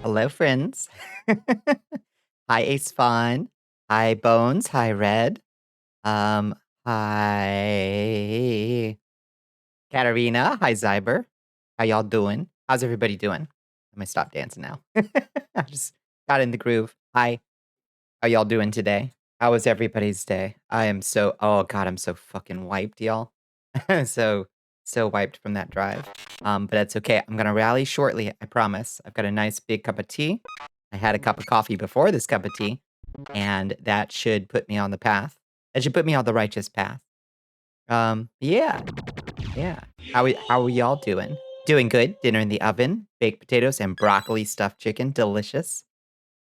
Hello, friends. Hi, Ace Fawn. Hi, Bones. Hi, Red. Um, Hi, Katarina. Hi, Zyber. How y'all doing? How's everybody doing? I'm gonna stop dancing now. I just got in the groove. Hi. How y'all doing today? How was everybody's day? Oh God, I'm so fucking wiped, y'all. so, so wiped from that drive. But that's okay. I'm gonna rally shortly, I promise. I've got a nice big cup of tea. I had a cup of coffee before this cup of tea, and that should put me on the path. That should put me on the righteous path. Yeah, yeah. How are y'all doing? Doing good. Dinner in the oven, baked potatoes and broccoli stuffed chicken. Delicious.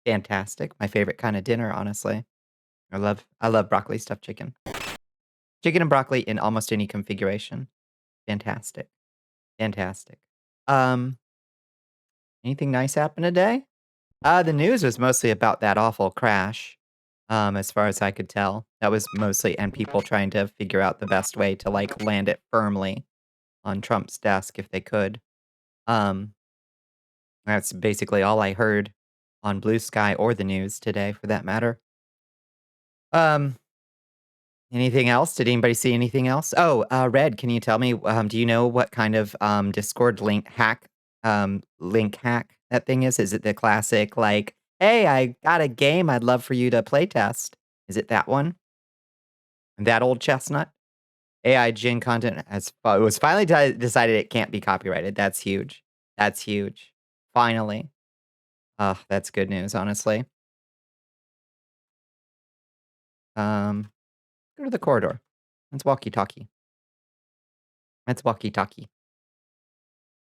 Fantastic. My favorite kind of dinner, honestly. I love broccoli stuffed chicken. Chicken and broccoli in almost any configuration. Fantastic. Fantastic. Um, Anything nice happen today? The news was mostly about that awful crash, as far as I could tell. That was mostly and people trying to figure out the best way to, like, land it firmly on Trump's desk if they could. Um, that's basically all I heard on Blue Sky or the news today for that matter. Um Anything else? Did anybody see anything else? Oh, Red, can you tell me, do you know what kind of, Discord link hack that thing is? Is it the classic, like, "Hey, I got a game I'd love for you to play test." Is it that one? That old chestnut? AI Gen content it was finally decided it can't be copyrighted. That's huge. That's huge. Finally. Oh, that's good news, honestly. Um, Go to the corridor. Let's walkie-talkie. Let's walkie-talkie.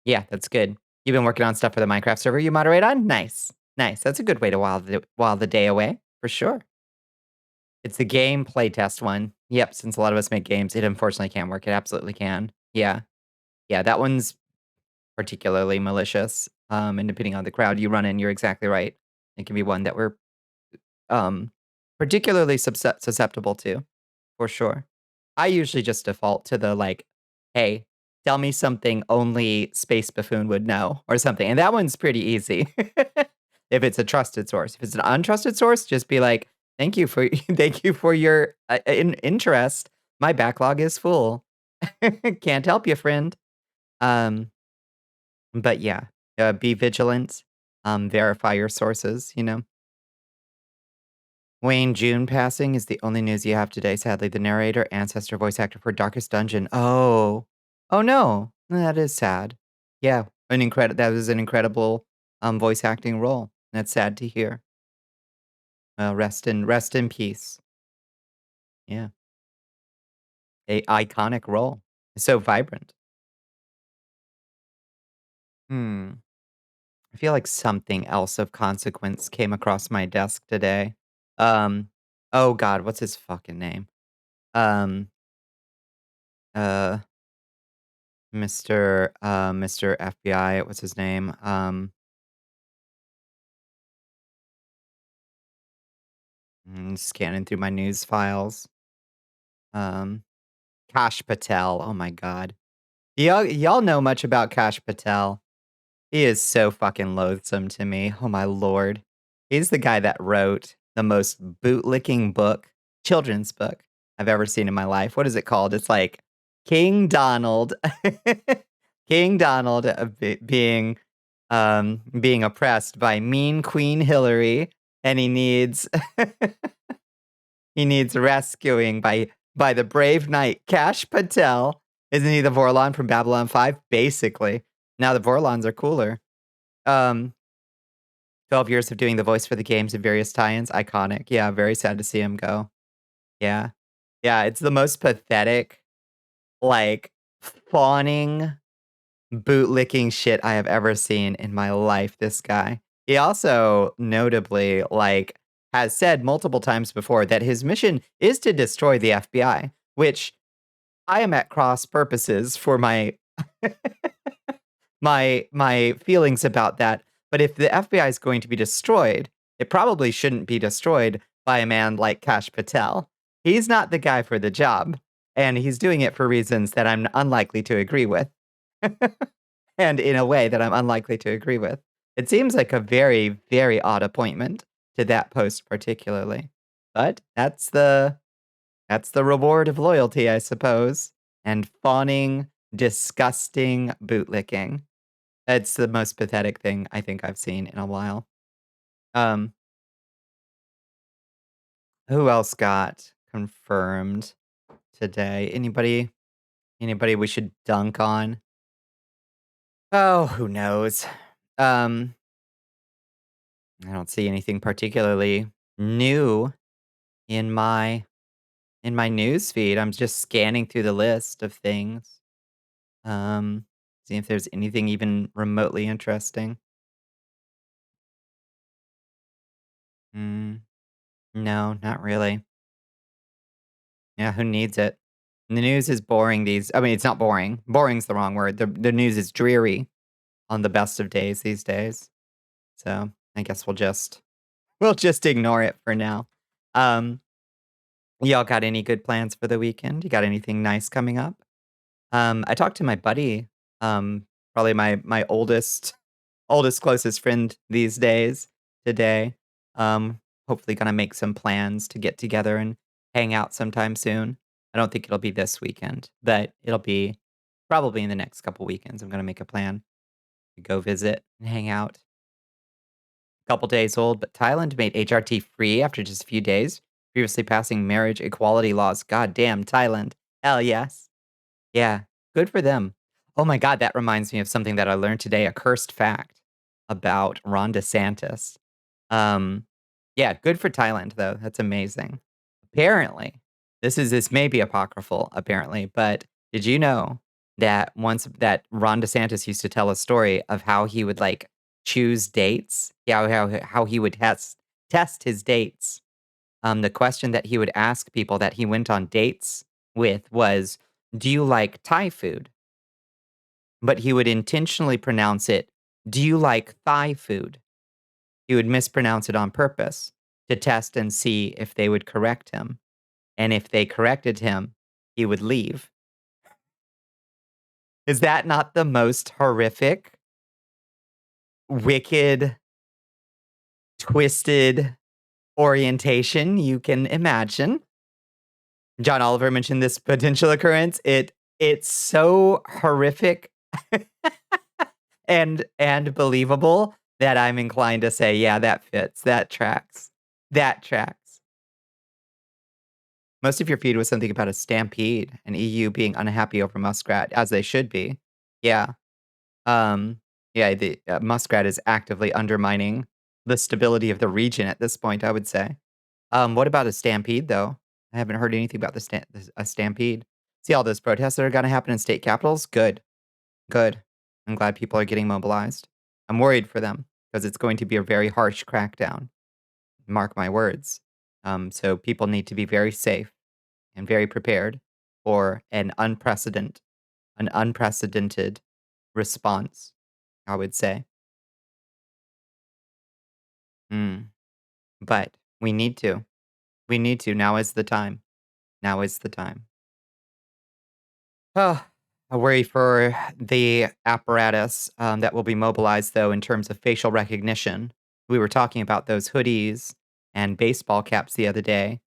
Yeah, that's good. You've been working on stuff for the Minecraft server you moderate on? Nice. Nice. That's a good way to while the day away, for sure. It's the game playtest one. Yep, since a lot of us make games, it unfortunately can work. It absolutely can. Yeah. Yeah, that one's particularly malicious. And depending on the crowd you run in, you're exactly right. It can be one that we're um particularly susceptible to, for sure. I usually just default to the, like, "Hey, tell me something only Space Buffoon would know," or something, and that one's pretty easy. If it's a trusted source. If it's an untrusted source, just be like, "Thank you for thank you for your, interest. My backlog is full. Can't help you, friend." Um, but yeah, be vigilant, verify your sources, you know? Wayne June passing is the only news you have today. Sadly, the narrator, ancestor, voice actor for Darkest Dungeon. Oh. Oh, no. That is sad. Yeah, that was an incredible, voice acting role. That's sad to hear. Rest in peace. Yeah. A iconic role. So vibrant. Hmm. I feel like something else of consequence came across my desk today. Um, oh god, what's his fucking name? Um, uh Mr. FBI, what's his name? Scanning through my news files. Um, Kash Patel. Oh my god. Y'all know much about Kash Patel. He is so fucking loathsome to me. Oh my lord. He's the guy that wrote the most bootlicking children's book I've ever seen in my life. What is it called? It's like King Donald. King Donald being oppressed by mean Queen Hillary, and he needs rescuing by the brave knight Kash Patel. Isn't he the Vorlon from Babylon 5? Basically. Now the Vorlons are cooler. Um, 12 years of doing the voice for the games and various tie-ins, iconic. Yeah, very sad to see him go. Yeah. Yeah, it's the most pathetic, like, fawning, bootlicking shit I have ever seen in my life, this guy. He also notably, like, has said multiple times before that his mission is to destroy the FBI, which I am at cross purposes for my feelings about that. But if the FBI is going to be destroyed, it probably shouldn't be destroyed by a man like Kash Patel. He's not the guy for the job, and he's doing it for reasons that I'm unlikely to agree with. And in a way that I'm unlikely to agree with. It seems like a very, very odd appointment to that post particularly. But that's the reward of loyalty, I suppose, and fawning, disgusting bootlicking. It's the most pathetic thing I think I've seen in a while. Um, who else got confirmed today? Anybody we should dunk on? Oh, who knows? Um, I don't see anything particularly new in my news feed. I'm just scanning through the list of things. Um, see if there's anything even remotely interesting. Mm, no, not really. Yeah, who needs it? The news is boring these I mean, it's not boring. Boring's the wrong word. The news is dreary on the best of days these days. So, I guess we'll just ignore it for now. Um, y'all got any good plans for the weekend? You got anything nice coming up? I talked to my buddy, probably my oldest, closest friend these days today. Um, hopefully gonna make some plans to get together and hang out sometime soon. I don't think it'll be this weekend, but it'll be probably in the next couple weekends. I'm gonna make a plan to go visit and hang out. Couple days old, but Thailand made HRT free after just a few days, previously passing marriage equality laws. God damn, Thailand. Hell yes. Yeah, good for them. Oh my god, that reminds me of something that I learned today, a cursed fact about Ron DeSantis. Um, yeah, good for Thailand though. That's amazing. Apparently, this may be apocryphal apparently, but did you know that once that Ron DeSantis used to tell a story of how he would like choose dates? Yeah, how he would test his dates. The question that he would ask people that he went on dates with was, "Do you like Thai food?" But he would intentionally pronounce it, "Do you like Thai food?" He would mispronounce it on purpose to test and see if they would correct him. And if they corrected him, he would leave. Is that not the most horrific, wicked, twisted orientation you can imagine? John Oliver mentioned this potential occurrence. It's so horrific and believable that I'm inclined to say, yeah, that fits. That tracks. That tracks. Most of your feed was something about a stampede and EU being unhappy over Muskrat, as they should be. Yeah. Um, yeah, the Muskrat is actively undermining the stability of the region at this point, I would say. What about a stampede, though? I haven't heard anything about a stampede. See all those protests that are going to happen in state capitals? Good, good. I'm glad people are getting mobilized. I'm worried for them because it's going to be a very harsh crackdown. Mark my words. So people need to be very safe and very prepared for an unprecedented response, I would say. Mm, but we need to. We need to. Now is the time. Now is the time. Oh, I worry for the apparatus that will be mobilized, though, in terms of facial recognition. We were talking about those hoodies and baseball caps the other day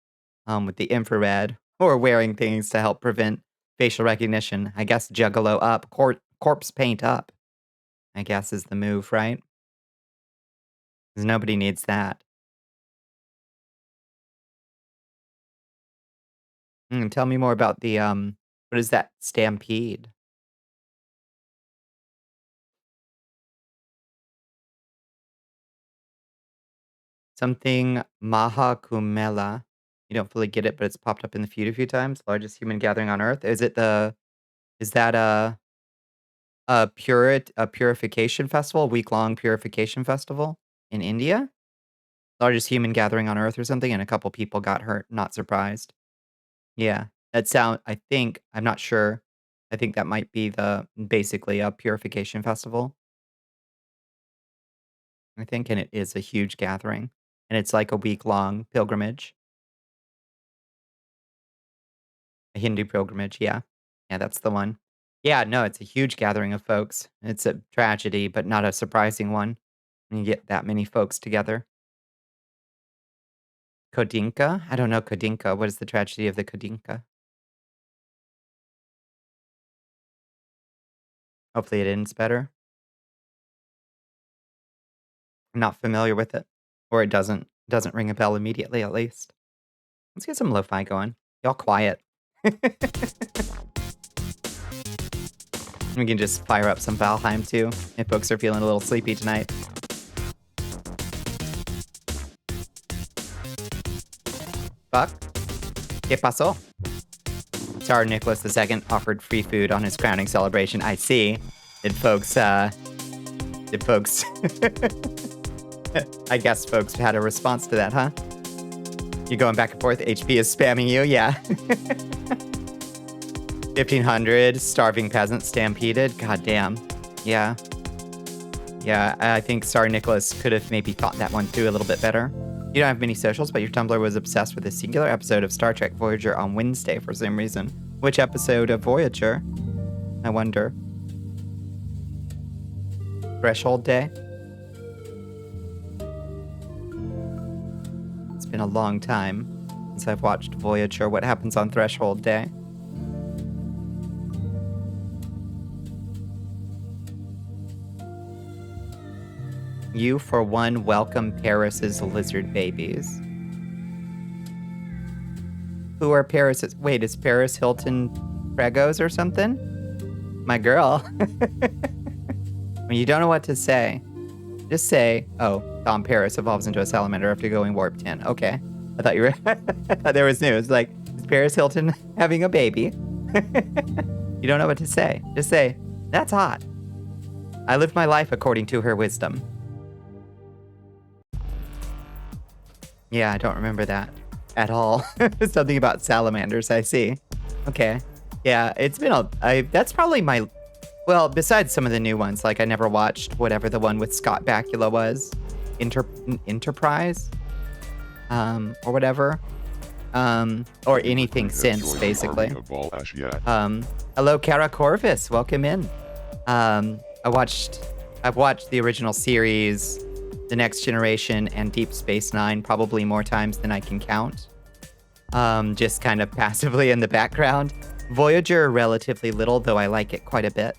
with the infrared or wearing things to help prevent facial recognition. I guess juggalo up, corpse paint up, I guess is the move, right? 'Cause nobody needs that. Tell me more about the, what is that stampede? Something Maha Kumela. You don't fully get it, but it's popped up in the feed a few times. Largest human gathering on Earth. Is that a purification festival, week-long purification festival in India? Largest human gathering on Earth or something, and a couple people got hurt, not surprised. Yeah, I think I'm not sure. I think that might be the basically a purification festival, I think, and it is a huge gathering, and it's like a week-long pilgrimage, a Hindu pilgrimage, yeah. Yeah, that's the one. Yeah, no, it's a huge gathering of folks. It's a tragedy, but not a surprising one. when you get that many folks together. Kodinka? I don't know Kodinka. What is the tragedy of the Kodinka? Hopefully it ends better. I'm not familiar with it. Or it doesn't ring a bell immediately, at least. Let's get some lo-fi going. Y'all quiet. We can just fire up some Valheim, too, if folks are feeling a little sleepy tonight. Fuck. ¿Qué pasó? Tsar Nicholas II offered free food on his crowning celebration. I see. Did folks, I guess folks had a response to that, huh? You going back and forth? HP is spamming you? Yeah. 1500, starving peasants stampeded. God damn. Yeah. Yeah, I think Tsar Nicholas could have maybe thought that one through a little bit better. You don't have many socials, but your Tumblr was obsessed with a singular episode of Star Trek Voyager on Wednesday for some reason. Which episode of Voyager? I wonder. Threshold Day? It's been a long time since I've watched Voyager. What happens on Threshold Day? You, for one, welcome Paris's lizard babies. Who are Paris's? Wait, is Paris Hilton Pregos or something? My girl. When you don't know what to say, just say, oh, Tom Paris evolves into a salamander after going warp 10. Okay. I thought you were... I thought there was news. Like, is Paris Hilton having a baby? You don't know what to say. Just say, that's hot. I live my life according to her wisdom. Yeah, I don't remember that at all. Something about salamanders, I see. Okay. Yeah, it's been that's probably my... Well, besides some of the new ones, like I never watched whatever the one with Scott Bakula was. Enterprise? Or whatever. Or anything since, basically. Hello, Kara Corvus. Welcome in. I've watched the original series, The Next Generation, and Deep Space Nine probably more times than I can count. Just kind of passively in the background. Voyager, relatively little, though I like it quite a bit.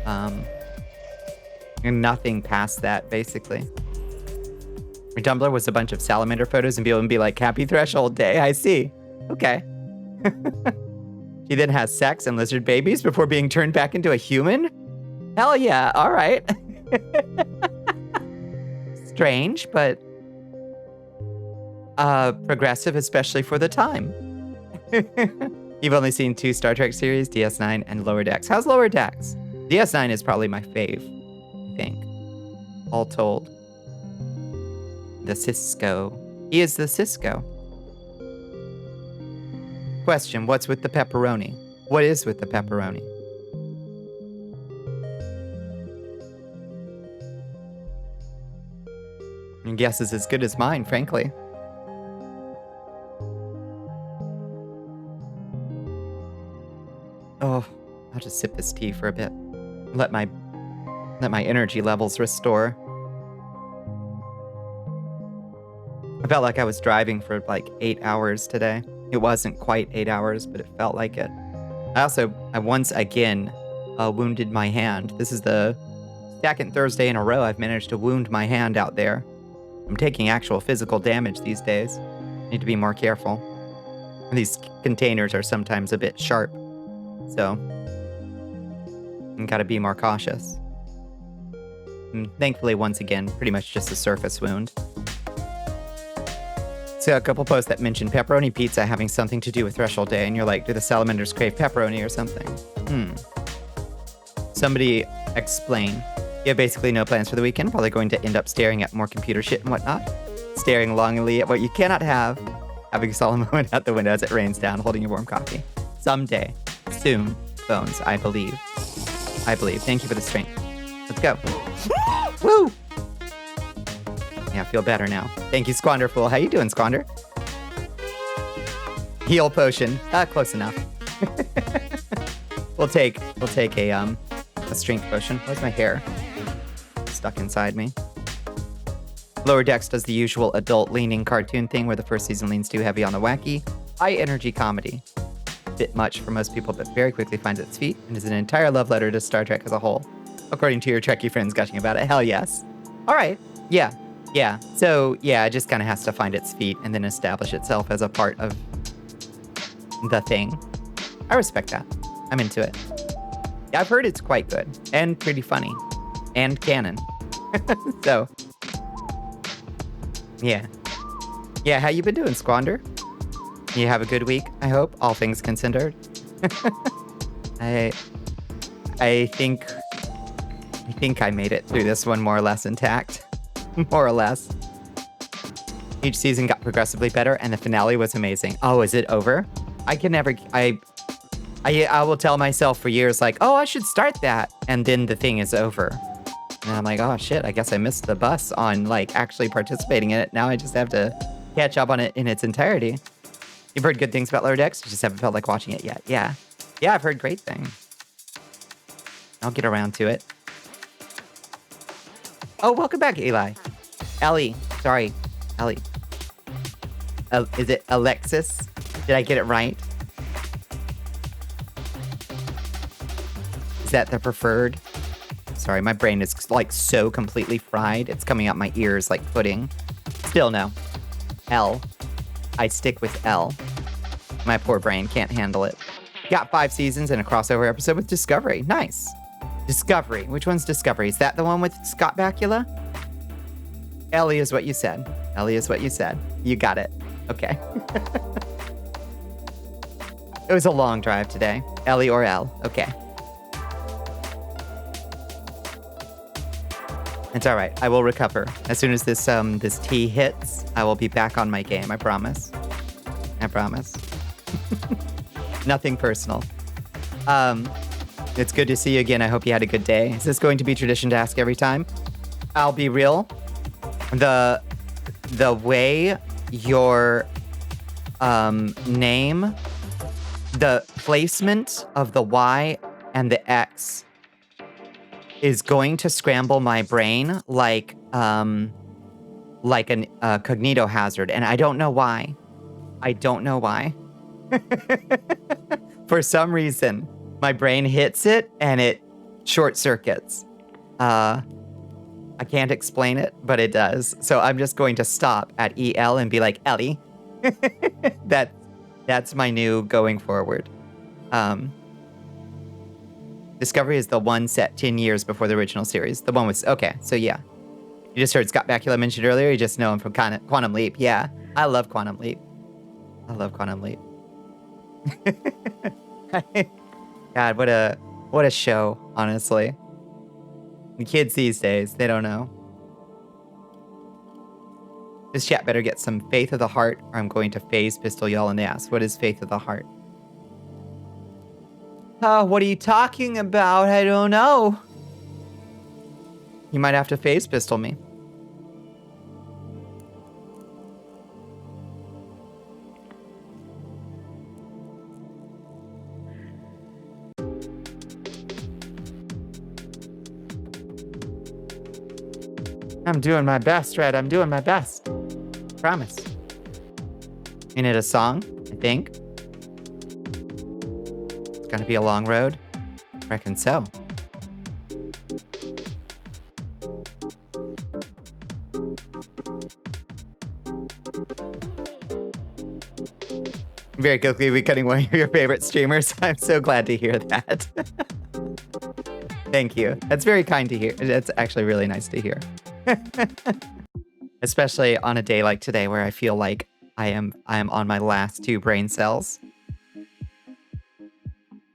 And nothing past that, basically. My Tumblr was a bunch of salamander photos and people would be like, happy Threshold Day, I see. Okay. She then has sex and lizard babies before being turned back into a human? Hell yeah, all right. Strange, but progressive, especially for the time. You've only seen 2 Star Trek series, DS9 and Lower Decks. How's Lower Decks? DS9 is probably my fave, I think. All told. The Cisco. He is the Cisco. Question, what's with the pepperoni? What is with the pepperoni? Your guess is as good as mine, frankly. Oh, I'll just sip this tea for a bit. Let my energy levels restore. I felt like I was driving for like 8 hours today. It wasn't quite 8 hours, but it felt like it. I once again wounded my hand. This is the second Thursday in a row I've managed to wound my hand out there. I'm taking actual physical damage these days. Need to be more careful. These containers are sometimes a bit sharp. So, you gotta be more cautious. And thankfully, once again, pretty much just a surface wound. So a couple posts that mentioned pepperoni pizza having something to do with Threshold Day, and you're like, do the salamanders crave pepperoni or something? Somebody explain. You have basically no plans for the weekend, probably going to end up staring at more computer shit and whatnot. Staring longingly at what you cannot have. Having a solemn moment out the window as it rains down, holding your warm coffee. Someday. Soon. Bones, I believe. I believe. Thank you for the strength. Let's go. Woo! Yeah, I feel better now. Thank you, Squanderful. How you doing, Squander? Heal potion. Close enough. We'll take a strength potion. Where's my hair? Stuck inside me. Lower Decks does the usual adult-leaning cartoon thing where the first season leans too heavy on the wacky, high-energy comedy. Bit much for most people, but very quickly finds its feet and is an entire love letter to Star Trek as a whole. According to your Trekkie friends gushing about it. Hell yes. All right. Yeah. Yeah. So, yeah, it just kind of has to find its feet and then establish itself as a part of the thing. I respect that. I'm into it. Yeah, I've heard it's quite good and pretty funny and canon. So, yeah. Yeah, how you been doing, Squander? You have a good week, I hope, all things considered. I think I made it through this one more or less intact. More or less. Each season got progressively better, and the finale was amazing. Oh, is it over? I can never... I will tell myself for years, like, oh, I should start that. And then the thing is over. And I'm like, oh, shit, I guess I missed the bus on, like, actually participating in it. Now I just have to catch up on it in its entirety. You've heard good things about Lower Decks? You just haven't felt like watching it yet. Yeah. Yeah, I've heard great things. I'll get around to it. Oh, welcome back, Eli. Ellie. Sorry. Ellie. Is it Alexis? Did I get it right? Is that the preferred? Sorry, my brain is like so completely fried. It's coming out my ears like pudding. Still no. L. I stick with L. My poor brain can't handle it. Got 5 seasons and a crossover episode with Discovery. Nice. Discovery. Which one's Discovery? Is that the one with Scott Bakula? Ellie is what you said. Ellie is what you said. You got it. Okay. It was a long drive today. Ellie or L. Okay. It's all right. I will recover. As soon as this tea hits, I will be back on my game. I promise. I promise. Nothing personal. It's good to see you again. I hope you had a good day. Is this going to be tradition to ask every time? I'll be real. The way your name, the placement of the Y and the X is going to scramble my brain like an cognito hazard, and I don't know why. I don't know why. For some reason, my brain hits it and it short circuits. I can't explain it, but it does. So I'm just going to stop at EL and be like, Ellie. That's my new going forward. Discovery is the one set 10 years before the original series. The one with... Okay, so yeah. You just heard Scott Bakula mentioned earlier. You just know him from Quantum Leap. Yeah, I love Quantum Leap. I love Quantum Leap. God, what a show, honestly. The kids these days, they don't know. This chat better get some Faith of the Heart, or I'm going to phase pistol y'all in the ass. What is Faith of the Heart? Oh, what are you talking about? I don't know. You might have to phase pistol me. I'm doing my best, Red. I'm doing my best. Promise. You need a song, I think. It's gonna be a long road. Reckon so. Very quickly becoming one of your favorite streamers. I'm so glad to hear that. Thank you. That's very kind to hear. That's actually really nice to hear. Especially on a day like today where I feel like I am on my last 2 brain cells.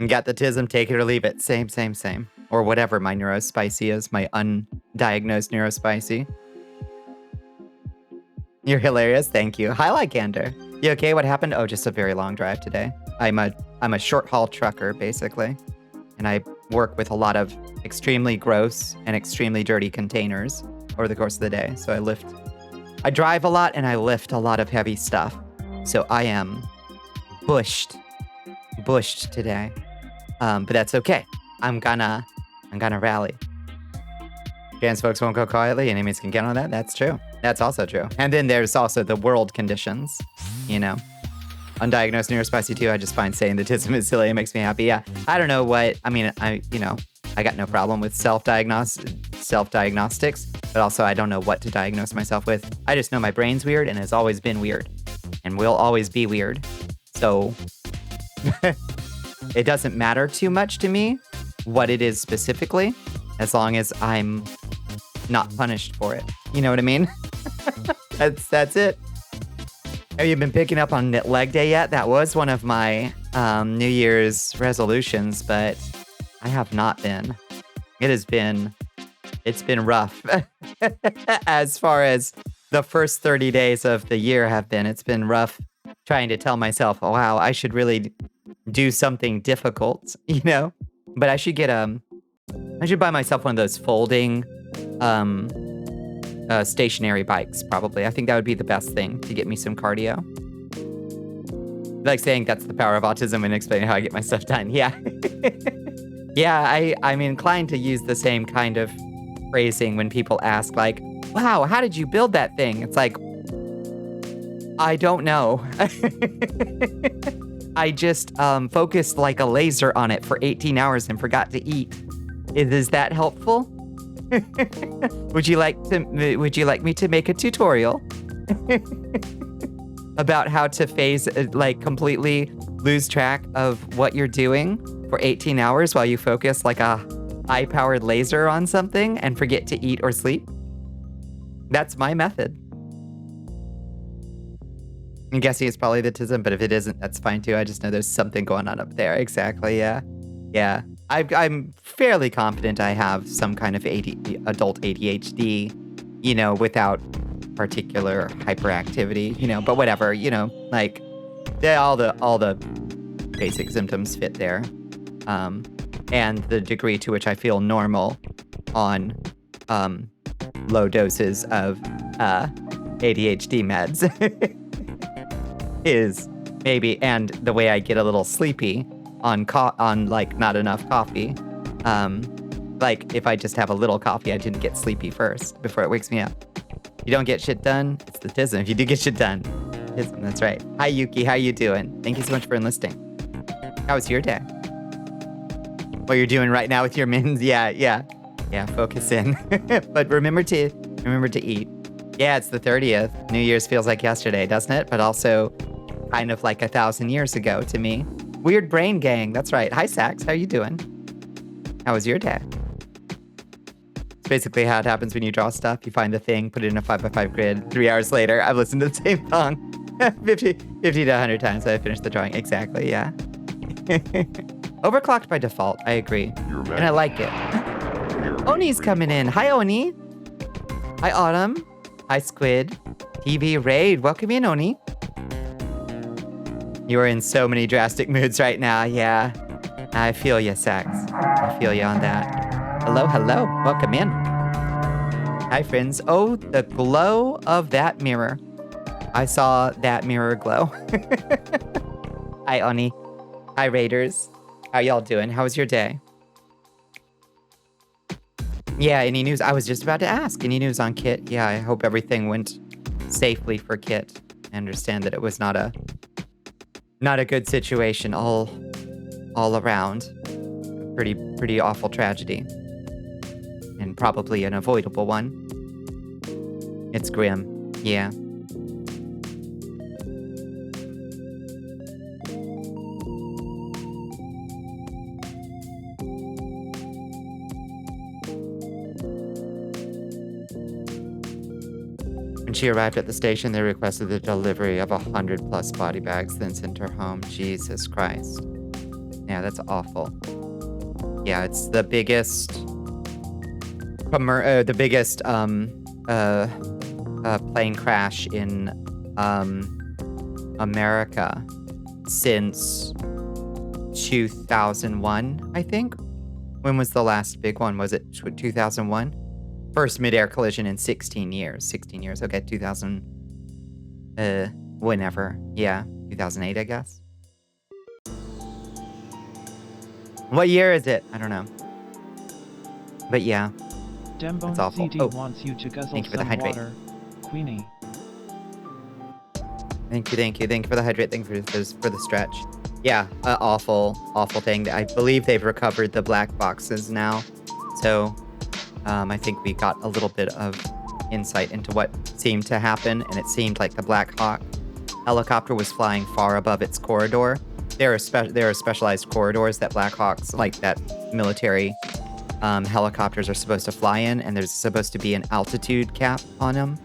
And got the tism, take it or leave it. Same. Or whatever my neurospicy is, my undiagnosed neurospicy. You're hilarious, thank you. Hi, Lycander. You okay? What happened? Oh, just a very long drive today. I'm a short haul trucker, basically. And I work with a lot of extremely gross and extremely dirty containers over the course of the day. So I drive a lot and I lift a lot of heavy stuff. So I am bushed today. But that's okay. I'm gonna rally. Trans folks won't go quietly. Enemies can count on that. That's true. That's also true. And then there's also the world conditions, you know. Undiagnosed neurospicy too. I just find saying that autism is silly. It makes me happy. Yeah. I don't know what, I mean, I got no problem with self-diagnostics, but also I don't know what to diagnose myself with. I just know my brain's weird and has always been weird and will always be weird. So it doesn't matter too much to me what it is specifically, as long as I'm not punished for it. You know what I mean? That's it. Have you been picking up on leg day yet? That was one of my New Year's resolutions, but I have not been. It's been rough. As far as the first 30 days of the year have been, it's been rough trying to tell myself, oh, wow, I should really do something difficult, you know? But I should I should buy myself one of those folding stationary bikes, probably. I think that would be the best thing to get me some cardio. Like saying that's the power of autism and explaining how I get my stuff done. Yeah. Yeah, I'm inclined to use the same kind of phrasing when people ask, like, wow, how did you build that thing? It's like, I don't know. I just focused like a laser on it for 18 hours and forgot to eat. Is that helpful? Would you like me to make a tutorial about how to completely lose track of what you're doing for 18 hours while you focus like a high-powered laser on something and forget to eat or sleep? That's my method. I'm guessing it's probably autism, but if it isn't, that's fine too. I just know there's something going on up there. Exactly, yeah. Yeah. I'm fairly confident I have some kind of adult ADHD, you know, without particular hyperactivity, you know, but whatever, you know, like all the basic symptoms fit there. And the degree to which I feel normal on low doses of ADHD meds is maybe, and the way I get a little sleepy on like not enough coffee. Like if I just have a little coffee, I didn't get sleepy first before it wakes me up. If you don't get shit done, it's the tism. If you do get shit done, tism, that's right. Hi Yuki, how you doing? Thank you so much for enlisting. How was your day? What you're doing right now with your mins? Yeah, focus in. But remember to eat. Yeah, it's the 30th. New Year's feels like yesterday, doesn't it? But also kind of like 1,000 years ago to me. Weird brain gang. That's right. Hi, Sax. How you doing? How was your day? It's basically how it happens when you draw stuff. You find the thing, put it in a 5x5 grid. 3 hours later, I've listened to the same song 50 to 100 times. I finished the drawing. Exactly, yeah. Overclocked by default. I agree. And I like it. Oni's coming in. Hi, Oni. Hi, Autumn. Hi, Squid. TV Raid. Welcome in, Oni. You are in so many drastic moods right now. Yeah. I feel you, Sax. I feel you on that. Hello. Welcome in. Hi, friends. Oh, the glow of that mirror. I saw that mirror glow. Hi, Oni. Hi, Raiders. How y'all doing? How was your day? Yeah, any news? I was just about to ask. Any news on Kit? Yeah, I hope everything went safely for Kit. I understand that it was not a good situation all around. Pretty awful tragedy. And probably an avoidable one. It's grim. Yeah. When she arrived at the station, they requested the delivery of 100+ body bags, then sent her home. Jesus Christ. Yeah, that's awful. Yeah, it's the biggest plane crash in America since 2001, I think. When was the last big one? Was it 2001? First mid-air collision in 16 years. 16 years. Okay, 2000. Whenever. Yeah, 2008, I guess. What year is it? I don't know. But yeah. That's Dembone awful. CT Oh, wants you to guzzle thank you for the some hydrate. water. Queenie. Thank you, thank you. Thank you for the hydrate. Thank you for the stretch. Yeah, awful, awful thing. I believe they've recovered the black boxes now. So, I think we got a little bit of insight into what seemed to happen, and it seemed like the Black Hawk helicopter was flying far above its corridor. There are specialized corridors that Black Hawks, like that military helicopters, are supposed to fly in, and there's supposed to be an altitude cap on them.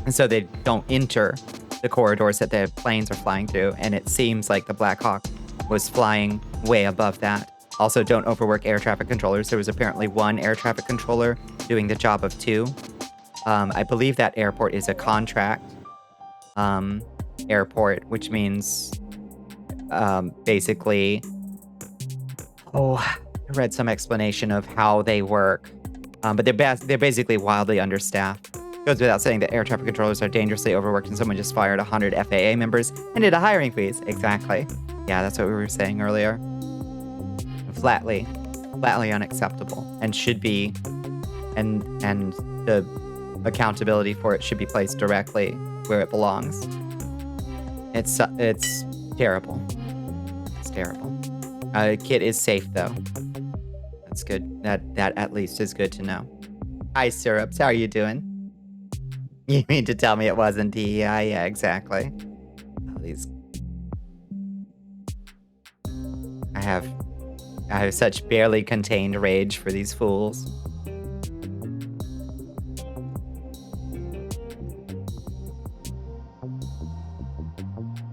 And so they don't enter the corridors that the planes are flying through, and it seems like the Black Hawk was flying way above that. Also, don't overwork air traffic controllers. There was apparently one air traffic controller doing the job of two. I believe that airport is a contract airport, which means basically, I read some explanation of how they work, but they're basically wildly understaffed. Goes without saying that air traffic controllers are dangerously overworked, and someone just fired 100 FAA members and did a hiring freeze. Exactly. Yeah, that's what we were saying earlier. Flatly unacceptable, and should be, and the accountability for it should be placed directly where it belongs. It's terrible. It's terrible. Kit is safe though. That's good. That at least is good to know. Hi, Syrups. How are you doing? You mean to tell me it wasn't DEI? Yeah, exactly. Oh, these. I have such barely contained rage for these fools.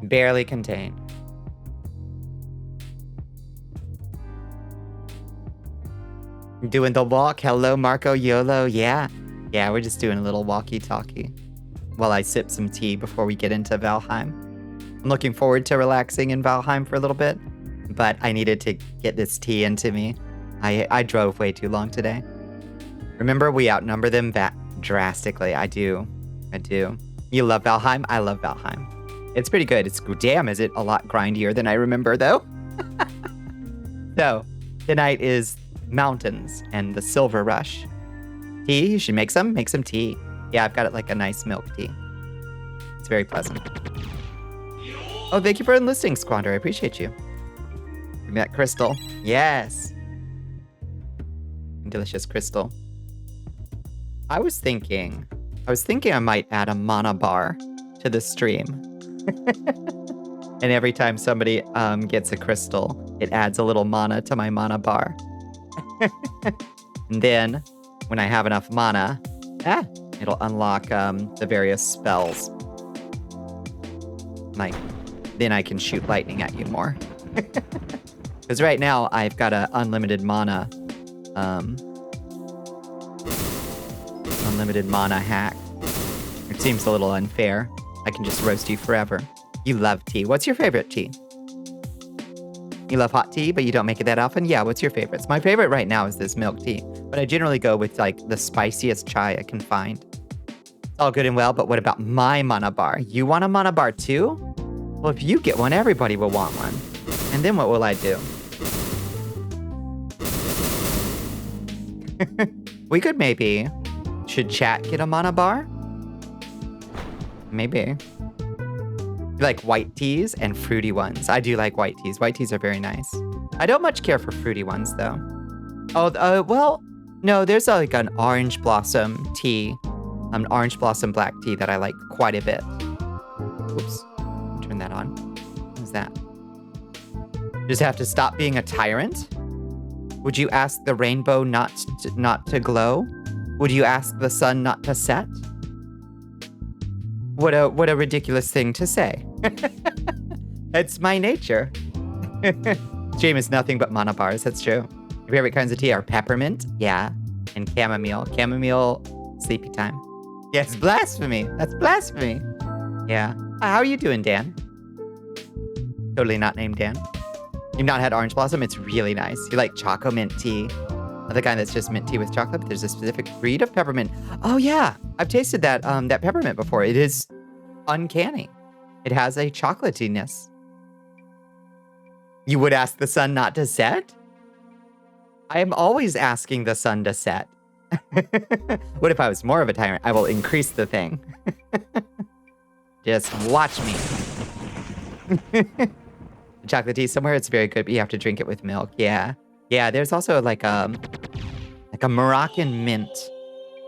Barely contained. Doing the walk. Hello, Marco YOLO. Yeah. Yeah, we're just doing a little walkie-talkie while I sip some tea before we get into Valheim. I'm looking forward to relaxing in Valheim for a little bit, but I needed to get this tea into me. I drove way too long today. Remember, we outnumber them drastically. I do. You love Valheim? I love Valheim. It's pretty good. Damn, is it a lot grindier than I remember, though? So, tonight is mountains and the silver rush. Tea? You should make some tea. Yeah, I've got it like a nice milk tea. It's very pleasant. Oh, thank you for enlisting, Squander. I appreciate you. Give me that crystal. Yes. Delicious crystal. I was thinking I might add a mana bar to the stream. And every time somebody gets a crystal, it adds a little mana to my mana bar. And then, when I have enough mana, it'll unlock the various spells. Like, then I can shoot lightning at you more. Because right now, I've got an unlimited mana hack. It seems a little unfair. I can just roast you forever. You love tea. What's your favorite tea? You love hot tea, but you don't make it that often? Yeah, what's your favorites? My favorite right now is this milk tea, but I generally go with like the spiciest chai I can find. It's all good and well, but what about my mana bar? You want a mana bar too? Well, if you get one, everybody will want one. And then what will I do? We could maybe... Should chat get a mana bar? Maybe. You like white teas and fruity ones. I do like white teas. White teas are very nice. I don't much care for fruity ones, though. Oh, well, no, there's like an orange blossom tea. An orange blossom black tea that I like quite a bit. Oops. Turn that on. What's that? Just have to stop being a tyrant? Would you ask the rainbow not to glow? Would you ask the sun not to set? What a ridiculous thing to say. It's my nature. Stream is nothing but mana bars, that's true. Your favorite kinds of tea are peppermint, yeah, and chamomile. Chamomile, sleepy time. Yes, blasphemy. That's blasphemy. Yeah. How are you doing, Dan? Totally not named Dan. You've not had orange blossom? It's really nice. You like choco mint tea? The kind that's just mint tea with chocolate. But there's a specific breed of peppermint. Oh yeah, I've tasted that that peppermint before. It is uncanny. It has a chocolatiness. You would ask the sun not to set? I am always asking the sun to set. What if I was more of a tyrant? I will increase the thing. Just watch me. Chocolate tea somewhere, it's very good, but you have to drink it with milk. Yeah. Yeah, there's also like a Moroccan mint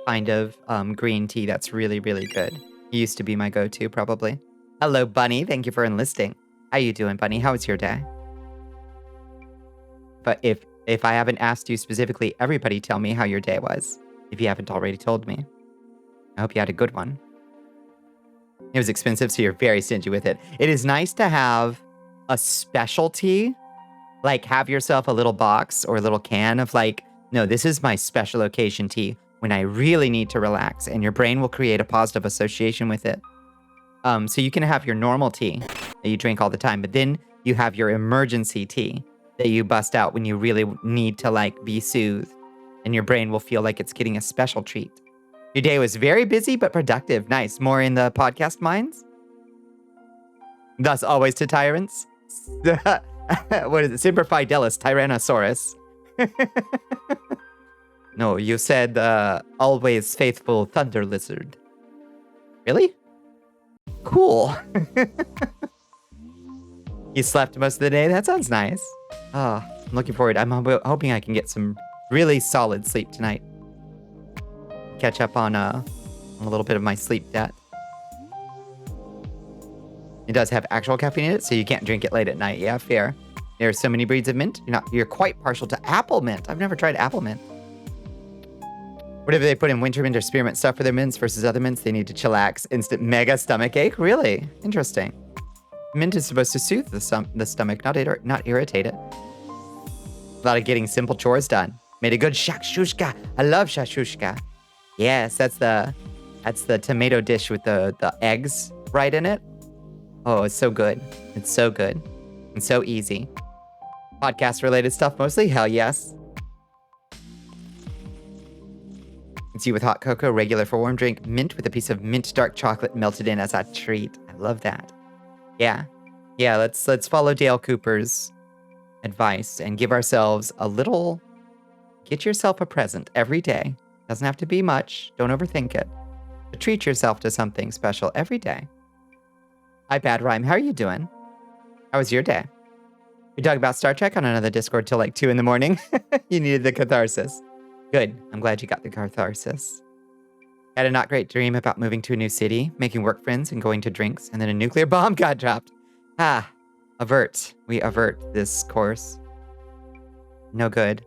kind of green tea that's really, really good. It used to be my go-to, probably. Hello, Bunny. Thank you for enlisting. How you doing, Bunny? How was your day? But if I haven't asked you specifically, everybody tell me how your day was, if you haven't already told me. I hope you had a good one. It was expensive, so you're very stingy with it. It is nice to have a specialty, like have yourself a little box or a little can of like, no, this is my special occasion tea when I really need to relax, and your brain will create a positive association with it. So you can have your normal tea that you drink all the time, but then you have your emergency tea that you bust out when you really need to like be soothed, and your brain will feel like it's getting a special treat. Your day was very busy but productive. Nice. More in the podcast minds? Thus always to tyrants? What is it? Semper Fidelis Tyrannosaurus. No, you said always faithful Thunder Lizard. Really? Cool. You slept most of the day? That sounds nice. Oh, I'm looking forward. I'm hoping I can get some really solid sleep tonight. Catch up on a little bit of my sleep debt. It does have actual caffeine in it, so you can't drink it late at night. Yeah, fair. There are so many breeds of mint. You're quite partial to apple mint. I've never tried apple mint. Whatever they put in winter mint or spearmint stuff for their mints versus other mints, they need to chillax. Instant mega stomach ache? Really? Interesting. Mint is supposed to soothe the stomach, not irritate it. A lot of getting simple chores done. Made a good shakshushka. I love shakshushka. Yes, that's the tomato dish with the eggs right in it. Oh, it's so good. It's so good. And so easy. Podcast-related stuff mostly? Hell yes. It's you with hot cocoa, regular for warm drink, mint with a piece of mint dark chocolate melted in as a treat. I love that. Yeah. Yeah, let's follow Dale Cooper's advice and give ourselves a little... Get yourself a present every day. Doesn't have to be much. Don't overthink it. But treat yourself to something special every day. Hi, Bad Rhyme. How are you doing? How was your day? We talked about Star Trek on another Discord till like 2 in the morning. You needed the catharsis. Good. I'm glad you got the catharsis. Had a not great dream about moving to a new city, making work friends, and going to drinks, and then a nuclear bomb got dropped. Ah, avert. We avert this course. No good.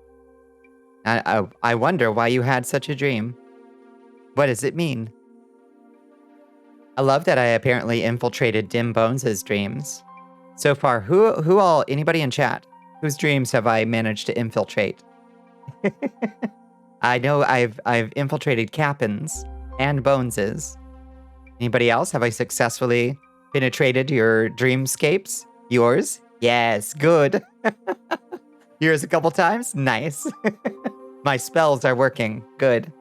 I wonder why you had such a dream. What does it mean? I love that I apparently infiltrated Dim Bones' dreams. So far, who all, anybody in chat, whose dreams have I managed to infiltrate? I know I've infiltrated Cappen's and Bones's. Anybody else? Have I successfully penetrated your dreamscapes? Yours? Yes, good. Yours a couple times? Nice. My spells are working. Good.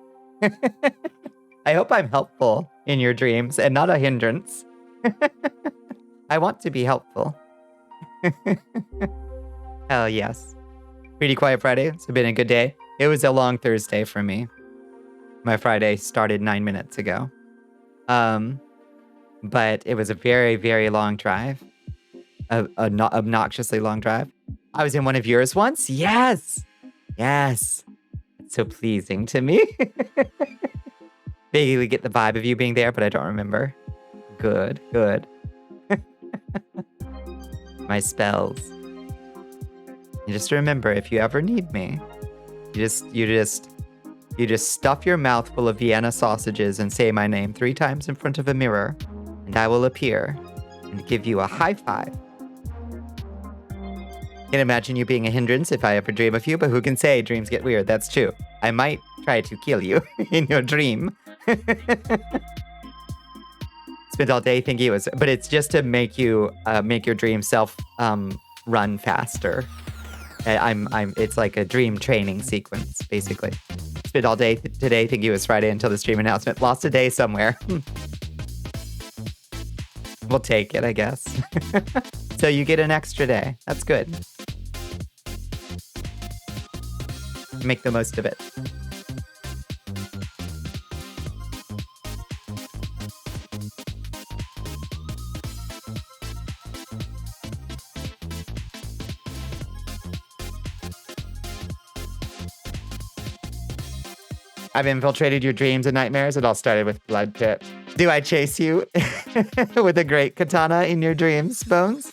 I hope I'm helpful in your dreams and not a hindrance. I want to be helpful. Hell yes. Pretty quiet Friday. It's been a good day. It was a long Thursday for me. My Friday started 9 minutes ago. But it was a very, very long drive. Obnoxiously long drive. I was in one of yours once. Yes. Yes. It's so pleasing to me. Vaguely get the vibe of you being there, but I don't remember. Good, good. My spells. You just remember, if you ever need me, you just stuff your mouth full of Vienna sausages and say my name 3 times in front of a mirror, and I will appear and give you a high five. Can't imagine you being a hindrance if I ever dream of you, but who can say dreams get weird? That's true. I might try to kill you in your dream. Spent all day thinking it was, but it's just to make you make your dream self run faster. It's like a dream training sequence, basically. Spent all day today thinking it was Friday until the stream announcement. Lost a day somewhere. We'll take it, I guess. So you get an extra day. That's good. Make the most of it. I've infiltrated your dreams and nightmares. It all started with blood tip. Do I chase you with a great katana in your dreams, Bones?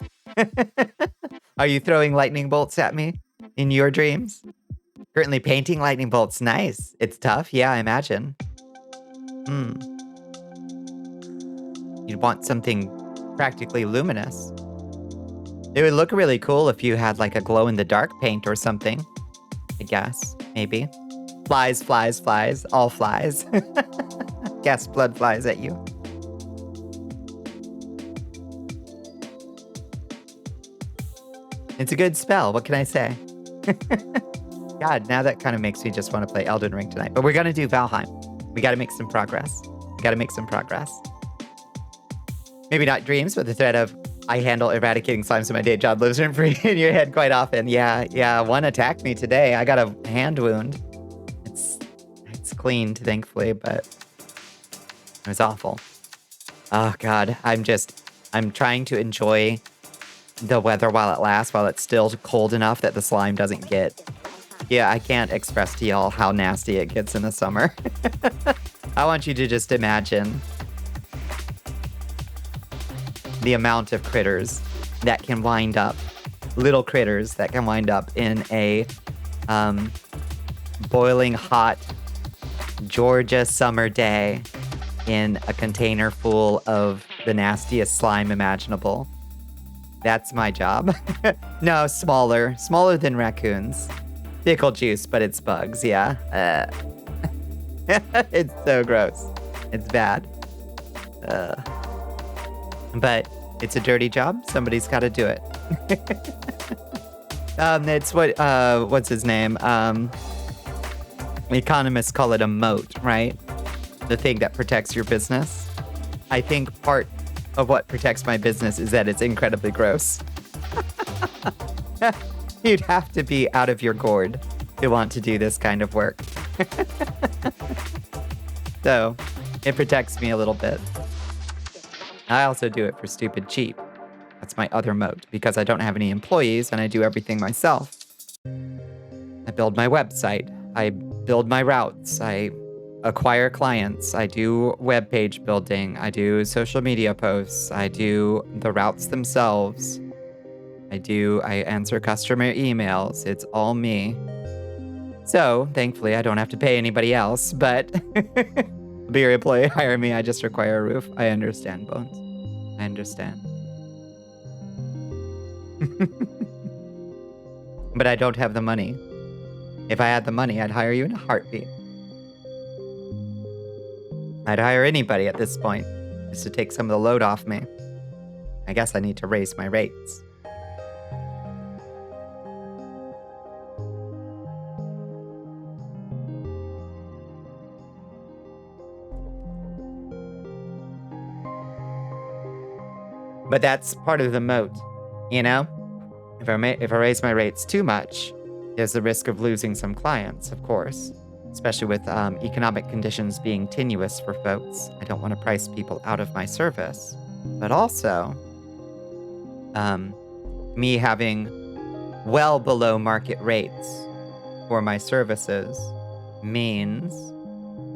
Are you throwing lightning bolts at me in your dreams? Currently painting lightning bolts. Nice. It's tough. Yeah, I imagine. You'd want something practically luminous. It would look really cool if you had like a glow-in-the-dark paint or something. I guess. Maybe. Flies, flies, flies. All flies. Guess blood flies at you. It's a good spell. What can I say? God, now that kind of makes me just want to play Elden Ring tonight. But we're going to do Valheim. We got to make some progress. Maybe not dreams, but the threat of I handle eradicating slimes in my day job lives rent free in your head quite often. Yeah. One attacked me today. I got a hand wound. It's cleaned, thankfully, but it was awful. Oh, God. I'm trying to enjoy the weather while it lasts, while it's still cold enough that the slime doesn't get... Yeah, I can't express to y'all how nasty it gets in the summer. I want you to just imagine the amount of critters that can wind up, little critters that can wind up in a boiling hot Georgia summer day in a container full of the nastiest slime imaginable. That's my job. No, smaller than raccoons. Pickle juice, but it's bugs, yeah. It's so gross. It's bad. But it's a dirty job. Somebody's got to do it. It's what's his name? Economists call it a moat, right? The thing that protects your business. I think part of what protects my business is that it's incredibly gross. You'd have to be out of your gourd to want to do this kind of work. So, it protects me a little bit. I also do it for stupid cheap. That's my other moat, because I don't have any employees and I do everything myself. I build my website. I build my routes. I acquire clients. I do web page building. I do social media posts. I do the routes themselves. I answer customer emails. It's all me. So, thankfully, I don't have to pay anybody else, but be your employee, hire me. I just require a roof. I understand, Bones. I understand. But I don't have the money. If I had the money, I'd hire you in a heartbeat. I'd hire anybody at this point, just to take some of the load off me. I guess I need to raise my rates. But that's part of the moat, you know? If I raise my rates too much, there's the risk of losing some clients, of course. Especially with economic conditions being tenuous for folks. I don't want to price people out of my service. But also, me having well below market rates for my services means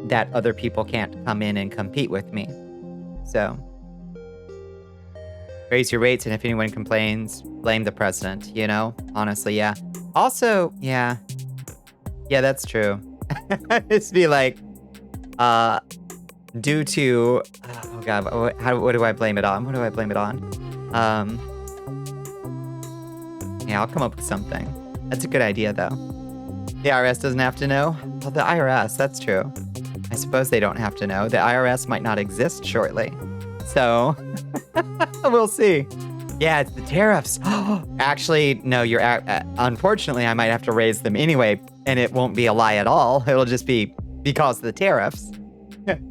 that other people can't come in and compete with me. So, raise your rates, and if anyone complains, blame the president, you know? Honestly, yeah. Also, yeah, that's true. Just be like, due to, oh God, what do I blame it on? What do I blame it on? Yeah, I'll come up with something. That's a good idea, though. The IRS doesn't have to know? Well, the IRS, that's true. I suppose they don't have to know. The IRS might not exist shortly. So, we'll see. Yeah, it's the tariffs. Actually, no, unfortunately, I might have to raise them anyway, and it won't be a lie at all. It'll just be because of the tariffs.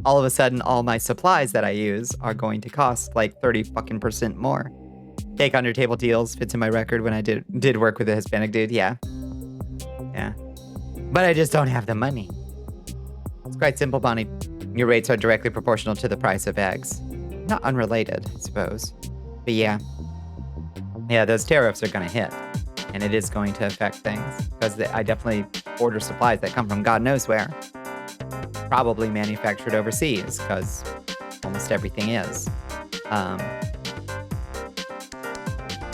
All of a sudden, all my supplies that I use are going to cost like 30% more. Take under table deals fits in my record when I did work with a Hispanic dude. Yeah. But I just don't have the money. It's quite simple, Bonnie. Your rates are directly proportional to the price of eggs. Not unrelated, I suppose. But yeah, those tariffs are going to hit. And it is going to affect things. Because I definitely order supplies that come from God knows where. probably manufactured overseas, because almost everything is.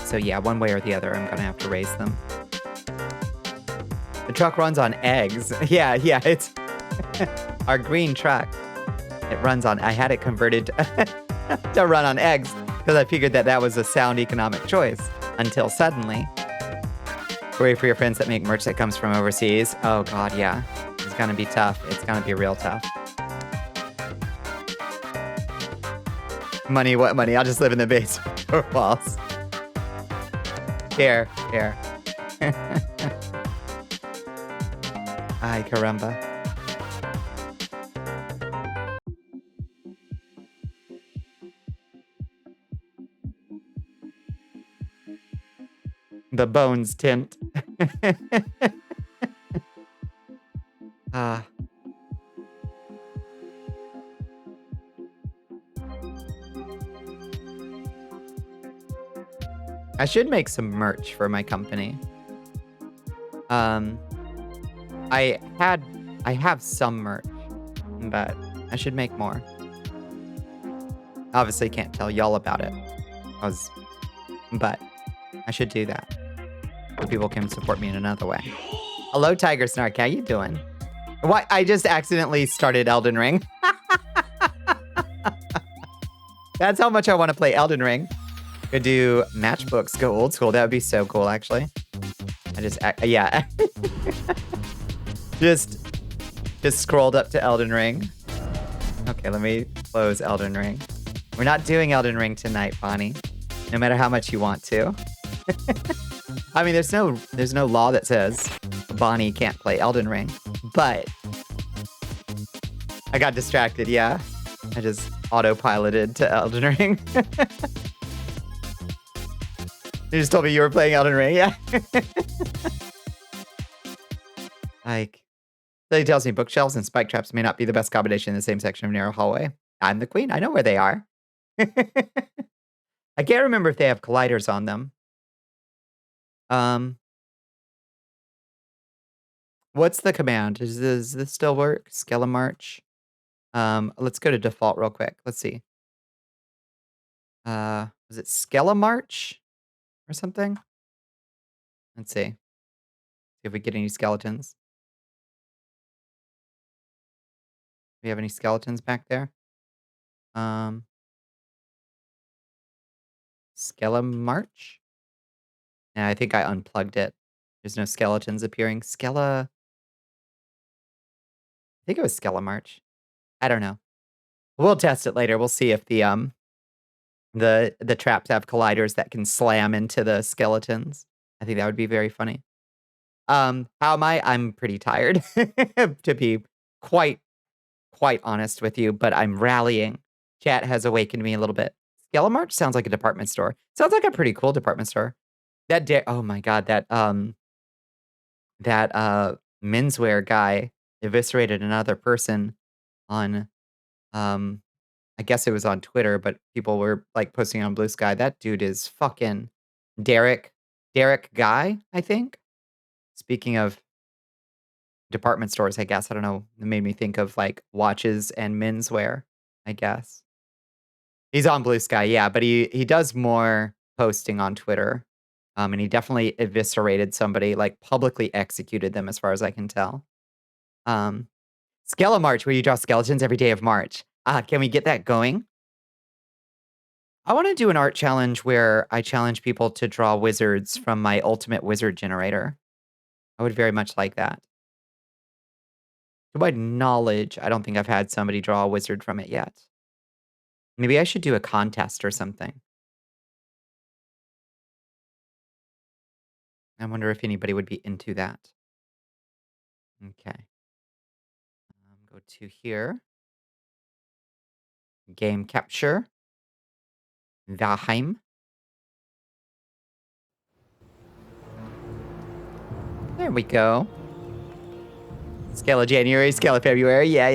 So yeah, one way or the other, I'm gonna have to raise them. The truck runs on eggs. Yeah, it's our green truck. It runs on, I had it converted to run on eggs because I figured that was a sound economic choice until suddenly. Worry for your friends that make merch that comes from overseas. Oh God, yeah. It's gonna be tough. It's gonna be real tough. Money, what money? I'll just live in the basement or walls. Here. Ay, caramba. The bones tint. I should make some merch for my company. I have some merch, but I should make more. Obviously can't tell y'all about it, but I should do that so people can support me in another way. Hello, Tiger Snark. How you doing? Why? I just accidentally started Elden Ring. That's how much I want to play Elden Ring. Could do matchbooks, go old school. That would be so cool, actually. Yeah. just scrolled up to Elden Ring. Okay, let me close Elden Ring. We're not doing Elden Ring tonight, Bonnie. No matter how much you want to. I mean, there's no law that says Bonnie can't play Elden Ring, but I got distracted, yeah. I just autopiloted to Elden Ring. You just told me you were playing Elden Ring, yeah. Like, Lily tells me bookshelves and spike traps may not be the best combination in the same section of narrow hallway. I'm the queen. I know where they are. I can't remember if they have colliders on them. What's the command? Does this still work? Skelemarch. Let's go to default real quick. Let's see. Was it Skelemarch or something? Let's see. See if we get any skeletons. Do we have any skeletons back there? Skelemarch? Yeah, I think I unplugged it. There's no skeletons appearing. I think it was Skelemarch. I don't know. We'll test it later. We'll see if the traps have colliders that can slam into the skeletons. I think that would be very funny. How am I? I'm pretty tired, to be quite honest with you, but I'm rallying. Chat has awakened me a little bit. Skelemarch sounds like a department store. Sounds like a pretty cool department store. Oh my God, that menswear guy eviscerated another person on, I guess it was on Twitter, but people were like posting on Blue Sky. That dude is fucking Derek Guy, I think. Speaking of department stores, I guess, I don't know. It made me think of like watches and menswear, I guess. He's on Blue Sky, yeah, but he does more posting on Twitter. And he definitely eviscerated somebody, like publicly executed them as far as I can tell. Skelemarch, where you draw skeletons every day of March. Can we get that going? I want to do an art challenge where I challenge people to draw wizards from my ultimate wizard generator. I would very much like that. To my knowledge, I don't think I've had somebody draw a wizard from it yet. Maybe I should do a contest or something. I wonder if anybody would be into that. Okay. Go to here. Game capture. Valheim. There we go. Scale of January, scale of February. Yeah.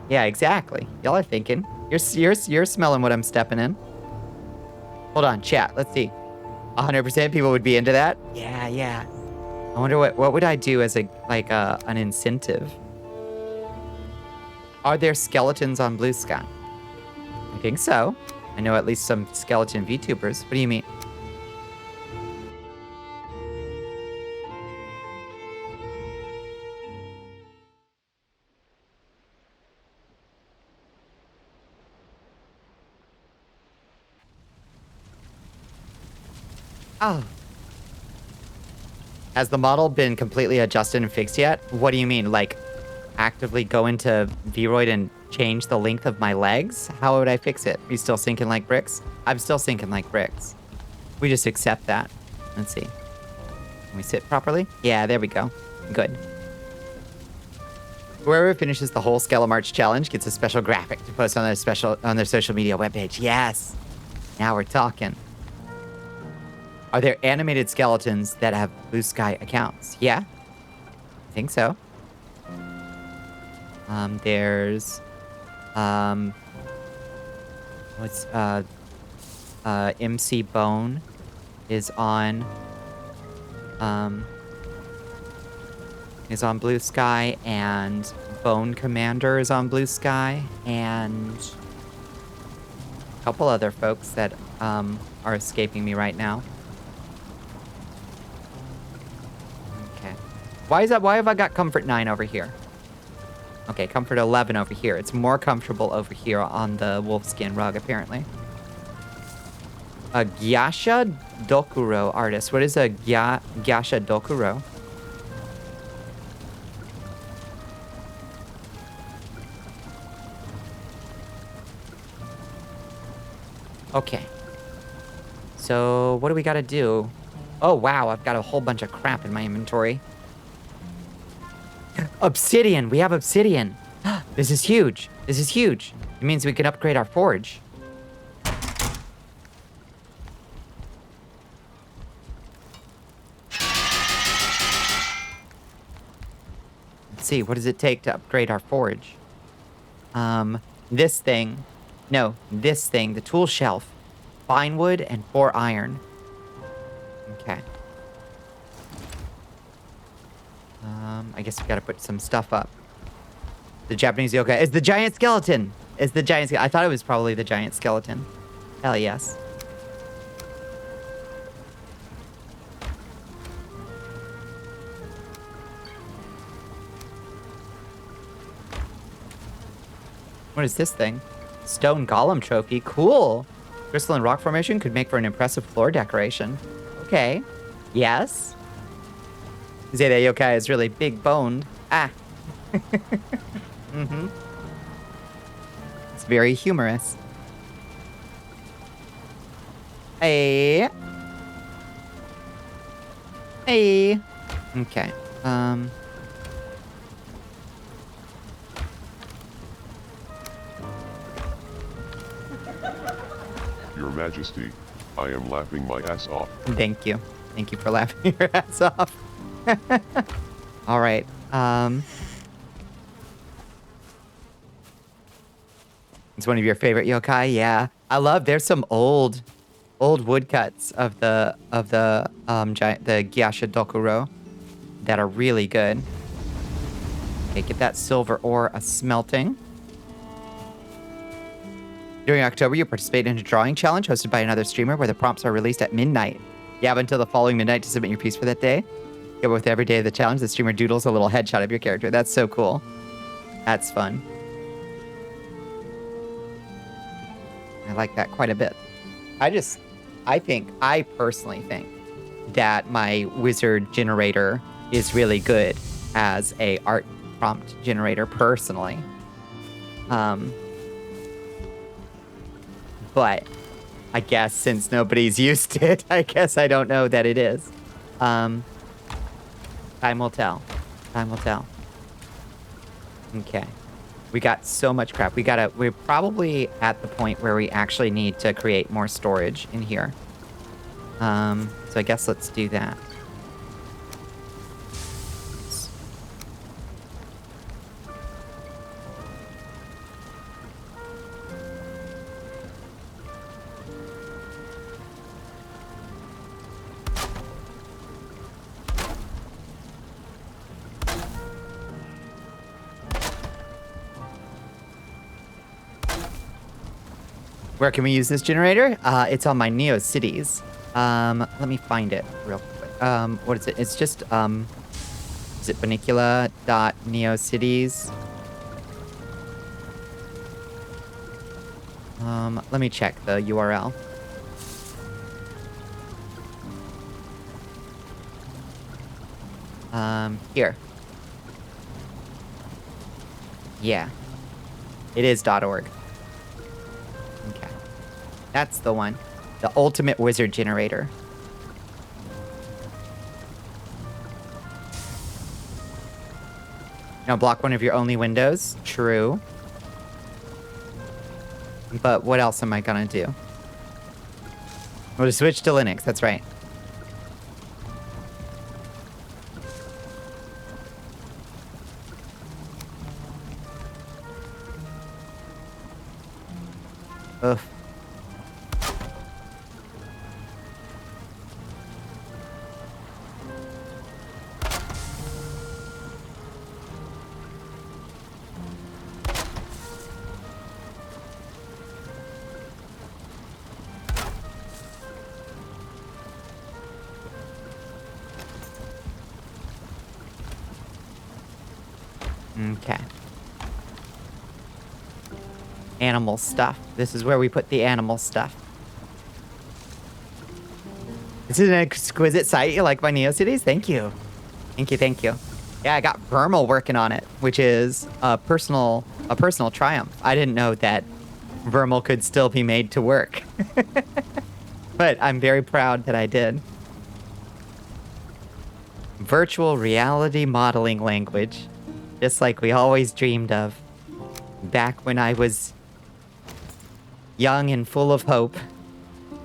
Yeah, exactly. Y'all are thinking. You're smelling what I'm stepping in. Hold on, chat. Let's see. 100% people would be into that. Yeah. I wonder what would I do as an incentive? Are there skeletons on Blue Sky? I think so. I know at least some skeleton VTubers. What do you mean? Oh. Has the model been completely adjusted and fixed yet? What do you mean? Like, actively go into Vroid and change the length of my legs? How would I fix it? Are you still sinking like bricks? I'm still sinking like bricks. We just accept that. Let's see. Can we sit properly? Yeah, there we go. Good. Whoever finishes the whole Skelemarch challenge gets a special graphic to post on their social media webpage. Yes. Now we're talking. Are there animated skeletons that have Blue Sky accounts? Yeah. I think so. There's what's MC Bone is on Blue Sky, and Bone Commander is on Blue Sky, and a couple other folks that are escaping me right now. Okay. Why is that? Why have I got Comfort 9 over here? Okay, Comfort 11 over here. It's more comfortable over here on the wolfskin rug, apparently. A Gyasha Dokuro artist. What is a Gyasha Dokuro? Okay. So, what do we gotta do? Oh, wow, I've got a whole bunch of crap in my inventory. Obsidian! We have obsidian! This is huge! This is huge! It means we can upgrade our forge. Let's see, what does it take to upgrade our forge? This thing. No, this thing, the tool shelf. Fine wood and 4 iron. Okay. I guess we gotta put some stuff up. The Japanese yokai is the giant skeleton. It's the giant skeleton. I thought it was probably the giant skeleton. Hell yes. What is this thing? Stone golem trophy. Cool. Crystalline rock formation could make for an impressive floor decoration. Okay. Yes. Zeta yokai is really big boned. Ah. Mm-hmm. It's very humorous. Hey. Hey. Okay. Your Majesty, I am laughing my ass off. Thank you. Thank you for laughing your ass off. All right. It's one of your favorite yokai. Yeah, I love. There's some old woodcuts of the Gyasha Dokuro that are really good. Okay, get that silver ore a smelting. During October, you participate in a drawing challenge hosted by another streamer where the prompts are released at midnight. You have until the following midnight to submit your piece for that day. Get with every day of the challenge, the streamer doodles a little headshot of your character. That's so cool. That's fun. I like that quite a bit. I personally think that my wizard generator is really good as a art prompt generator personally. But I guess since nobody's used it, I guess I don't know that it is. Time will tell. Time will tell. Okay. We got so much crap. We're probably at the point where we actually need to create more storage in here. So I guess let's do that. Where can we use this generator? It's on my Neo Cities. Let me find it real quick. What is it? It's just, is it Bonnicula.neocities? Let me check the URL. Here. Yeah. It is .org. Okay. That's the one. The ultimate wizard generator. Now block one of your only windows. True. But what else am I gonna do? We'll just switch to Linux, that's right. Ugh. Okay. Animal stuff. This is where we put the animal stuff. This is an exquisite site. You like my NeoCities? Thank you. Thank you, thank you. Yeah, I got Vermal working on it, which is a personal triumph. I didn't know that Vermal could still be made to work. But I'm very proud that I did. Virtual reality modeling language. Just like we always dreamed of. Back when I was young and full of hope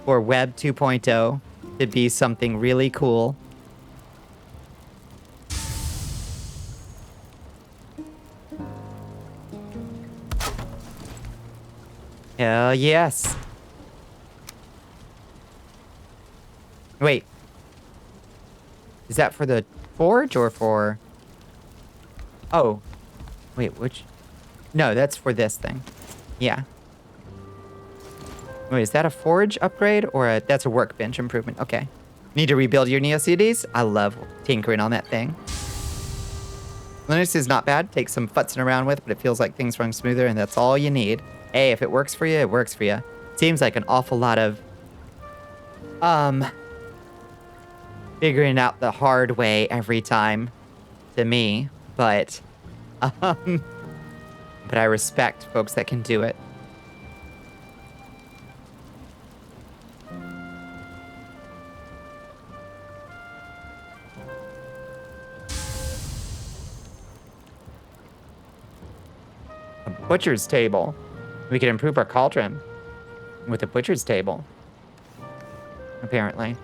for Web 2.0 to be something really cool. Hell yes. Wait. Is that for the forge or for... Oh. Wait, which... No, that's for this thing. Yeah. Wait, is that a forge upgrade or that's a workbench improvement? Okay. Need to rebuild your NeoCDs? I love tinkering on that thing. Linux is not bad. Take some futzing around with, but it feels like things run smoother and that's all you need. Hey, if it works for you, it works for you. Seems like an awful lot of, figuring out the hard way every time to me, but I respect folks that can do it. A butcher's table. We could improve our cauldron with a butcher's table. Apparently.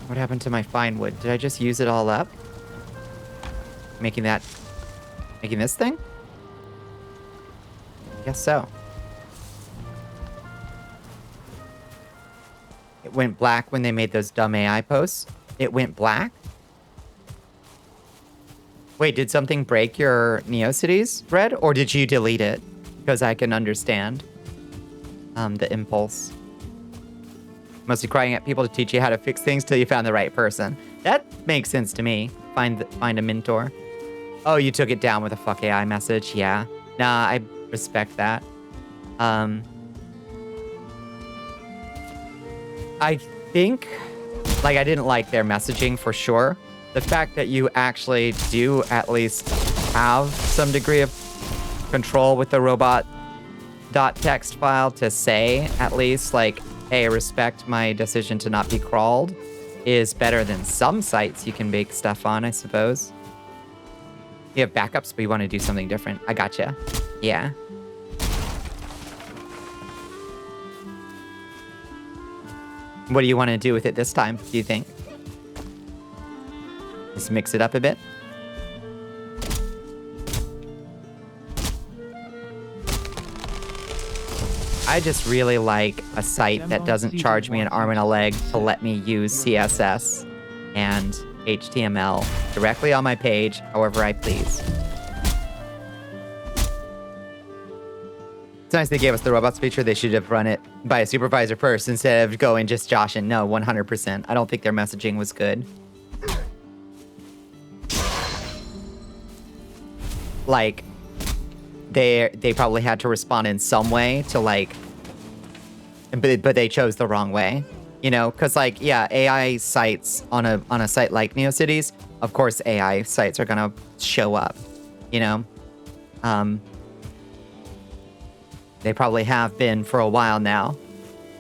What happened to my fine wood? Did I just use it all up? Making this thing? Guess so. It went black when they made those dumb AI posts. It went black? Wait, did something break your NeoCities, Red? Or did you delete it? Because I can understand the impulse. Mostly crying at people to teach you how to fix things till you found the right person. That makes sense to me. Find a mentor. Oh, you took it down with a fuck AI message? Yeah. Nah, I respect that. I think, like, I didn't like their messaging for sure. The fact that you actually do at least have some degree of control with the robot.txt file to say at least, like, hey, respect my decision to not be crawled is better than some sites you can make stuff on, I suppose. You have backups, but you want to do something different. I gotcha. Yeah. What do you want to do with it this time, do you think? Just mix it up a bit? I just really like a site that doesn't charge me an arm and a leg to let me use CSS and HTML directly on my page, however I please. It's nice they gave us the robots feature. They should have run it by a supervisor first instead of going just Josh and no, 100%. I don't think their messaging was good. Like, they probably had to respond in some way to like, but they chose the wrong way, you know? Because like, yeah, AI sites on a site like NeoCities, of course AI sites are gonna show up, you know? They probably have been for a while now.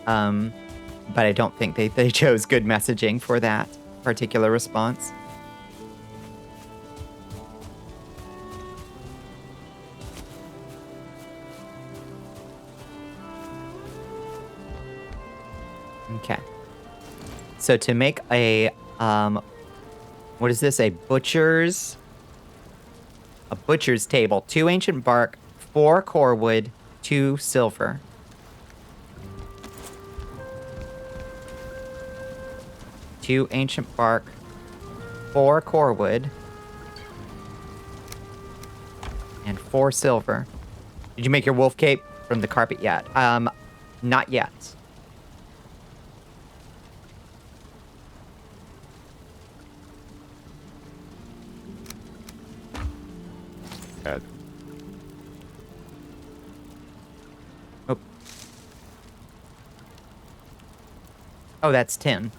But I don't think they chose good messaging for that particular response. Okay. So to make a, what is this? A butcher's table. 2 ancient bark, 4 core wood, 2 silver. Two ancient bark, 4 core wood, and 4 silver. Did you make your wolf cape from the carpet yet? Not yet. Add. Oh, that's 10.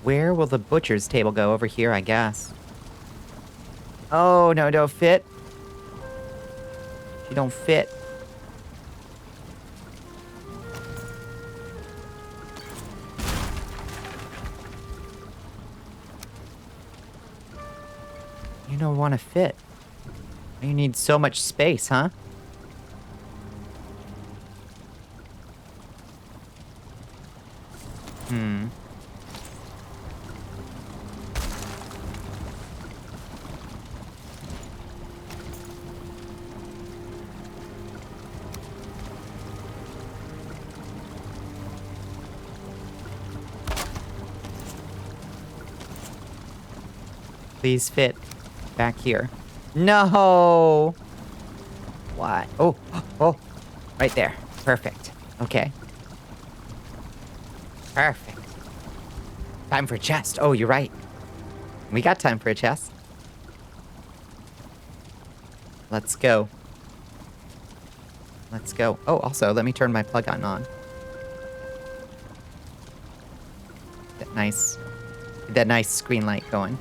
Where will the butcher's table go? Over here, I guess. Oh, no, don't fit. You don't fit. You don't want to fit. You need so much space, huh? Please fit back here. No! What? Oh, oh, right there. Perfect. Okay. Perfect. Time for a chest. Oh, you're right. We got time for a chest. Let's go. Let's go. Oh, also, let me turn my plug-in on. That nice screen light going.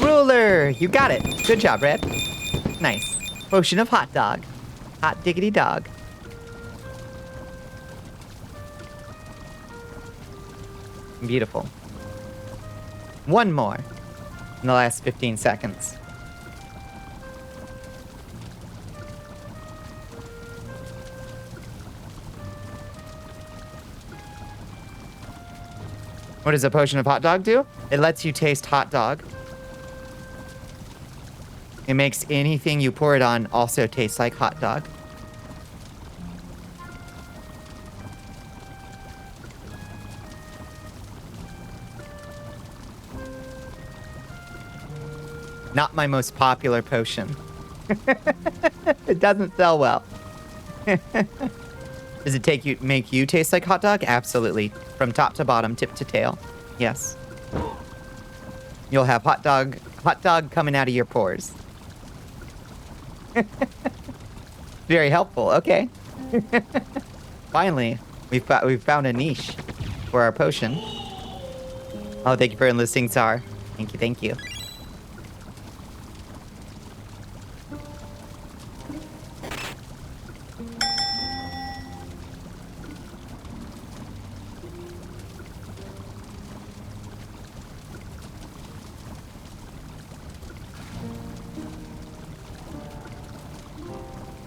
Ruler! You got it. Good job, Red. Nice. Potion of hot dog. Hot diggity dog. Beautiful. One more in the last 15 seconds. What does a potion of hot dog do? It lets you taste hot dog. It makes anything you pour it on also taste like hot dog. Not my most popular potion. It doesn't sell well. Does it make you taste like hot dog? Absolutely. from top to bottom, tip to tail. Yes. You'll have hot dog coming out of your pores. Very helpful. Okay. Finally, we've found a niche for our potion. Oh, thank you for enlisting, Tsar. Thank you, thank you.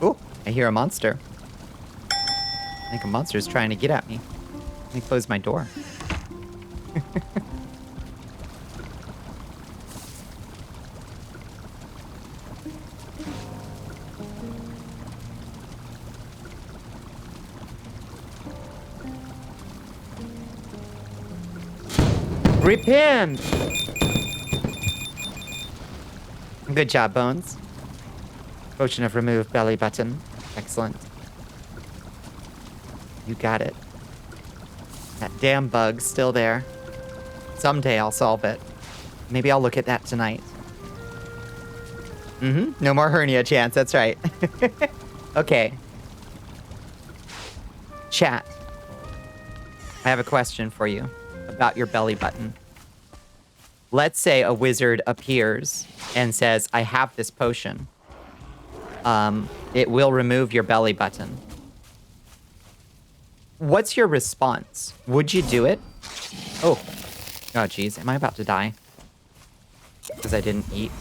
Oh, I hear a monster. I think a monster's trying to get at me. Let me close my door. Repent! Good job, Bones. Potion of remove belly button. Excellent. You got it. That damn bug's still there. Someday I'll solve it. Maybe I'll look at that tonight. No more hernia chance, that's right. Okay. Chat. I have a question for you about your belly button. Let's say a wizard appears and says, I have this potion. It will remove your belly button. What's your response? Would you do it? Oh. Oh, geez. Am I about to die? Because I didn't eat.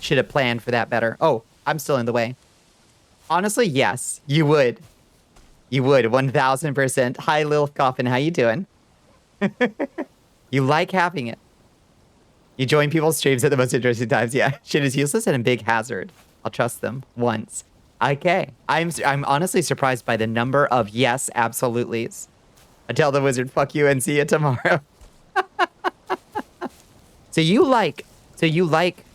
Should have planned for that better. Oh, I'm still in the way. Honestly, yes, you would. You would, 1000%. Hi, Lilith Coffin, how you doing? You like having it. You join people's streams at the most interesting times. Yeah, shit is useless and a big hazard. I'll trust them once. Okay, I'm honestly surprised by the number of yes, absolutelys. I tell the wizard, fuck you and see you tomorrow. So you like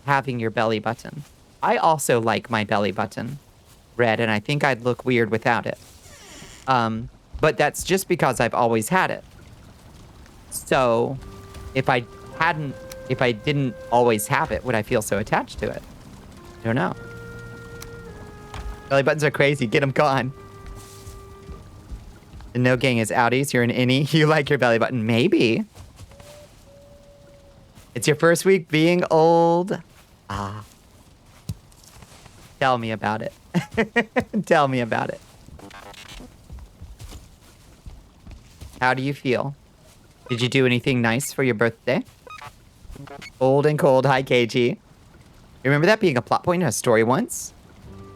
having your belly button. I also like my belly button red, and I think I'd look weird without it. But that's just because I've always had it. So if I didn't always have it, would I feel so attached to it? I don't know. Belly buttons are crazy. Get them gone. The no gang is outies. You're an innie. You like your belly button. Maybe. It's your first week being old. Ah. Tell me about it. Tell me about it. How do you feel? Did you do anything nice for your birthday? Old and cold. Hi, KG. You remember that being a plot point in a story once?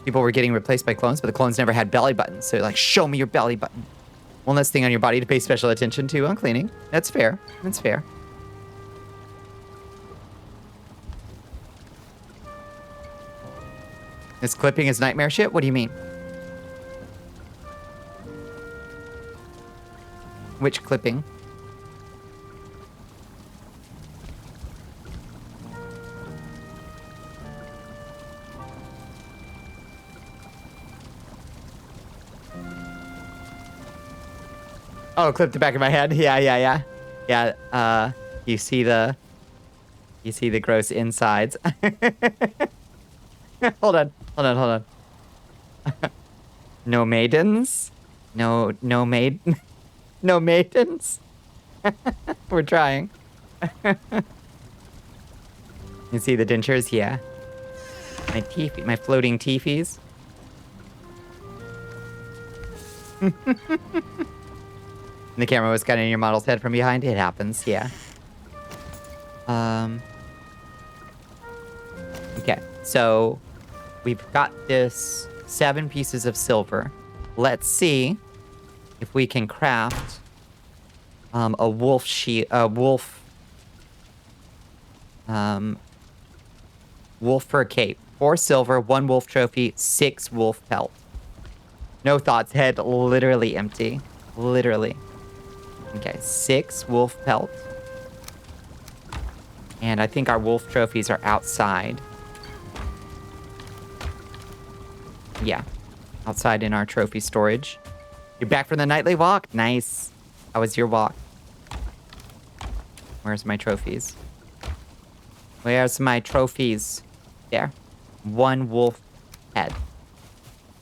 People were getting replaced by clones, but the clones never had belly buttons. So like, show me your belly button. One less thing on your body to pay special attention to on cleaning. That's fair. That's fair. This clipping is nightmare shit? What do you mean? Which clipping? Oh, clip the back of my head. Yeah. Yeah, you see the gross insides. Hold on. No maidens? No maidens? We're trying. You see the dentures? Yeah. My teeth, my floating teefies. The camera was cutting in your model's head from behind. It happens, yeah. Okay, so we've got this 7 pieces of silver. Let's see if we can craft a wolf fur cape. 4 silver, 1 wolf trophy, 6 wolf pelt. No thoughts, head literally empty. Literally. Okay, 6 wolf pelt. And I think our wolf trophies are outside. Yeah, outside in our trophy storage. You're back from the nightly walk? Nice. How was your walk? Where's my trophies? Where's my trophies? There. One wolf head.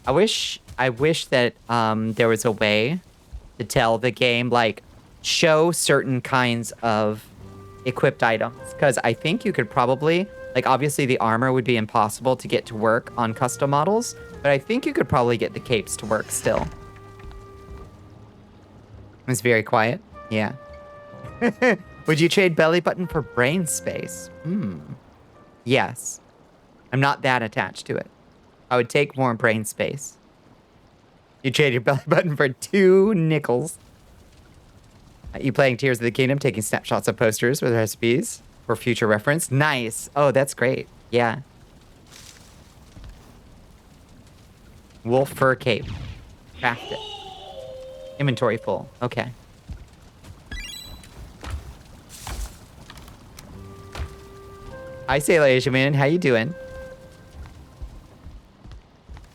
I wish that there was a way to tell the game, like, show certain kinds of equipped items. Because I think you could probably, like, obviously the armor would be impossible to get to work on custom models, but I think you could probably get the capes to work still. It's very quiet. Yeah. Would you trade belly button for brain space? Yes. I'm not that attached to it. I would take more brain space. You trade your belly button for 2 nickels. You playing Tears of the Kingdom, taking snapshots of posters with recipes for future reference. Nice. Oh, that's great. Yeah. Wolf fur cape. Craft it. Inventory full. Okay. Hi, Sailor Asian Man. How you doing?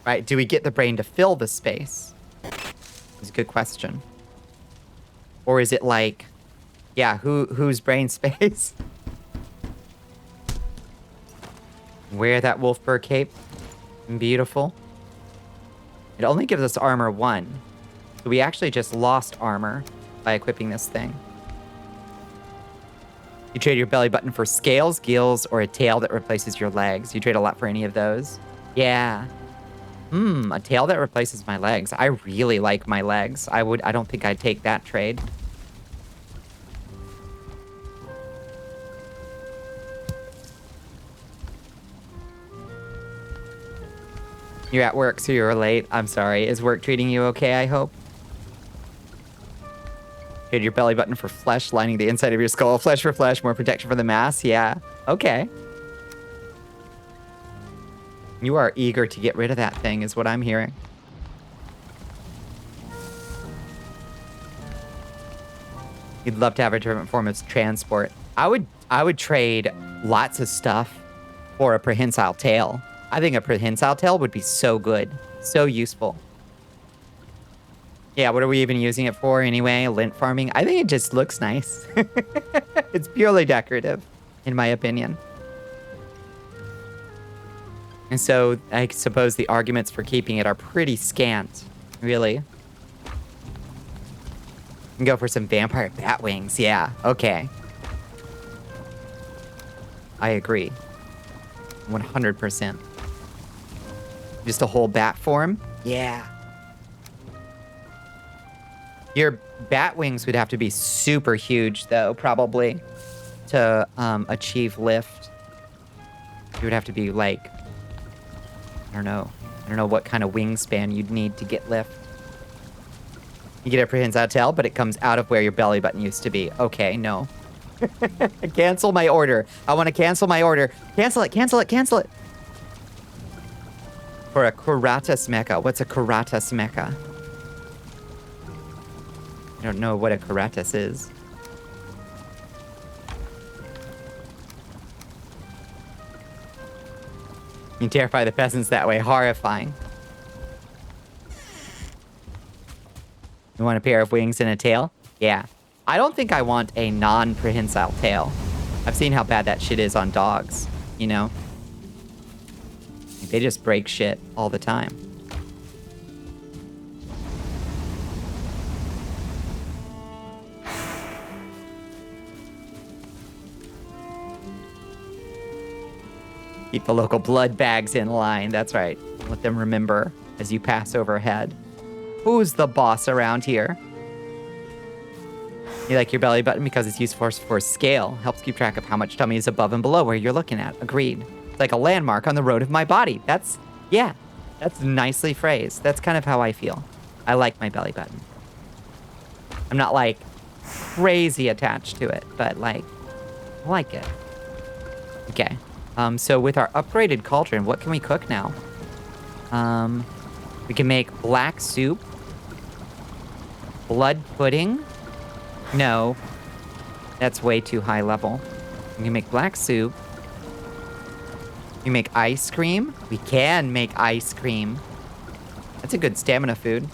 Right, do we get the brain to fill the space? It's a good question. Or is it like, yeah, whose brain space? Wear that wolf fur cape. Beautiful. It only gives us armor 1. So we actually just lost armor by equipping this thing. You trade your belly button for scales, gills, or a tail that replaces your legs. You trade a lot for any of those? Yeah. A tail that replaces my legs. I really like my legs. I don't think I'd take that trade. You're at work, so you're late. I'm sorry. Is work treating you okay, I hope? Trade your belly button for flesh lining the inside of your skull. Flesh for flesh, more protection for the mass. Yeah. Okay. You are eager to get rid of that thing, is what I'm hearing. You'd love to have a different form of transport. I would trade lots of stuff for a prehensile tail. I think a prehensile tail would be so good. So useful. Yeah, what are we even using it for anyway? Lint farming? I think it just looks nice. It's purely decorative, in my opinion. And so I suppose the arguments for keeping it are pretty scant, really. You can go for some vampire bat wings. Yeah, okay. I agree. 100%. Just a whole bat form? Yeah. Your bat wings would have to be super huge, though, probably, to achieve lift. You would have to be, like, I don't know what kind of wingspan you'd need to get lift. You get a prehensile tail, but it comes out of where your belly button used to be. Okay, no. Cancel my order. I want to cancel my order. Cancel it, cancel it, cancel it. For a Kuratas mecha. What's a Kuratas mecha? I don't know what a Kuratas is. You terrify the peasants that way. Horrifying. You want a pair of wings and a tail? Yeah. I don't think I want a non-prehensile tail. I've seen how bad that shit is on dogs, you know? They just break shit all the time. Keep the local blood bags in line. That's right. Let them remember as you pass overhead. Who's the boss around here? You like your belly button because it's useful for scale. Helps keep track of how much tummy is above and below where you're looking at. Agreed. It's like a landmark on the road of my body. Yeah, that's nicely phrased. That's kind of how I feel. I like my belly button. I'm not, like, crazy attached to it, but, like, I like it. Okay. So with our upgraded cauldron, what can we cook now? We can make black soup. Blood pudding? No. That's way too high level. We can make black soup. You make ice cream? We can make ice cream. That's a good stamina food.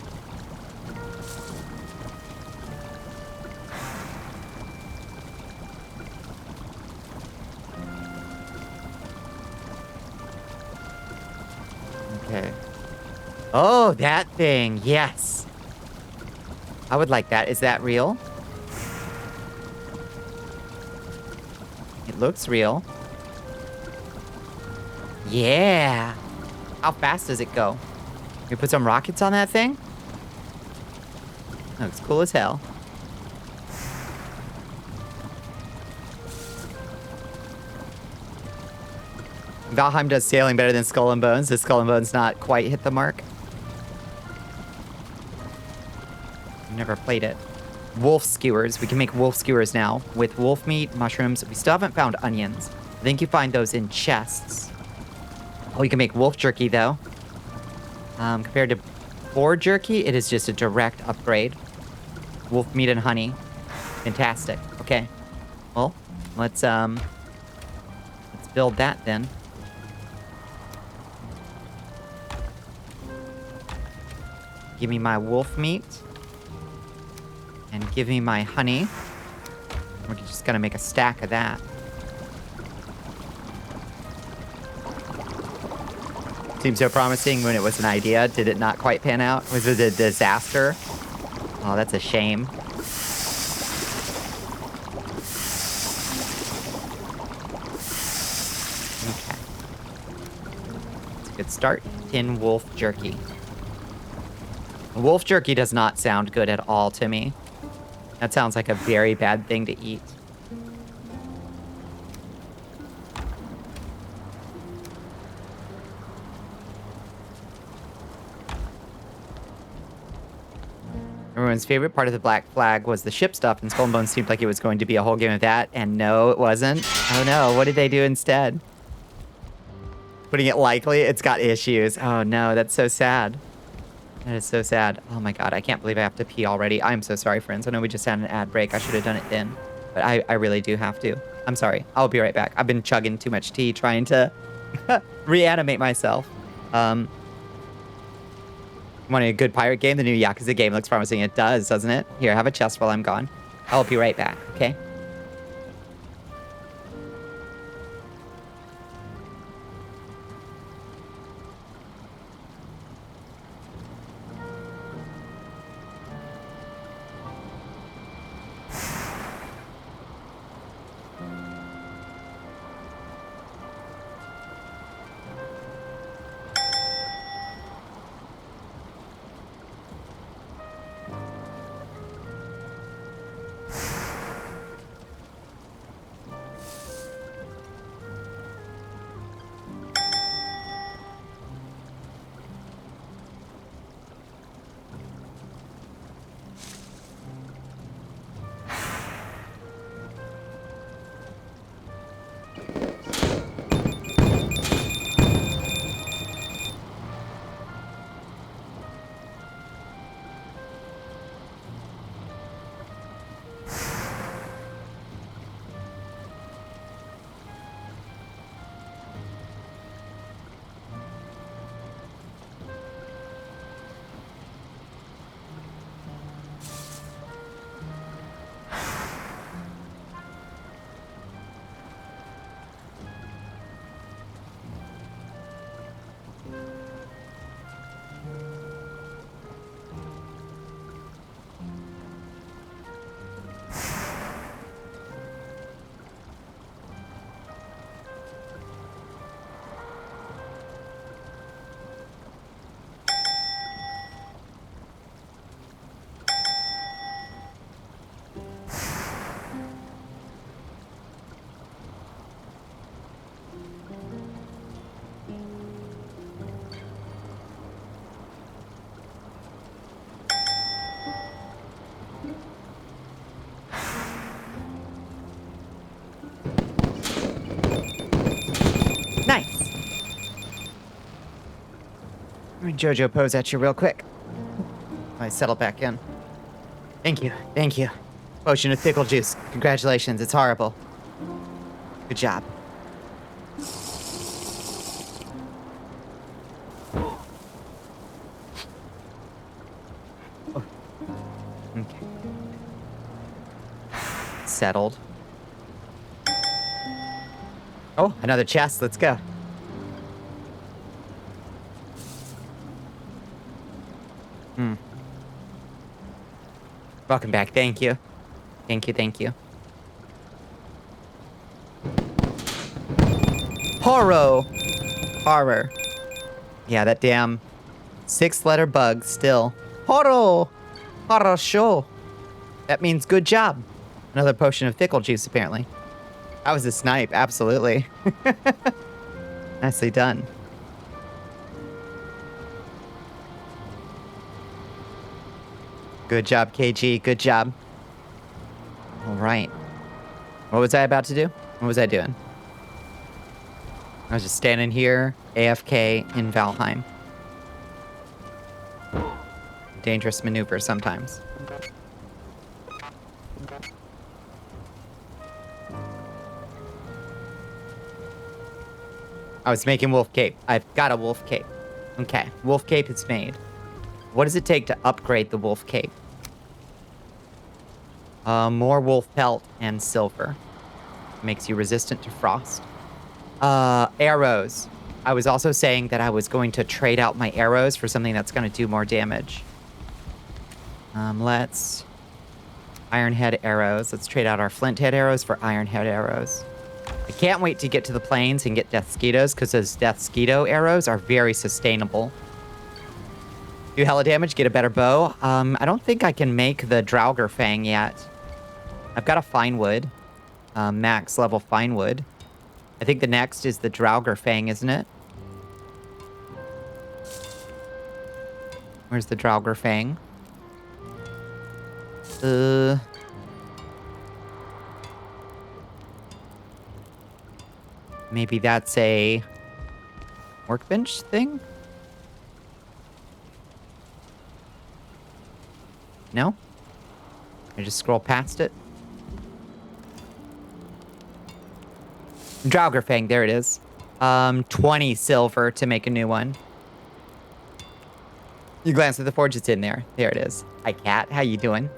Okay. Oh, that thing. Yes. I would like that. Is that real? It looks real. Yeah. How fast does it go? You put some rockets on that thing? Looks cool as hell. Valheim does sailing better than Skull and Bones. Does Skull and Bones not quite hit the mark? I've never played it. Wolf skewers. We can make wolf skewers now with wolf meat, mushrooms. We still haven't found onions. I think you find those in chests. Oh, you can make wolf jerky, though. Compared to boar jerky, it is just a direct upgrade. Wolf meat and honey. Fantastic. Okay. Well, let's build that then. Give me my wolf meat. And give me my honey. We're just gonna make a stack of that. Seemed so promising when it was an idea. Did it not quite pan out? Was it a disaster? Oh, that's a shame. Okay. That's a good start. Tin wolf jerky. Wolf jerky does not sound good at all to me. That sounds like a very bad thing to eat. Everyone's favorite part of the Black Flag was the ship stuff, and Skull and Bones seemed like it was going to be a whole game of that, and no, it wasn't. Oh no, what did they do instead? Putting it lightly, it's got issues. Oh no, that's so sad. That is so sad. Oh my god, I can't believe I have to pee already. I'm so sorry, friends. I know we just had an ad break. I should have done it then. But I really do have to. I'm sorry. I'll be right back. I've been chugging too much tea trying to reanimate myself. Wanting a good pirate game? The new Yakuza game looks promising. It does, doesn't it? Here, have a chest while I'm gone. I'll be right back, okay? Nice. Let me JoJo pose at you real quick. I settle back in. Thank you. Thank you. Potion of pickle juice. Congratulations. It's horrible. Good job. Oh. Okay. Settled. Oh, another chest. Let's go. Welcome back. Thank you. Thank you, thank you. Horror. Yeah, that damn 6-letter bug still. Horror show. That means good job. Another potion of thickle juice, apparently. That was a snipe, absolutely. Nicely done. Good job, KG. Good job. All right. What was I about to do? What was I doing? I was just standing here, AFK in Valheim. Dangerous maneuver sometimes. I was making wolf cape. I've got a wolf cape. Okay, wolf cape is made. What does it take to upgrade the wolf cape? More wolf pelt and silver. Makes you resistant to frost. Arrows. I was also saying that I was going to trade out my arrows for something that's going to do more damage. Let's... Iron head arrows. Let's trade out our flint head arrows for iron head arrows. I can't wait to get to the plains and get death skeetos, because those death skeeto arrows are very sustainable. Do hella damage, get a better bow. I don't think I can make the Draugr Fang yet. I've got a fine wood. Max level fine wood. I think the next is the Draugr Fang, isn't it? Where's the Draugr Fang? Maybe that's a workbench thing? No? I just scroll past it. Draugr Fang, there it is. 20 silver to make a new one. You glance at the forge, it's in there. There it is. Hi, cat. How you doing?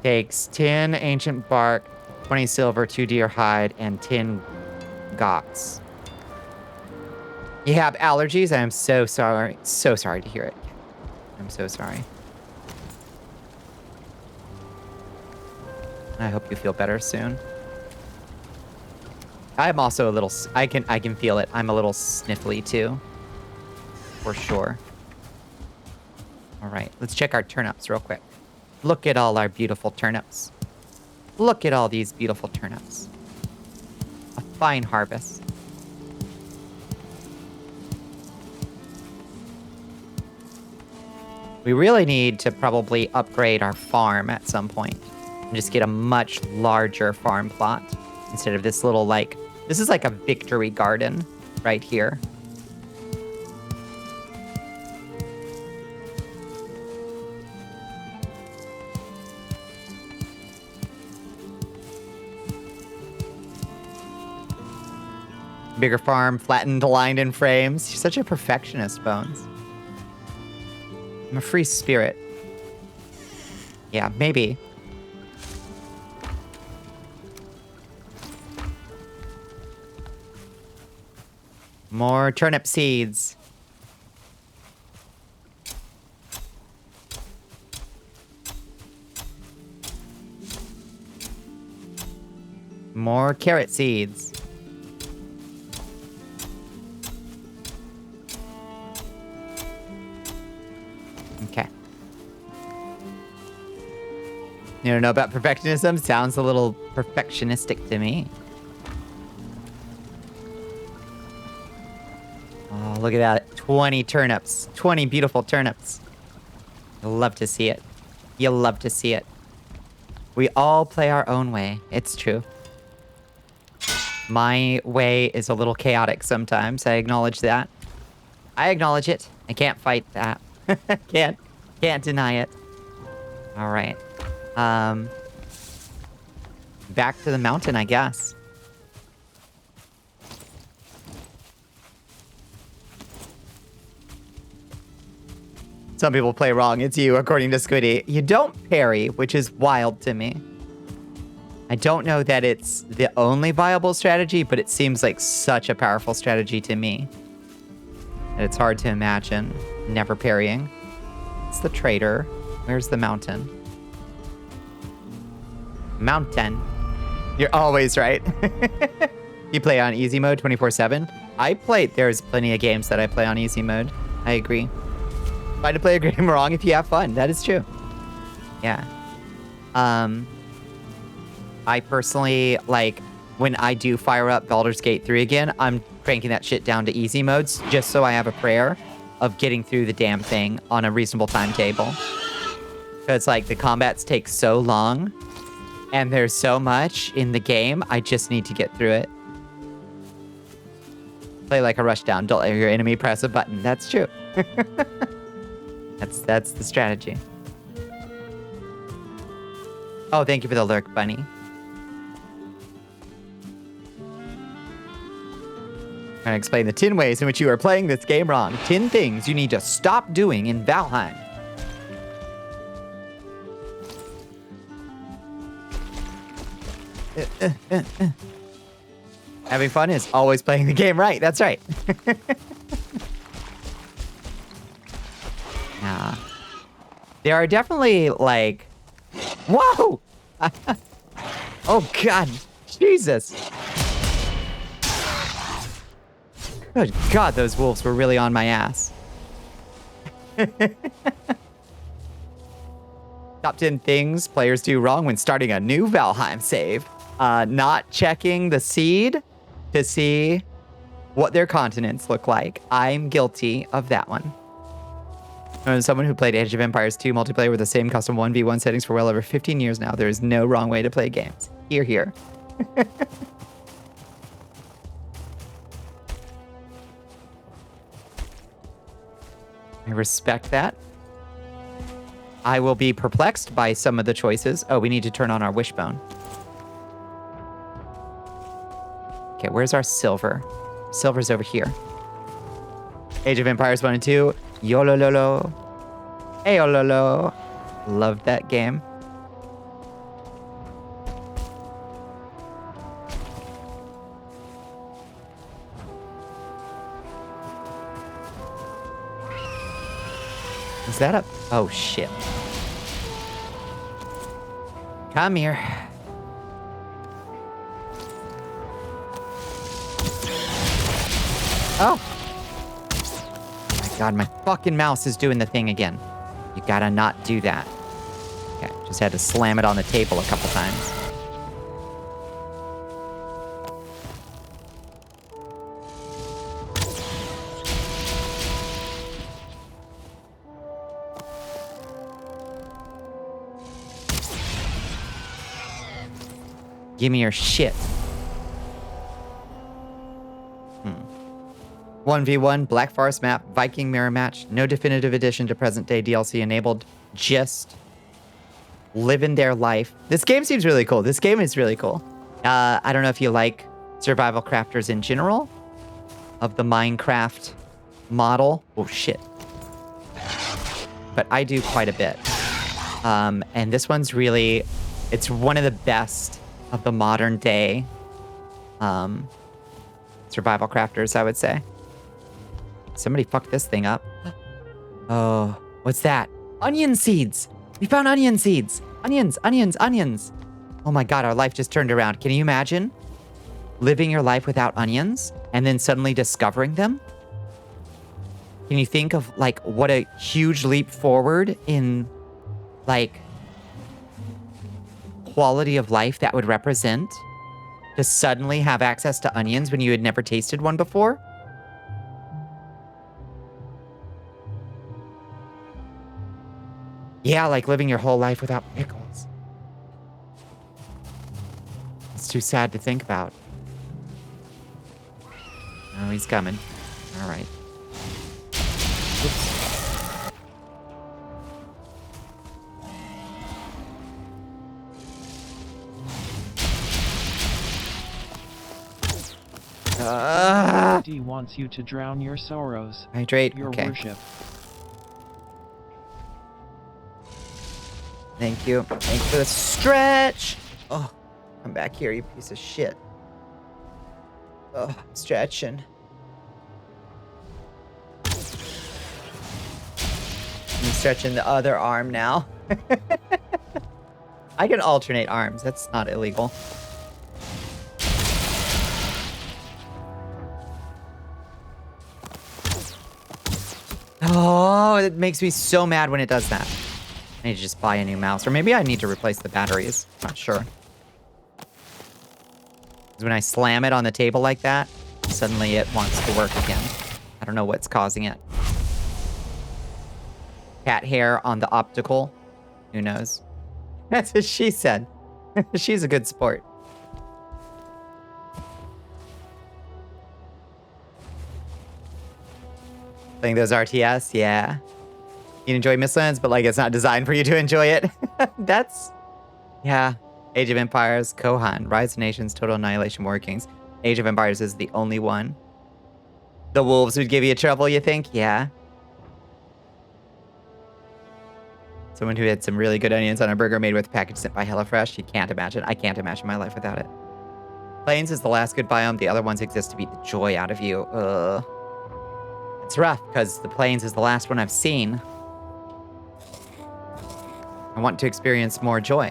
Takes 10 ancient bark, 20 silver, 2 deer hide, and 10 gots. You have allergies? I am so sorry. So sorry to hear it. I'm so sorry. I hope you feel better soon. I'm also a little... I can feel it. I'm a little sniffly too. For sure. All right. Let's check our turnips real quick. Look at all our beautiful turnips. Look at all these beautiful turnips. A fine harvest. We really need to probably upgrade our farm at some point. And just get a much larger farm plot. Instead of this little, like... This is like a victory garden right here. Bigger farm, flattened, aligned in frames. You're such a perfectionist, Bones. I'm a free spirit. Yeah, maybe. More turnip seeds. More carrot seeds. Okay. You don't know about perfectionism? Sounds a little perfectionistic to me. Oh, look at that. 20 turnips. 20 beautiful turnips. You'll love to see it. You'll love to see it. We all play our own way. It's true. My way is a little chaotic sometimes. I acknowledge that. I acknowledge it. I can't fight that. Can't deny it. All right. Back to the mountain, I guess. Some people play wrong. It's you, according to Squiddy. You don't parry, which is wild to me. I don't know that it's the only viable strategy, but it seems like such a powerful strategy to me. And it's hard to imagine never parrying. It's the traitor. Where's the mountain? Mountain. You're always right. You play on easy mode 24/7? There's plenty of games that I play on easy mode. I agree. Try to play a game wrong if you have fun. That is true. Yeah. I personally, like, when I do fire up Baldur's Gate 3 again, I'm cranking that shit down to easy modes just so I have a prayer of getting through the damn thing on a reasonable timetable. Because, like, the combats take so long and there's so much in the game, I just need to get through it. Play like a rushdown. Don't let your enemy press a button. That's true. That's the strategy. Oh, thank you for the lurk, Bunny. I'm going to explain the 10 ways in which you are playing this game wrong. 10 things you need to stop doing in Valheim. Having fun is always playing the game right. That's right. Yeah. There are definitely, like... Whoa! Oh, God. Jesus. Good God, those wolves were really on my ass. Top 10 things players do wrong when starting a new Valheim save. Not checking the seed to see what their continents look like. I'm guilty of that one. As someone who played Age of Empires 2 multiplayer with the same custom 1v1 settings for well over 15 years now, there is no wrong way to play games. Hear, hear. I respect that. I will be perplexed by some of the choices. Oh, we need to turn on our wishbone. Okay, where's our silver? Silver's over here. Age of Empires 1 and 2. Yolololo. Ayololo. Loved that game. Is that up? Oh, shit. Come here. Oh. Oh my God, my fucking mouse is doing the thing again. You gotta not do that. Okay, just had to slam it on the table a couple times. Give me your shit. 1v1, Black Forest map, Viking mirror match, no definitive addition to present day DLC enabled, just living their life. This game seems really cool. This game is really cool. I don't know if you like survival crafters in general of the Minecraft model. Oh, shit. But I do quite a bit. And this one's really, it's one of the best of the modern day survival crafters, I would say. Somebody fucked this thing up. Oh, what's that? Onion seeds. We found onion seeds. Onions, onions, onions. Oh my God, our life just turned around. Can you imagine living your life without onions and then suddenly discovering them? Can you think of like what a huge leap forward in like quality of life that would represent to suddenly have access to onions when you had never tasted one before? Yeah, like living your whole life without pickles. It's too sad to think about. Oh, he's coming. All right. D wants you to drown your sorrows. Hydrate. Your Okay. worship. Thank you. Thank you for the stretch. Oh, come back here, you piece of shit. Oh, I'm stretching. I'm stretching the other arm now. I can alternate arms. That's not illegal. Oh, it makes me so mad when it does that. I need to just buy a new mouse. Or maybe I need to replace the batteries. Not sure. Because when I slam it on the table like that, suddenly it wants to work again. I don't know what's causing it. Cat hair on the optical. Who knows? That's what she said. She's a good sport. Playing those RTS, yeah. You enjoy Mistlands, but like it's not designed for you to enjoy it. That's, yeah. Age of Empires, Kohan, Rise of Nations, Total Annihilation, War Kings. Age of Empires is the only one. The wolves would give you trouble, you think? Yeah. Someone who had some really good onions on a burger made with package sent by HelloFresh. You can't imagine. I can't imagine my life without it. Plains is the last good biome. The other ones exist to beat the joy out of you. It's rough because the plains is the last one I've seen. I want to experience more joy.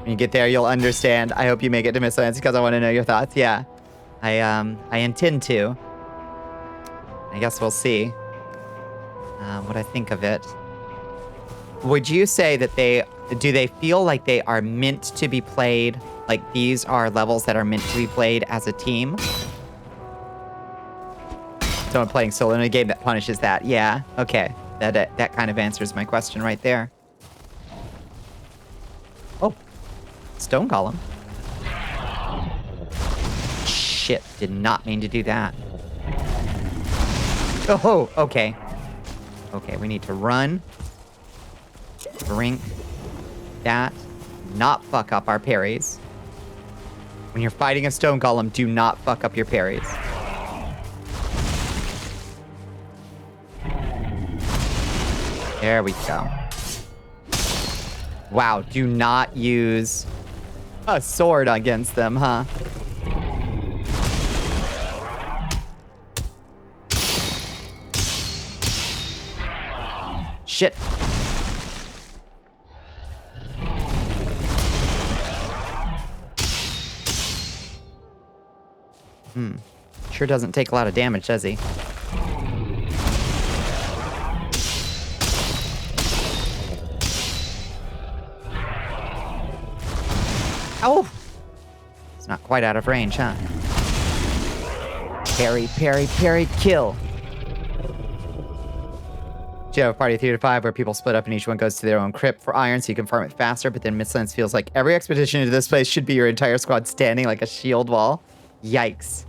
When you get there, you'll understand. I hope you make it to Mistlands because I want to know your thoughts. Yeah, I intend to. I guess we'll see what I think of it. Would you say that do they feel like they are meant to be played? Like these are levels that are meant to be played as a team? Someone playing solo in a game that punishes that. Yeah, okay. That kind of answers my question right there. Oh, stone golem. Shit, did not mean to do that. Oh, okay. Okay, we need to run. Drink that. Not fuck up our parries. When you're fighting a stone golem, do not fuck up your parries. There we go. Wow, do not use a sword against them, huh? Shit. Sure doesn't take a lot of damage, does he? Oh! It's not quite out of range, huh? Parry, parry, parry, kill. Do you have a party of 3 to 5 where people split up and each one goes to their own crypt for iron so you can farm it faster, but then Mistlands feels like every expedition into this place should be your entire squad standing like a shield wall? Yikes.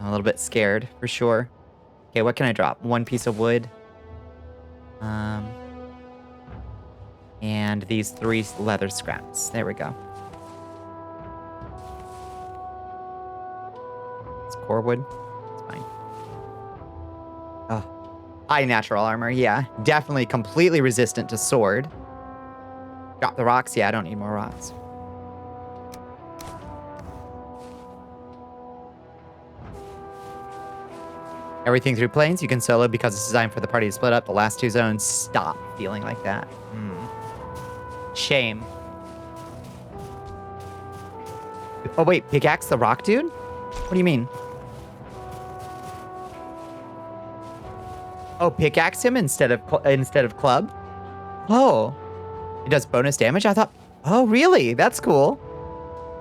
I'm a little bit scared, for sure. Okay, what can I drop? 1 piece of wood. And these 3 leather scraps. There we go. It's core wood. It's fine. Oh. High natural armor, yeah. Definitely completely resistant to sword. Drop the rocks? Yeah, I don't need more rocks. Everything through plains you can solo because it's designed for the party to split up. The last 2 zones stop feeling like that. Shame. Oh wait, pickaxe the rock dude? What do you mean? Oh, pickaxe him instead of club? Oh. It does bonus damage? I thought... Oh, really? That's cool.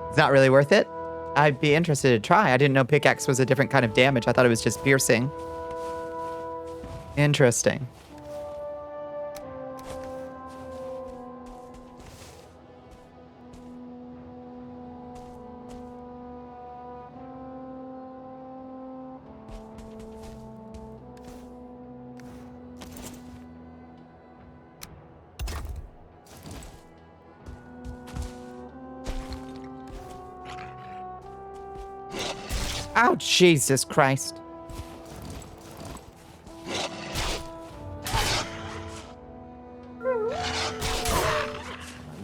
It's not really worth it? I'd be interested to try. I didn't know pickaxe was a different kind of damage. I thought it was just piercing. Interesting. Oh, Jesus Christ.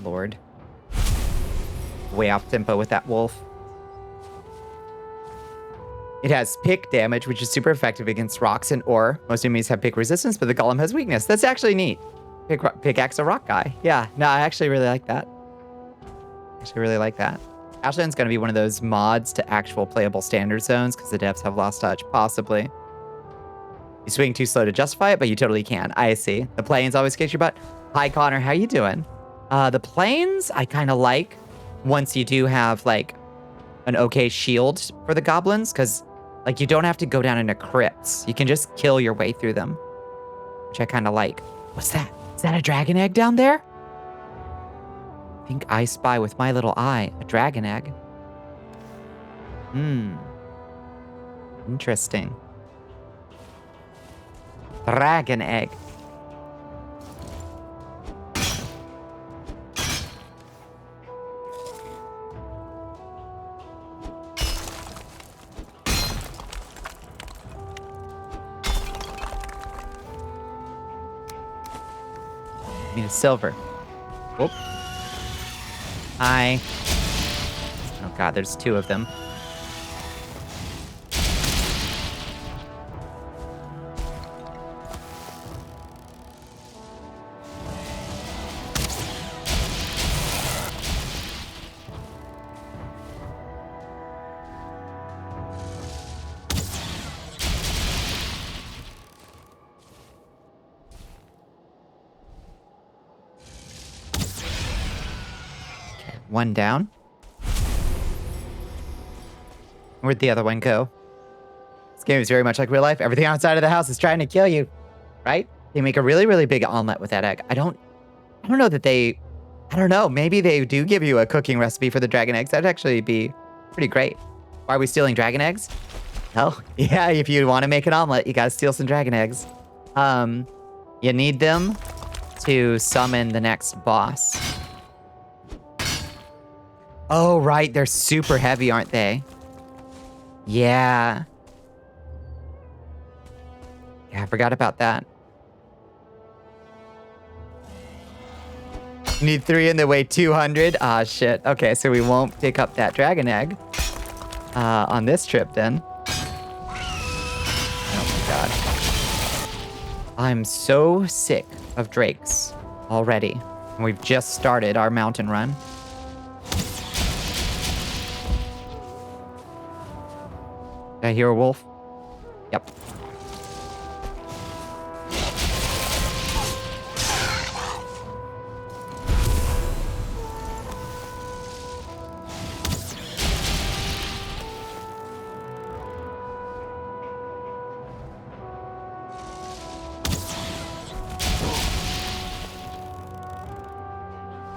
Lord. Way off tempo with that wolf. It has pick damage, which is super effective against rocks and ore. Most enemies have pick resistance, but the golem has weakness. That's actually neat. Pickaxe a rock guy. Yeah, no, I actually really like that. Ashland's going to be one of those mods to actual playable standard zones because the devs have lost touch, possibly. You swing too slow to justify it, but you totally can. I see. The planes always kick your butt. Hi, Connor. How you doing? The planes I kind of like once you do have, like, an okay shield for the goblins, because, like, you don't have to go down into crypts. You can just kill your way through them, which I kind of like. What's that? Is that a dragon egg down there? I think I spy with my little eye a dragon egg. Interesting. Dragon egg. Need a silver. Whoop. Hi. Oh god, there's two of them. One down. Where'd the other one go? This game is very much like real life. Everything outside of the house is trying to kill you, right? They make a really, really big omelet with that egg. I don't know that they, I don't know. Maybe they do give you a cooking recipe for the dragon eggs. That'd actually be pretty great. Why are we stealing dragon eggs? Oh, yeah, if you want to make an omelet, you gotta steal some dragon eggs. You need them to summon the next boss. Oh, right. They're super heavy, aren't they? Yeah. Yeah, I forgot about that. Need 3 and they weigh 200. Ah, shit. Okay, so we won't pick up that dragon egg on this trip then. Oh my god. I'm so sick of drakes already. And we've just started our mountain run. Did I hear a wolf? Yep.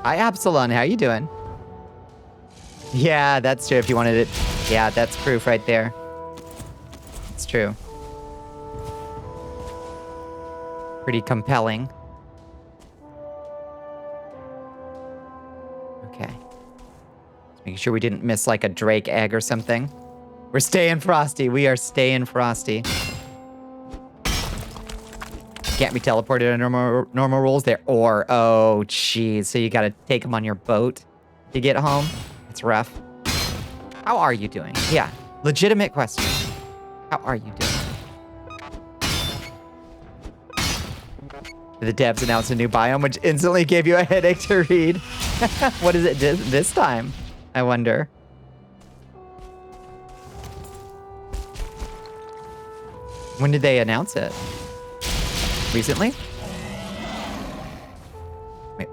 Hi, Absalon. How you doing? Yeah, that's true. If you wanted it. Yeah, that's proof right there. It's true. Pretty compelling. Okay. Just making sure we didn't miss like a drake egg or something. We're staying frosty. We are staying frosty. Can't be teleported under normal rules there. Or, oh, jeez. So you gotta take them on your boat to get home. It's rough. How are you doing? Yeah, legitimate question. How are you doing? The devs announced a new biome, which instantly gave you a headache to read. What is it this time? I wonder. When did they announce it? Recently? Wait.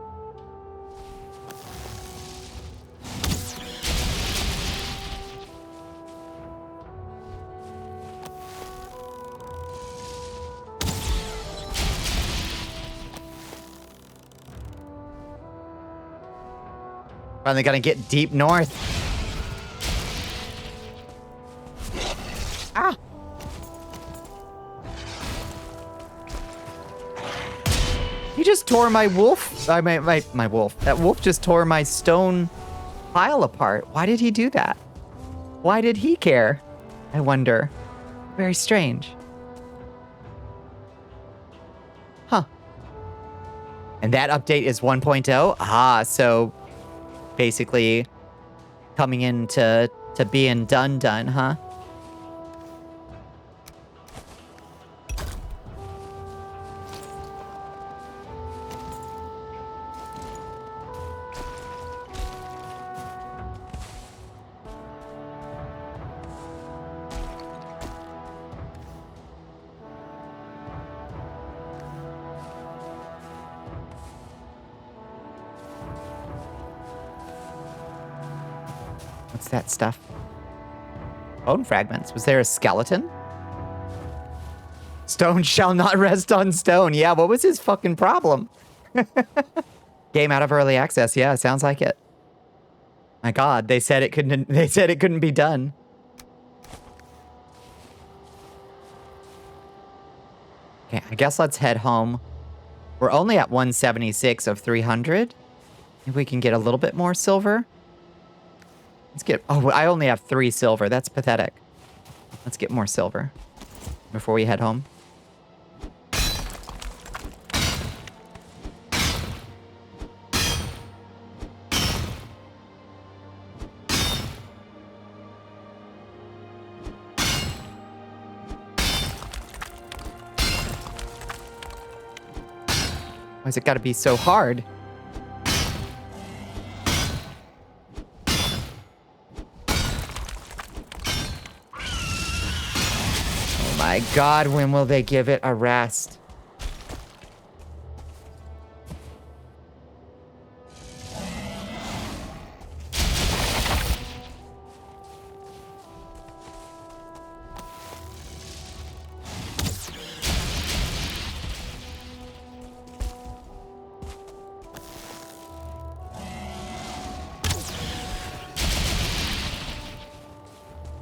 Finally gotta get deep north. Ah! He just tore my wolf. My wolf. That wolf just tore my stone pile apart. Why did he do that? Why did he care? I wonder. Very strange. Huh. And that update is 1.0? Ah, so basically coming into being done, huh? What's that stuff? Bone fragments. Was there a skeleton? Stone shall not rest on stone. Yeah, what was his fucking problem? Game out of early access. Yeah, sounds like it. My God, they said it couldn't. They said it couldn't be done. Okay, I guess let's head home. We're only at 176 of 300. If we can get a little bit more silver. Let's get... Oh, I only have 3 silver. That's pathetic. Let's get more silver before we head home. Why's it gotta be so hard? Oh my God, when will they give it a rest?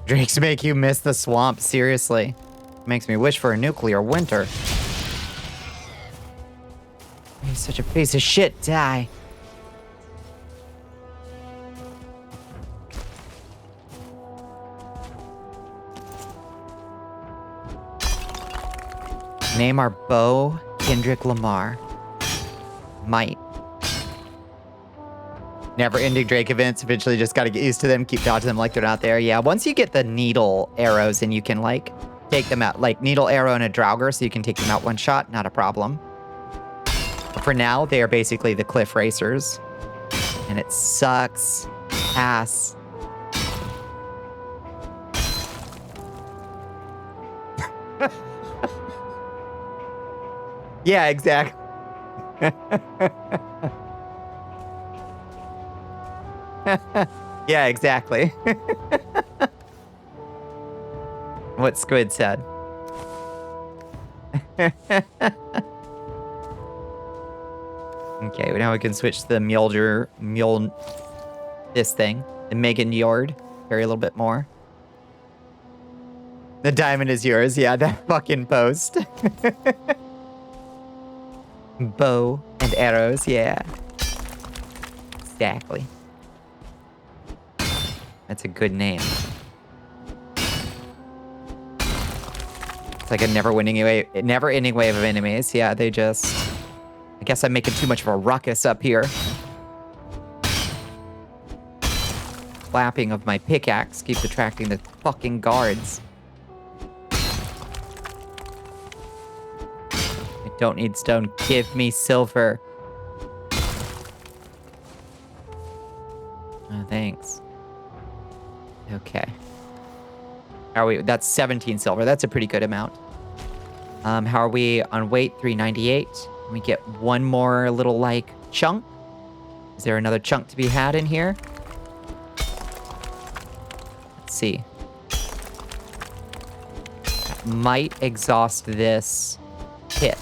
Drakes make you miss the swamp, seriously. Makes me wish for a nuclear winter. He's such a piece of shit, die. Name our bow Kendrick Lamar. Might. Never-ending Drake events. Eventually just gotta get used to them. Keep dodging them like they're not there. Yeah, once you get the needle arrows and you can, like, take them out. Like, needle arrow and a Draugr, so you can take them out one shot. Not a problem. But for now, they are basically the cliff racers. And it sucks. Ass. Yeah, exactly. Yeah, exactly. What Squid said. Okay, now we can switch to the this thing. The Megan Yard. Carry a little bit more. The diamond is yours. Yeah, that fucking post. Bow and arrows, yeah. Exactly. That's a good name. It's like a never-ending wave of enemies. Yeah, they just... I guess I'm making too much of a ruckus up here. Clapping of my pickaxe keeps attracting the fucking guards. I don't need stone. Give me silver. Oh, thanks. Okay. How are we? That's 17 silver. That's a pretty good amount. How are we on weight? 398. Let me get one more little, like, chunk. Is there another chunk to be had in here? Let's see. That might exhaust this pit.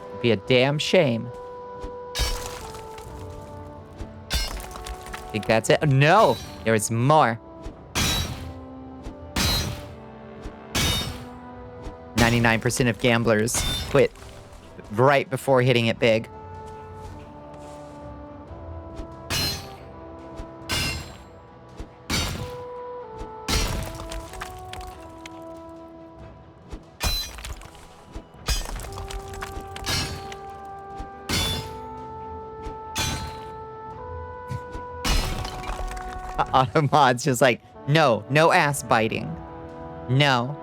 It'd be a damn shame. Think that's it? No! There is more. 99% of gamblers quit right before hitting it big. Automod's just like, no ass biting. No.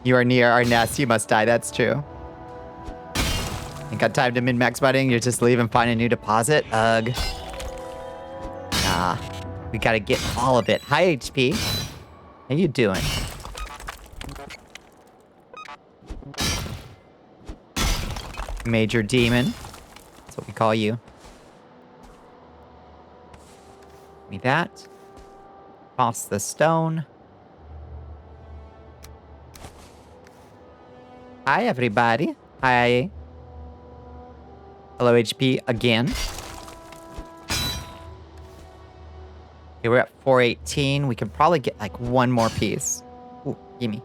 You are near our nest. You must die. That's true. Ain't got time to min-max biting. You're just leaving, find a new deposit. Ugh. Nah. We gotta get all of it. Hi, HP. How you doing? Major Demon. That's what we call you. Give me that. Toss the stone. Hi, everybody. Hi. Hello, HP again. Okay, we're at 418. We could probably get like one more piece. Ooh, gimme.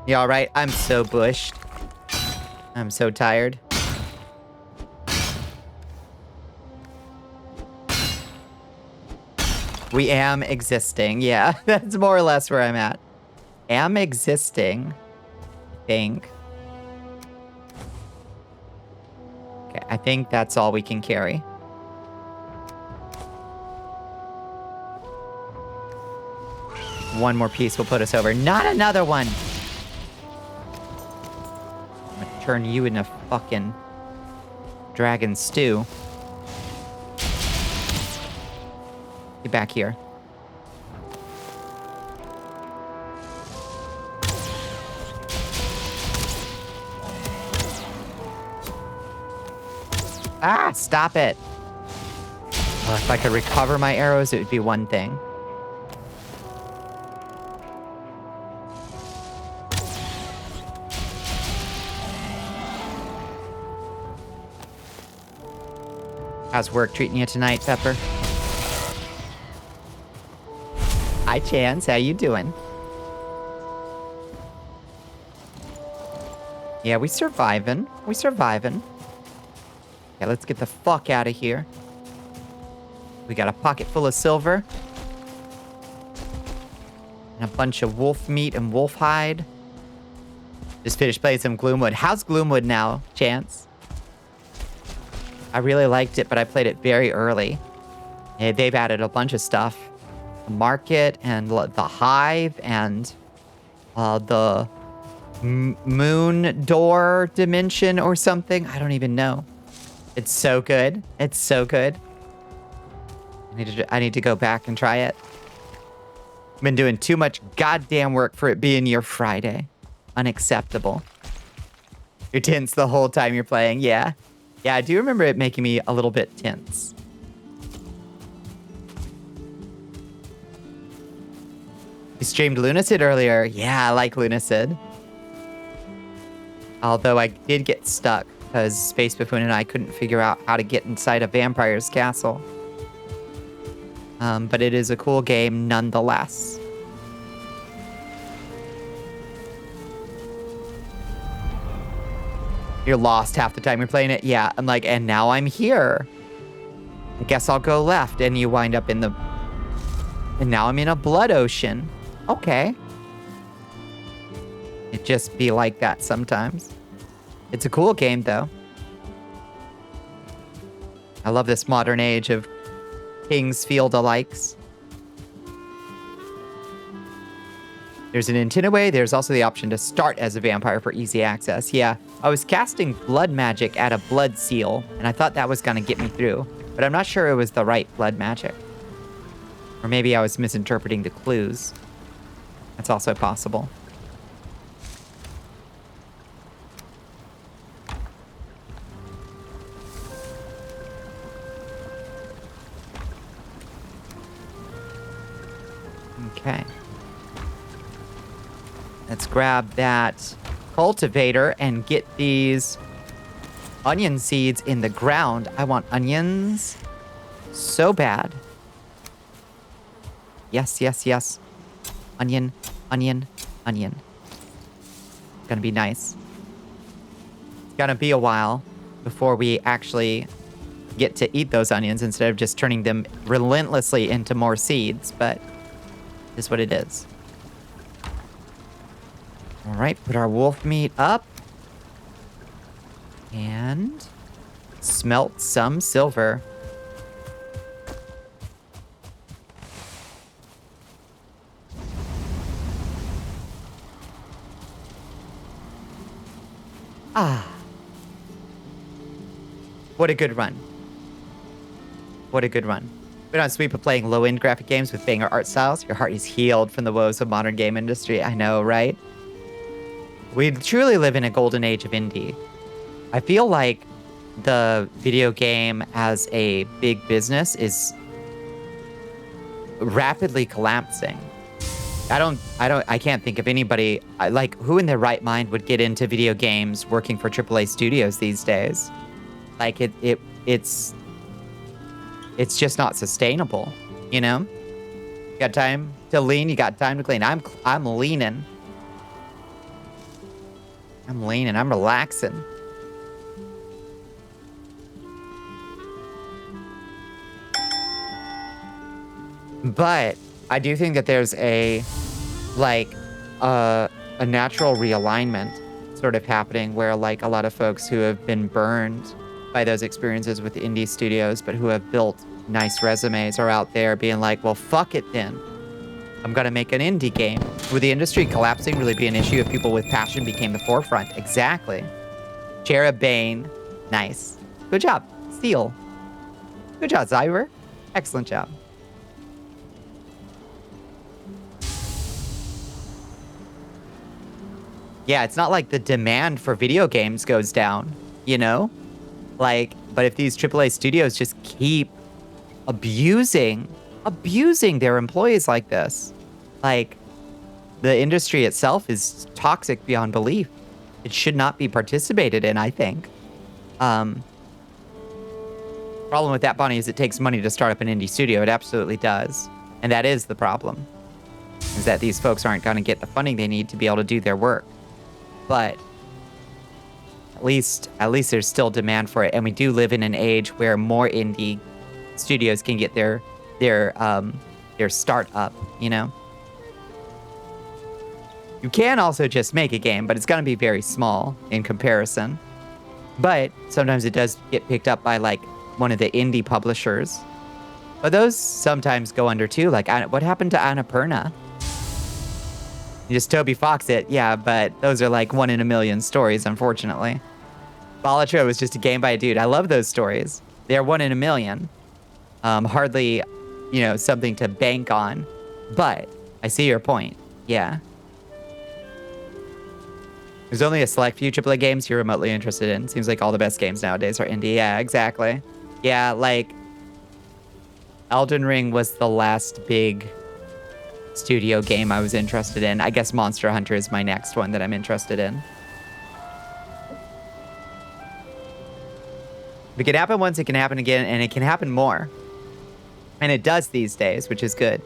You all right? I'm so bushed. I'm so tired. We am existing. Yeah, that's more or less where I'm at. Am existing. I think. Okay, I think that's all we can carry. One more piece will put us over. Not another one! I'm gonna turn you into fucking dragon stew. Get back here. Ah, stop it. Oh, if I could recover my arrows, it would be one thing. How's work treating you tonight, Pepper? Hi, Chance. How you doing? Yeah, we surviving. We surviving. Okay, let's get the fuck out of here. We got a pocket full of silver. And a bunch of wolf meat and wolf hide. Just finished playing some Gloomwood. How's Gloomwood now, Chance? I really liked it, but I played it very early. Yeah, they've added a bunch of stuff. The market and the hive and the moon door dimension or something. I don't even know. It's so good. It's so good. I need to go back and try it. I've been doing too much goddamn work for it being your Friday. Unacceptable. You're tense the whole time you're playing. Yeah. Yeah, I do remember it making me a little bit tense. You streamed Lunacid earlier. Yeah, I like Lunacid. Although I did get stuck because Space Buffoon and I couldn't figure out how to get inside a vampire's castle. But it is a cool game nonetheless. You're lost half the time you're playing it. Yeah, I'm like, and now I'm here. I guess I'll go left. And you wind up in the... And now I'm in a blood ocean. Okay. It just be like that sometimes. It's a cool game, though. I love this modern age of King's Field alikes. There's an Nintendo way. There's also the option to start as a vampire for easy access. Yeah, I was casting blood magic at a blood seal, and I thought that was going to get me through. But I'm not sure it was the right blood magic. Or maybe I was misinterpreting the clues. That's also possible. Okay. Let's grab that cultivator and get these onion seeds in the ground. I want onions so bad. Yes, yes, yes. Onion, onion, onion. It's gonna be nice. It's gonna be a while before we actually get to eat those onions instead of just turning them relentlessly into more seeds, but it is what it is. All right, put our wolf meat up. And smelt some silver. Ah. What a good run. What a good run. Been on sweep of playing low-end graphic games with banger art styles. Your heart is healed from the woes of modern game industry. I know, right? We truly live in a golden age of indie. I feel like the video game as a big business is rapidly collapsing. I can't think of anybody, like, who in their right mind would get into video games working for AAA studios these days? Like, it's just not sustainable, you know? You got time to lean, you got time to clean. I'm leaning. I'm leaning, I'm relaxing. But I do think that there's a natural realignment sort of happening where like a lot of folks who have been burned by those experiences with indie studios, but who have built nice resumes are out there being like, well, fuck it then. I'm going to make an indie game. Would the industry collapsing really be an issue if people with passion became the forefront? Exactly. Cherub Bane. Nice. Good job. Steel. Good job, Zyber. Excellent job. Yeah, it's not like the demand for video games goes down, you know? Like, but if these AAA studios just keep abusing their employees like this, like, the industry itself is toxic beyond belief. It should not be participated in, I think. Problem with that, Bonnie, is it takes money to start up an indie studio. It absolutely does. And that is the problem, is that these folks aren't going to get the funding they need to be able to do their work. But at least there's still demand for it, and we do live in an age where more indie studios can get their start up, you know? You can also just make a game, but it's going to be very small in comparison. But sometimes it does get picked up by like one of the indie publishers. But those sometimes go under too. Like, what happened to Annapurna? Just Toby Fox it, yeah, but those are like 1 in a million stories, unfortunately. Balatro was just a game by a dude. I love those stories. They're 1 in a million. Hardly, you know, something to bank on. But I see your point. Yeah. There's only a select few AAA games you're remotely interested in. Seems like all the best games nowadays are indie. Yeah, exactly. Yeah, like Elden Ring was the last big studio game I was interested in. I guess Monster Hunter is my next one that I'm interested in. If it can happen once, it can happen again, and it can happen more. And it does these days, which is good.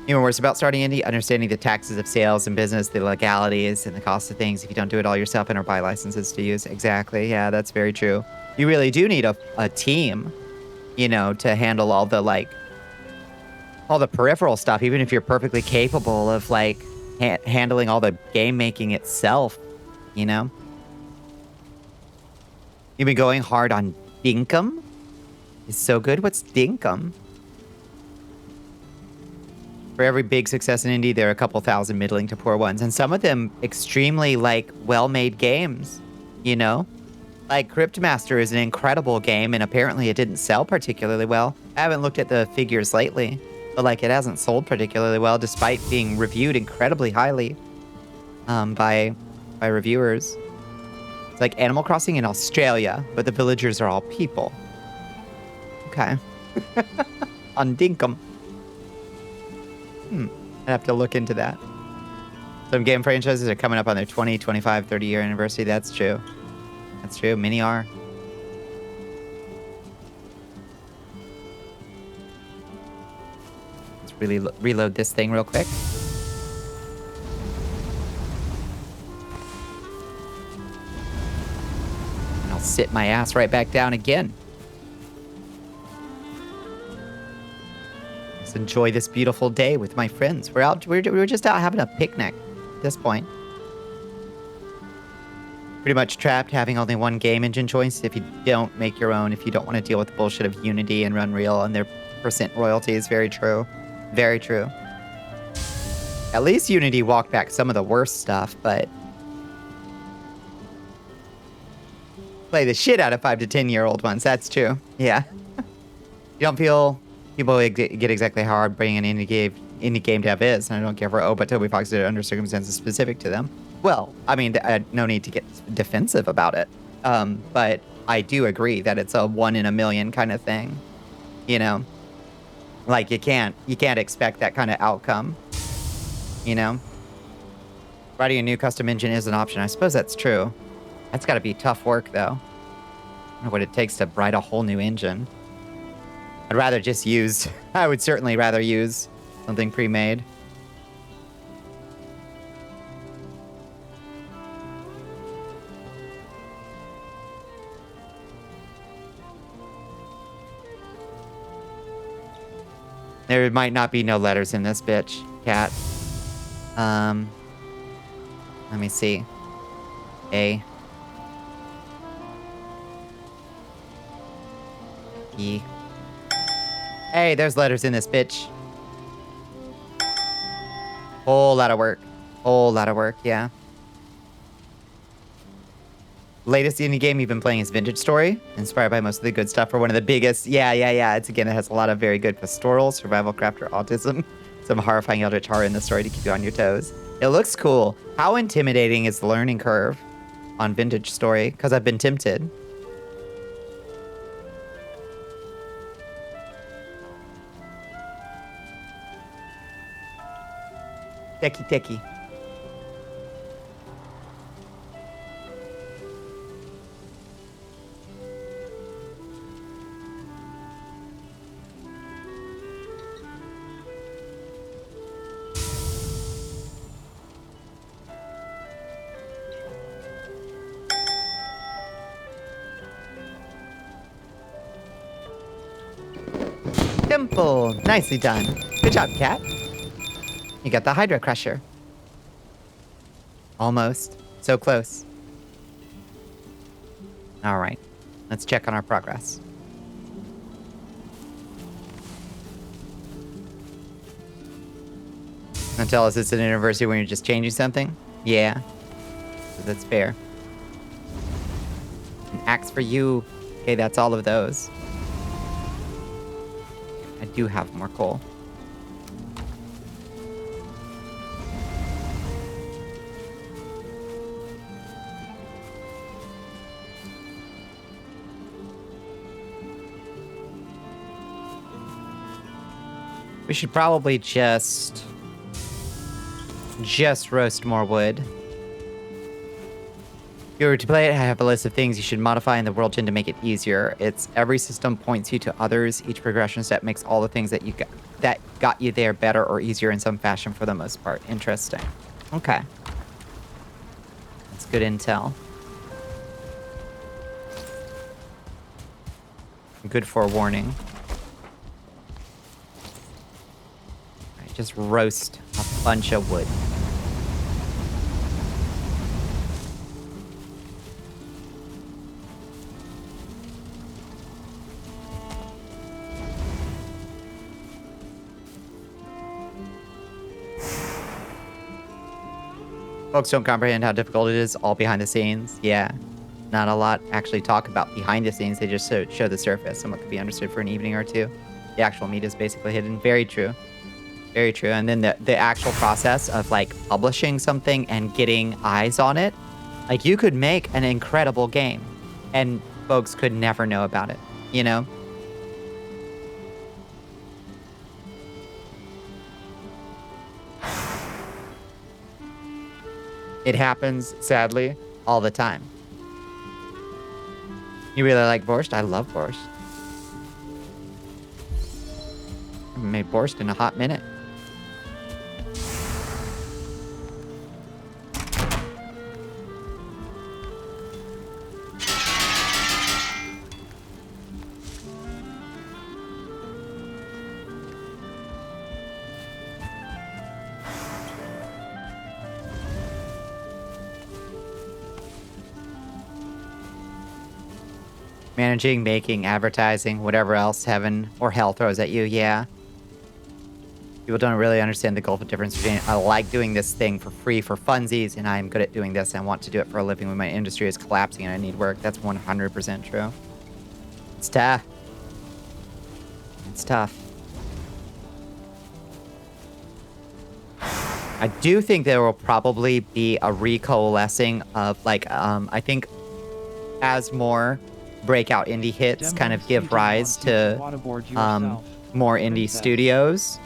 Even worse about starting indie, understanding the taxes of sales and business, the legalities and the cost of things if you don't do it all yourself and or buy licenses to use. Exactly. Yeah, that's very true. You really do need a team, you know, to handle all the all the peripheral stuff, even if you're perfectly capable of like handling all the game making itself, you know? You've been going hard on Dinkum? It's so good. What's Dinkum? For every big success in indie, there are a couple thousand middling to poor ones, and some of them extremely like well-made games, you know? Like Cryptmaster is an incredible game, and apparently it didn't sell particularly well. I haven't looked at the figures lately, but like it hasn't sold particularly well despite being reviewed incredibly highly by reviewers. It's like Animal Crossing in Australia, but the villagers are all people. Okay. On Dinkum. I'd have to look into that. Some game franchises are coming up on their 20, 25, 30 year anniversary. That's true. That's true. Many are. Let's really reload this thing real quick. And I'll sit my ass right back down again. Let's enjoy this beautiful day with my friends. We're just out having a picnic at this point. pretty much trapped having only one game engine choice if you don't make your own, if you don't want to deal with the bullshit of Unity and Unreal and their percent royalties. Very true. Very true. At least Unity walked back some of the worst stuff, but play the shit out of 5 to 10-year-old ones. That's true. Yeah. You don't feel people get exactly how hard bringing an indie game dev is, and I don't care for but Toby Fox did it under circumstances specific to them. Well, I mean, no need to get defensive about it. But I do agree that it's a 1 in a million kind of thing. You know, like you can't expect that kind of outcome. You know, writing a new custom engine is an option. I suppose that's true. That's got to be tough work, though. I don't know what it takes to write a whole new engine. I'd rather just use... I would certainly rather use something pre-made. There might not be no letters in this bitch, cat. Let me see. A. E. Hey, there's letters in this bitch. Whole lot of work. Whole lot of work, yeah. Latest indie game you've been playing is Vintage Story, inspired by most of the good stuff for one of the biggest. Yeah. It's again, it has a lot of very good pastoral, survival craft, or autism. Some horrifying eldritch horror in the story to keep you on your toes. It looks cool. How intimidating is the learning curve on Vintage Story? Because I've been tempted. Techie. Simple. Nicely done. Good job, cat. You got the Hydra Crusher. Almost. So close. All right. Let's check on our progress. And tell us it's an anniversary when you're just changing something? Yeah. That's fair. An axe for you. Okay, that's all of those. I do have more coal. We should probably just roast more wood. If you were to play it, I have a list of things you should modify in the world gen to make it easier. It's every system points you to others. Each progression step makes all the things that got you there better or easier in some fashion for the most part. Interesting. Okay. That's good intel. Good forewarning. Alright, just roast a bunch of wood. Folks don't comprehend how difficult it is all behind the scenes. Yeah. Not a lot actually talk about behind the scenes. They just show the surface and what could be understood for an evening or two. The actual meat is basically hidden. Very true. Very true. And then the actual process of like publishing something and getting eyes on it. Like you could make an incredible game and folks could never know about it, you know? It happens, sadly, all the time. You really like borscht? I love borscht. I haven't made borscht in a hot minute. Managing, making, advertising, whatever else heaven or hell throws at you, yeah. People don't really understand the gulf of difference between I like doing this thing for free for funsies, and I'm good at doing this and I want to do it for a living when my industry is collapsing and I need work. That's 100% true. It's tough. It's tough. I do think there will probably be a recoalescing of like, I think as more breakout indie hits kind of give rise to more indie studios.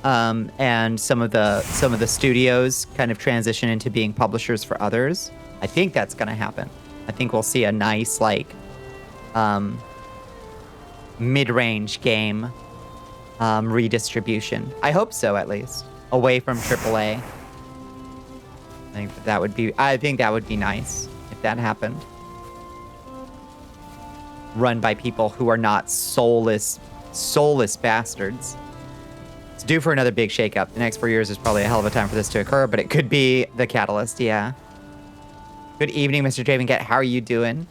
And some of the studios kind of transition into being publishers for others. I think that's gonna happen. I think we'll see a nice like mid-range game redistribution. I hope so, at least away from AAA. I think that would be nice if that happened. Run by people who are not soulless bastards. It's due for another big shakeup. The next 4 years is probably a hell of a time for this to occur, but it could be the catalyst, yeah. Good evening, Mr. Dravencat. How are you doing?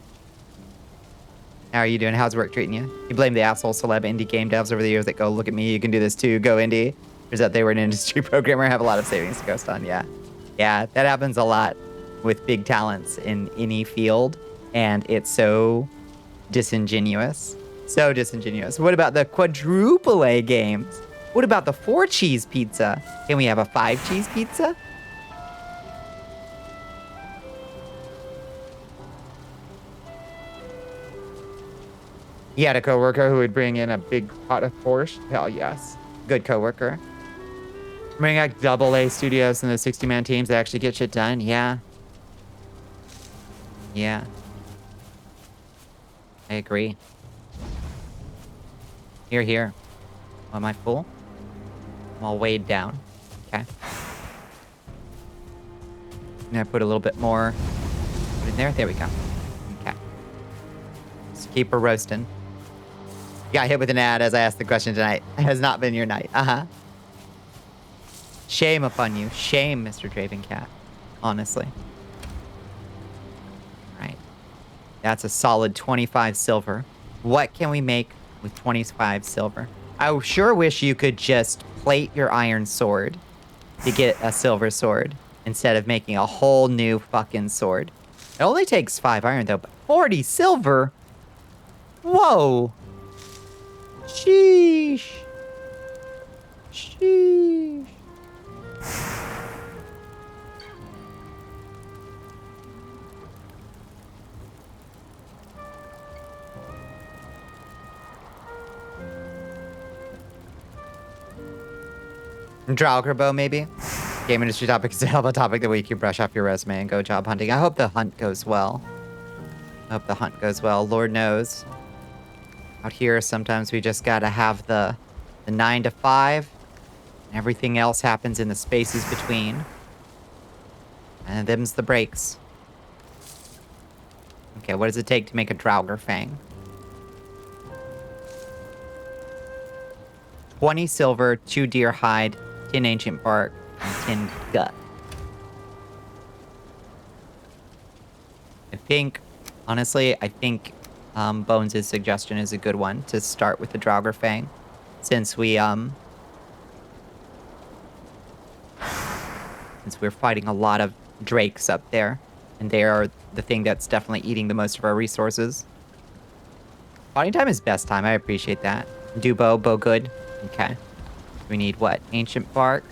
How are you doing? How's work treating you? You blame the asshole celeb indie game devs over the years that go, look at me, you can do this too, go indie. Turns out they were an industry programmer, have a lot of savings to ghost on, yeah. Yeah, that happens a lot with big talents in any field, and it's so disingenuous. So disingenuous. What about the quadruple A games? What about the 4 cheese pizza? Can we have a 5 cheese pizza? You had a coworker who would bring in a big pot of borscht? Hell yes. Good coworker. Bring out double A studios and the 60-man teams that actually get shit done? Yeah. Yeah. I agree. Here. Am I full? I'm all weighed down. Okay. I'm gonna put a little bit more in there. There we go. Okay. Just keep her roasting. Got hit with an ad as I asked the question tonight. It has not been your night. Uh-huh. Shame upon you. Shame, Mr. Dravencat. Honestly. Right. That's a solid 25 silver. What can we make with 25 silver? I sure wish you could just plate your iron sword to get a silver sword instead of making a whole new fucking sword. It only takes 5 iron though, but 40 silver? Whoa. Sheesh. Sheesh. Dralgerbo, maybe? Game industry topic is a hell of a topic the week you brush off your resume and go job hunting. I hope the hunt goes well. I hope the hunt goes well. Lord knows. Out here, sometimes we just gotta have the 9 to 5. And everything else happens in the spaces between. And them's the breaks. Okay, what does it take to make a Draugr Fang? 20 silver, 2 deer hide, 10 ancient bark, and 10 gut. Honestly, I think Bones' suggestion is a good one to start with the Draugr Fang. Since we're fighting a lot of drakes up there, and they are the thing that's definitely eating the most of our resources. Fighting time is best time, I appreciate that. Do bow good. Okay. We need what? Ancient bark?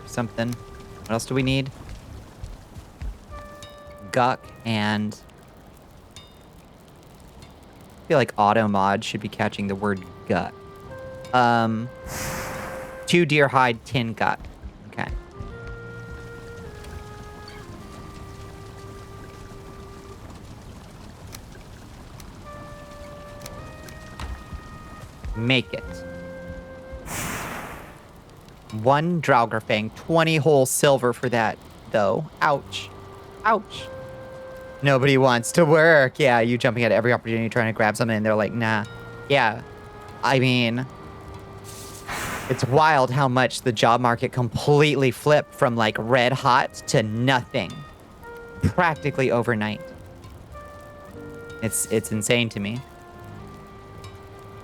Something. What else do we need? Guck and... I feel like auto mod should be catching the word gut. 2 deer hide, 10 gut. Okay. Make it. 1 Draugr Fang, 20 whole silver for that, though. Ouch. Ouch. Nobody wants to work. Yeah, you jumping at every opportunity trying to grab something, and they're like, nah. Yeah, I mean, it's wild how much the job market completely flipped from, like, red hot to nothing practically overnight. It's insane to me.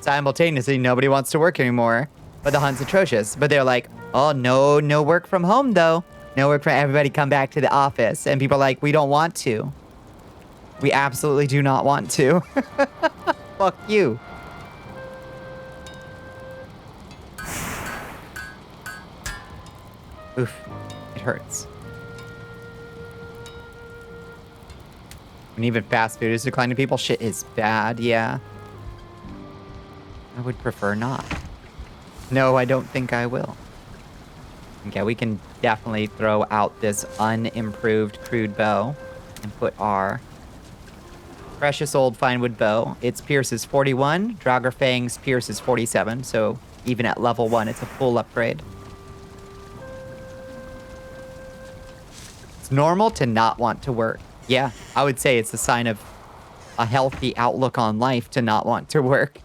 Simultaneously, nobody wants to work anymore, but the hunt's atrocious. But they're like, oh, no work from home, though. No work from everybody come back to the office. And people are like, we don't want to. We absolutely do not want to. Fuck you. Oof. It hurts. And even fast food is declining people. Shit is bad, yeah. I would prefer not. No, I don't think I will. Okay, we can definitely throw out this unimproved crude bow and put our precious old fine wood bow. Its pierce is 41. Draugr pierce is 47. So even at level 1, it's a full upgrade. It's normal to not want to work. Yeah, I would say it's a sign of a healthy outlook on life to not want to work.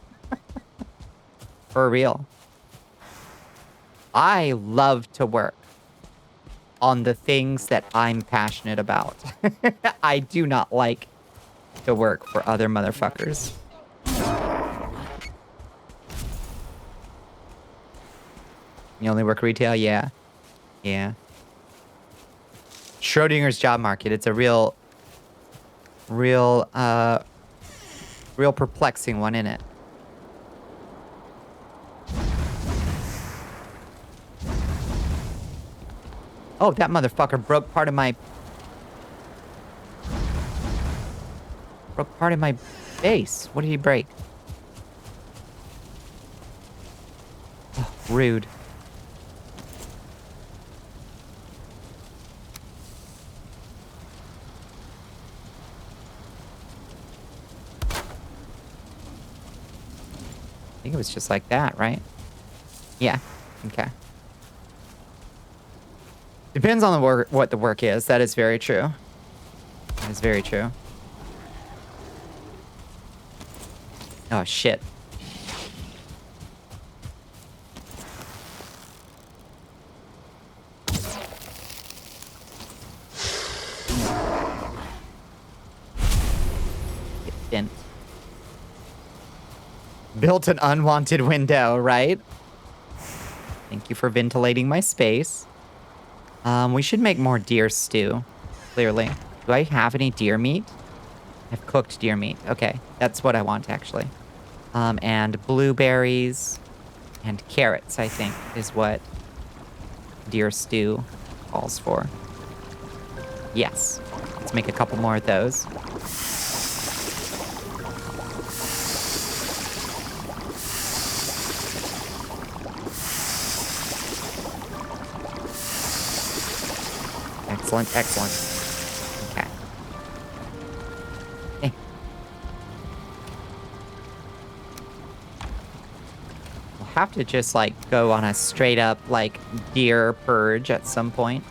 For real. I love to work on the things that I'm passionate about. I do not like to work for other motherfuckers. You only work retail? Yeah. Yeah. Schrodinger's job market. It's a real perplexing one, isn't it? Oh, that motherfucker broke part of my base. What did he break? Oh, rude. I think it was just like that, right? Yeah. Okay. Depends on the work, what the work is. That is very true. That is very true. Oh, shit. Get bent. Built an unwanted window, right? Thank you for ventilating my space. We should make more deer stew, clearly. Do I have any deer meat? I've cooked deer meat. Okay, that's what I want, actually. And blueberries and carrots, I think, is what deer stew calls for. Yes. Let's make a couple more of those. Excellent, excellent. Okay. Hey. We'll have to just, like, go on a straight-up, like, deer purge at some point.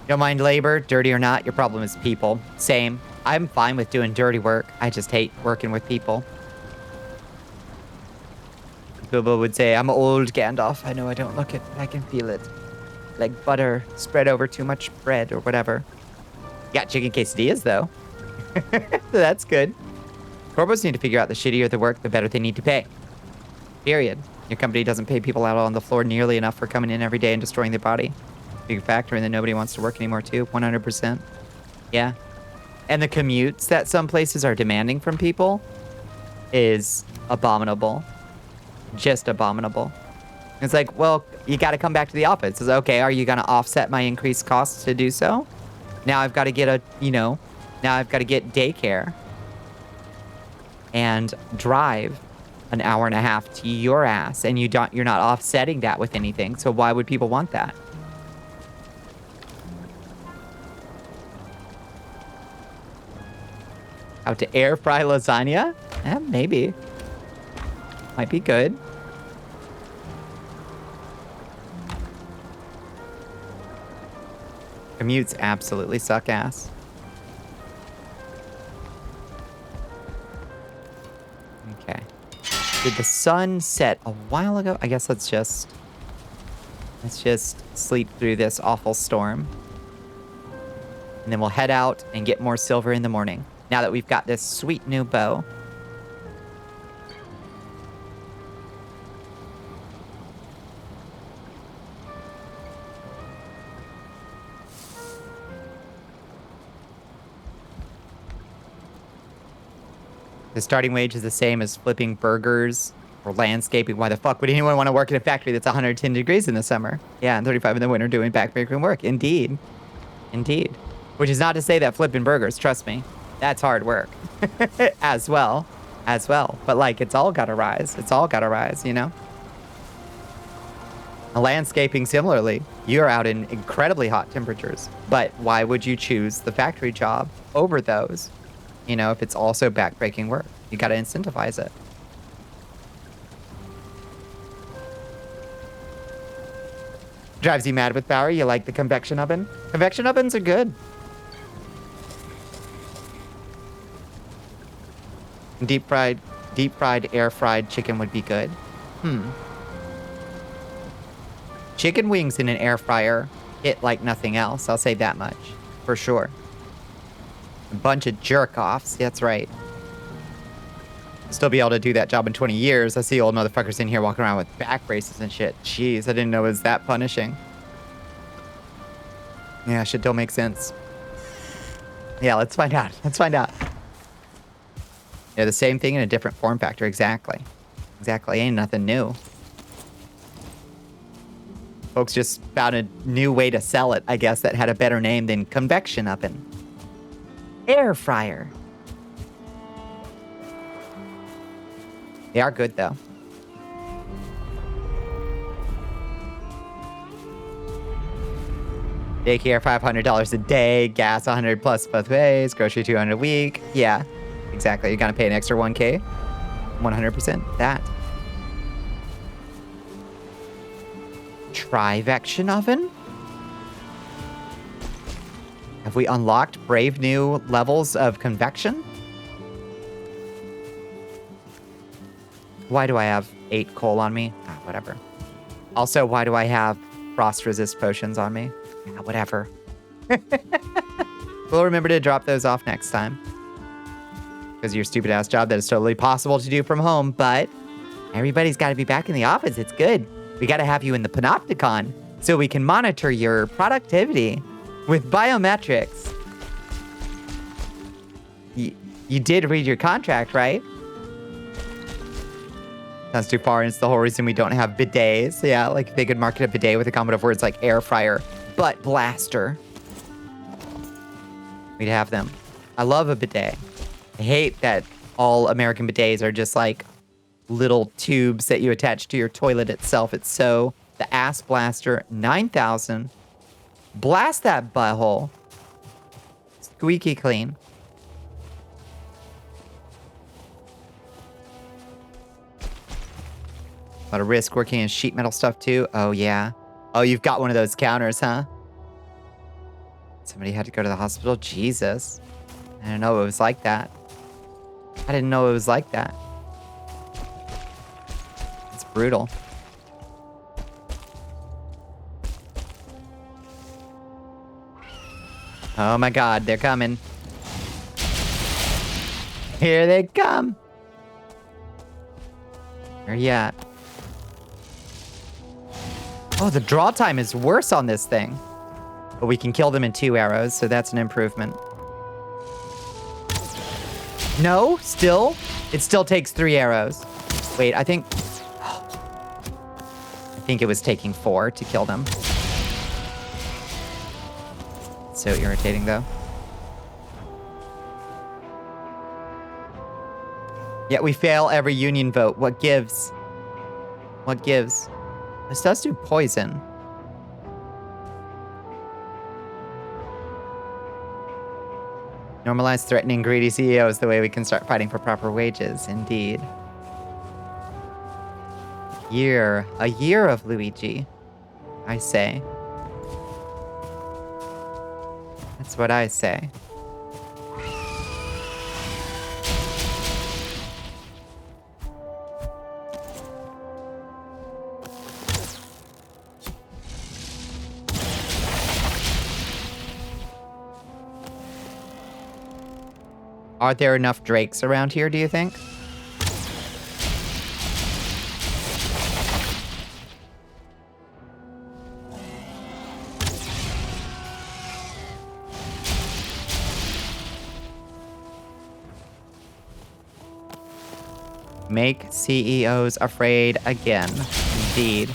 Don't mind labor, dirty or not, your problem is people. Same. I'm fine with doing dirty work. I just hate working with people. Bilbo would say, I'm old, Gandalf. I know I don't look it, but I can feel it. Like butter spread over too much bread or whatever. Got chicken quesadillas, though. That's good. Corpos need to figure out the shittier the work, the better they need to pay. Period. Your company doesn't pay people out on the floor nearly enough for coming in every day and destroying their body. Big factor in that nobody wants to work anymore, too. 100%. Yeah. And the commutes that some places are demanding from people is abominable. Just abominable. It's like, well, you got to come back to the office. It's okay, are you going to offset my increased costs to do so? Now I've got to get now I've got to get daycare and drive an hour and a half to your ass, and you're not offsetting that with anything. So why would people want that? How to air fry lasagna? Maybe. Might be good. Commutes absolutely suck ass. Okay. Did the sun set a while ago? I guess let's just sleep through this awful storm. And then we'll head out and get more silver in the morning. Now that we've got this sweet new bow. The starting wage is the same as flipping burgers or landscaping. Why the fuck would anyone want to work in a factory that's 110 degrees in the summer? Yeah, and 35 in the winter doing backbreaking work. Indeed. Indeed. Which is not to say that flipping burgers, trust me, that's hard work. As well. But like, it's all gotta rise. It's all gotta rise, you know? Landscaping, similarly, you're out in incredibly hot temperatures. But why would you choose the factory job over those? You know, if it's also backbreaking work, you got to incentivize it. Drives you mad with power? You like the convection oven? Convection ovens are good. Deep fried, air fried chicken would be good. Chicken wings in an air fryer hit like nothing else. I'll say that much for sure. A bunch of jerk-offs. That's right. Still be able to do that job in 20 years. I see old motherfuckers in here walking around with back braces and shit. Jeez, I didn't know it was that punishing. Yeah, shit don't make sense. Yeah, let's find out. Let's find out. Yeah, the same thing in a different form factor. Exactly. Exactly. Ain't nothing new. Folks just found a new way to sell it, I guess, that had a better name than convection oven. Air fryer. They are good, though. Daycare, $500 a day. Gas, $100 plus both ways. Grocery, $200 a week. Yeah, exactly. You're going to pay an extra $1K. 100% that. Trivection oven? Have we unlocked brave new levels of convection? Why do I have 8 coal on me? Ah, whatever. Also, why do I have frost resist potions on me? Ah, whatever. We'll remember to drop those off next time. Because of your stupid ass job that is totally possible to do from home, but everybody's got to be back in the office. It's good. We got to have you in the panopticon so we can monitor your productivity with biometrics. You did read your contract, right? Sounds too far, and it's the whole reason we don't have bidets. Yeah, like they could market a bidet with a combo of words like air fryer, butt blaster. We'd have them. I love a bidet. I hate that all American bidets are just like little tubes that you attach to your toilet itself. It's so... The ass blaster, 9,000. Blast that butthole. Squeaky clean. A lot of risk working in sheet metal stuff too. Oh, yeah. Oh, you've got one of those counters, huh? Somebody had to go to the hospital? Jesus. I didn't know it was like that. I didn't know it was like that. It's brutal. Oh my god, they're coming. Here they come. Where you at? Oh, the draw time is worse on this thing. But we can kill them in 2 arrows, so that's an improvement. No, still? It still takes 3 arrows. Wait, I think it was taking 4 to kill them. So irritating, though. Yet we fail every union vote. What gives? What gives? This does do poison. Normalize threatening greedy CEOs the way we can start fighting for proper wages. Indeed. A year of Luigi, I say. That's what I say. Are there enough drakes around here, do you think? Make CEOs afraid again. Indeed.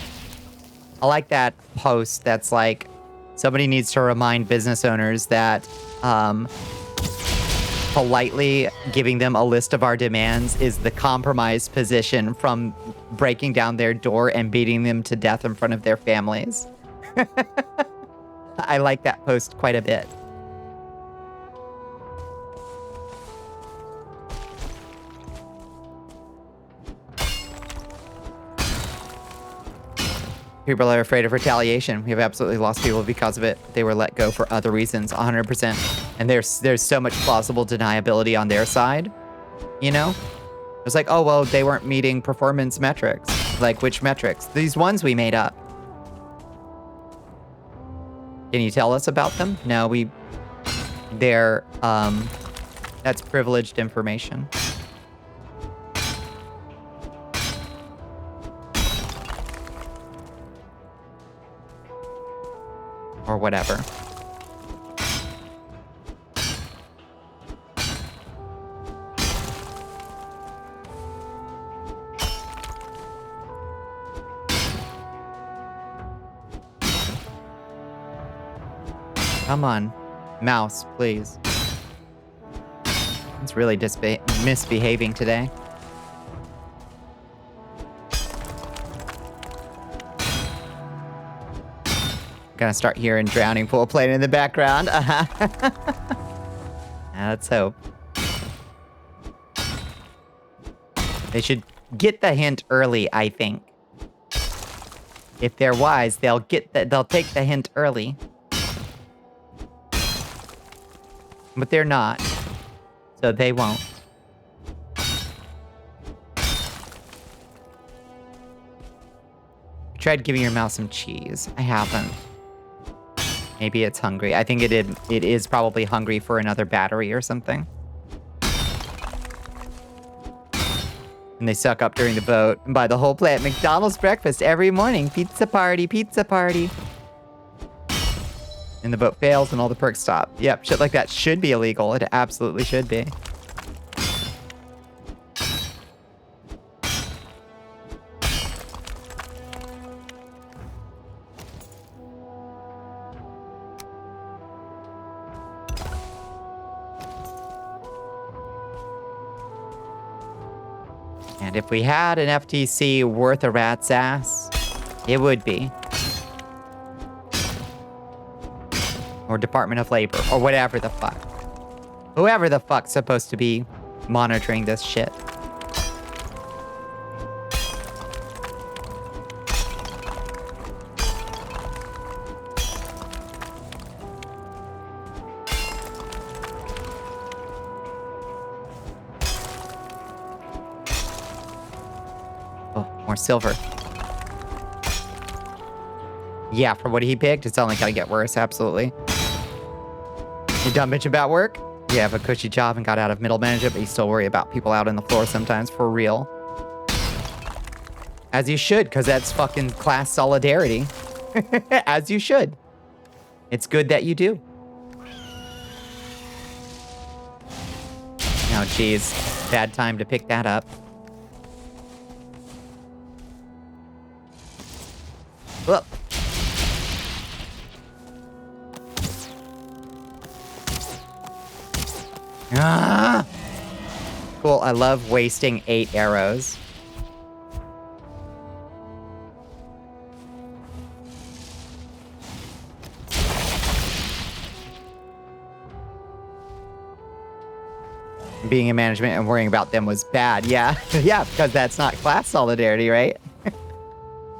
I like that post that's like, somebody needs to remind business owners that politely giving them a list of our demands is the compromised position from breaking down their door and beating them to death in front of their families. I like that post quite a bit. People are afraid of retaliation. We have absolutely lost people because of it. They were let go for other reasons, 100%. And there's so much plausible deniability on their side, you know? It's like, oh, well, they weren't meeting performance metrics. Like, which metrics? These ones we made up. Can you tell us about them? No, they're, that's privileged information. Or whatever. Come on, mouse, please. It's really misbehaving today. Gonna start hearing drowning pool playing in the background. Let's hope. They should get the hint early, I think. If they're wise, they'll take the hint early. But they're not. So they won't. I tried giving your mouse some cheese. I haven't. Maybe it's hungry. I think it is probably hungry for another battery or something. And they suck up during the boat and buy the whole plant. McDonald's breakfast every morning. Pizza party, pizza party. And the boat fails and all the perks stop. Yep, shit like that should be illegal. It absolutely should be. And if we had an FTC worth a rat's ass, it would be. Or Department of Labor, or whatever the fuck. Whoever the fuck's supposed to be monitoring this shit. Oh, more silver. Yeah, for what he picked, it's only gonna get worse, absolutely. You dumb bitch about work? You have a cushy job and got out of middle management, but you still worry about people out on the floor sometimes, for real. As you should, because that's fucking class solidarity. As you should. It's good that you do. Oh, geez. Bad time to pick that up. Whoop. Ah! Cool, I love wasting 8 arrows. Being in management and worrying about them was bad. Yeah, yeah, because that's not class solidarity, right?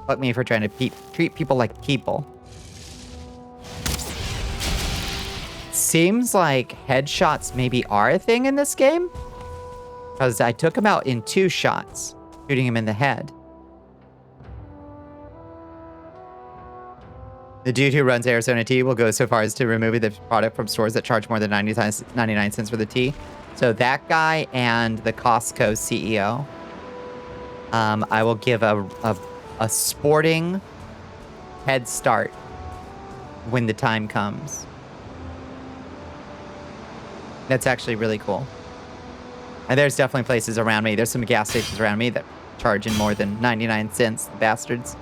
Fuck me for trying to treat people like people. Seems like headshots maybe are a thing in this game. Because I took him out in 2 shots, shooting him in the head. The dude who runs Arizona Tea will go so far as to remove the product from stores that charge more than 99 cents for the tea. So that guy and the Costco CEO, I will give a sporting head start when the time comes. That's actually really cool. And there's definitely places around me. There's some gas stations around me that charge in more than 99 cents, the bastards.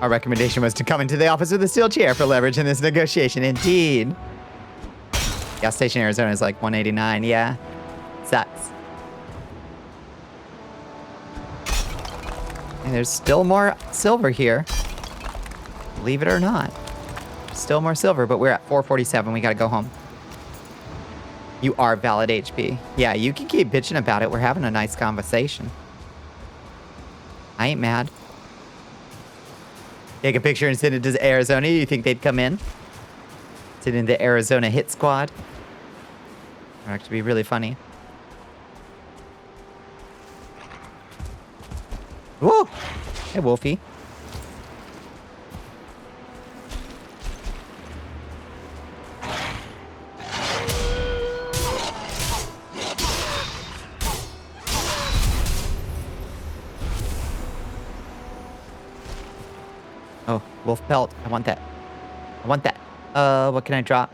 Our recommendation was to come into the office with a steel chair for leverage in this negotiation. Indeed. Gas station Arizona is like 189. Yeah. Sucks. And there's still more silver here. Believe it or not. Still more silver, but we're at 447. We gotta go home. You are valid HP. Yeah, you can keep bitching about it. We're having a nice conversation. I ain't mad. Take a picture and send it to Arizona. You think they'd come in? Send in the Arizona hit squad. That'd actually be really funny. Woo! Hey, Wolfie. Oh, wolf pelt. I want that. I want that. What can I drop?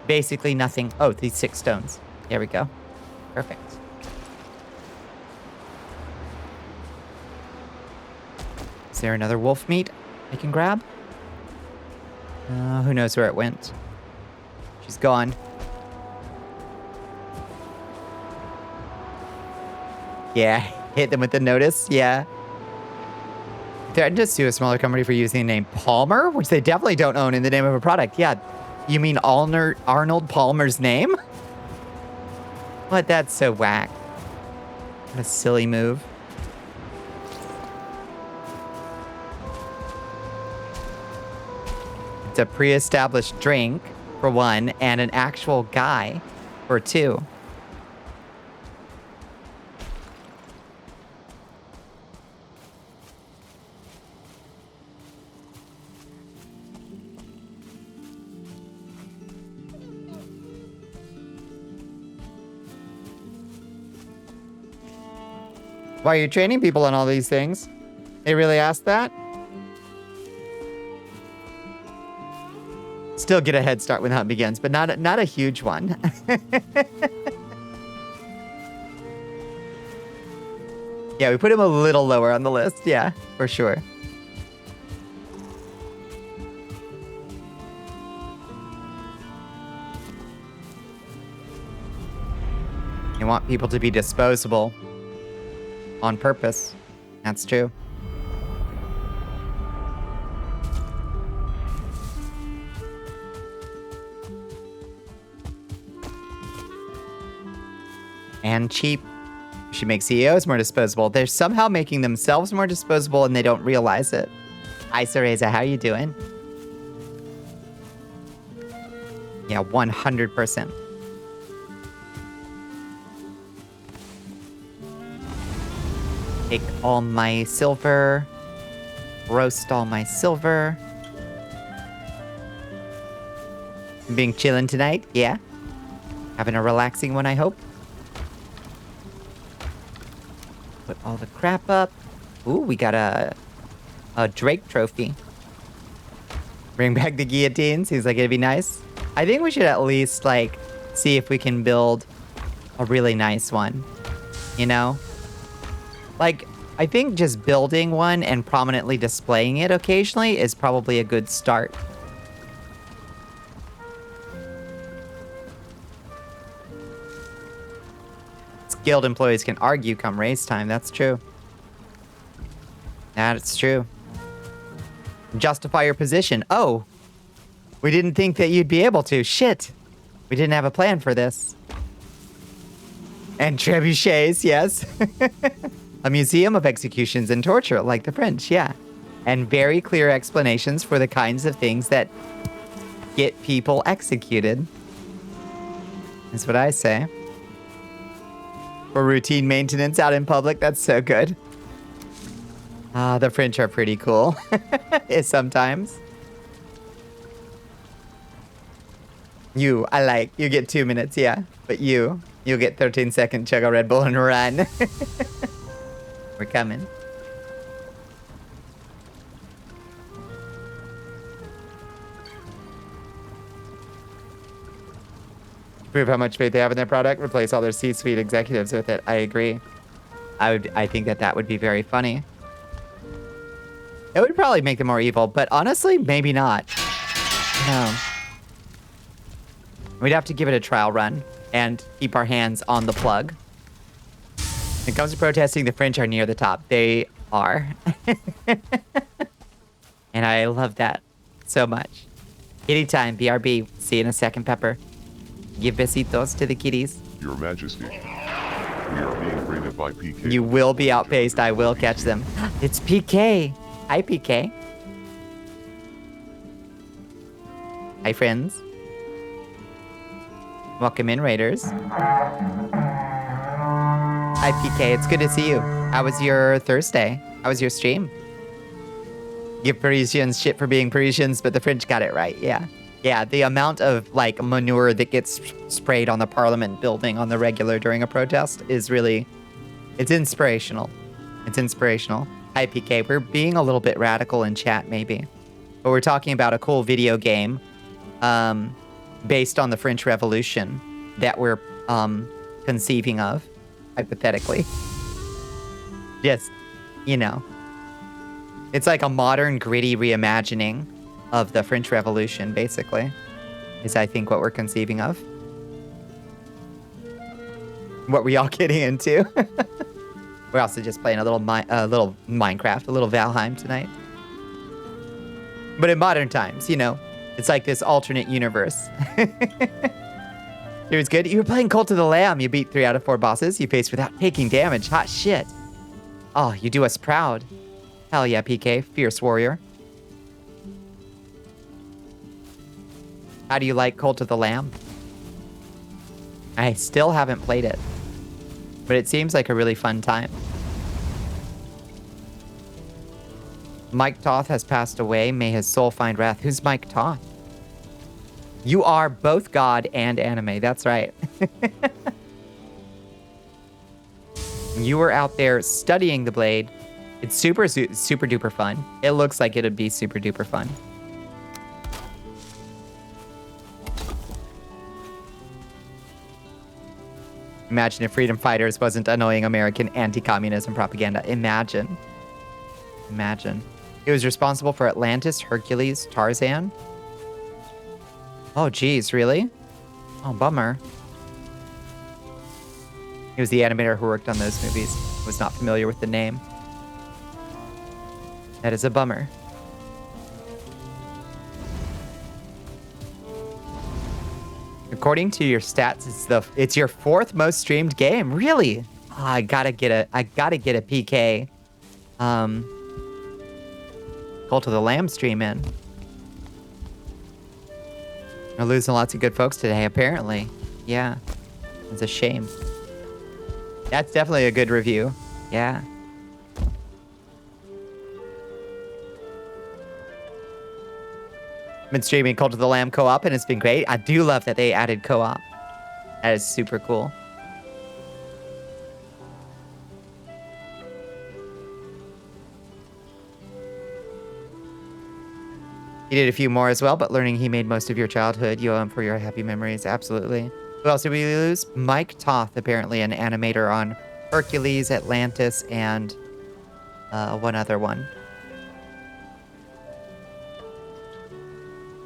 Basically nothing. Oh, these 6 stones. There we go. Perfect. Is there another wolf meat I can grab? Who knows where it went? She's gone. Yeah, hit them with the notice. Yeah. Threatened to sue a smaller company for using the name Palmer, which they definitely don't own in the name of a product. Yeah. You mean Arnold Palmer's name? What? That's so whack. What a silly move. It's a pre-established drink, for one, and an actual guy, for 2. Why are you training people on all these things? They really asked that? Still get a head start when the hunt begins, but not a huge one. Yeah, we put him a little lower on the list. Yeah, for sure. You want people to be disposable. On purpose. That's true. And cheap. Should make CEOs more disposable. They're somehow making themselves more disposable and they don't realize it. Hi, Cereza. How you doing? Yeah, 100%. Take all my silver. Roast all my silver. Being chillin' tonight? Yeah. Having a relaxing one, I hope. Put all the crap up. Ooh, we got a Drake trophy. Bring back the guillotine. Seems like it'd be nice. I think we should at least, like, see if we can build a really nice one. You know? Like, I think just building one and prominently displaying it occasionally is probably a good start. Guild employees can argue come race time. That's true. That's true. Justify your position. Oh, we didn't think that you'd be able to. Shit. We didn't have a plan for this. And trebuchets, yes. A museum of executions and torture, like the French, yeah. And very clear explanations for the kinds of things that get people executed. That's what I say. For routine maintenance out in public. That's so good. The French are pretty cool. Sometimes. You get 2 minutes, yeah. But you'll get 13-second chug a Red Bull and run. We're coming. Prove how much faith they have in their product. Replace all their C-suite executives with it. I agree. I think that would be very funny. It would probably make them more evil, but honestly, maybe not. No. We'd have to give it a trial run and keep our hands on the plug. When it comes to protesting, the French are near the top. They are. And I love that so much. Kitty time, BRB. See you in a second, Pepper. Give besitos to the kitties. Your Majesty, we are being raided by PK. You will be outpaced. I will catch them. It's PK. Hi, PK. Hi, friends. Welcome in, Raiders. Hi, PK. It's good to see you. How was your Thursday? How was your stream? Give Parisians shit for being Parisians, but the French got it right. Yeah. Yeah, the amount of, like, manure that gets sprayed on the Parliament building on the regular during a protest is really... It's inspirational. It's inspirational. Hi, PK. We're being a little bit radical in chat, maybe. But we're talking about a cool video game based on the French Revolution that we're conceiving of, hypothetically. Just, you know. It's like a modern, gritty reimagining of the French Revolution, basically, is I think what we're conceiving of. What we all getting into. We're also just playing a little Minecraft, a little Valheim tonight. But in modern times, you know, it's like this alternate universe. It was good. You were playing Cult of the Lamb. You beat 3 out of 4 bosses you faced without taking damage. Hot shit. Oh, you do us proud. Hell yeah, PK. Fierce warrior. How do you like Cult of the Lamb? I still haven't played it, but it seems like a really fun time. Mike Toth has passed away. May his soul find wrath. Who's Mike Toth? You are both God and anime. That's right. You were out there studying the blade. It's super duper fun. It looks like it'd be super duper fun. Imagine if Freedom Fighters wasn't annoying American anti-communism propaganda. Imagine. Imagine. He was responsible for Atlantis, Hercules, Tarzan. Oh, geez, really? Oh, bummer. He was the animator who worked on those movies. Was not familiar with the name. That is a bummer. According to your stats, it's your 4th most streamed game. Really? Oh, I gotta get a PK. Cult of the Lamb stream in. We're losing lots of good folks today, apparently. Yeah. It's a shame. That's definitely a good review. Yeah. Been streaming Cult of the Lamb co-op and it's been great. I do love that they added co-op. That is super cool. He did a few more as well, but learning he made most of your childhood, you owe him for your happy memories. Absolutely. Who else did we lose? Mike Toth, apparently an animator on Hercules, Atlantis, and one other one.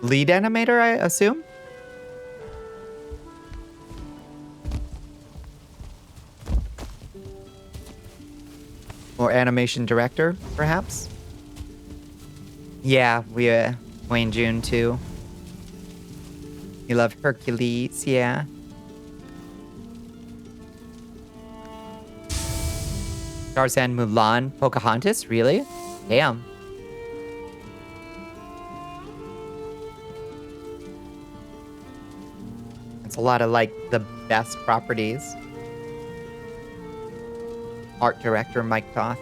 Lead animator, I assume? Or animation director, perhaps? Yeah, we, Wayne June, too. You love Hercules, yeah. Tarzan, Mulan, Pocahontas, really? Damn. It's a lot of, like, the best properties. Art director Mike Toth.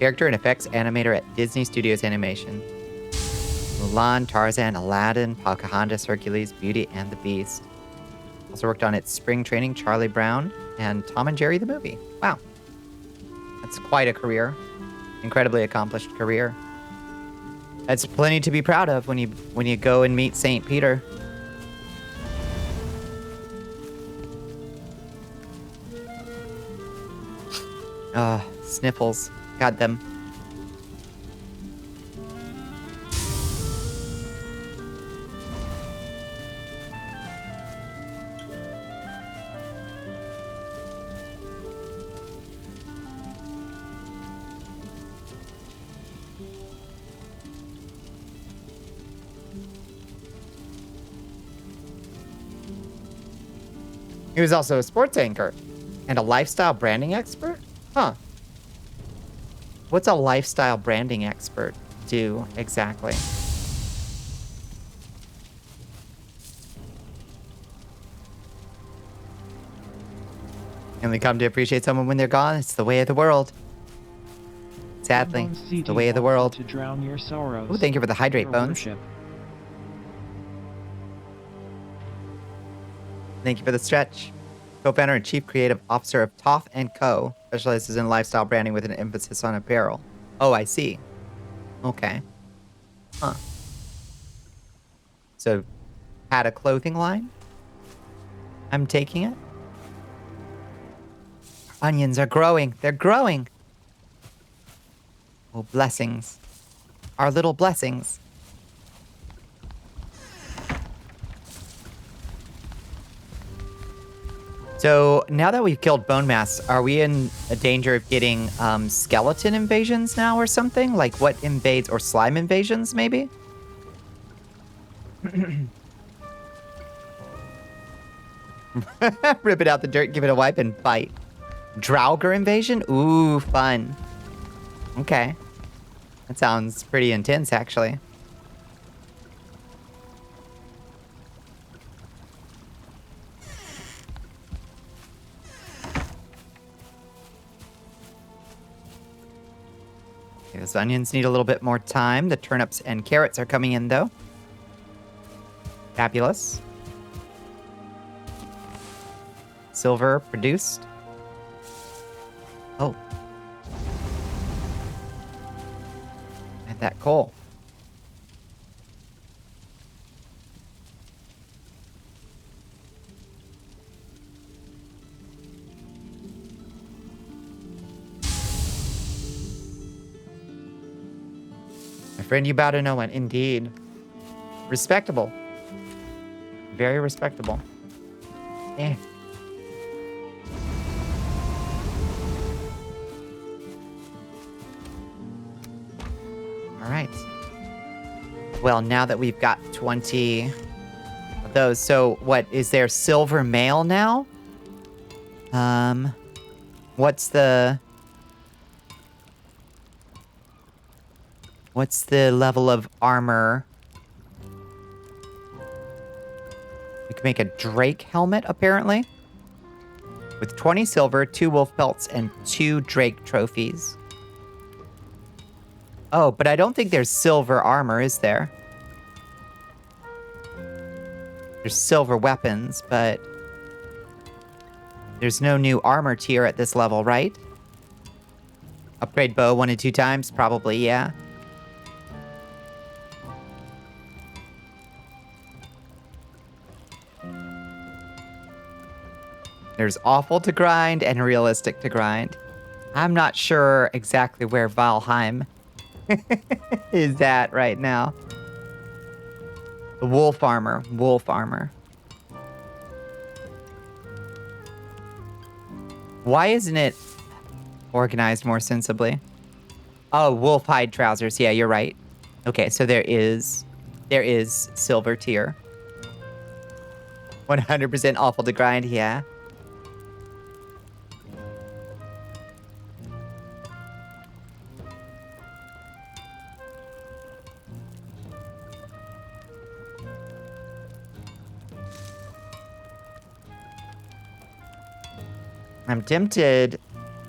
Character and effects animator at Disney Studios Animation. Mulan, Tarzan, Aladdin, Pocahontas, Hercules, Beauty and the Beast. Also worked on its Spring Training, Charlie Brown, and Tom and Jerry the movie. Wow. That's quite a career. Incredibly accomplished career. That's plenty to be proud of when you go and meet St. Peter. Sniffles. Got them. He was also a sports anchor and a lifestyle branding expert? Huh. What's a lifestyle branding expert do exactly? And we come to appreciate someone when they're gone. It's the way of the world. Sadly, it's the way of the world. To drown your sorrows. Oh, thank you for the hydrate, Bones. Worship. Thank you for the stretch. Co-founder and chief creative officer of Toth & Co. Specializes in lifestyle branding with an emphasis on apparel. Oh, I see. Okay. Huh. So, had a clothing line? I'm taking it. Onions are growing. They're growing. Oh, blessings. Our little blessings. So now that we've killed bone mass, are we in a danger of getting skeleton invasions now or something? Like what invades, or slime invasions maybe? Rip it out the dirt, give it a wipe, and bite. Draugr invasion? Ooh, fun. Okay. That sounds pretty intense, actually. Okay, those onions need a little bit more time. The turnips and carrots are coming in, though. Fabulous. Silver produced. Oh. And that coal. My friend, you bow to no one. Indeed. Respectable. Very respectable. Eh. All right. Well, now that we've got 20 of those, so what, is there silver mail now? What's the level of armor? We can make a Drake helmet, apparently. With 20 silver, 2 wolf pelts, and 2 Drake trophies. Oh, but I don't think there's silver armor, is there? There's silver weapons, but there's no new armor tier at this level, right? Upgrade bow 1 and 2 times? Probably, yeah. There's awful to grind and realistic to grind. I'm not sure exactly where Valheim is at right now. The wolf armor. Wolf armor. Why isn't it organized more sensibly? Oh, wolf hide trousers. Yeah, you're right. Okay, so there is silver tier. 100% awful to grind, yeah. I'm tempted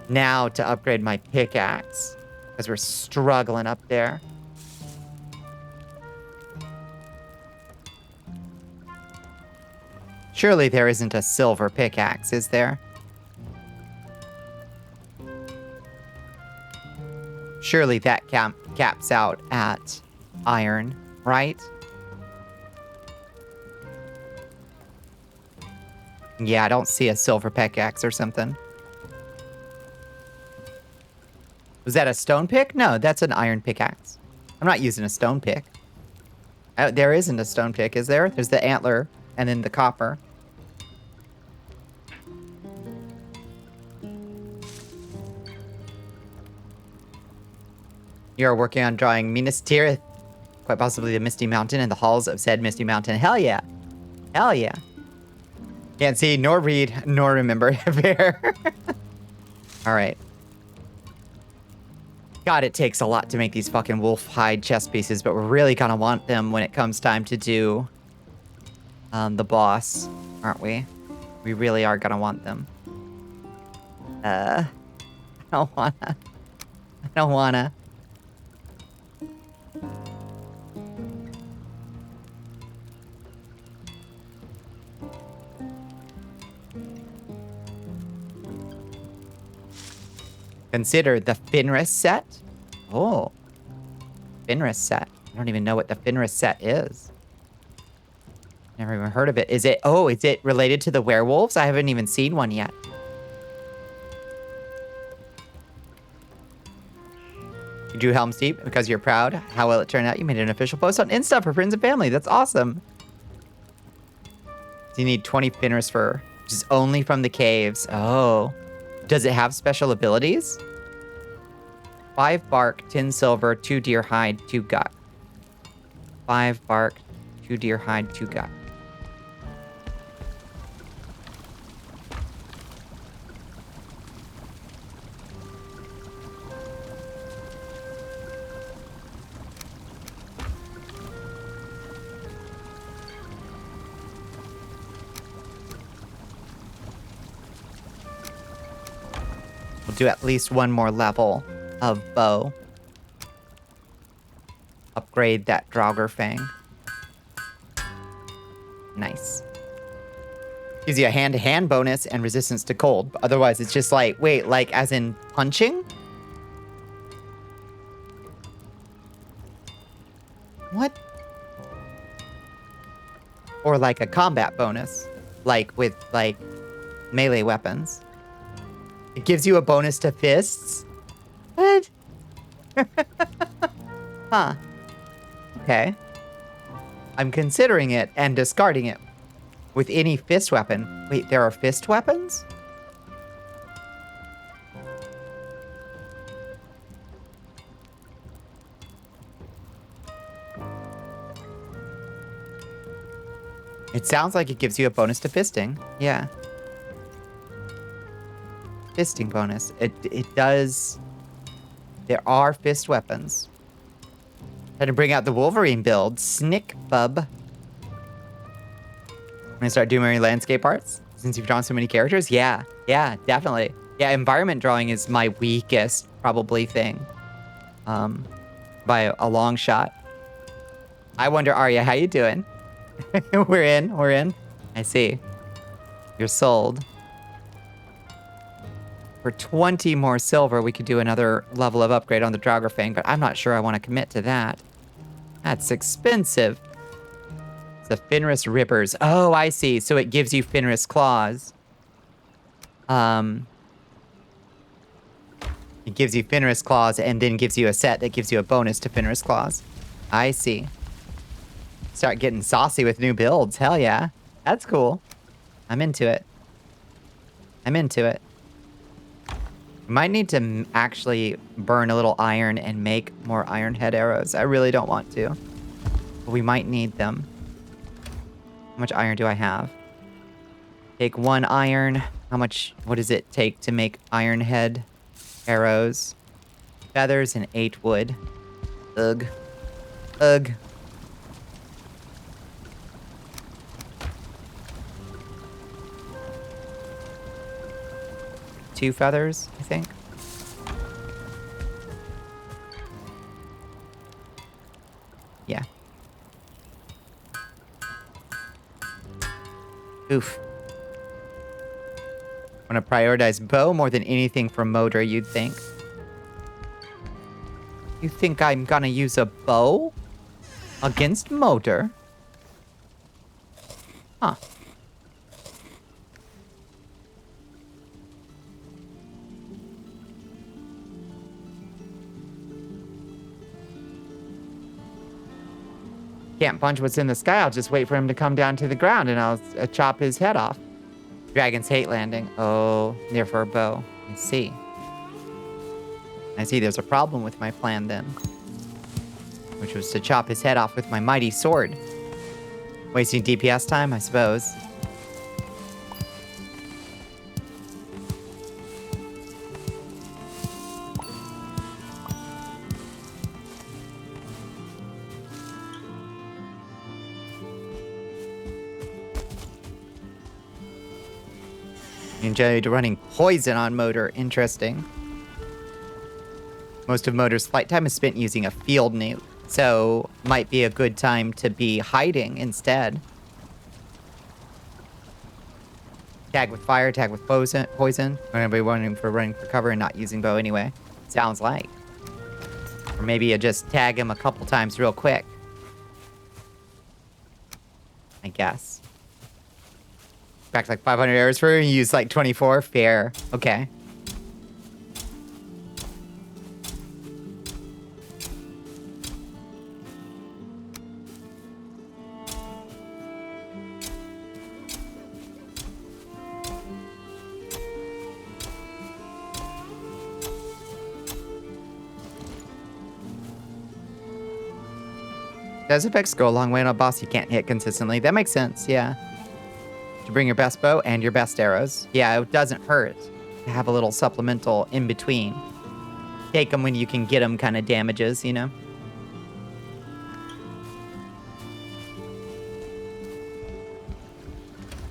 now to upgrade my pickaxe because we're struggling up there. Surely there isn't a silver pickaxe, is there? Surely that caps out at iron, right? Yeah, I don't see a silver pickaxe or something. Was that a stone pick? No, that's an iron pickaxe. I'm not using a stone pick. There isn't a stone pick, is there? There's the antler and then the copper. You're working on drawing Minas Tirith, quite possibly the Misty Mountain and the halls of said Misty Mountain. Hell yeah. Hell yeah. Can't see, nor read, nor remember. Fair. All right. God, it takes a lot to make these fucking wolf hide chest pieces, but we're really gonna want them when it comes time to do the boss, aren't we? We really are gonna want them. I don't wanna. Consider the Finris set. Oh. Finris set. I don't even know what the Finris set is. Never even heard of it. Is it related to the werewolves? I haven't even seen one yet. You drew Helm's Deep because you're proud. How will it turn out? You made an official post on Insta for friends and family. That's awesome. So you need 20 Finris fur, which is only from the caves. Oh. Does it have special abilities? 5 bark, 10 silver, 2 deer hide, 2 gut. 5 bark, 2 deer hide, 2 gut. We'll do at least one more level of bow. Upgrade that Draugr Fang. Nice. Gives you a hand-to-hand bonus and resistance to cold. But otherwise, it's just like, wait, like as in punching? What? Or like a combat bonus. Like with, like, melee weapons. It gives you a bonus to fists? What? Huh. Okay. I'm considering it and discarding it with any fist weapon. Wait, there are fist weapons? It sounds like it gives you a bonus to fisting. Yeah. Fisting bonus. It does. There are fist weapons. Had to bring out the Wolverine build. Snick bub. I'm gonna start doing landscape arts since you've drawn so many characters. Yeah, definitely. Yeah, environment drawing is my weakest probably thing. By a long shot. I wonder, Arya, how you doing? We're in. I see. You're sold. For 20 more silver, we could do another level of upgrade on the Draugr Fang, but I'm not sure I want to commit to that. That's expensive. It's the Finris Rippers. Oh, I see. So it gives you Finris Claws. It gives you Finris Claws and then gives you a set that gives you a bonus to Finris Claws. I see. Start getting saucy with new builds. Hell yeah. That's cool. I'm into it. Might need to actually burn a little iron and make more iron head arrows. I really don't want to. But we might need them. How much iron do I have? Take 1 iron. What does it take to make iron head arrows? Feathers and 8 wood. Ugh. 2 feathers, I think. Yeah. Oof. I'm gonna prioritize bow more than anything for motor, you'd think. You think I'm gonna use a bow against motor? Huh. Can't punch what's in the sky. I'll just wait for him to come down to the ground and I'll chop his head off. Dragons hate landing. Oh, therefore bow. I see. I see there's a problem with my plan then. Which was to chop his head off with my mighty sword. Wasting DPS time, I suppose. Enjoyed running poison on motor. Interesting. Most of motor's flight time is spent using a field nuke, so might be a good time to be hiding instead. Tag with fire, tag with poison. I'm gonna be running for cover and not using bow anyway. Sounds like. Or maybe you just tag him a couple times real quick. I guess. Back like 500 arrows for you, use like 24. Fair. Okay. Does effects go a long way on a boss you can't hit consistently? That makes sense, yeah. To bring your best bow and your best arrows. Yeah, it doesn't hurt to have a little supplemental in between. Take them when you can get them kind of damages, you know?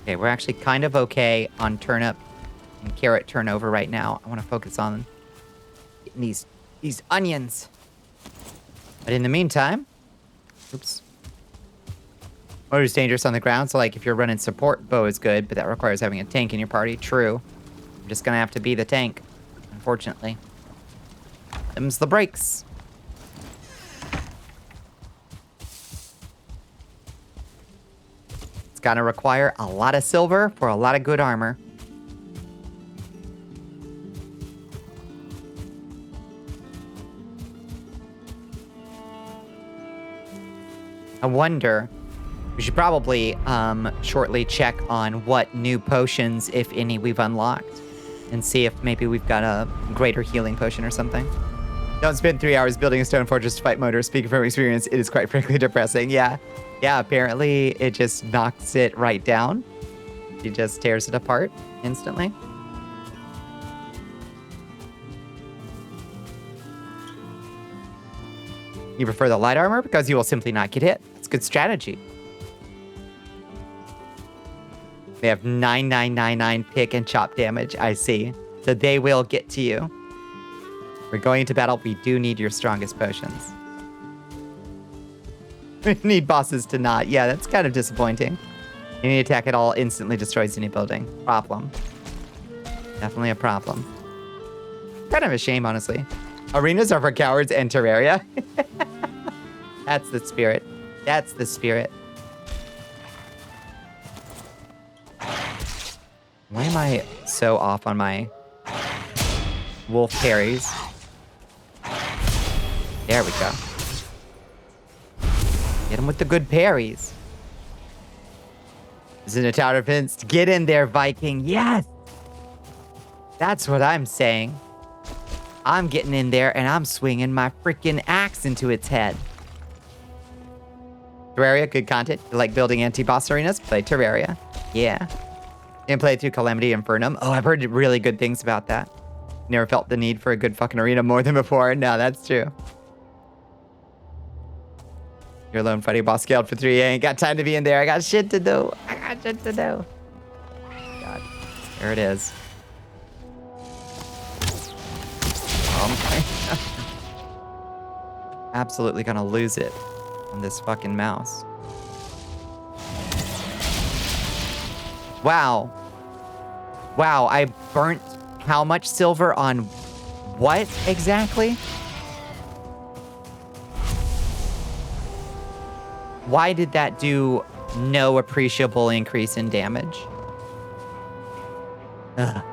Okay, we're actually kind of okay on turnip and carrot turnover right now. I want to focus on getting these onions. But in the meantime, oops. Motor's dangerous on the ground, so like if you're running support, bow is good, but that requires having a tank in your party. True. I'm just gonna have to be the tank, unfortunately. Them's the breaks. It's gonna require a lot of silver for a lot of good armor. I wonder, we should probably shortly check on what new potions, if any, we've unlocked. And see if maybe we've got a greater healing potion or something. Don't spend 3 hours building a stone fortress to fight motor. Speaking from experience, it is quite frankly depressing. Yeah, apparently it just knocks it right down. It just tears it apart instantly. You prefer the light armor because you will simply not get hit. That's good strategy. They have 9999 pick and chop damage, I see. So they will get to you. We're going into battle. We do need your strongest potions. We need bosses to not. Yeah, that's kind of disappointing. Any attack at all instantly destroys any building. Problem. Definitely a problem. Kind of a shame, honestly. Arenas are for cowards and Terraria. That's the spirit. That's the spirit. Why am I so off on my wolf parries? There we go. Get him with the good parries. Isn't a tower defense? Get in there, Viking. Yes! That's what I'm saying. I'm getting in there and I'm swinging my freaking axe into its head. Terraria, good content. You like building anti-boss arenas? Play Terraria. Yeah. Didn't play through Calamity Infernum. Oh, I've heard really good things about that. Never felt the need for a good fucking arena more than before. No, that's true. You're alone fighting a boss scaled for 3. I ain't got time to be in there. I got shit to do. God. There it is. Oh my. Absolutely gonna lose it on this fucking mouse. Wow. Wow, I burnt how much silver on what exactly? Why did that do no appreciable increase in damage? Ugh.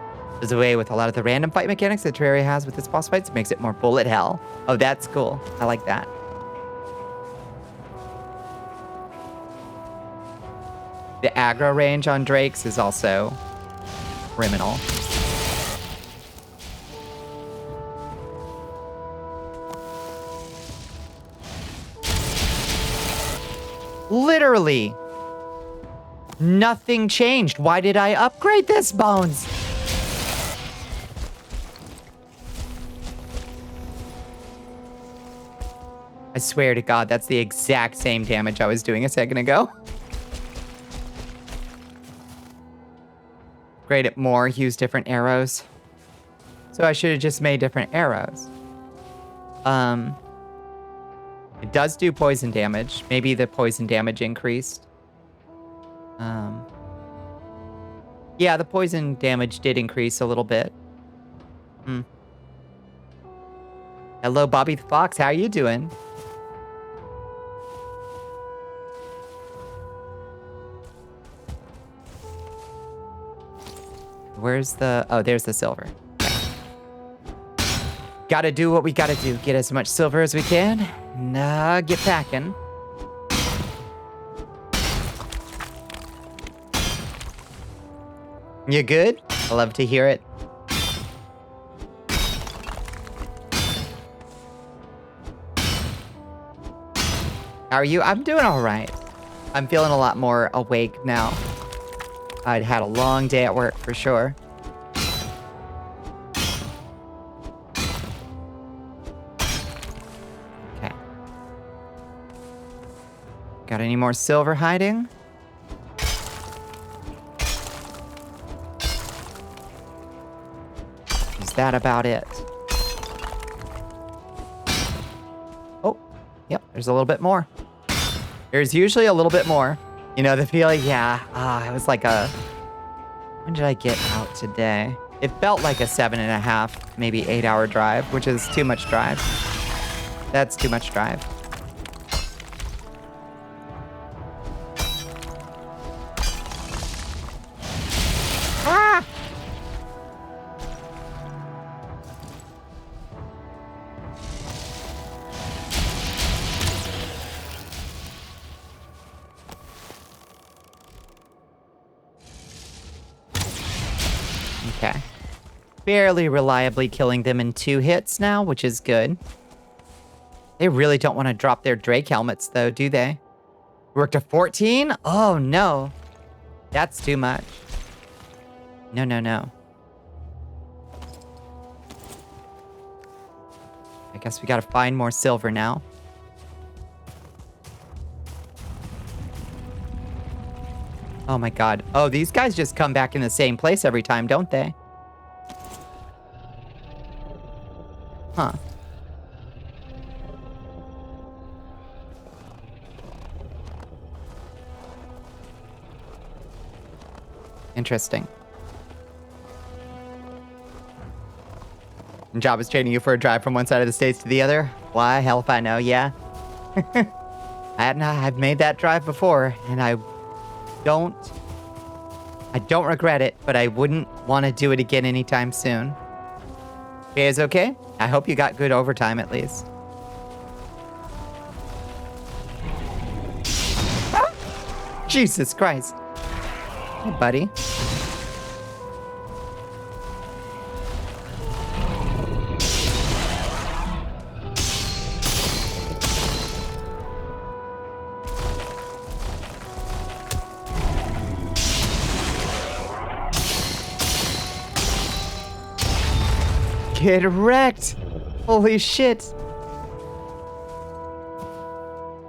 There's a way with a lot of the random fight mechanics that Terraria has with its boss fights. It makes it more bullet hell. Oh, that's cool. I like that. The aggro range on Drakes is also criminal. Literally, nothing changed. Why did I upgrade this, Bones? I swear to God, that's the exact same damage I was doing a second ago. Upgrade it more, use different arrows. So I should have just made different arrows. It does do poison damage. Maybe the poison damage increased. Yeah, the poison damage did increase a little bit. Hello, Bobby the Fox. How are you doing? Where's the... Oh, there's the silver. Gotta do what we gotta do. Get as much silver as we can. Nah, get packing. You good? I love to hear it. How are you? I'm doing all right. I'm feeling a lot more awake now. I'd had a long day at work for sure. Okay. Got any more silver hiding? Is that about it? Oh, yep, there's a little bit more. There's usually a little bit more. You know, the feeling, yeah. It was like a... When did I get out today? It felt like a 7.5, maybe 8-hour drive, which is too much drive. That's too much drive. Ah! Okay. Fairly reliably killing them in 2 hits now, which is good. They really don't want to drop their Drake helmets, though, do they? We're up to 14? Oh, no. That's too much. No, no, no. I guess we gotta find more silver now. Oh my God. Oh, these guys just come back in the same place every time, don't they? Huh. Interesting. And Jabba's training you for a drive from one side of the states to the other? Why? Hell if I know, yeah. I've made that drive before, and I don't regret it, but I wouldn't want to do it again anytime soon. Okay, is okay? I hope you got good overtime at least. Ah! Jesus Christ. Hey, buddy. Get wrecked! Holy shit!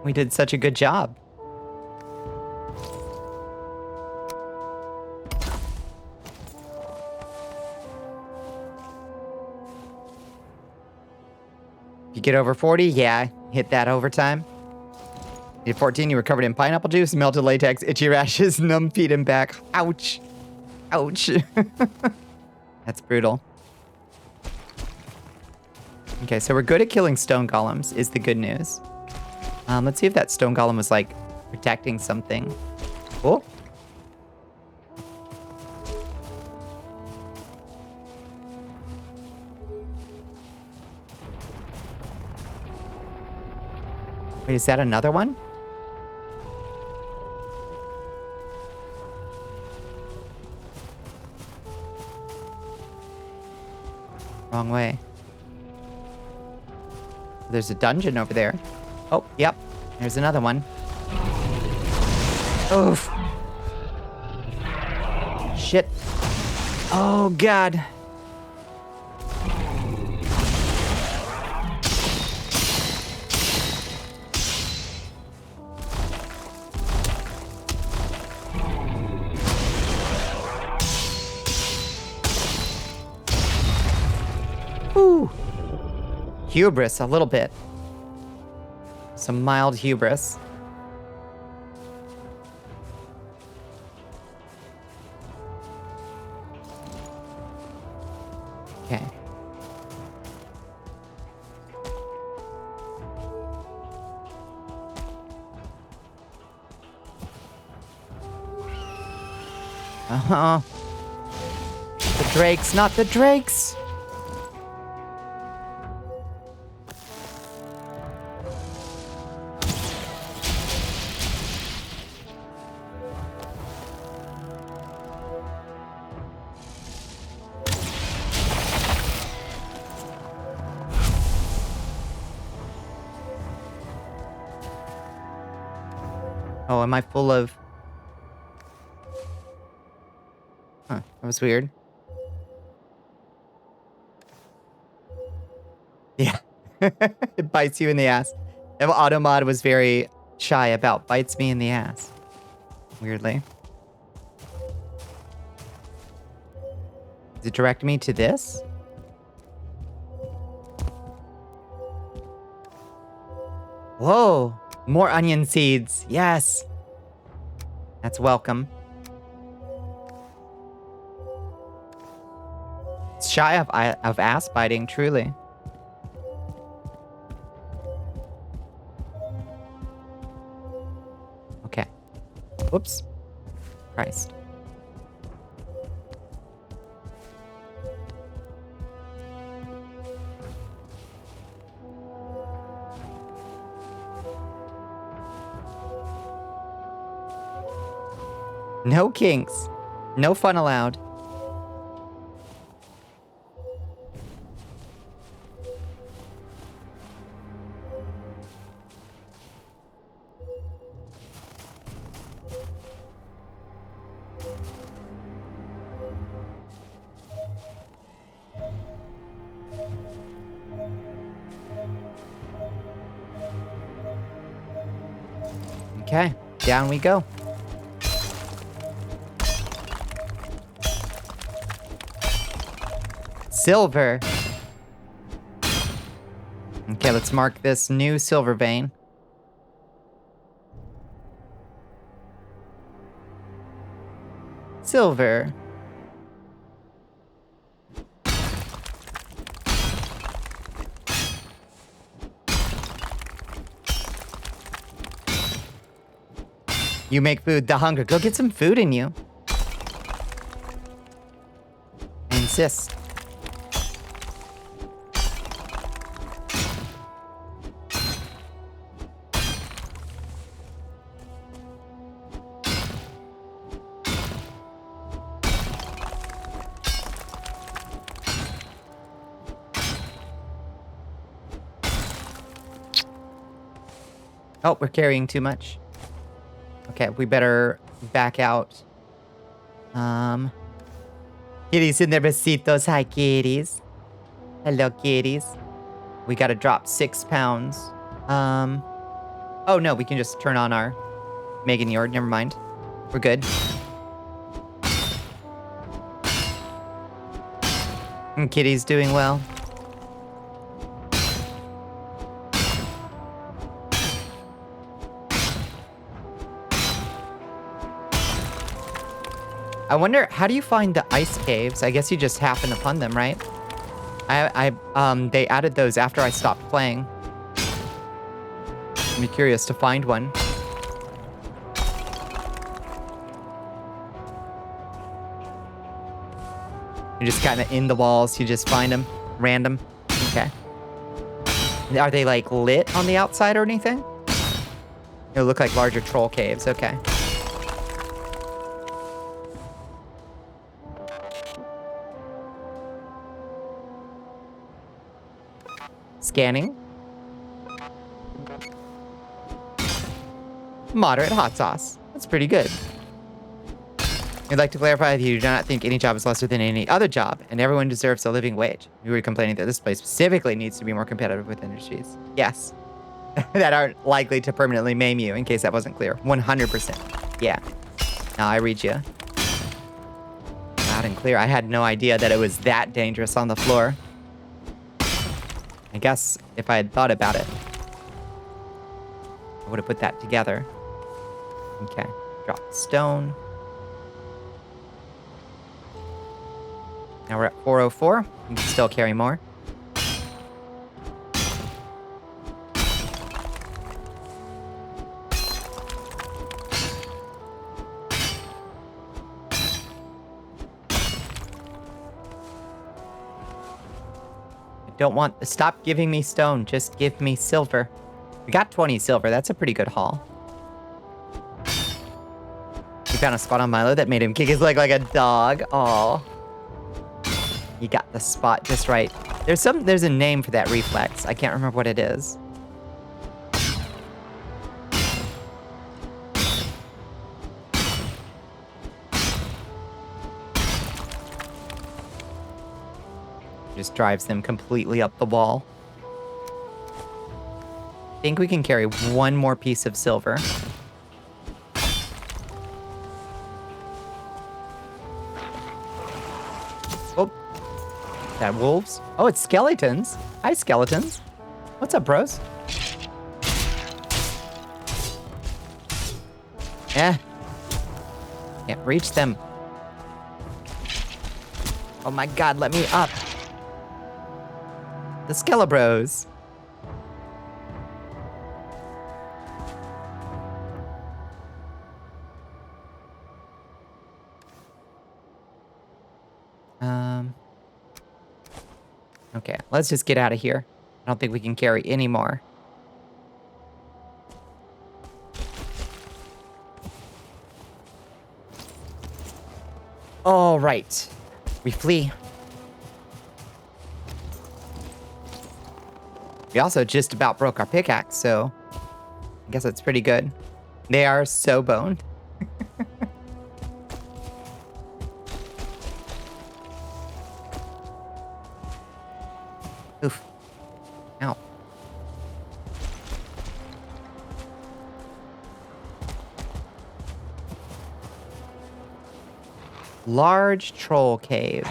We did such a good job. If you get over 40, yeah, hit that overtime. You hit 14, you recovered in pineapple juice, melted latex, itchy rashes, numb feet and back. Ouch. Ouch. That's brutal. Okay, so we're good at killing stone golems, is the good news. Let's see if that stone golem was, like, protecting something. Oh. Wait, is that another one? Wrong way. There's a dungeon over there. Oh, yep. There's another one. Oof. Shit. Oh, God. Ooh. Hubris, a little bit. Some mild hubris. Okay. Uh-huh. The drakes, not the drakes! Oh, am I full of... Huh, that was weird. Yeah. It bites you in the ass. If Automod was very shy about bites me in the ass. Weirdly. Does it direct me to this? Whoa! More onion seeds. Yes! That's welcome. It's shy of ass biting, truly. Okay. Whoops. Christ. No kinks. No fun allowed. Okay, down we go. Silver. Okay, let's mark this new silver vein. Silver. You make food, the hunger. Go get some food in you. I insist. Oh, we're carrying too much. Okay, we better back out. Kitties in their besitos. Hi, kitties. Hello, kitties. We gotta drop 6 pounds. Oh no, we can just turn on our Megan Yard. Never mind. We're good. And kitty's doing well. I wonder, how do you find the ice caves? I guess you just happen upon them, right? They added those after I stopped playing. I'm curious to find one. You're just kind of in the walls. You just find them. Random. Okay. Are they, like, lit on the outside or anything? They look like larger troll caves. Okay. Scanning. Moderate hot sauce. That's pretty good. I'd like to clarify that you do not think any job is lesser than any other job, and everyone deserves a living wage. You were complaining that this place specifically needs to be more competitive with industries. Yes. That aren't likely to permanently maim you, in case that wasn't clear. 100%. Yeah. Now I read you. Loud and clear. I had no idea that it was that dangerous on the floor. I guess if I had thought about it, I would have put that together. Okay. Drop the stone. Now we're at 404. We can still carry more. Stop giving me stone. Just give me silver. We got 20 silver. That's a pretty good haul. We found a spot on Milo that made him kick his leg like a dog. Aw. You got the spot just right. There's a name for that reflex. I can't remember what it is. Just drives them completely up the wall. I think we can carry one more piece of silver. Oh, is that wolves? Oh, it's skeletons. Hi, skeletons. What's up, bros? Eh. Can't reach them. Oh my god, let me up. The Skelebros. Okay, let's just get out of here. I don't think we can carry any more. All right. We flee. We also just about broke our pickaxe, so I guess that's pretty good. They are so boned. Oof. Ow. Large troll caves.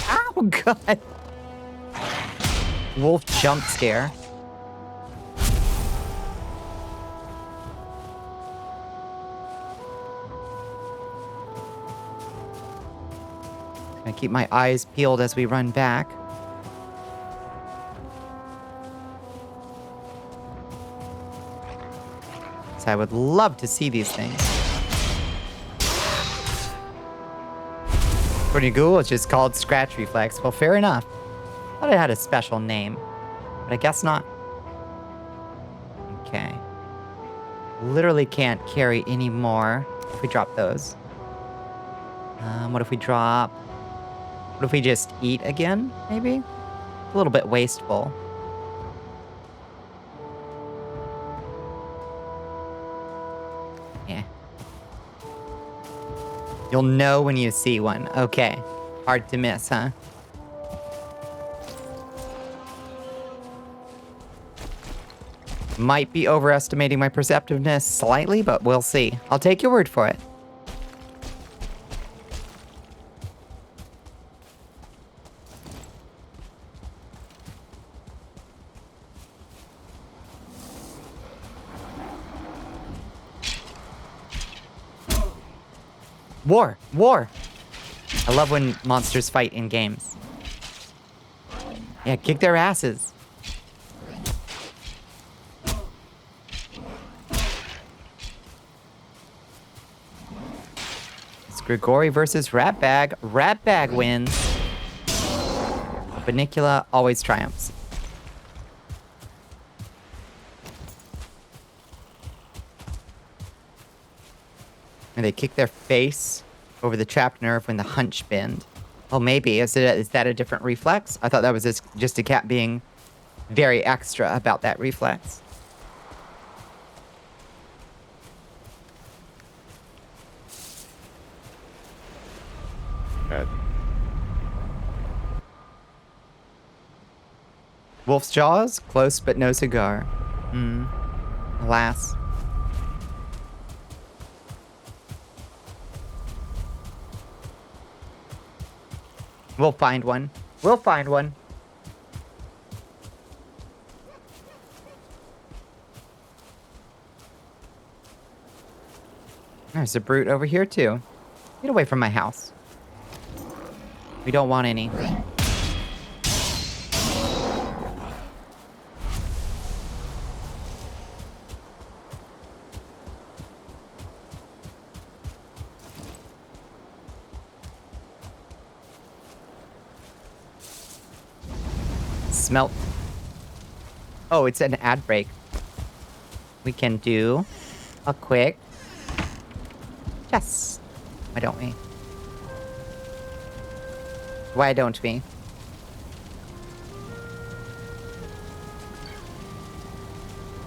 Ow, God. Wolf jump scare. Gonna keep my eyes peeled as we run back. So I would love to see these things. According to Google, it's just called scratch reflex. Well, fair enough. Thought it had a special name, but I guess not. Okay. Literally can't carry any more if we drop those. What if we drop... What if we just eat again, maybe? A little bit wasteful. Yeah. You'll know when you see one. Okay. Hard to miss, huh? Might be overestimating my perceptiveness slightly, but we'll see. I'll take your word for it. War! War! I love when monsters fight in games. Yeah, kick their asses. It's Grigori versus Ratbag. Ratbag wins. Bonnicula always triumphs. And they kick their face over the trapped nerve when the hunch bend. Oh, maybe. Is that a different reflex? I thought that was just a cat being very extra about that reflex. At Wolf's Jaws, close but no cigar. Alas. We'll find one. We'll find one. There's a brute over here, too. Get away from my house. We don't want any. Smelt. Oh, it's an ad break. We can do a quick chess. Why don't we? Why don't we?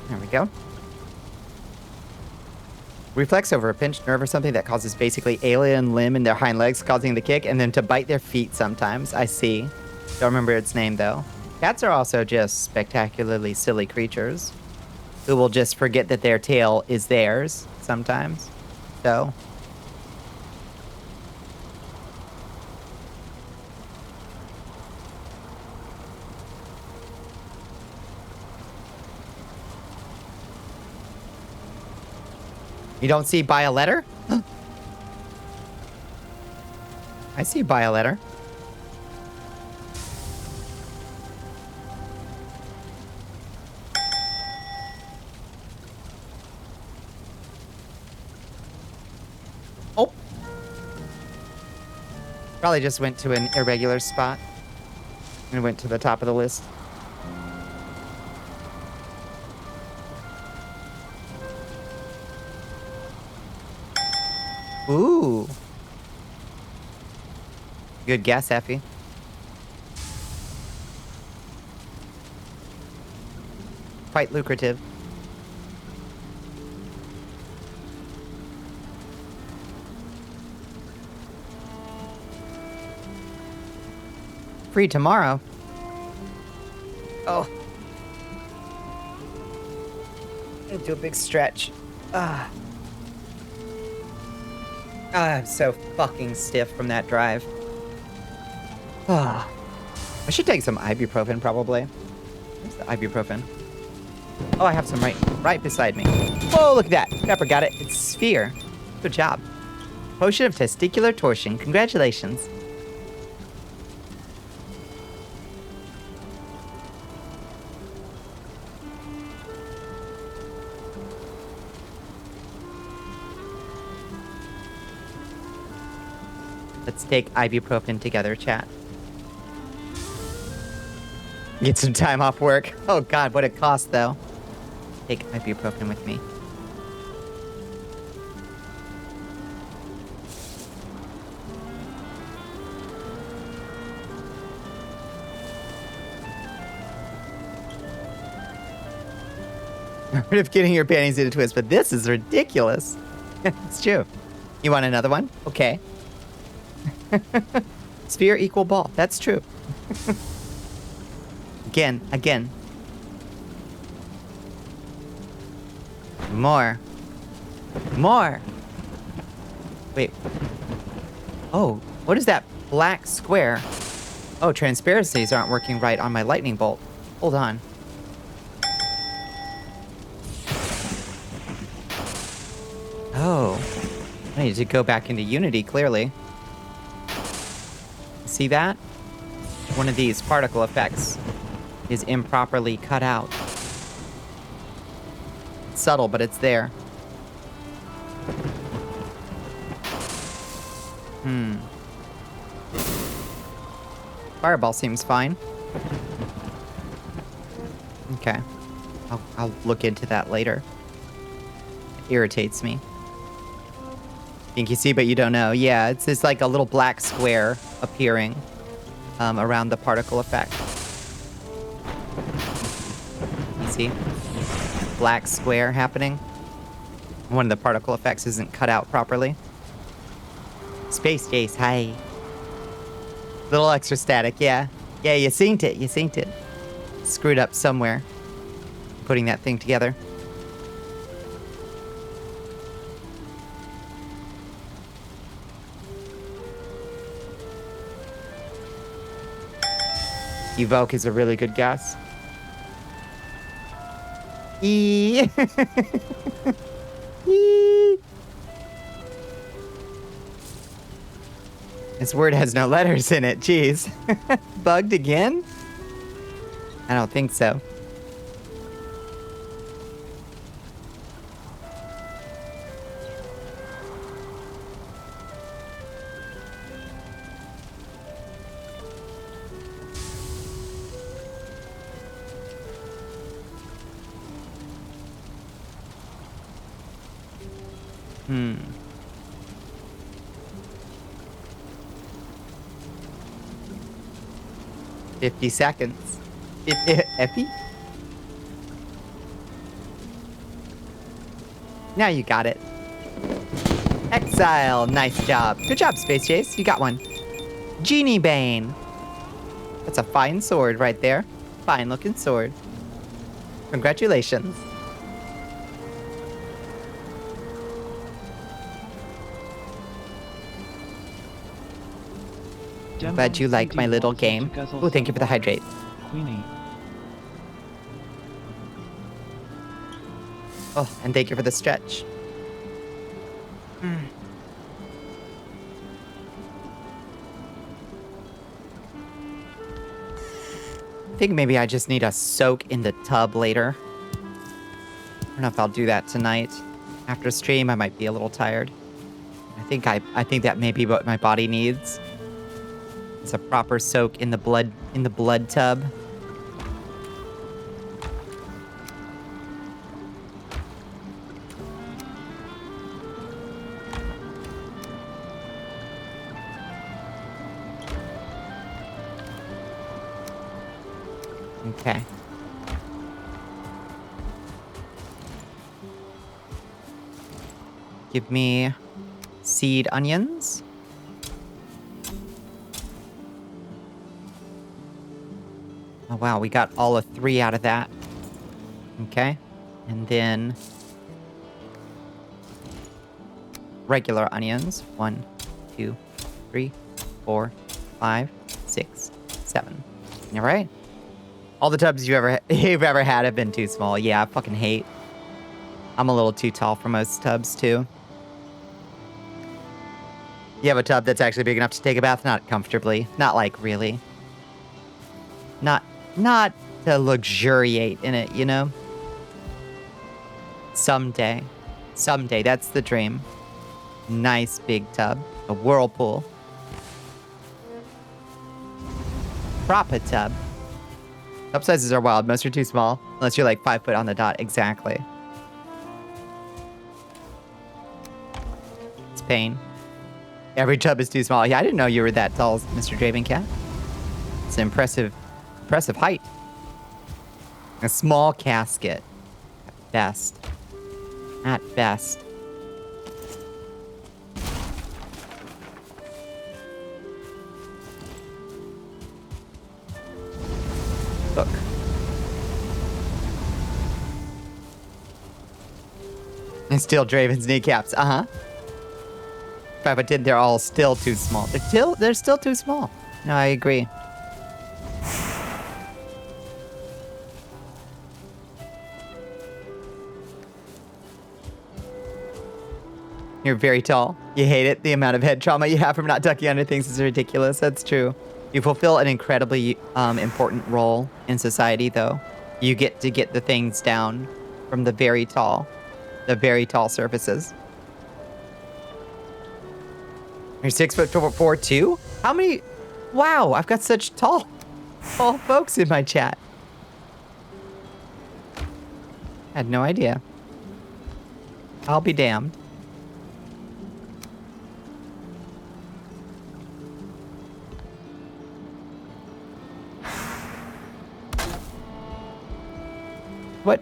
There we go. Reflex over a pinched nerve or something that causes basically alien limb in their hind legs causing the kick, and then to bite their feet sometimes. I see. Don't remember its name, though. Cats are also just spectacularly silly creatures who will just forget that their tail is theirs sometimes. So... You don't see buy a letter? I see buy a letter. Oh. Probably just went to an irregular spot and went to the top of the list. Ooh. Good guess, Effie. Quite lucrative. Free tomorrow. Oh. Do a big stretch. Ah. I'm so fucking stiff from that drive. Ah. I should take some ibuprofen, probably. Where's the ibuprofen? Oh, I have some right beside me. Oh, look at that. Pepper got it. It's Sphere. Good job. Potion of testicular torsion. Congratulations. Let's take ibuprofen together, chat. Get some time off work. Oh god, what it costs, though. Take ibuprofen with me. Rid of getting your panties in a twist, but this is ridiculous. It's true. You want another one? Okay. Sphere equal ball. That's true. Again. More. Wait. Oh, what is that black square? Oh, transparencies aren't working right on my lightning bolt. Hold on. Oh. I need to go back into Unity, clearly. See that? One of these particle effects is improperly cut out. It's subtle, but it's there. Fireball seems fine. Okay. I'll look into that later. It irritates me. Think you see, but you don't know. Yeah, it's just like a little black square appearing around the particle effect. You see? Black square happening. One of the particle effects isn't cut out properly. Space Jace, hi. Little extra static, yeah. Yeah, you seen it, you seen it. Screwed up somewhere. Putting that thing together. Evoke is a really good guess. Eee. Eee. This word has no letters in it, jeez. Bugged again? I don't think so. Hmm. $50 seconds. Effie? Now you got it. Exile. Nice job. Good job, Space Chase. You got one. Genie Bane. That's a fine sword right there. Fine looking sword. Congratulations. I'm glad you like my little game. Oh, thank you for the hydrate. Queenie. Oh, and thank you for the stretch. I think maybe I just need a soak in the tub later. I don't know if I'll do that tonight. After stream, I might be a little tired. I think that may be what my body needs. It's a proper soak in the blood tub. Okay. Give me seed onions. Oh, wow. We got all of 3 out of that. Okay. And then regular onions. 1, 2, 3, 4, 5, 6, 7. All right. All the tubs you've ever had have been too small. Yeah, I fucking hate. I'm a little too tall for most tubs, too. You have a tub that's actually big enough to take a bath? Not comfortably. Not like really. Not to luxuriate in it, you know? Someday. Someday. That's the dream. Nice big tub. A whirlpool. Proper tub. Tub sizes are wild. Most are too small. Unless you're like 5 foot on the dot. Exactly. It's pain. Every tub is too small. Yeah, I didn't know you were that tall, Mr. Draven Cat. It's an impressive height. A small casket. At best. At best. Look. And still Draven's kneecaps. Uh-huh. 5 foot 10, they're all still too small. They're still too small. No, I agree. You're very tall. You hate it. The amount of head trauma you have from not ducking under things is ridiculous. That's true. You fulfill an incredibly important role in society, though. You get to get the things down from the very tall surfaces. You're 6'4" too? How many? Wow, I've got such tall folks in my chat. Had no idea. I'll be damned. What?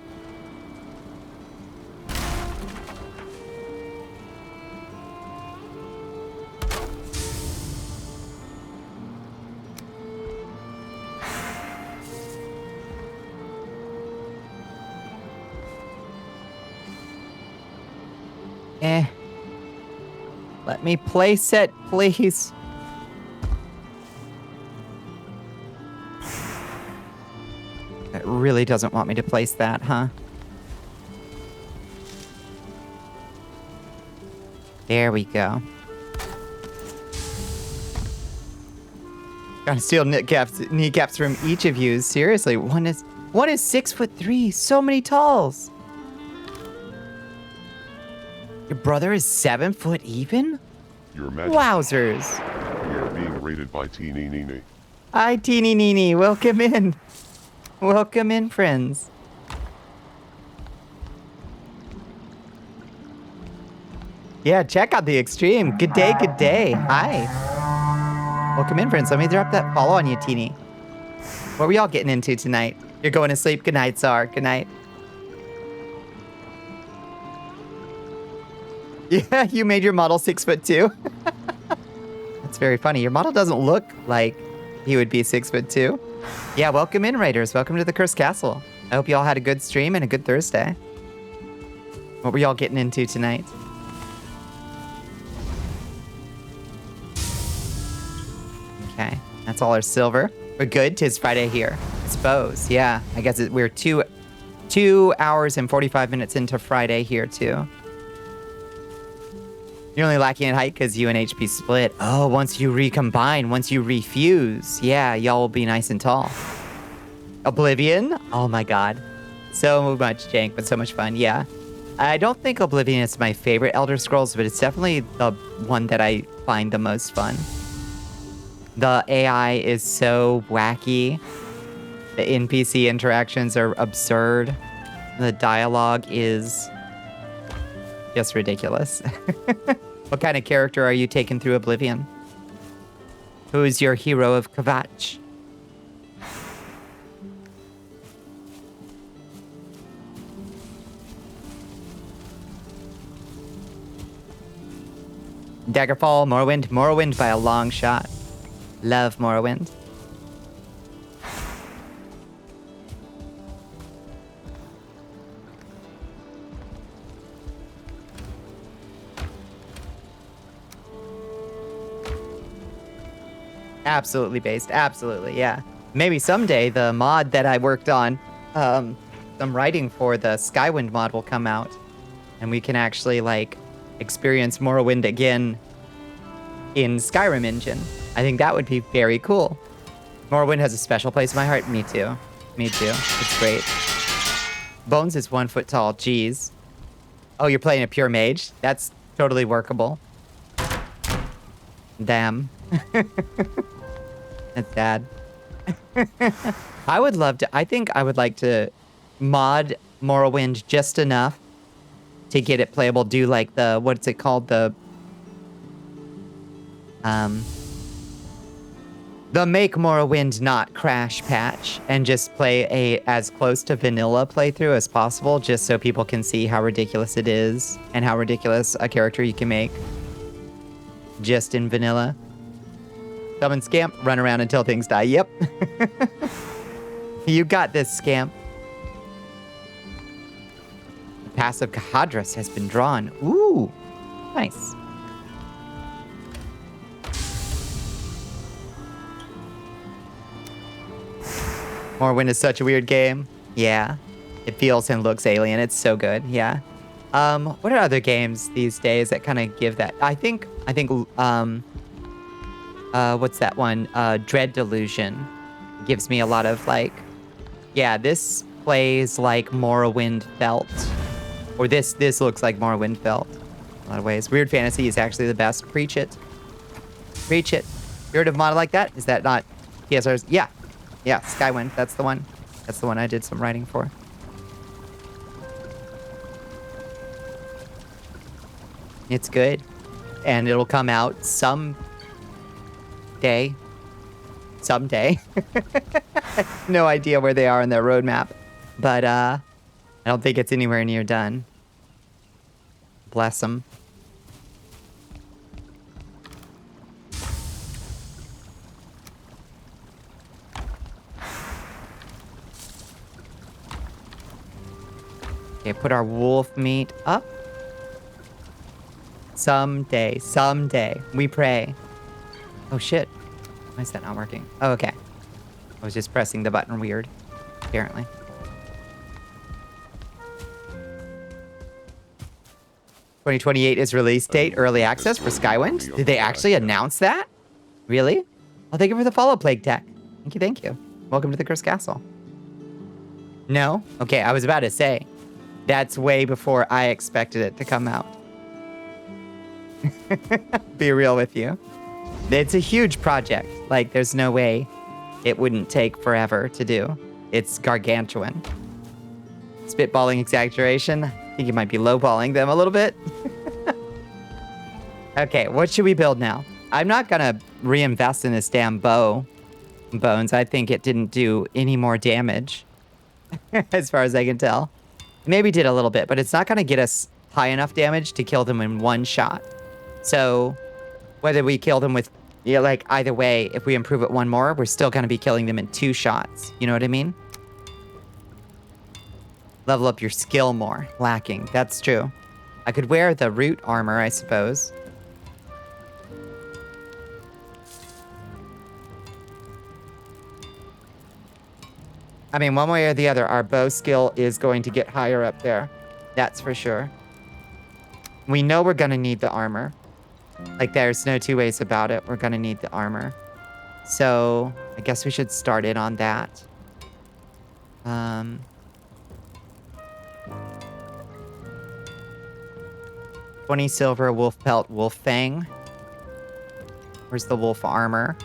Let me place it, please. It really doesn't want me to place that, huh? There we go. Gotta steal kneecaps from each of you. Seriously, one is 6'3". So many talls. Your brother is 7 foot even? Your Majesty, Wowzers. we are being raided by Teeny Nini. Hi, Teeny Nini. Welcome in. Welcome in, friends. Yeah, check out the extreme. Good day, good day. Hi. Welcome in, friends. Let me drop that follow on you, Teeny. What were y'all getting into tonight? You're going to sleep? Good night, Czar. Good night. Yeah, you made your model 6'2". That's very funny. Your model doesn't look like he would be 6'2". Yeah, welcome in, Raiders. Welcome to the Cursed Castle. I hope you all had a good stream and a good Thursday. What were y'all getting into tonight? Okay, that's all our silver. We're good. 'Tis Friday here. I suppose. Yeah, I guess we're 2 hours and 45 minutes into Friday here too. You're only lacking in height because you and HP split. Oh, once you recombine, once you refuse, yeah, y'all will be nice and tall. Oblivion? Oh my god. So much jank, but so much fun, yeah. I don't think Oblivion is my favorite Elder Scrolls, but it's definitely the one that I find the most fun. The AI is so wacky. The NPC interactions are absurd. The dialogue is just ridiculous. What kind of character are you taking through Oblivion? Who is your hero of Kvatch? Daggerfall, Morrowind. Morrowind by a long shot. Love Morrowind. Absolutely based. Absolutely, yeah. Maybe someday the mod that I worked on, some writing for the Skywind mod will come out, and we can actually like experience Morrowind again in Skyrim engine. I think that would be very cool. Morrowind has a special place in my heart. Me too. Me too. It's great. Bones is 1 foot tall. Jeez. Oh, you're playing a pure mage? That's totally workable. Damn. That's sad. I would love to. I think I would like to mod Morrowind just enough to get it playable. Do like the, what's it called? The Make Morrowind Not Crash patch, and just play a as close to vanilla playthrough as possible, just so people can see how ridiculous it is and how ridiculous a character you can make just in vanilla. Summon Scamp, run around until things die. Yep. You got this, Scamp. The passive Kahadras has been drawn. Ooh, nice. Morrowind is such a weird game. Yeah. It feels and looks alien. It's so good. Yeah. What are other games these days that kind of give that? I think, what's that one? Dread Delusion gives me a lot of like, yeah, this plays like Morrowind felt. Or this looks like Morrowind felt in a lot of ways. Weird Fantasy is actually the best. Preach it. Preach it. You heard of a mod like that? Is that not TSR's? Yeah. Yeah, Skywind. That's the one. That's the one I did some writing for. It's good. And it'll come out someday. Someday. No idea where they are in their roadmap. But I don't think it's anywhere near done. Bless them. Okay, put our wolf meat up. Someday, someday, we pray. Oh shit. Why is that not working? Oh, okay. I was just pressing the button weird, apparently. $2028 is release date, early access for Skywind. Did they actually announce that? Really? I'll thank you for the follow, Plague Tech. Thank you, thank you. Welcome to the Cursed Castle. No? Okay, I was about to say. That's way before I expected it to come out. Be real with you. It's a huge project. Like, there's no way it wouldn't take forever to do. It's gargantuan. Spitballing exaggeration. I think you might be lowballing them a little bit. Okay, what should we build now? I'm not gonna reinvest in this damn bow, Bones. I think it didn't do any more damage. As far as I can tell. Maybe did a little bit, but it's not gonna get us high enough damage to kill them in one shot. So, whether we kill them with, yeah, like, either way, if we improve it one more, we're still gonna be killing them in 2 shots. You know what I mean? Level up your skill more. Lacking. That's true. I could wear the root armor, I suppose. I mean, one way or the other, our bow skill is going to get higher up there. That's for sure. We know we're gonna need the armor. Like, there's no 2 ways about it. We're gonna need the armor. So, I guess we should start it on that. 20 silver, wolf pelt, wolf fang. Where's the wolf armor?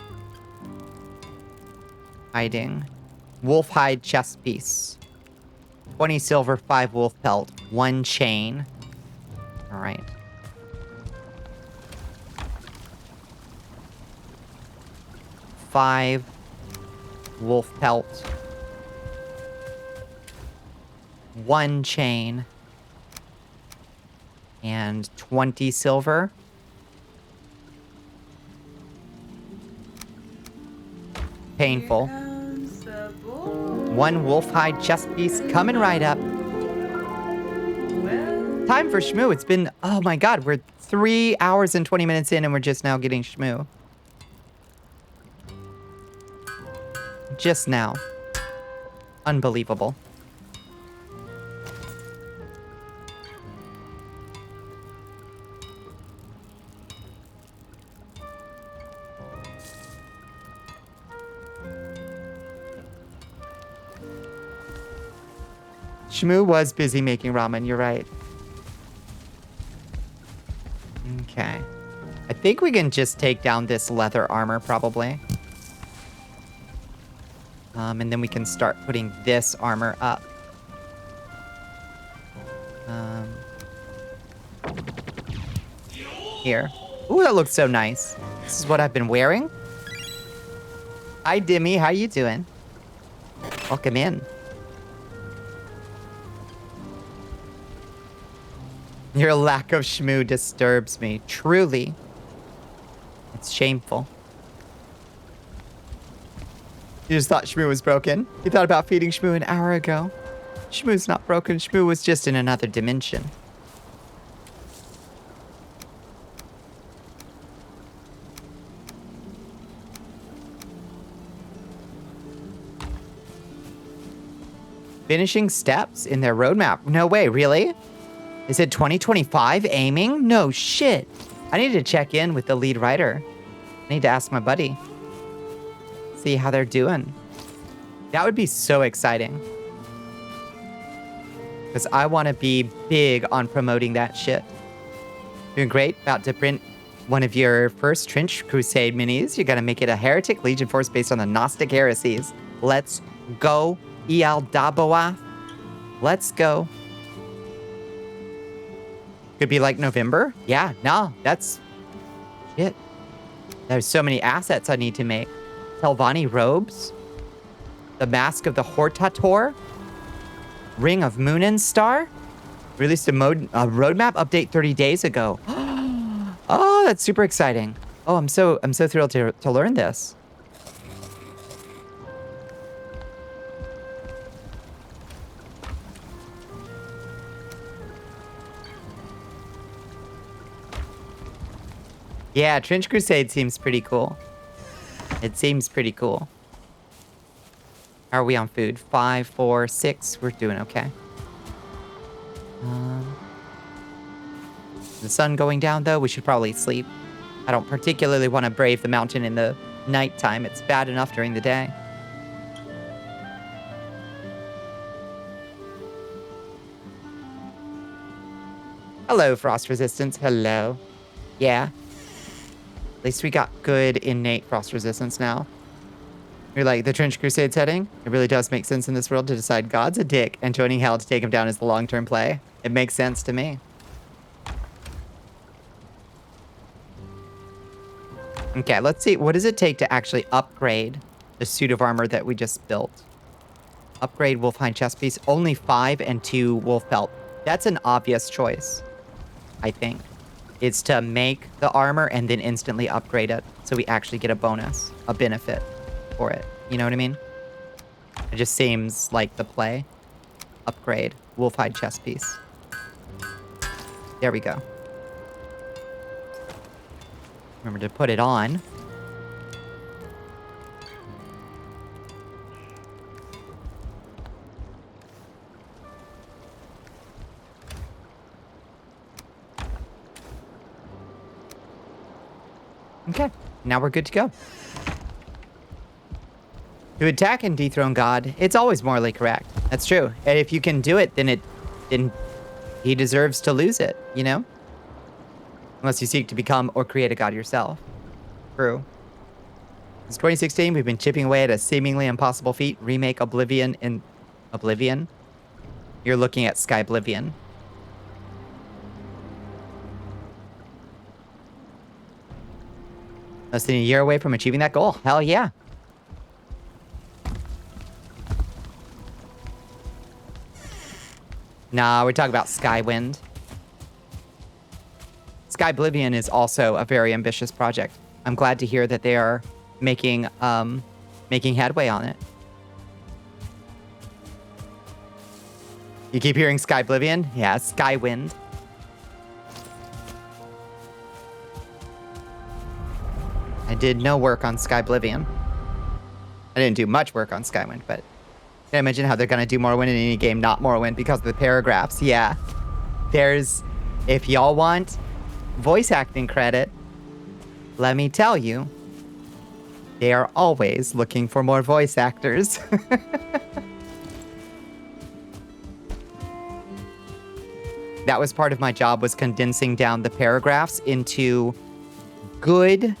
Hiding. Wolf hide chest piece. 20 silver, 5 wolf pelt, 1 chain. All right. $5 wolf pelt. 1 chain. And 20 silver. Painful. 1 wolf hide chest piece coming right up. Time for Shmoo. It's been, oh my god, we're 3 hours and 20 minutes in and we're just now getting Shmoo. Just now. Unbelievable. Shmoo was busy making ramen, you're right. Okay. I think we can just take down this leather armor, probably. And then we can start putting this armor up. Here. Ooh, that looks so nice. This is what I've been wearing. Hi, Dimmy. How you doing? Welcome in. Your lack of Shmoo disturbs me. Truly. It's shameful. You just thought Shmoo was broken? You thought about feeding Shmoo an hour ago? Shmoo's not broken. Shmoo was just in another dimension. Finishing steps in their roadmap. No way, really? Is it 2025 aiming? No shit. I need to check in with the lead writer. I need to ask my buddy. See how they're doing. That would be so exciting. Because I want to be big on promoting that shit. Doing great. About to print one of your first Trench Crusade minis. You're going to make it a Heretic Legion force based on the Gnostic heresies. Let's go. Ial Daboa. Let's go. Could be like November. Yeah, no, that's shit. There's so many assets I need to make. Telvanni robes. The Mask of the Hortator. Ring of Moon and Star. Released a roadmap update 30 days ago. Oh, that's super exciting. Oh, I'm so thrilled to learn this. Yeah, Trench Crusade seems pretty cool. It seems pretty cool. How are we on food? 5, 4, 6. We're doing okay. The sun going down, though. We should probably sleep. I don't particularly want to brave the mountain in the nighttime. It's bad enough during the day. Hello, Frost Resistance. Hello. Yeah. At least we got good innate Frost Resistance now. You're like, the Trench Crusade setting? It really does make sense in this world to decide God's a dick and joining Hell to take him down is the long-term play. It makes sense to me. Okay, let's see. What does it take to actually upgrade the suit of armor that we just built? Upgrade Wolfhide chest piece. Only 5 and 2 wolf belt. That's an obvious choice, I think. It's to make the armor and then instantly upgrade it so we actually get a bonus, a benefit for it. You know what I mean? It just seems like the play. Upgrade. Wolfhide chest piece. There we go. Remember to put it on. Okay, now we're good to go. To attack and dethrone God, it's always morally correct. That's true. And if you can do it, then he deserves to lose it, you know? Unless you seek to become or create a god yourself. True. Since 2016, we've been chipping away at a seemingly impossible feat. Remake Oblivion in... Oblivion? You're looking at Skyblivion. Less than a year away from achieving that goal. Hell yeah. Nah, we're talking about Skywind. Skyblivion is also a very ambitious project. I'm glad to hear that they are making headway on it. You keep hearing Skyblivion? Yeah, Skywind. I did no work on Skyblivion. I didn't do much work on Skywind, but can I imagine how they're going to do Morrowind in any game, not Morrowind, because of the paragraphs? Yeah. If y'all want voice acting credit, let me tell you, they are always looking for more voice actors. That was part of my job, was condensing down the paragraphs into good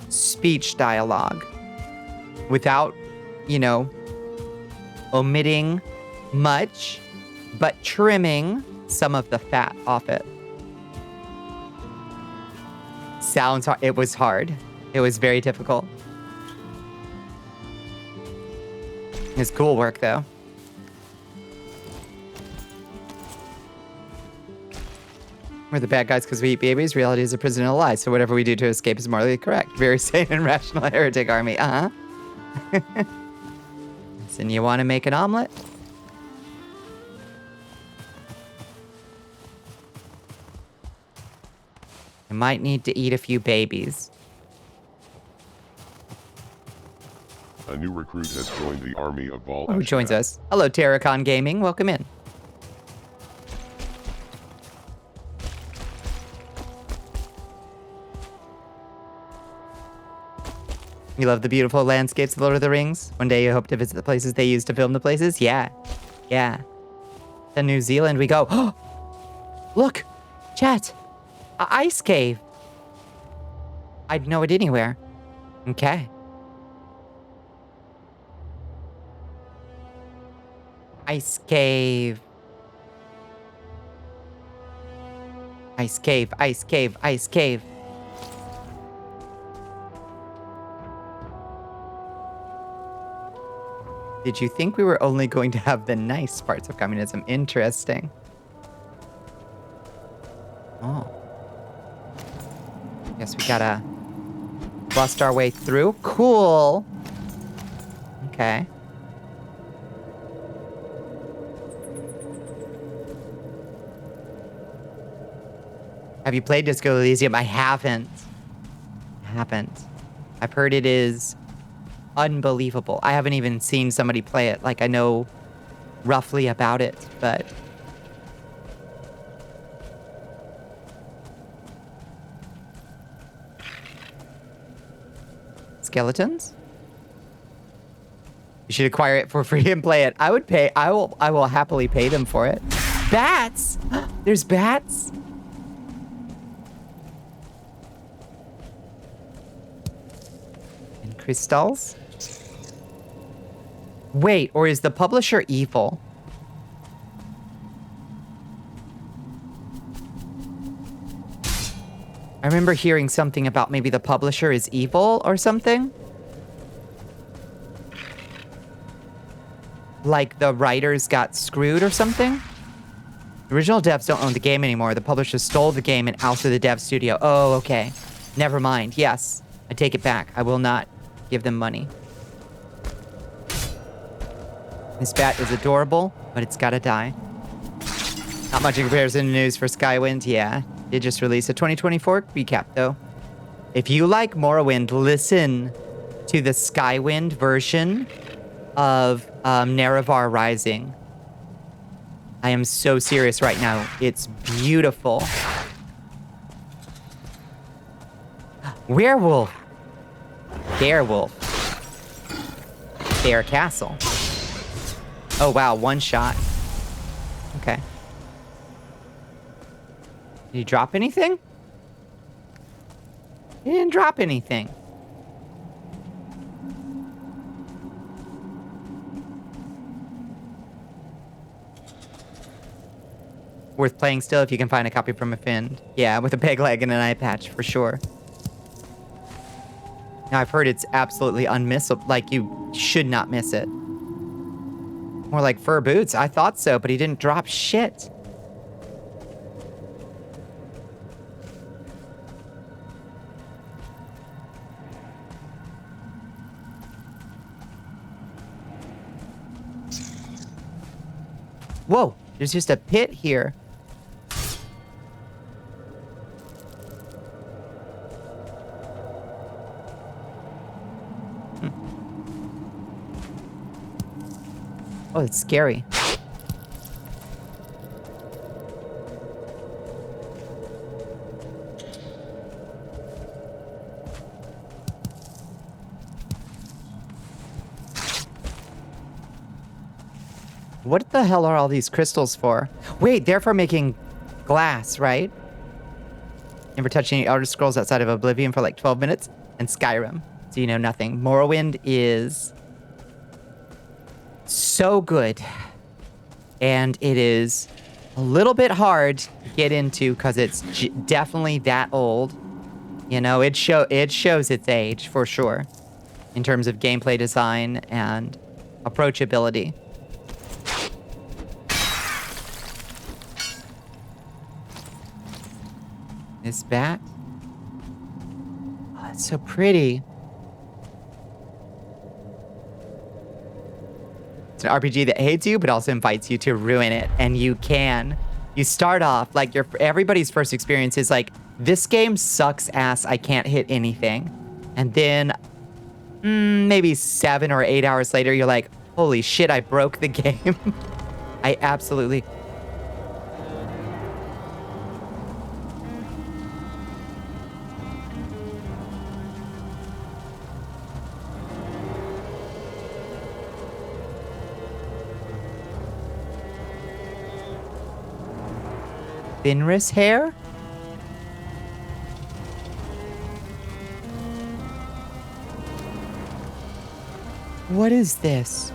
speech dialogue without, omitting much, but trimming some of the fat off it. Sounds hard. It was hard. It was very difficult. It's cool work, though. We're the bad guys because we eat babies. Reality is a prison and a lie. So whatever we do to escape is morally correct. Very sane and rational heretic army. Uh-huh. So you want to make an omelet? You might need to eat a few babies. A new recruit has joined the army of Vol. Who joins us? Hello, Terracon Gaming. Welcome in. You love the beautiful landscapes of Lord of the Rings? One day you hope to visit the places they used to film the places? Yeah. Yeah. To New Zealand we go. Look! Chat! A ice cave! I'd know it anywhere. Okay. Ice cave. Ice cave, ice cave, ice cave. Did you think we were only going to have the nice parts of communism? Interesting. Oh. Guess we gotta bust our way through. Cool. Okay. Have you played Disco Elysium? I haven't. I've heard it is unbelievable. I haven't even seen somebody play it. Like, I know roughly about it, but... Skeletons? You should acquire it for free and play it. I would pay. I will happily pay them for it. Bats! There's bats? And crystals? Wait, or is the publisher evil? I remember hearing something about maybe the publisher is evil or something. Like the writers got screwed or something. The original devs don't own the game anymore. The publisher stole the game and ousted the dev studio. Oh, okay. Never mind. Yes, I take it back. I will not give them money. This bat is adorable, but it's gotta die. Not much in comparison to news for Skywind. Yeah, it just released a 2024 recap, though. If you like Morrowind, listen to the Skywind version of Nerevar Rising. I am so serious right now. It's beautiful. Werewolf. Bearwolf. Bear Castle. Oh, wow. One shot. Okay. Did he drop anything? He didn't drop anything. Worth playing still if you can find a copy from a Finn. Yeah, with a peg leg and an eye patch, for sure. Now, I've heard it's absolutely unmissable. Like, you should not miss it. More like fur boots. I thought so, but he didn't drop shit. Whoa, there's just a pit here. Oh, it's scary. What the hell are all these crystals for? Wait, they're for making glass, right? Never touched any Elder Scrolls outside of Oblivion for like 12 minutes, and Skyrim, so you know nothing. Morrowind is so good, and it is a little bit hard to get into because it's definitely that old. You know, it shows its age for sure in terms of gameplay design and approachability. This bat? Oh, that's so pretty. It's an RPG that hates you, but also invites you to ruin it. And you can. You start off, like, everybody's first experience is like, this game sucks ass, I can't hit anything. And then, maybe 7 or 8 hours later, you're like, holy shit, I broke the game. I absolutely... Finris hair? What is this?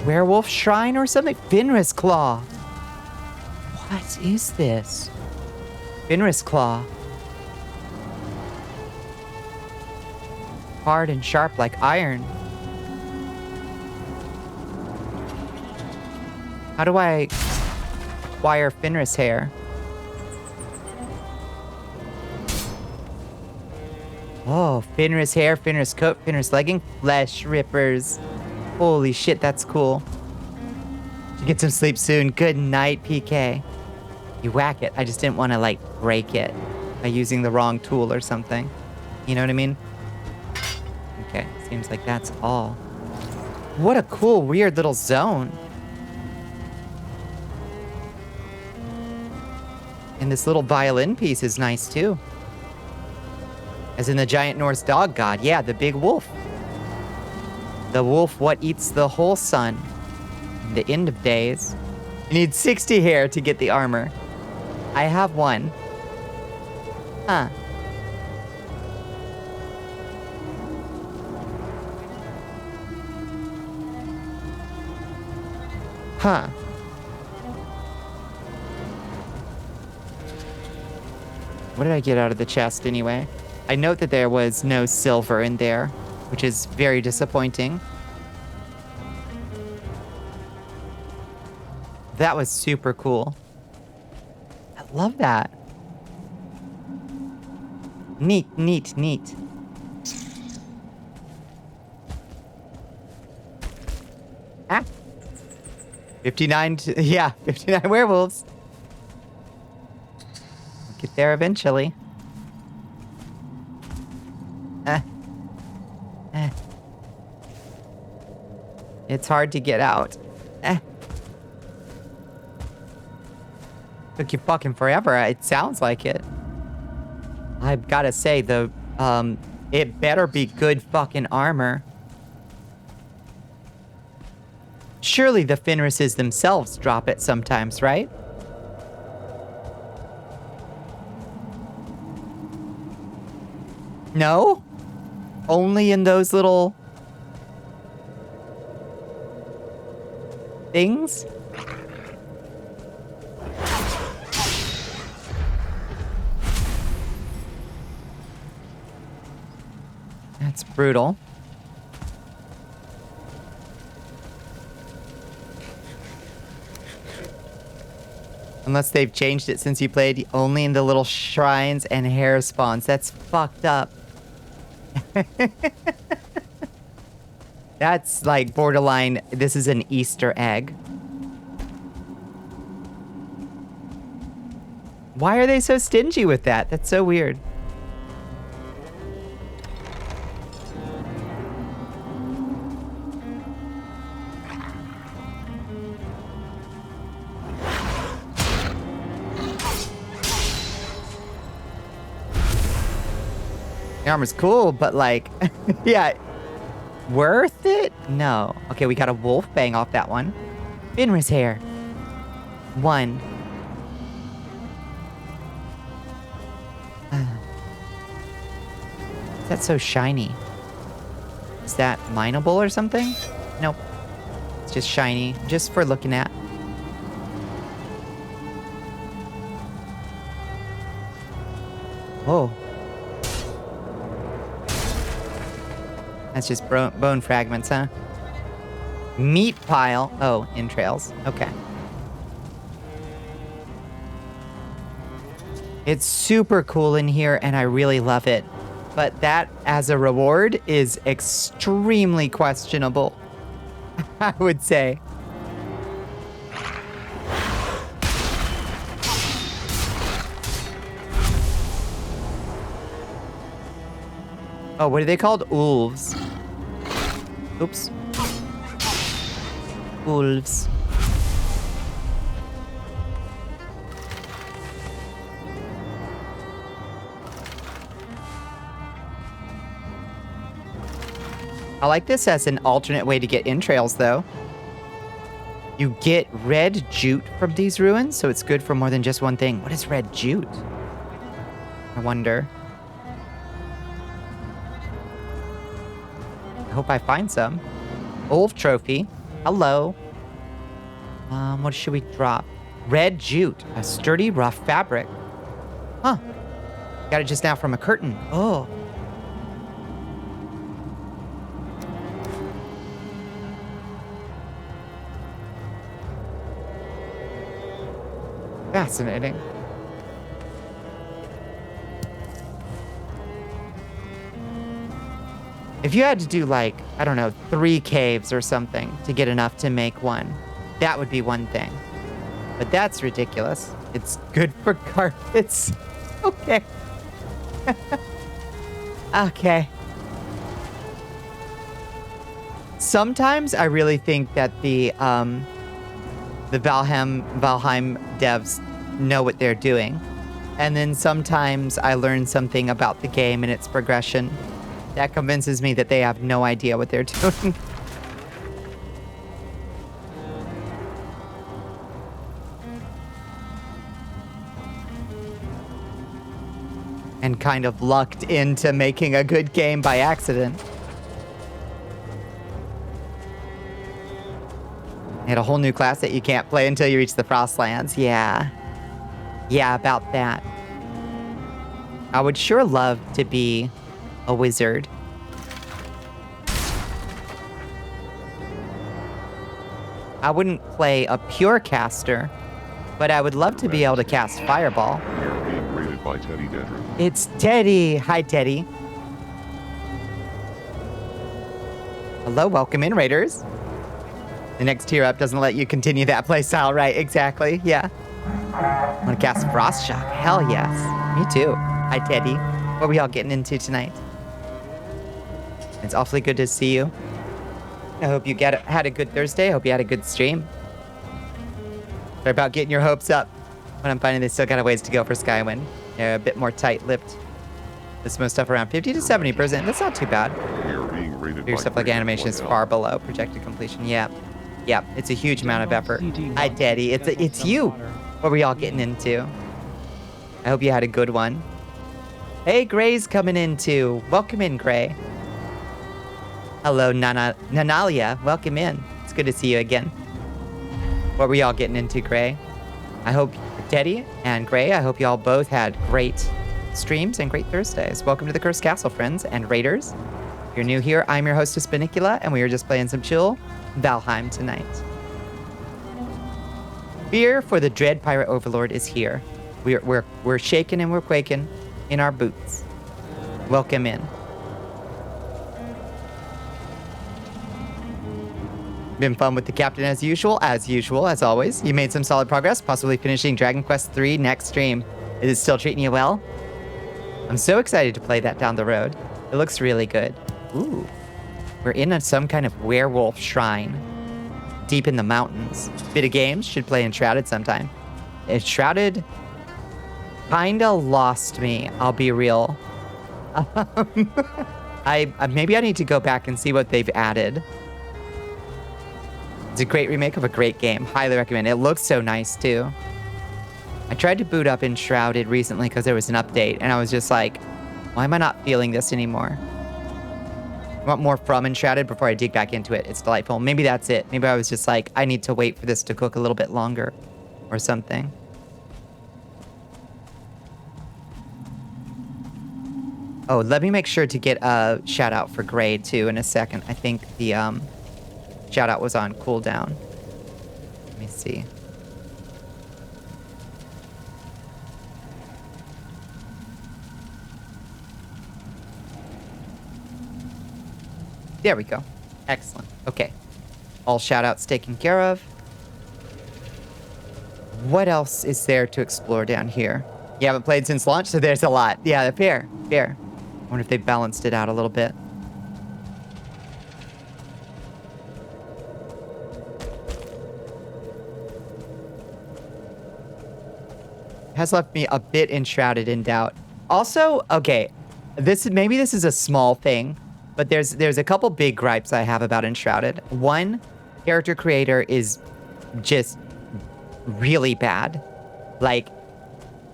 Werewolf shrine or something? Finris claw. What is this? Finris claw. Hard and sharp like iron. How do I acquire Finris hair? Oh, Finris hair, Finris coat, Finris legging, flesh rippers. Holy shit, that's cool. Get some sleep soon. Good night, PK. You whack it. I just didn't want to, like, break it by using the wrong tool or something. You know what I mean? Okay, seems like that's all. What a cool, weird little zone. And this little violin piece is nice, too. As in the giant Norse dog god. Yeah, the big wolf. The wolf what eats the whole sun. In the end of days. You need 60 hair to get the armor. I have one. Huh. Huh. What did I get out of the chest anyway? I note that there was no silver in there, which is very disappointing. That was super cool. I love that. Neat, neat, neat. Ah. 59, yeah, 59 werewolves. We'll get there eventually. It's hard to get out. Took you fucking forever. It sounds like it. I've gotta say, it better be good fucking armor. Surely the Finrises themselves drop it sometimes, right? No? Only in those little things? That's brutal. Unless they've changed it since you played only in the little shrines and hair spawns. That's fucked up. That's like borderline, this is an Easter egg. Why are they so stingy with that? That's so weird. The armor's cool, but like, yeah. Worth it? No. Okay, we got a wolf bang off that one. Finris hair. 1. That's so shiny. Is that mineable or something? Nope. It's just shiny, just for looking at. Whoa. That's just bone fragments, huh? Meat pile. Oh, entrails. Okay. It's super cool in here, and I really love it. But that, as a reward, is extremely questionable, I would say. Oh, what are they called? Wolves. Oops. Wolves. I like this as an alternate way to get entrails, though. You get red jute from these ruins, so it's good for more than just one thing. What is red jute? I wonder. I hope I find some. Wolf trophy. Hello. What should we drop? Red jute. A sturdy, rough fabric. Huh. Got it just now from a curtain. Oh. Fascinating. If you had to do like, I don't know, 3 caves or something to get enough to make one, that would be one thing. But that's ridiculous. It's good for carpets. Okay. Okay. Sometimes I really think that the Valheim devs know what they're doing. And then sometimes I learn something about the game and its progression that convinces me that they have no idea what they're doing. And kind of lucked into making a good game by accident. And a whole new class that you can't play until you reach the Frostlands. Yeah. Yeah, about that. I would sure love to be a wizard. I wouldn't play a pure caster, but I would love to be able to cast Fireball. We are being raided by Teddy Dedrick. It's Teddy. Hi, Teddy. Hello, welcome in, Raiders. The next tier up doesn't let you continue that playstyle, right? Exactly, yeah. Want to cast Frost Shock? Hell yes. Me too. Hi, Teddy. What are we all getting into tonight? It's awfully good to see you. I hope you had a good Thursday. I hope you had a good stream. Sorry about getting your hopes up, but I'm finding they still got a ways to go for Skywind. They're a bit more tight-lipped. There's most stuff around 50 to 70%. That's not too bad. We are being raided Bigger by stuff like animation is far below projected completion. Yeah. Yeah, it's a huge amount of effort. Hi, Daddy. It's you. What were y'all getting into? I hope you had a good one. Hey, Gray's coming in too. Welcome in, Gray. Hello, Nanalia. Welcome in. It's good to see you again. What were y'all getting into, Gray? I hope Teddy and Gray, I hope y'all both had great streams and great Thursdays. Welcome to the Cursed Castle, friends and Raiders. If you're new here, I'm your hostess, Bonnicula, and we are just playing some chill Valheim tonight. Fear for the dread pirate overlord is here. We're shaking and we're quaking in our boots. Welcome in. Been fun with the captain as usual, as always. You made some solid progress, possibly finishing Dragon Quest III next stream. Is it still treating you well? I'm so excited to play that down the road. It looks really good. Ooh. We're in some kind of werewolf shrine. Deep in the mountains. Bit of games, should play Enshrouded sometime. Enshrouded kinda lost me, I'll be real. Maybe I need to go back and see what they've added. It's a great remake of a great game. Highly recommend. It looks so nice too. I tried to boot up Enshrouded recently because there was an update, and I was just like, why am I not feeling this anymore? I want more from Enshrouded before I dig back into it. It's delightful. Maybe that's it. Maybe I was just like, I need to wait for this to cook a little bit longer or something. Oh, let me make sure to get a shout out for Gray too in a second. I think the shout out was on cooldown. Let me see. There we go. Excellent. Okay. All shout-outs taken care of. What else is there to explore down here? You haven't played since launch, so there's a lot. Yeah, fair. Fair. I wonder if they balanced it out a little bit. Has left me a bit enshrouded in doubt. Also, okay, maybe this is a small thing, but there's a couple big gripes I have about Enshrouded. One, character creator is just really bad. Like,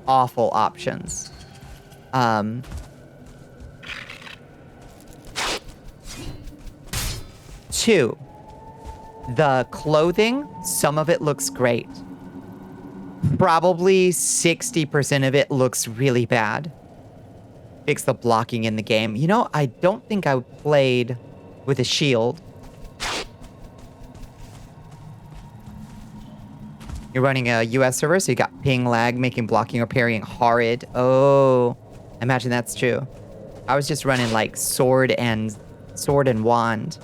awful options. Two, the clothing, some of it looks great. Probably 60% of it looks really bad. Fix the blocking in the game. You know, I don't think I played with a shield. You're running a US server, so you got ping lag, making blocking or parrying horrid. Oh, imagine that's true. I was just running like sword and wand.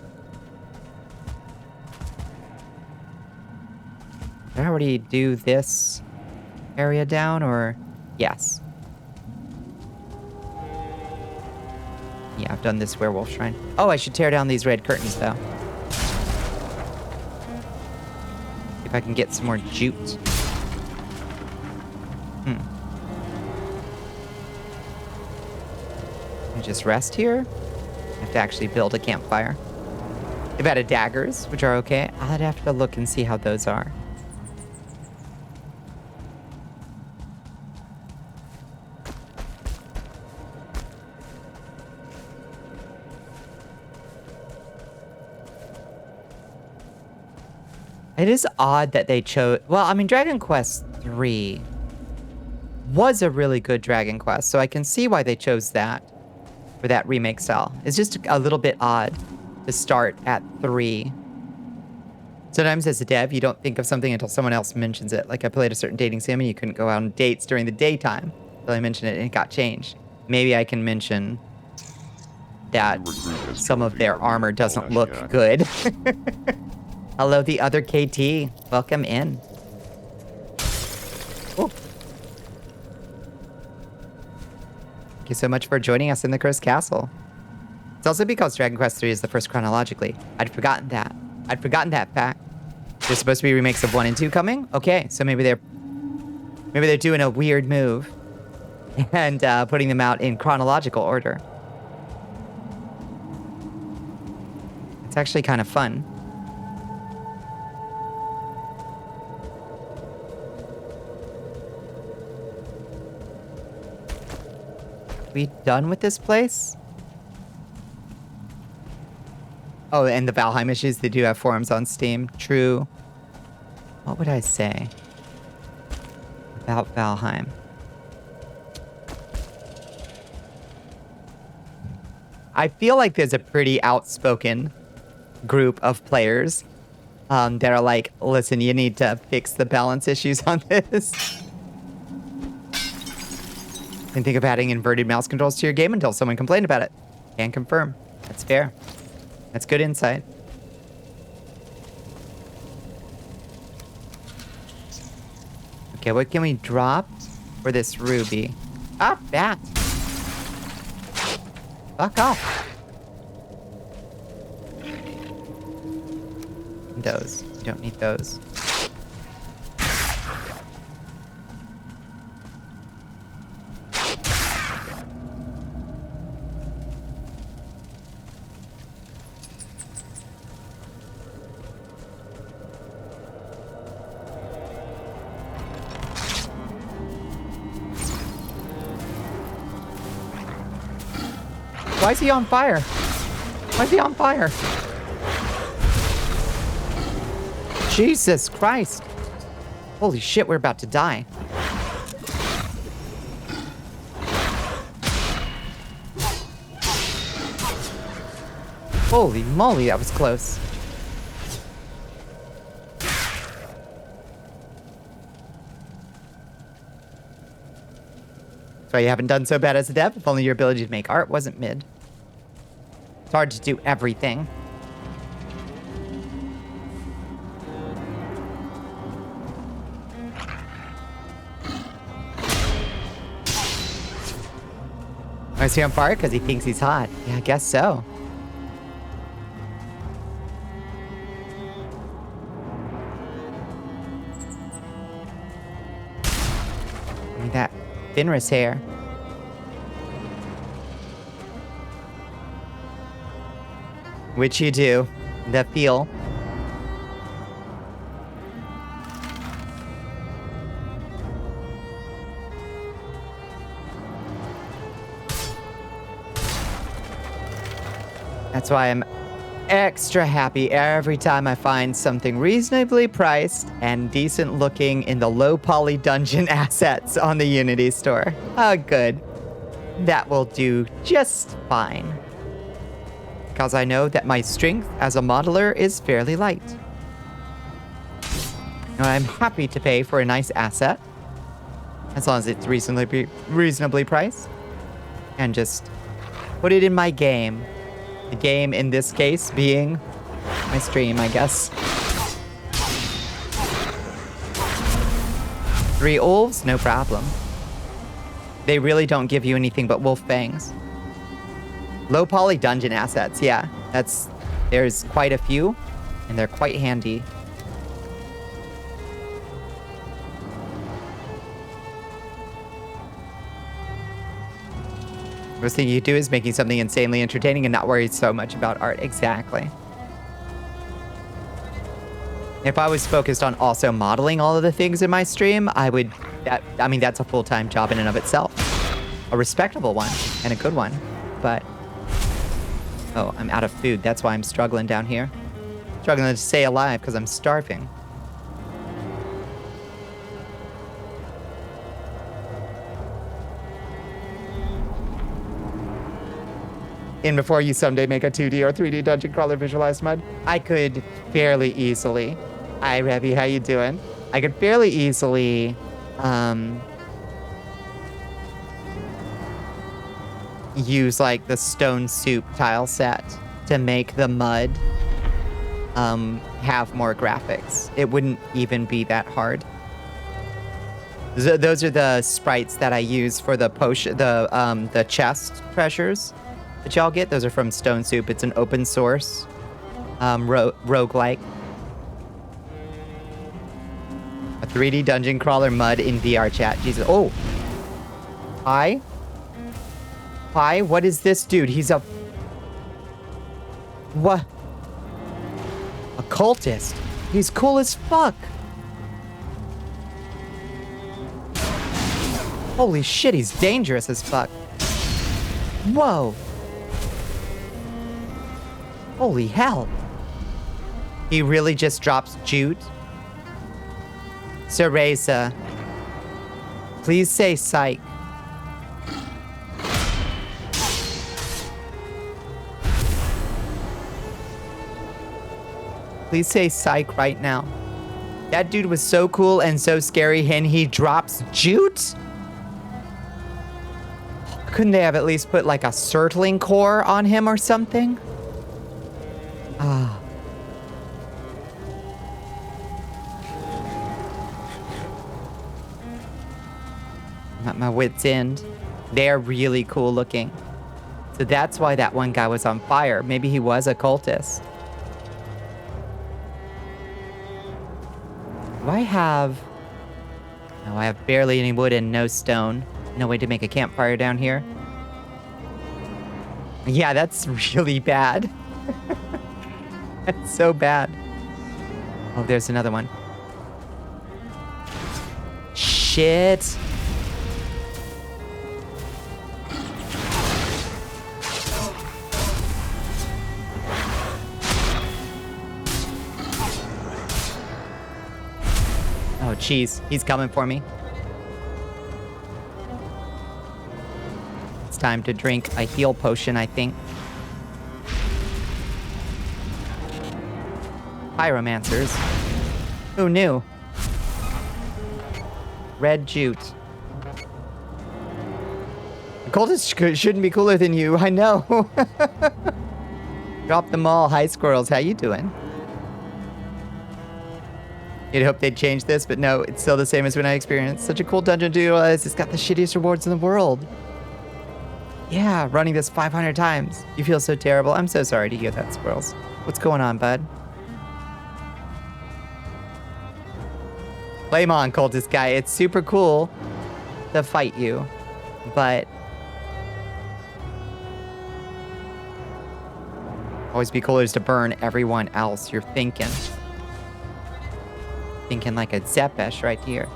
Did I already do this area down, or yes? Yeah, I've done this werewolf shrine. Oh, I should tear down these red curtains though. If I can get some more jute. Can I just rest here? I have to actually build a campfire. They've added daggers, which are okay. I'd have to look and see how those are. It is odd that they chose... Well, I mean, Dragon Quest III was a really good Dragon Quest, so I can see why they chose that for that remake style. It's just a little bit odd to start at 3. Sometimes as a dev, you don't think of something until someone else mentions it. Like I played a certain dating sim and you couldn't go out on dates during the daytime until I mentioned it and it got changed. Maybe I can mention that some of their armor doesn't look good. Hello, the other KT. Welcome in. Cool. Thank you so much for joining us in the Cursed Castle. It's also because Dragon Quest III is the first chronologically. I'd forgotten that. I'd forgotten that fact. There's supposed to be remakes of 1 and 2 coming? Okay, so maybe they're doing a weird move and putting them out in chronological order. It's actually kind of fun. We done with this place? Oh, and the Valheim issues, they do have forums on Steam. True. What would I say about Valheim? I feel like there's a pretty outspoken group of players that are like, listen, you need to fix the balance issues on this. And think of adding inverted mouse controls to your game until someone complained about it. Can confirm. That's fair. That's good insight. Okay, what can we drop for this ruby? Ah, bat. Fuck off. Those. You don't need those. Why is he on fire? Why is he on fire? Jesus Christ. Holy shit, we're about to die. Holy moly, that was close. So you haven't done so bad as a dev. If only your ability to make art wasn't mid. It's hard to do everything. Why is he on fire? Because he thinks he's hot. Yeah, I guess so. Look at that Finra's hair. Which you do. The feel. That's why I'm extra happy every time I find something reasonably priced and decent looking in the low poly dungeon assets on the Unity store. Oh, good. That will do just fine. Because I know that my strength as a modeler is fairly light. And I'm happy to pay for a nice asset. As long as it's reasonably priced. And just put it in my game. The game in this case being my stream, I guess. 3 wolves? No problem. They really don't give you anything but wolf fangs. Low poly dungeon assets, yeah. There's quite a few, and they're quite handy. First thing you do is making something insanely entertaining and not worry so much about art. Exactly. If I was focused on also modeling all of the things in my stream, I mean, that's a full-time job in and of itself. A respectable one and a good one, but... Oh, I'm out of food. That's why I'm struggling down here. Struggling to stay alive because I'm starving. In before you someday make a 2D or 3D dungeon crawler visualized mud? I could fairly easily. Hi, Revy, how you doing? I could fairly easily, use like the stone soup tile set to make the mud, have more graphics. It wouldn't even be that hard. Those are the sprites that I use for the potion, the chest treasures that y'all get. Those are from Stone Soup. It's an open source roguelike. A 3D dungeon crawler mud in VR chat. Jesus. Oh. Hi. Hi. What is this dude? He's a... What? A cultist. He's cool as fuck. Holy shit, he's dangerous as fuck. Whoa. Holy hell. He really just drops jute. Cereza. Please say psych. Please say psych right now. That dude was so cool and so scary, and he drops jute? Couldn't they have at least put like a circling core on him or something? Ah. I'm at my wit's end. They're really cool looking. So that's why that one guy was on fire. Maybe he was a cultist. Do I have... No, I have barely any wood and no stone. No way to make a campfire down here. Yeah, that's really bad. That's so bad. Oh, there's another one. Shit. Oh, jeez. He's coming for me. It's time to drink a heal potion, I think. Pyromancers. Who knew? Red jute. The cultists shouldn't be cooler than you. I know. Drop them all. Hi, squirrels. How you doing? You'd hope they'd change this, but no, it's still the same as when I experienced. Such a cool dungeon to utilize. It's got the shittiest rewards in the world. Yeah, running this 500 times. You feel so terrible. I'm so sorry to hear that, squirrels. What's going on, bud? Flame on, cultist guy. It's super cool to fight you, but always be cooler is to burn everyone else. You're thinking like a Zepesh right here.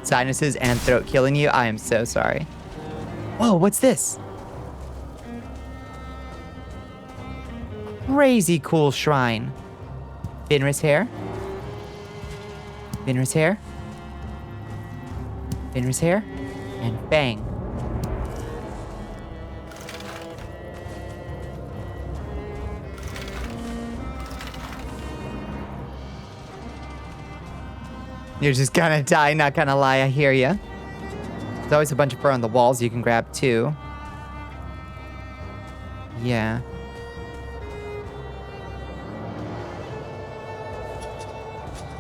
Sinuses and throat killing you. I am so sorry. Whoa, what's this? crazy cool shrine. Fenris hair. Fenris hair. Fenris hair. And bang. You're just gonna die, not gonna lie, I hear ya. There's always a bunch of fur on the walls you can grab too. Yeah.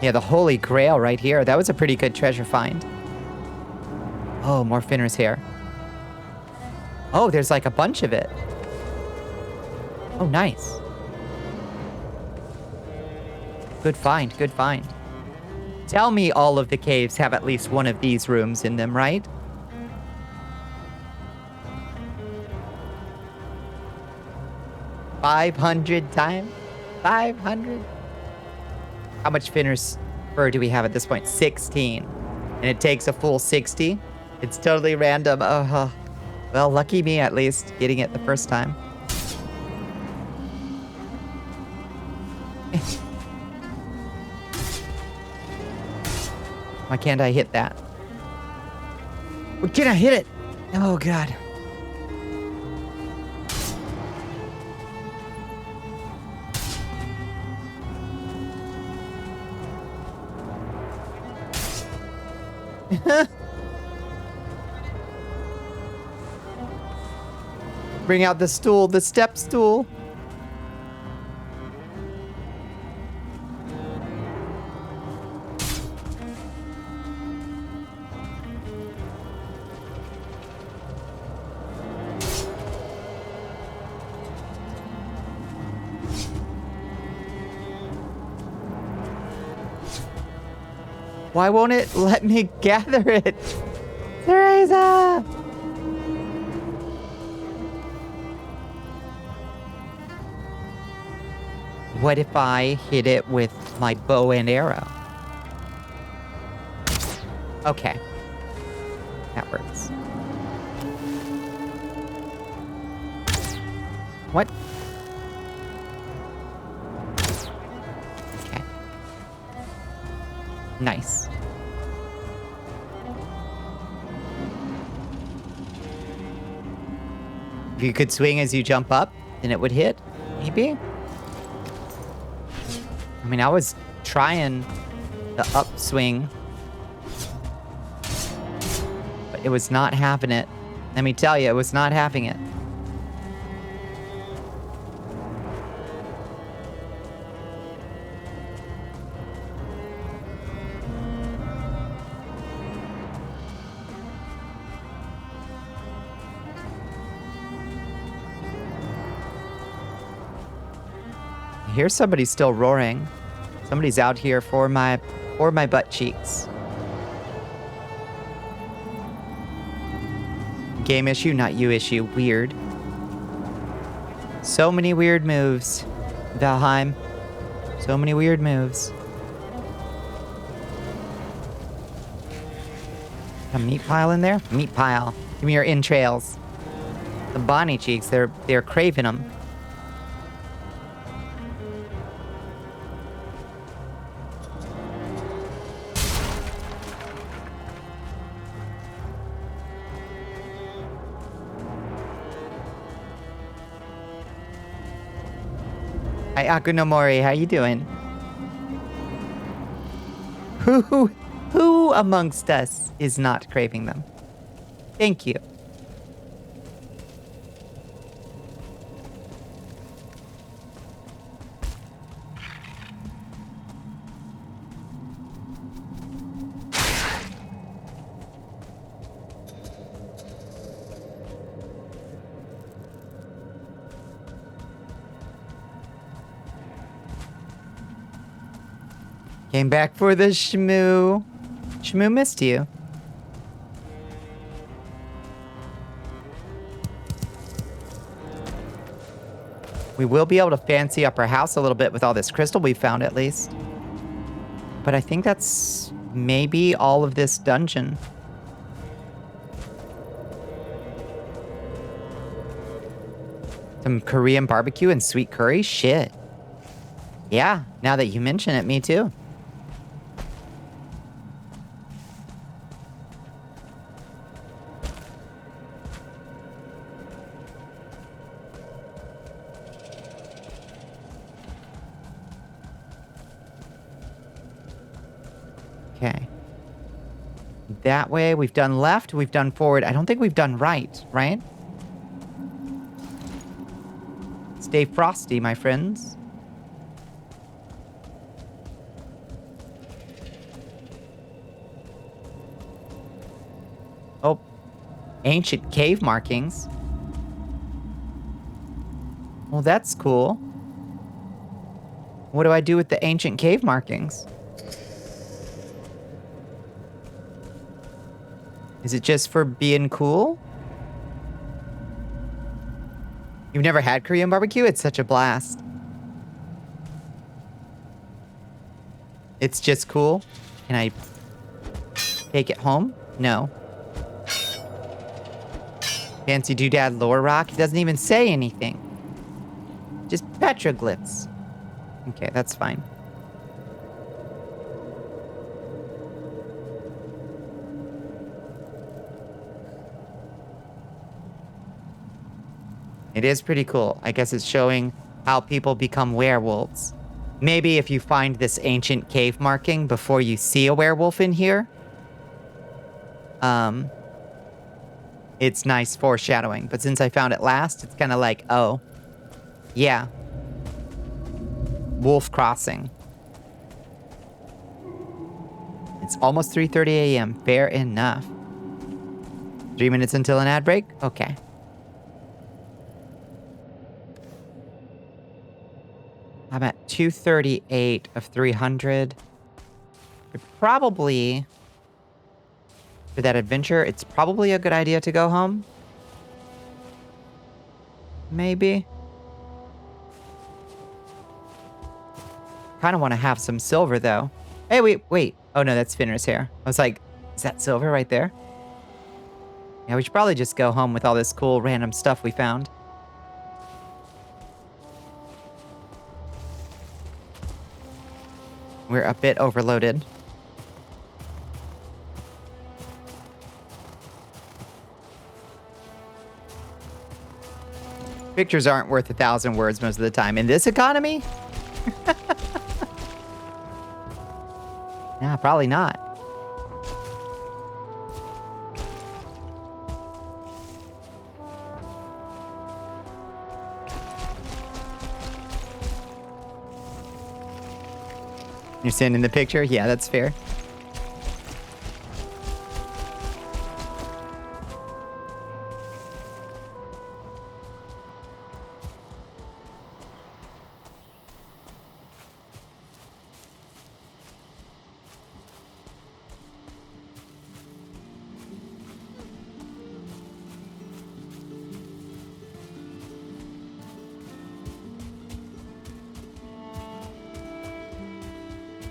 Yeah, the Holy Grail right here. That was a pretty good treasure find. Oh, more Fenris hair. Oh, there's like a bunch of it. Oh, nice. Good find, good find. Tell me all of the caves have at least one of these rooms in them, right? $500 times? 500? How much Fenris fur do we have at this point? 16. And it takes a full 60? It's totally random. Well, lucky me at least, getting it the first time. Why can't I hit that? Why can't I hit it? Oh, God. Bring out the stool, the step stool. Why won't it let me gather it? Teresa! What if I hit it with my bow and arrow? Okay. That works. What? Okay. Nice. If you could swing as you jump up, then it would hit. Maybe? I mean, I was trying the upswing, but it was not having it. Let me tell you, it was not having it. I hear somebody still roaring. Somebody's out here for my butt cheeks. Game issue, not you issue. Weird. So many weird moves, Valheim. So many weird moves. A meat pile in there? Meat pile. Give me your entrails. The Bonnie cheeks, they're craving them. Hi, Akunomori, how you doing? Who amongst us is not craving them? Thank you. Came back for the Shmoo. Shmoo missed you. We will be able to fancy up our house a little bit with all this crystal we found, at least. But I think that's maybe all of this dungeon. Some Korean barbecue and sweet curry? Shit. Yeah, now that you mention it, me too. Okay. That way, we've done left, we've done forward. I don't think we've done right, right? Stay frosty, my friends. Oh, ancient cave markings. Well, that's cool. What do I do with the ancient cave markings? Is it just for being cool? You've never had Korean barbecue? It's such a blast. It's just cool. Can I take it home? No. Fancy doodad lore rock? It doesn't even say anything. Just petroglyphs. Okay, that's fine. It is pretty cool. I guess it's showing how people become werewolves. Maybe if you find this ancient cave marking before you see a werewolf in here, it's nice foreshadowing. But since I found it last, it's kind of like, oh, yeah. Wolf crossing. It's almost 3:30 a.m. Fair enough. 3 minutes until an ad break? Okay. I'm at 238 of 300. Probably, for that adventure, it's probably a good idea to go home. Maybe. Kind of want to have some silver, though. Hey, wait. Oh, no, that's Finner's hair. I was like, is that silver right there? Yeah, we should probably just go home with all this cool random stuff we found. We're a bit overloaded. Pictures aren't worth 1,000 words most of the time. In this economy? Nah, probably not. You're sending the picture? Yeah, that's fair.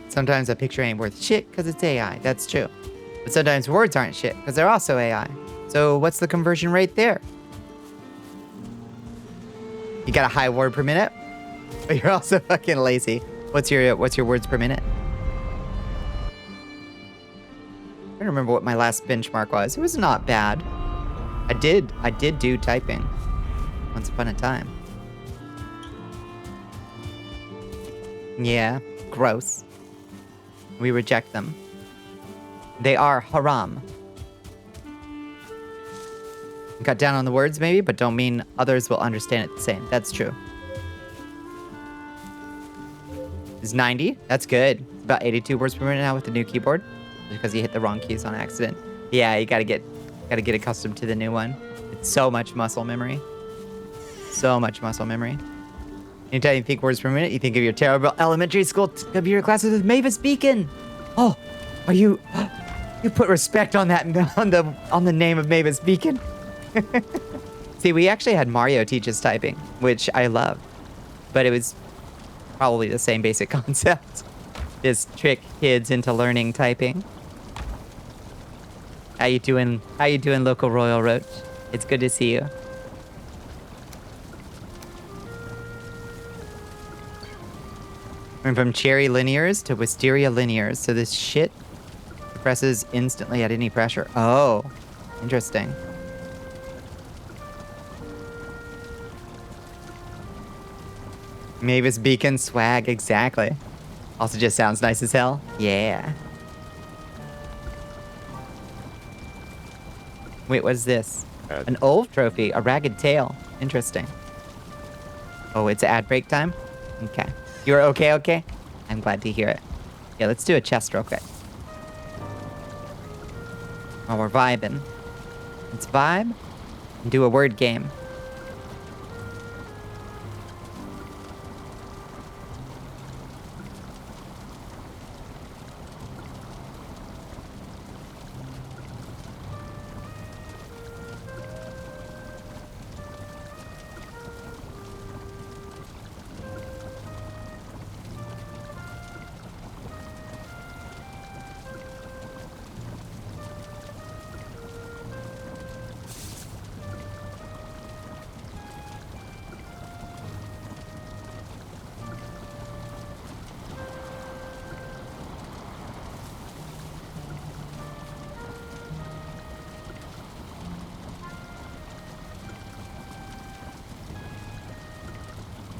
Sometimes a picture ain't worth shit because it's AI. That's true. But sometimes words aren't shit because they're also AI. So what's the conversion rate there? You got a high word per minute? But you're also fucking lazy. What's your words per minute? I don't remember what my last benchmark was. It was not bad. I did do typing once upon a time. Yeah, gross. We reject them. They are haram. Cut down on the words maybe, but don't mean others will understand it the same. That's true. Is 90? That's good. It's about 82 words per minute now with the new keyboard. Because you hit the wrong keys on accident. Yeah, you gotta get accustomed to the new one. It's so much muscle memory. So much muscle memory. Anytime you think words per minute, you think of your terrible elementary school computer classes with Mavis Beacon. Oh, are you put respect on that on the name of Mavis Beacon. See, we actually had Mario teach us typing, which I love, but it was probably the same basic concept. Just trick kids into learning typing. How you doing, local Royal Roach? It's good to see you. Went from cherry linears to wisteria linears. So this shit presses instantly at any pressure. Oh, interesting. Mavis Beacon swag, exactly. Also just sounds nice as hell. Yeah. Wait, what is this? Ad. An old trophy, a ragged tail. Interesting. Oh, it's ad break time? Okay. You're okay? I'm glad to hear it. Yeah, let's do a chest real quick. While we're vibing. Let's vibe and do a word game.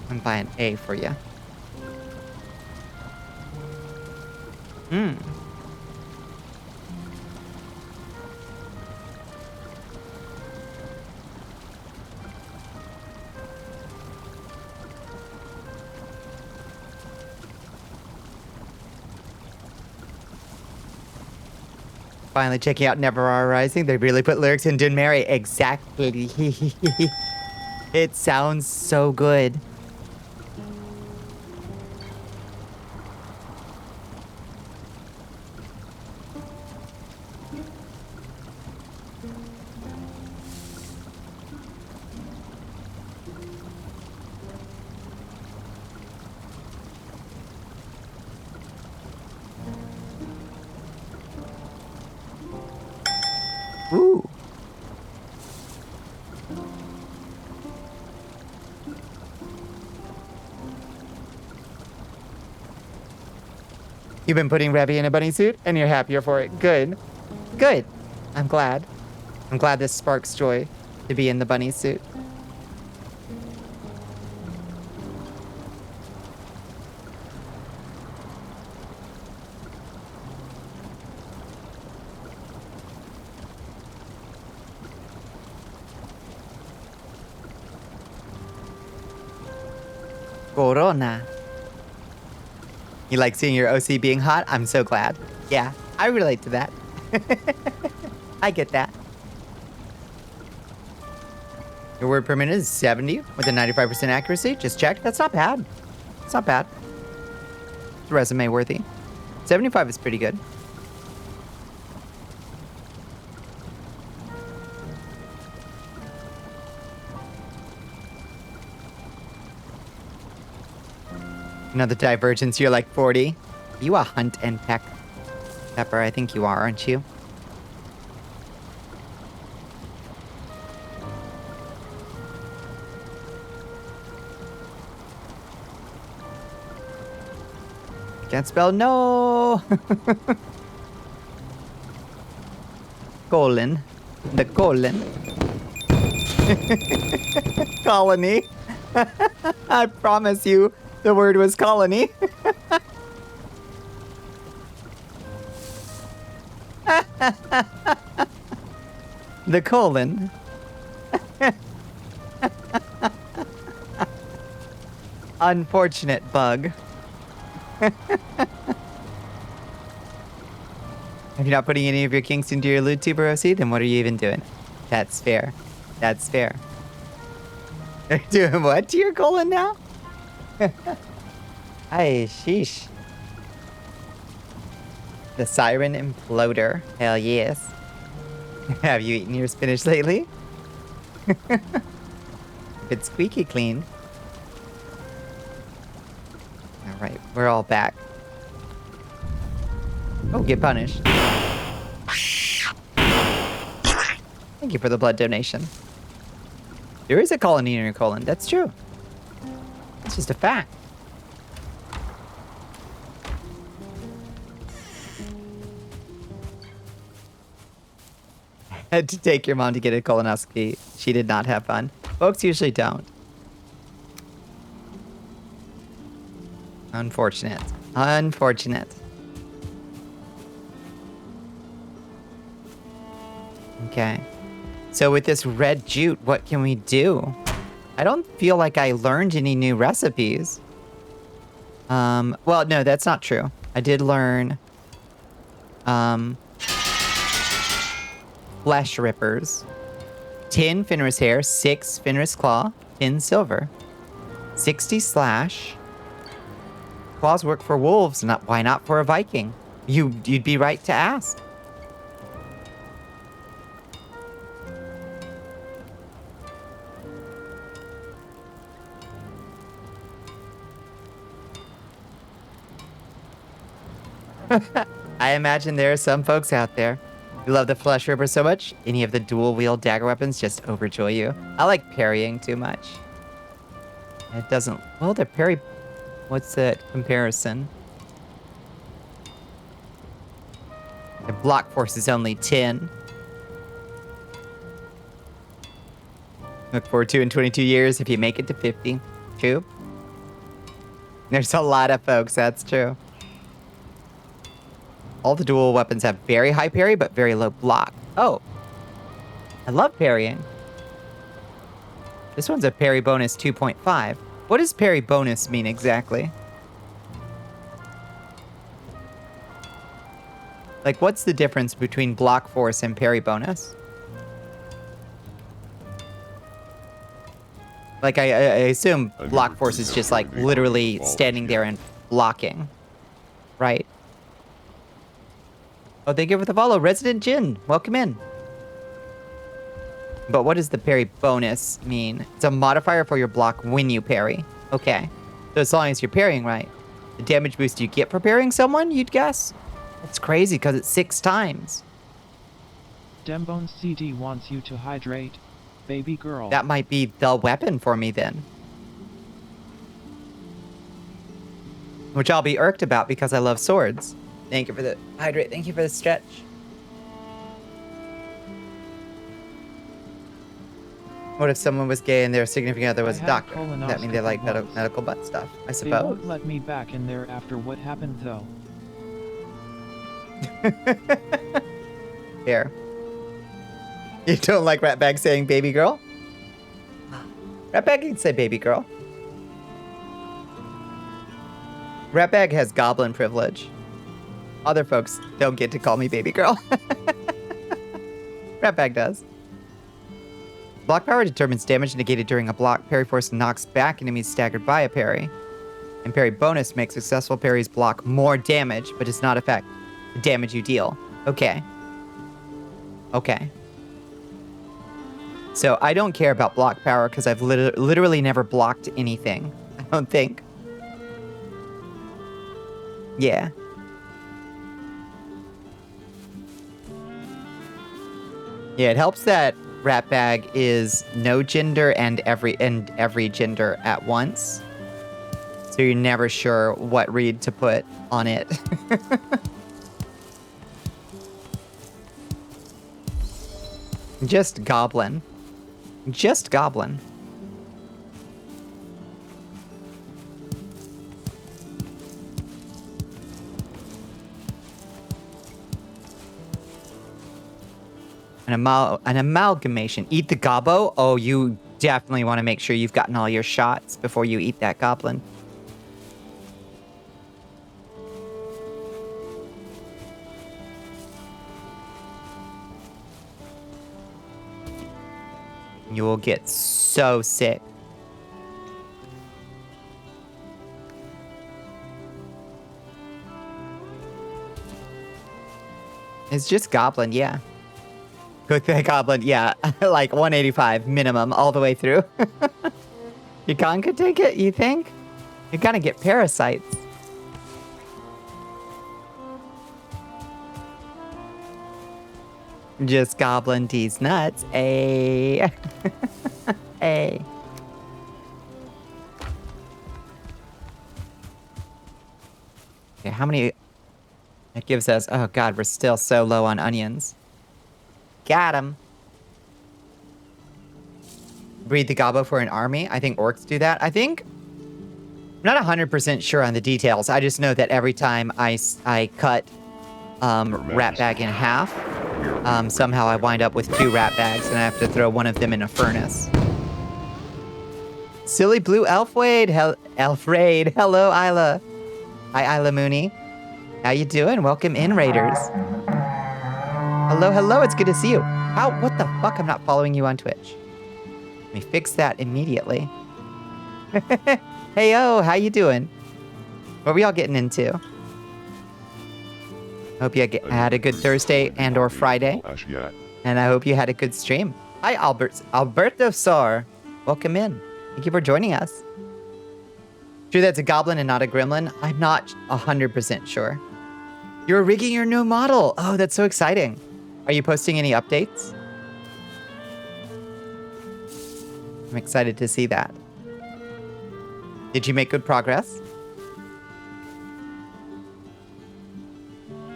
I'm buying A for you. Hmm. Finally checking out Never Are Rising. They really put lyrics in Dune Mary. Exactly. It sounds so good. Ooh. You've been putting Revy in a bunny suit, and you're happier for it. Good. Good. I'm glad. I'm glad this sparks joy to be in the bunny suit. Corona. You like seeing your OC being hot? I'm so glad. Yeah, I relate to that. I get that. Your word per minute is 70 with a 95% accuracy. Just checked. That's not bad. It's not bad. It's resume worthy. 75 is pretty good. Another divergence, you're like 40. You a hunt and peck pepper, I think you are, aren't you? Can't spell no. Colon. The colon. Colony. I promise you. The word was colony. The colon. Unfortunate bug. If you're not putting any of your kinks into your VTuber OC, then what are you even doing? That's fair. That's fair. Doing what to your colon now? Ay, sheesh. The Siren Imploder. Hell yes. Have you eaten your spinach lately? If it's squeaky clean. Alright, we're all back. Oh, get punished. Thank you for the blood donation. There is a colony in your colon. That's true. It's just a fact. had to take your mom to get a colonoscopy. She did not have fun. Folks usually don't. Unfortunate. Unfortunate. Okay. So with this red jute, what can we do? I don't feel like I learned any new recipes. Well, no, that's not true. I did learn, flesh rippers. 10 Fenris hair, 6 Fenris claw, 10 silver. 60 slash. Claws work for wolves, why not for a Viking? You'd be right to ask. I imagine there are some folks out there who love the flesh ripper so much, any of the dual wield dagger weapons just overjoy you. I like parrying too much. It doesn't... Well, the parry... What's the comparison? The block force is only 10. Look forward to in 22 years if you make it to 50. True. There's a lot of folks, that's true. All the dual weapons have very high parry, but very low block. Oh. I love parrying. This one's a parry bonus 2.5. What does parry bonus mean exactly? Like, what's the difference between block force and parry bonus? Like, I assume block force is just, like, literally standing there and blocking. Right? Oh, thank you for the follow. Resident Jin, welcome in. But what does the parry bonus mean? It's a modifier for your block when you parry. Okay. So as long as you're parrying right. The damage boost you get for parrying someone, you'd guess? That's crazy because it's 6 times. Dembone CD wants you to hydrate, baby girl. That might be the weapon for me then. Which I'll be irked about because I love swords. Thank you for the hydrate. Thank you for the stretch. What if someone was gay and their significant other was a doctor? Does that mean they like medical butt stuff? I suppose. They won't let me back in there after what happened, though. Here. You don't like Ratbag saying baby girl? Ratbag can say baby girl. Ratbag has goblin privilege. Other folks don't get to call me baby girl. Ratbag does. Block power determines damage negated during a block. Parry force knocks back enemies staggered by a parry. And parry bonus makes successful parries block more damage, but does not affect the damage you deal. Okay. Okay. So I don't care about block power because I've literally never blocked anything. I don't think. Yeah. Yeah, it helps that Ratbag is no gender and every gender at once. So you're never sure what read to put on it. Just goblin. Just goblin. An amalgamation. Eat the gobbo? Oh, you definitely want to make sure you've gotten all your shots before you eat that goblin. You will get so sick. It's just goblin, yeah. Cook that goblin, yeah. Like 185 minimum all the way through. Your con could take it, you think? You're gonna get parasites. Just goblin these nuts. A. A. Okay, how many? That gives us. Oh god, we're still so low on onions. Got him. breed the gobbo for an army. I think orcs do that. I'm not 100% sure on the details. I just know that every time I cut rat bag in half, somehow I wind up with 2 rat bags and I have to throw one of them in a furnace. Silly Blue Elfraid. Elfraid. Hello, Isla. Hi, Isla Mooney. How you doing? Welcome in, Raiders. Hello. It's good to see you. What the fuck? I'm not following you on Twitch. Let me fix that immediately. Hey, how you doing? What are we all getting into? Hope you had a good Thursday and or Friday. And I hope you had a good stream. Hi, Alberto Sar. Welcome in. Thank you for joining us. True, that's a goblin and not a gremlin. I'm not 100% sure. You're rigging your new model. Oh, that's so exciting. Are you posting any updates? I'm excited to see that. Did you make good progress?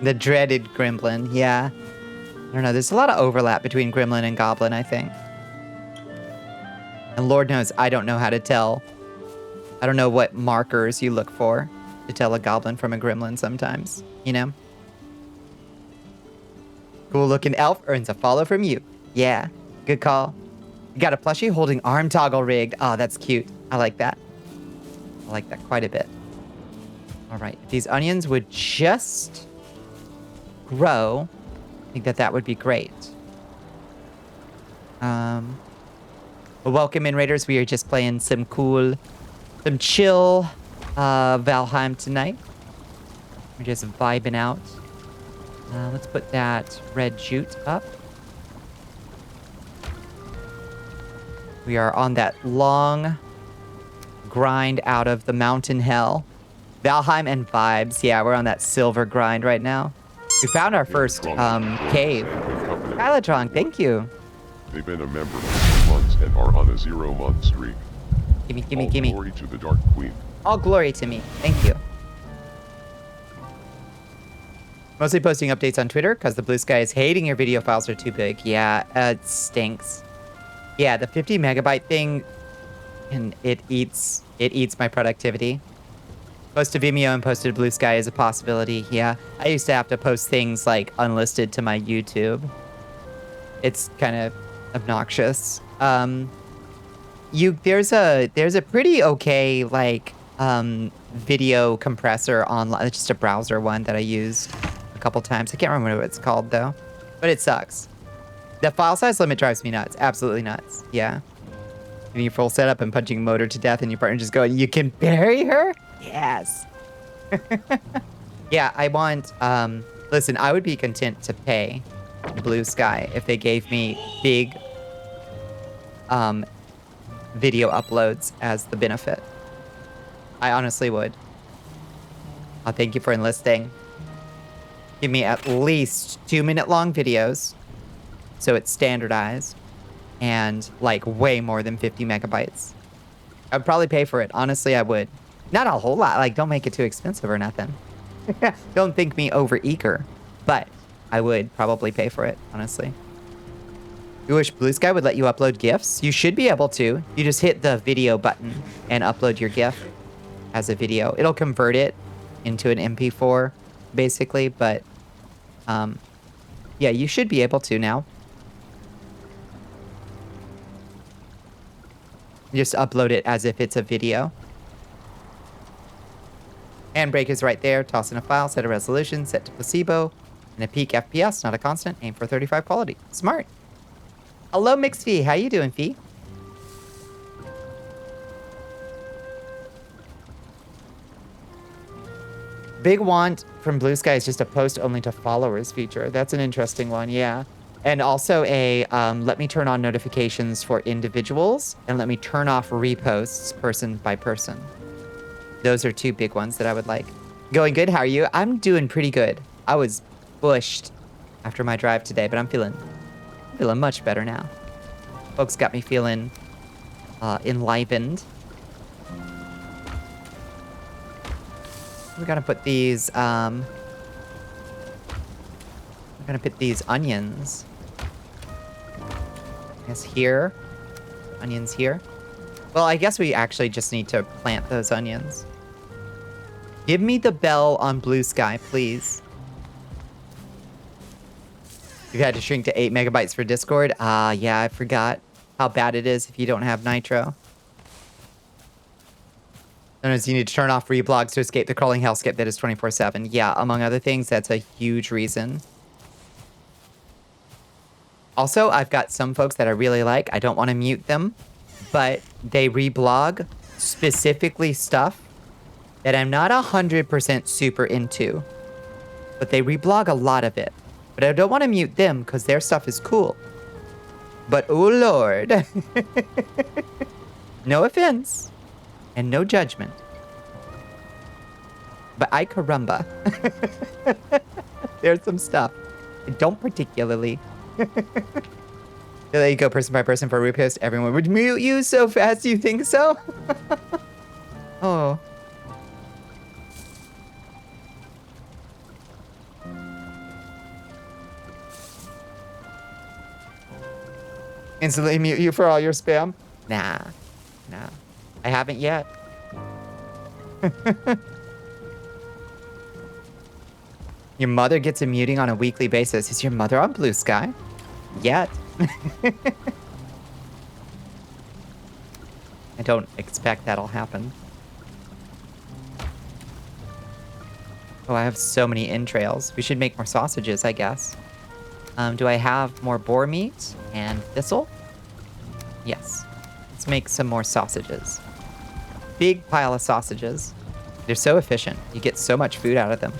The dreaded gremlin, yeah. I don't know, there's a lot of overlap between gremlin and goblin, I think. And Lord knows, I don't know how to tell. I don't know what markers you look for to tell a goblin from a gremlin sometimes, you know? Cool looking elf earns a follow from you. Yeah, good call. You got a plushie holding arm toggle rigged. Oh, that's cute. I like that. I like that quite a bit. All right, if these onions would just grow, I think that would be great. Well, welcome in, Raiders. We are just playing some chill Valheim tonight. We're just vibing out. Let's put that red jute up. We are on that long grind out of the mountain hell. Valheim and vibes. Yeah, we're on that silver grind right now. We found our first cave. Kylatron, thank you. They've been a member for 2 months and are on a 0-month streak. Gimme. All glory to the Dark Queen. All glory to me. Thank you. Mostly posting updates on Twitter because the blue sky is hating your video files are too big. Yeah, it stinks. Yeah, the 50 megabyte thing, and it eats my productivity. Post to Vimeo and post to Blue Sky is a possibility. Yeah, I used to have to post things like unlisted to my YouTube. It's kind of obnoxious. There's a pretty okay like video compressor online. It's just a browser one that I used a couple times. I can't remember what it's called though, but it sucks. The file size limit drives me nuts. Absolutely nuts. Yeah. Getting your full setup and punching motor to death and your partner just going, you can bury her? Yes. Yeah, I want, listen, I would be content to pay Blue Sky if they gave me big video uploads as the benefit. I honestly would. I'll thank you for enlisting. Give me at least 2-minute long videos so it's standardized and like way more than 50 megabytes. I'd probably pay for it. Honestly, I would. Not a whole lot. Like, don't make it too expensive or nothing. Don't think me over eager, but I would probably pay for it, honestly. You wish Blue Sky would let you upload GIFs? You should be able to. You just hit the video button and upload your GIF as a video. It'll convert it into an MP4, basically, but yeah, you should be able to now. Just upload it as if it's a video. Handbrake is right there. Toss in a file, set a resolution, set to placebo, and a peak FPS, not a constant. Aim for 35 quality. Smart. Hello, Mixed Fee. How you doing, Fee? Big want from Blue Sky is just a post only to followers feature. That's an interesting one, yeah. And also a let me turn on notifications for individuals and let me turn off reposts person by person. Those are 2 big ones that I would like. Going good, how are you? I'm doing pretty good. I was bushed after my drive today, but I'm feeling much better now. Folks got me feeling enlivened. We're gonna put these onions. I guess here. Onions here. Well, I guess we actually just need to plant those onions. Give me the bell on Blue Sky, please. You've had to shrink to 8 megabytes for Discord? Yeah, I forgot how bad it is if you don't have Nitro. Sometimes you need to turn off reblogs to escape the crawling hellscape that is 24/7. Yeah, among other things, that's a huge reason. Also, I've got some folks that I really like. I don't want to mute them, but they reblog specifically stuff that I'm not 100% super into. But they reblog a lot of it. But I don't want to mute them because their stuff is cool. But oh lord. No offense. And no judgment. But I caramba. There's some stuff I don't particularly. There you go, person by person for a repost. Everyone would mute you so fast, you think so? Oh. Instantly mute you for all your spam? Nah. Nah. I haven't yet. Your mother gets a muting on a weekly basis. Is your mother on Blue Sky? Yet. I don't expect that'll happen. Oh, I have so many entrails. We should make more sausages, I guess. Do I have more boar meat and thistle? Yes. Let's make some more sausages. Big pile of sausages. They're so efficient. You get so much food out of them.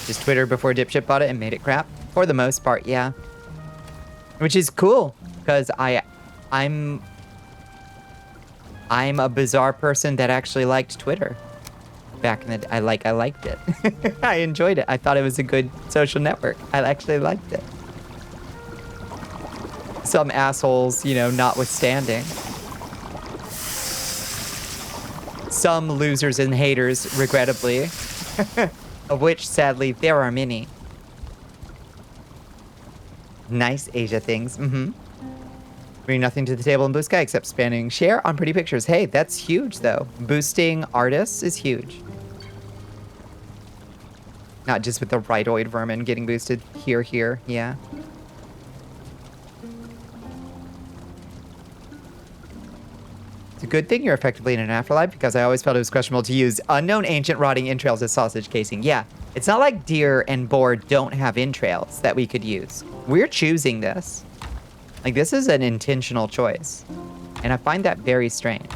Just Twitter before Dipshit bought it and made it crap? For the most part, yeah. Which is cool, because I'm a bizarre person that actually liked Twitter. Back in the I liked it. I enjoyed it. I thought it was a good social network. I actually liked it. Some assholes, you know, notwithstanding. Some losers and haters, regrettably. Of which, sadly, there are many. Nice Asia things. Mm-hmm. Bring nothing to the table in Blue Sky except spamming share on pretty pictures. Hey, that's huge, though. Boosting artists is huge. Not just with the rhytoid vermin getting boosted. Here, yeah. It's a good thing you're effectively in an afterlife, because I always felt it was questionable to use unknown ancient rotting entrails as sausage casing. Yeah, it's not like deer and boar don't have entrails that we could use. We're choosing this. Like, this is an intentional choice. And I find that very strange.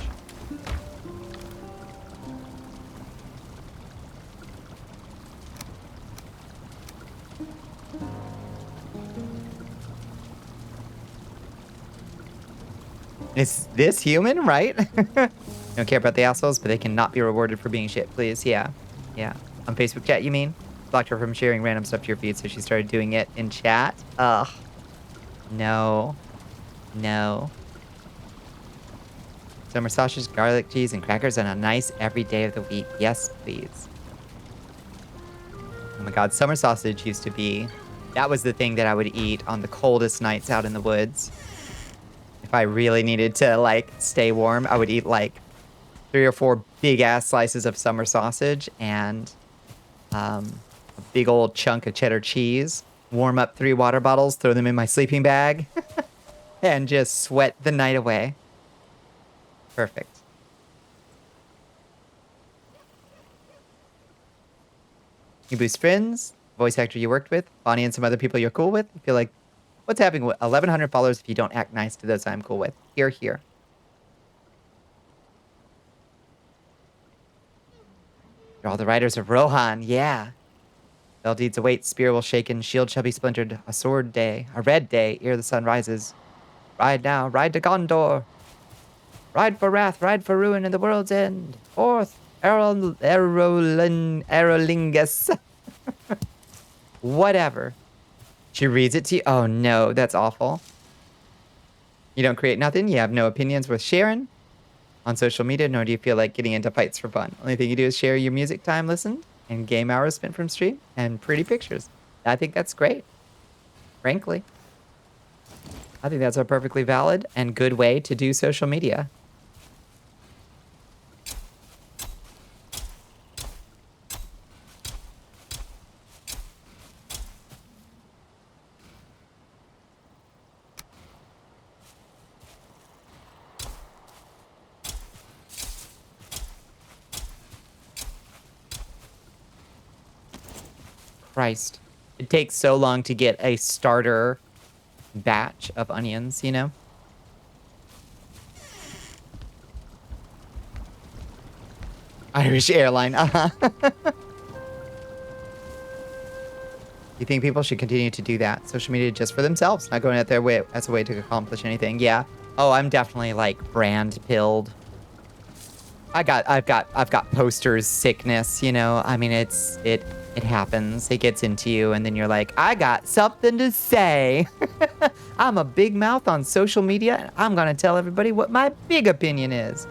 Is this human, right? Don't care about the assholes, but they cannot be rewarded for being shit, please. Yeah. Yeah. On Facebook chat, you mean? Blocked her from sharing random stuff to your feed, so she started doing it in chat. Ugh. No. No. Summer sausage, garlic cheese, and crackers on a nice every day of the week. Yes, please. Oh my god, summer sausage used to be... That was the thing that I would eat on the coldest nights out in the woods. If I really needed to, like, stay warm, I would eat, like, 3 or 4 big-ass slices of summer sausage and a big old chunk of cheddar cheese. Warm up 3 water bottles, throw them in my sleeping bag, and just sweat the night away. Perfect. You boost friends, voice actor you worked with, Bonnie and some other people you're cool with. I feel like, what's happening with 1,100 followers if you don't act nice to those I'm cool with? Here. You're all the riders of Rohan, yeah. Bell deeds await, spear will shaken, shield shall be splintered, a sword day, a red day, ere the sun rises. Ride now, ride to Gondor. Ride for wrath, ride for ruin and the world's end. Forth, Aerolingus. Whatever. She reads it to you. Oh no, that's awful. You don't create nothing. You have no opinions worth sharing on social media, nor do you feel like getting into fights for fun. Only thing you do is share your music time listened. and game hours spent from stream and pretty pictures. I think that's great. Frankly, I think that's a perfectly valid and good way to do social media. Christ. It takes so long to get a starter batch of onions, you know? Irish airline, You think people should continue to do that? Social media just for themselves, not going out their way as a way to accomplish anything. Yeah. Oh, I'm definitely like brand pilled. I've got posters sickness, you know? I mean, it happens. It gets into you, and then you're like, I got something to say. I'm a big mouth on social media, and I'm gonna tell everybody what my big opinion is.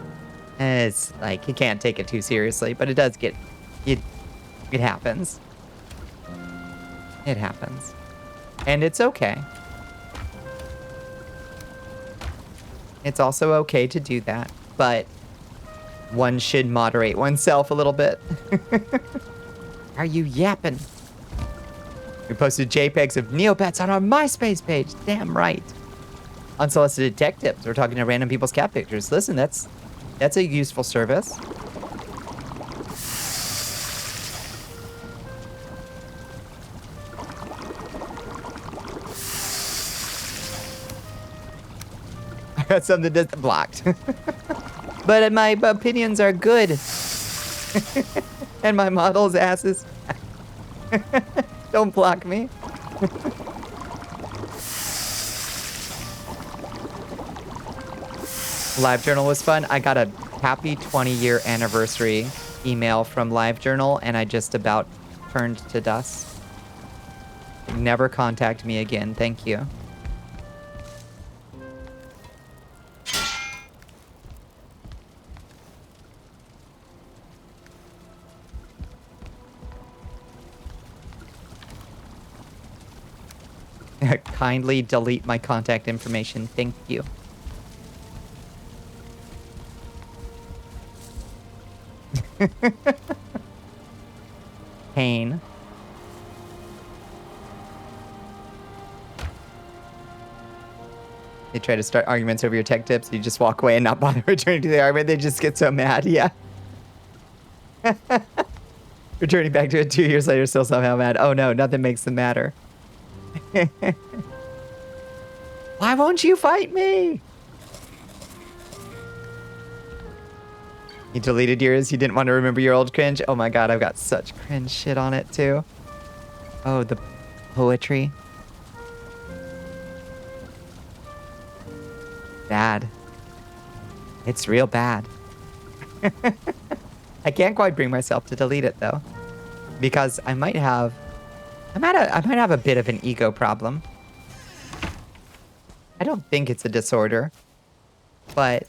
And it's like, you can't take it too seriously, but it does get, it happens. It happens. And it's okay. It's also okay to do that, but one should moderate oneself a little bit. Are you yapping? We posted JPEGs of Neopets on our MySpace page. Damn right. Unsolicited tech tips. We're talking to random people's cat pictures. Listen, that's a useful service. I got something that's blocked. But my opinions are good. And my model's asses. Don't block me. LiveJournal was fun. I got a happy 20-year anniversary email from LiveJournal, and I just about turned to dust. Never contact me again. Thank you. Kindly delete my contact information. Thank you. Pain. They try to start arguments over your tech tips. You just walk away and not bother returning to the argument. They just get so mad. Yeah. Returning back to it 2 years later, still somehow mad. Oh no, nothing makes them madder. Why won't you fight me? You deleted yours. You didn't want to remember your old cringe. Oh my god, I've got such cringe shit on it too. Oh, the poetry. Bad. It's real bad. I can't quite bring myself to delete it though, because I might have a bit of an ego problem. I don't think it's a disorder, but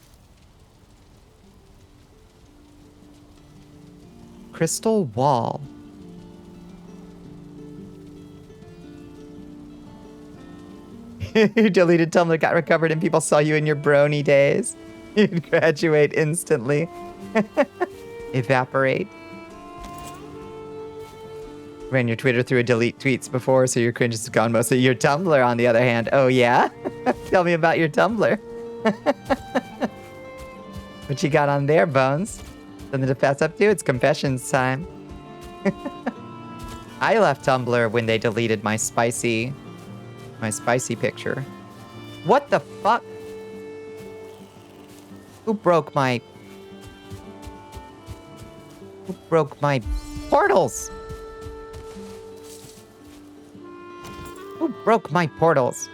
crystal wall. You deleted Tumblr, got recovered, and people saw you in your brony days. You'd graduate instantly. Evaporate. Ran your Twitter through a delete tweets before, so your cringe is gone mostly. Your Tumblr, on the other hand. Oh, yeah? Tell me about your Tumblr. What you got on there, Bones? Something to fess up to? It's confessions time. I left Tumblr when they deleted my spicy picture. What the fuck? Who broke my portals? Who broke my portals?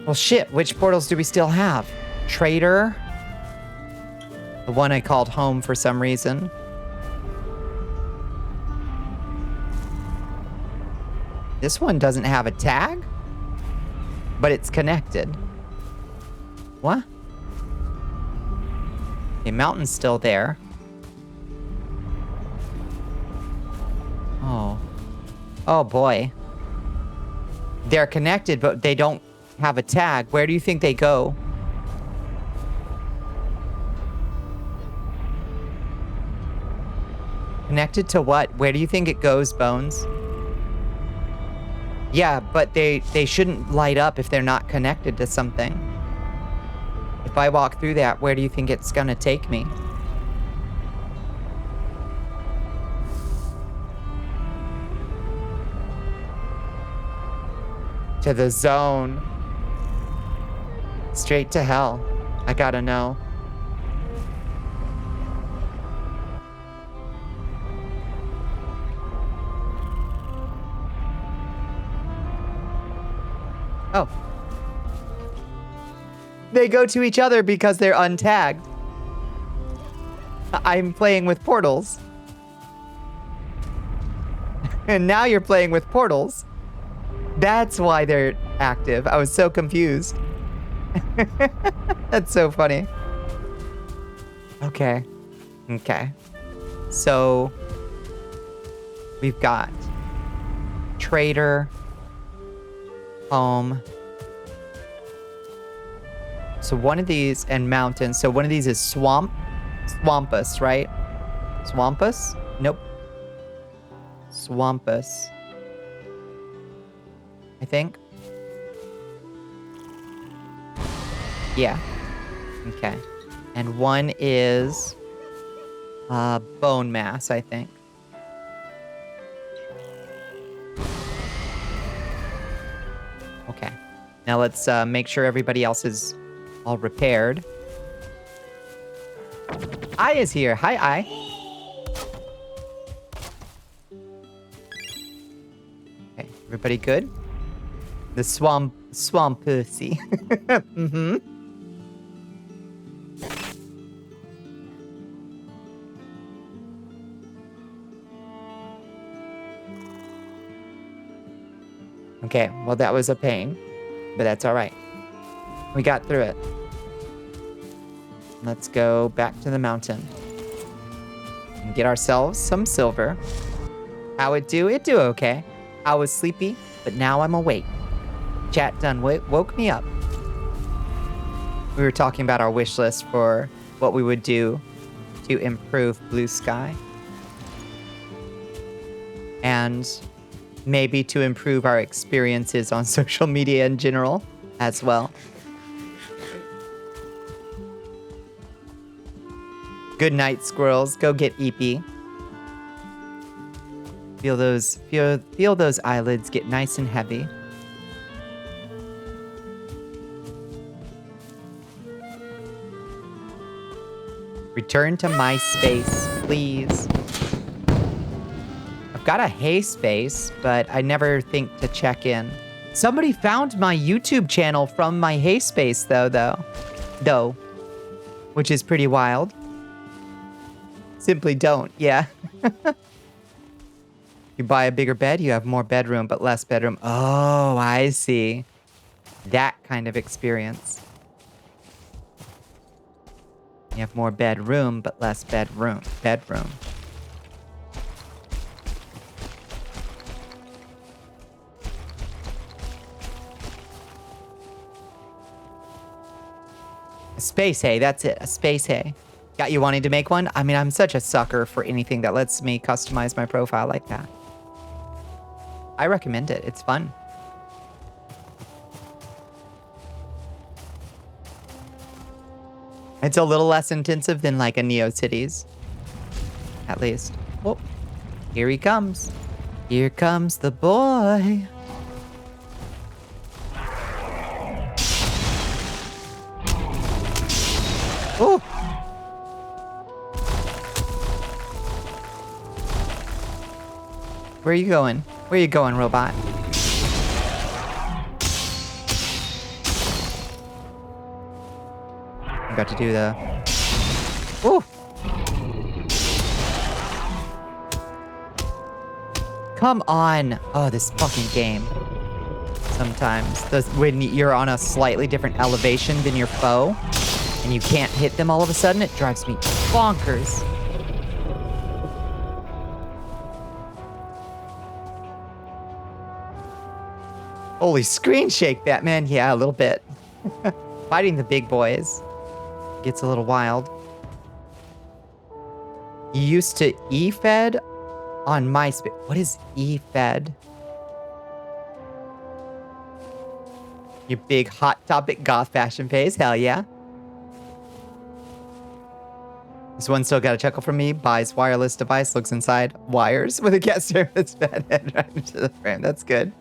Well, shit, which portals do we still have? Trader? The one I called home for some reason. This one doesn't have a tag, but it's connected. What? Okay, mountain's still there. Oh. Oh boy. They're connected, but they don't have a tag. Where do you think they go? Connected to what? Where do you think it goes, Bones? Yeah, but they shouldn't light up if they're not connected to something. If I walk through that, where do you think it's gonna take me? To the zone. Straight to hell. I gotta know. Oh. They go to each other because they're untagged. I'm playing with portals. And now you're playing with portals. That's why they're active. I was so confused. That's so funny. Okay. Okay. So we've got trader, home. So one of these, and mountain. So one of these is Swampus, right? Swampus? Nope. Swampus. I think. Yeah. Okay. And one is bone mass, I think. Okay. Now let's make sure everybody else is all repaired. I is here. Hi, I. Okay, everybody good? The swamp pussy. Mm-hmm. Okay, well that was a pain, but that's all right. We got through it. Let's go back to the mountain and get ourselves some silver. How it do? It do okay. I was sleepy, but now I'm awake. Chat done woke me up. We were talking about our wish list for what we would do to improve blue sky. And maybe to improve our experiences on social media in general as well. Good night, squirrels. Go get Eepy. Feel those eyelids get nice and heavy. Return to my space, please. I've got a hay space, but I never think to check in. Somebody found my YouTube channel from my hay space, though, which is pretty wild. Simply don't, yeah. You buy a bigger bed, you have more bedroom, but less bedroom. Oh, I see. That kind of experience. You have more bedroom, but less bedroom. A space hay, that's it. A space hay. Got you wanting to make one? I mean, I'm such a sucker for anything that lets me customize my profile like that. I recommend it. It's fun. It's a little less intensive than like a NeoCities. At least. Whoop. Here he comes. Here comes the boy. Oh. Where are you going? Where are you going, robot? I'm about to do the... Ooh! Come on. Oh, this fucking game. Sometimes. When you're on a slightly different elevation than your foe, and you can't hit them all of a sudden, it drives me bonkers. Holy screen shake, Batman. Yeah, a little bit. Fighting the big boys gets a little wild. You used to E-Fed on MySpace. What is E-Fed? Your big hot topic goth fashion phase. Hell yeah. This one still got a chuckle from me. Buys wireless device, looks inside wires with a guest service bed head right into the frame. That's good.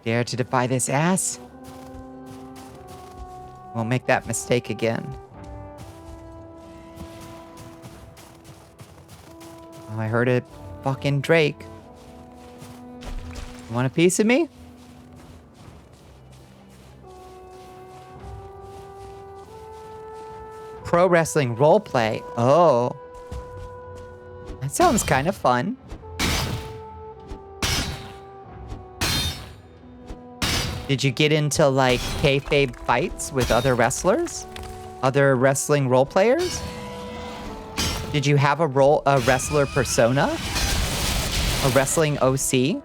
Dare to defy this ass? Won't make that mistake again. Oh, I heard a fucking Drake. You want a piece of me? Pro wrestling roleplay. Oh. That sounds kind of fun. Did you get into, like, kayfabe fights with other wrestlers? Other wrestling role players? Did you have a wrestler persona? A wrestling OC?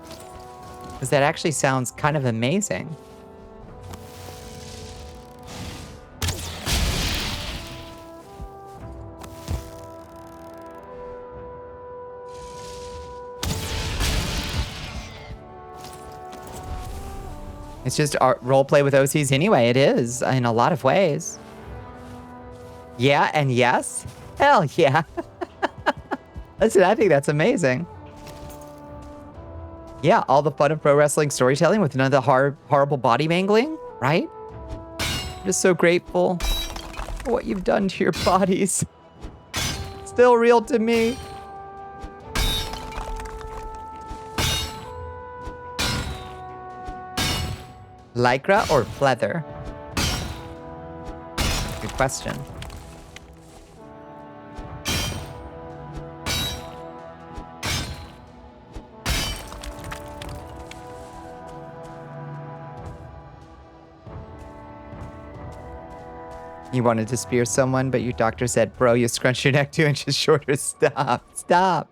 Because that actually sounds kind of amazing. It's just art roleplay with OCs anyway. It is, in a lot of ways. Yeah and yes? Hell yeah. Listen, I think that's amazing. Yeah, all the fun of pro wrestling storytelling with none of the horrible body mangling, right? I'm just so grateful for what you've done to your bodies. Still real to me. Lycra or pleather? Good question. You wanted to spear someone, but your doctor said, bro, you scrunched your neck 2 inches shorter. Stop. Stop.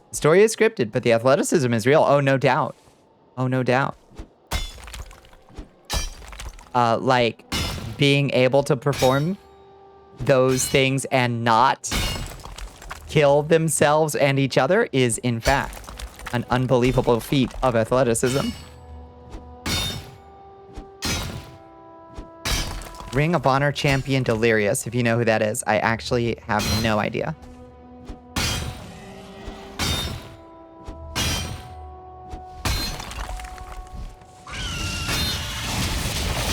The story is scripted, but the athleticism is real. Oh, no doubt. Oh, no doubt. Like, being able to perform those things and not kill themselves and each other is, in fact, an unbelievable feat of athleticism. Ring of Honor champion Delirious, if you know who that is. I actually have no idea.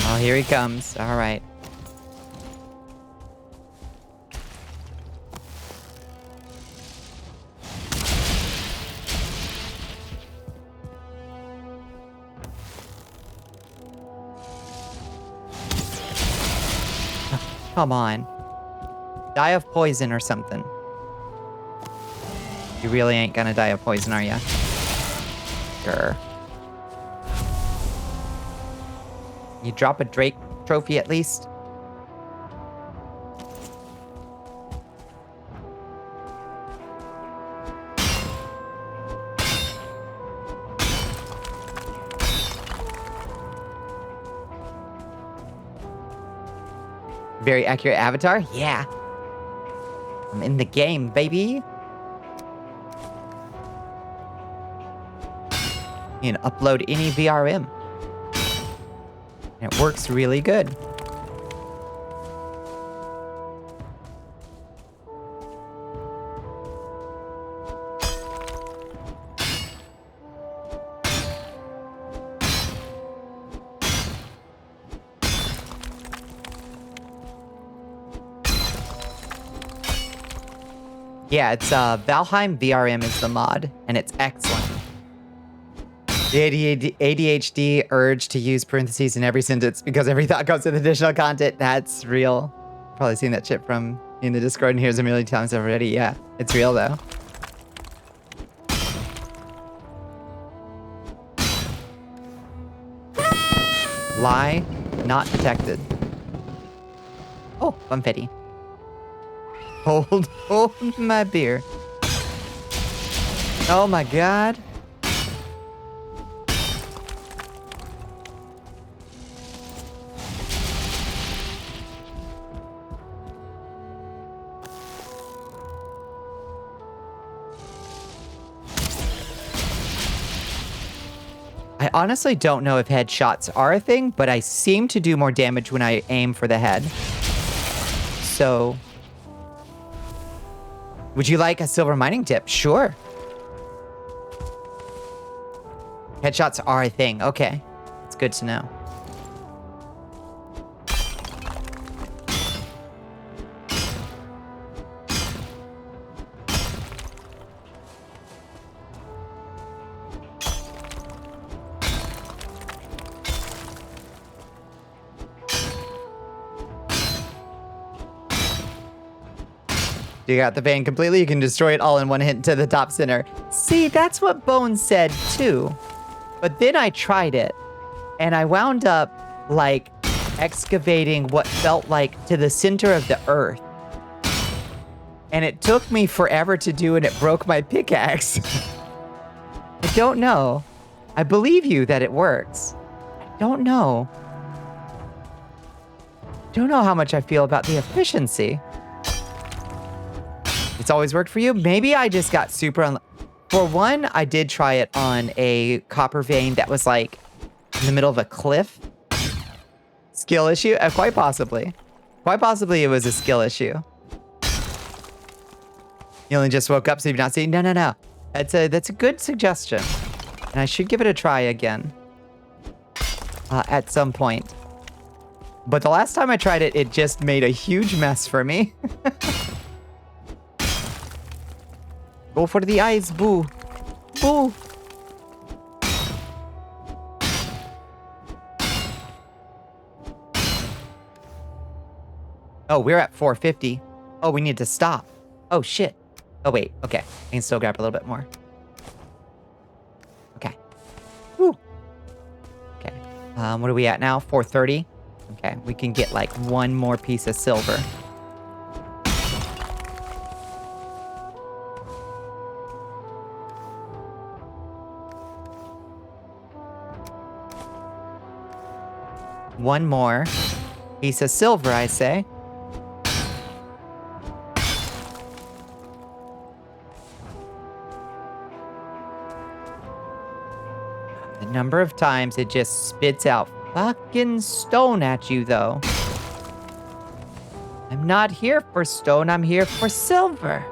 Oh, here he comes. All right. Come on. Die of poison or something. You really ain't gonna die of poison, are ya? Grr. You drop a Drake trophy at least? Very accurate avatar? Yeah. I'm in the game, baby. You can upload any VRM. And it works really good. Yeah, it's Valheim VRM is the mod, and it's excellent. The ADHD urge to use parentheses in every sentence because every thought comes with additional content. That's real. Probably seen that shit from in the Discord and here's a million times already. Yeah, it's real though. Lie not detected. Oh, confetti. Hold my beer. Oh my god. I honestly don't know if headshots are a thing, but I seem to do more damage when I aim for the head. So, would you like a silver mining tip? Sure. Headshots are a thing. Okay. It's good to know. You got the vein completely, you can destroy it all in one hit to the top center. See, that's what Bones said too. But then I tried it, and I wound up, like, excavating what felt like to the center of the earth. And it took me forever to do, and it broke my pickaxe. I don't know. I believe you that it works. I don't know. Don't know how much I feel about the efficiency. It's always worked for you? Maybe I just got super For one, I did try it on a copper vein that was like in the middle of a cliff. Skill issue? Quite possibly. Quite possibly it was a skill issue. You only just woke up, so you've not seen? No. That's a good suggestion. And I should give it a try again. At some point. But the last time I tried it, it just made a huge mess for me. Go for the eyes, boo. Boo. Oh, we're at 450. Oh, we need to stop. Oh, shit. Oh, wait. Okay. I can still grab a little bit more. Okay. Woo. Okay. What are we at now? 430? Okay. We can get like one more piece of silver. One more piece of silver, I say. The number of times it just spits out fucking stone at you, though. I'm not here for stone, I'm here for silver.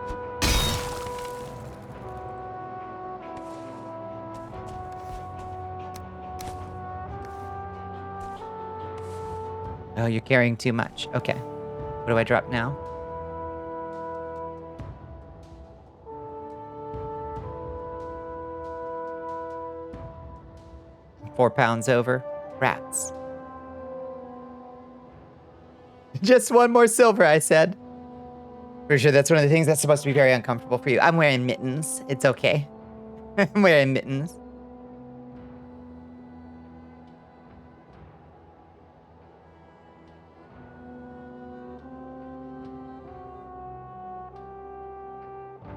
Oh, you're carrying too much. Okay. What do I drop now? £4 over. Rats. Just one more silver, I said. Pretty sure that's one of the things that's supposed to be very uncomfortable for you. I'm wearing mittens. It's okay. I'm wearing mittens.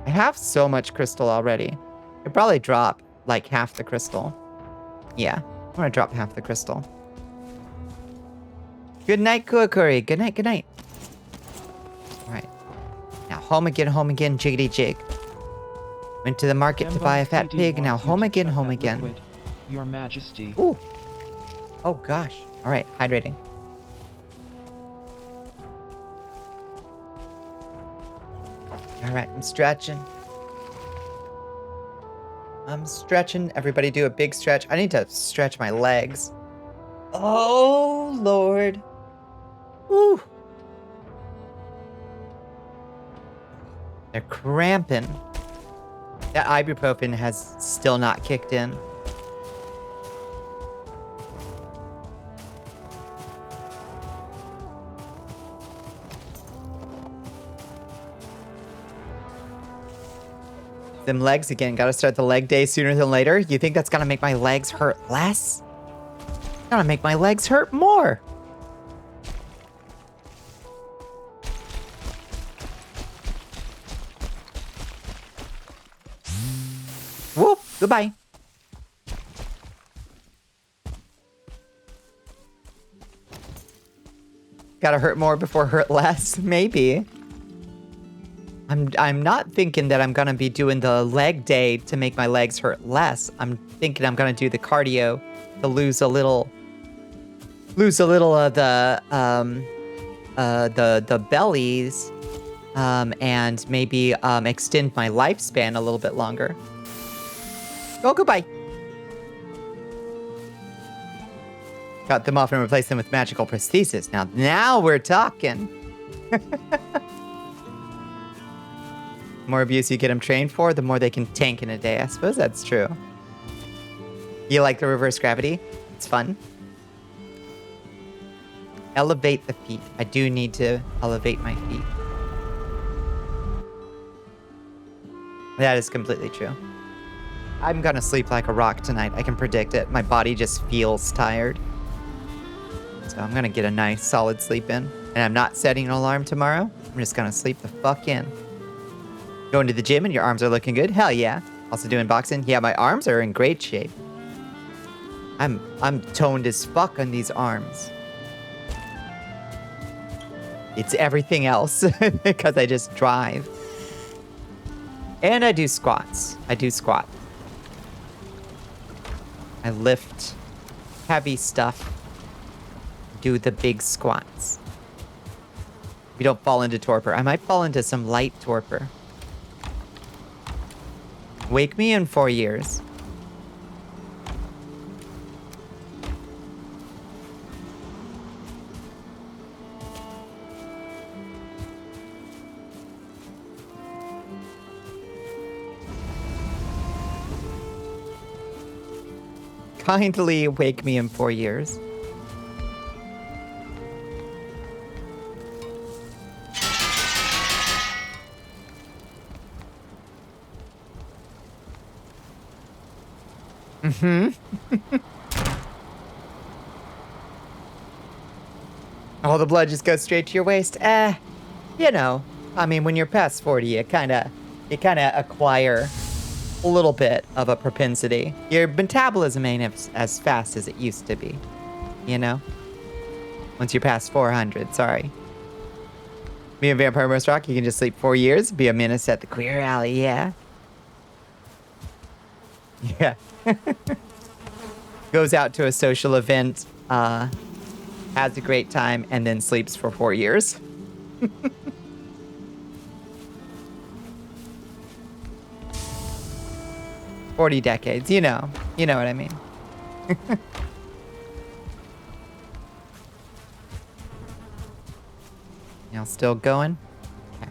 I have so much crystal already. I probably drop like half the crystal. Yeah, I'm gonna drop half the crystal. Good night, Kuakuri. Good night, good night. All right. Now home again, jiggity jig. Went to the market to buy a fat pig. Now home again, home again. Liquid, Your Majesty. Ooh. Oh gosh. All right, hydrating. All right, I'm stretching. I'm stretching. Everybody do a big stretch. I need to stretch my legs. Oh, Lord. Woo. They're cramping. That ibuprofen has still not kicked in. Them legs again. Gotta start the leg day sooner than later. You think that's gonna make my legs hurt less? Gonna make my legs hurt more. Whoop, goodbye. Gotta hurt more before hurt less, maybe. I'm not thinking that I'm gonna be doing the leg day to make my legs hurt less. I'm thinking I'm gonna do the cardio to lose a little of the bellies, and maybe extend my lifespan a little bit longer. Oh, goodbye. Cut them off and replace them with magical prosthesis. Now we're talking. The more abuse you get them trained for, the more they can tank in a day. I suppose that's true. You like the reverse gravity? It's fun. Elevate the feet. I do need to elevate my feet. That is completely true. I'm gonna sleep like a rock tonight. I can predict it. My body just feels tired. So I'm gonna get a nice solid sleep in. And I'm not setting an alarm tomorrow. I'm just gonna sleep the fuck in. Going to the gym and your arms are looking good? Hell yeah. Also doing boxing? Yeah, my arms are in great shape. I'm toned as fuck on these arms. It's everything else because I just drive. And I do squats. I do squat. I lift heavy stuff. Do the big squats. We don't fall into torpor. I might fall into some light torpor. Wake me in 4 years. Kindly wake me in 4 years. All the blood just goes straight to your waist. You know, I mean, when you're past 40, you kind of acquire a little bit of a propensity. Your metabolism ain't as fast as it used to be, you know? Once you're past 400, sorry. Me and Vampire Most Rock, you can just sleep 4 years, be a menace at the queer alley, yeah? Yeah. Goes out to a social event, has a great time, and then sleeps for 4 years. 40 decades, you know what I mean. Y'all still going? Okay.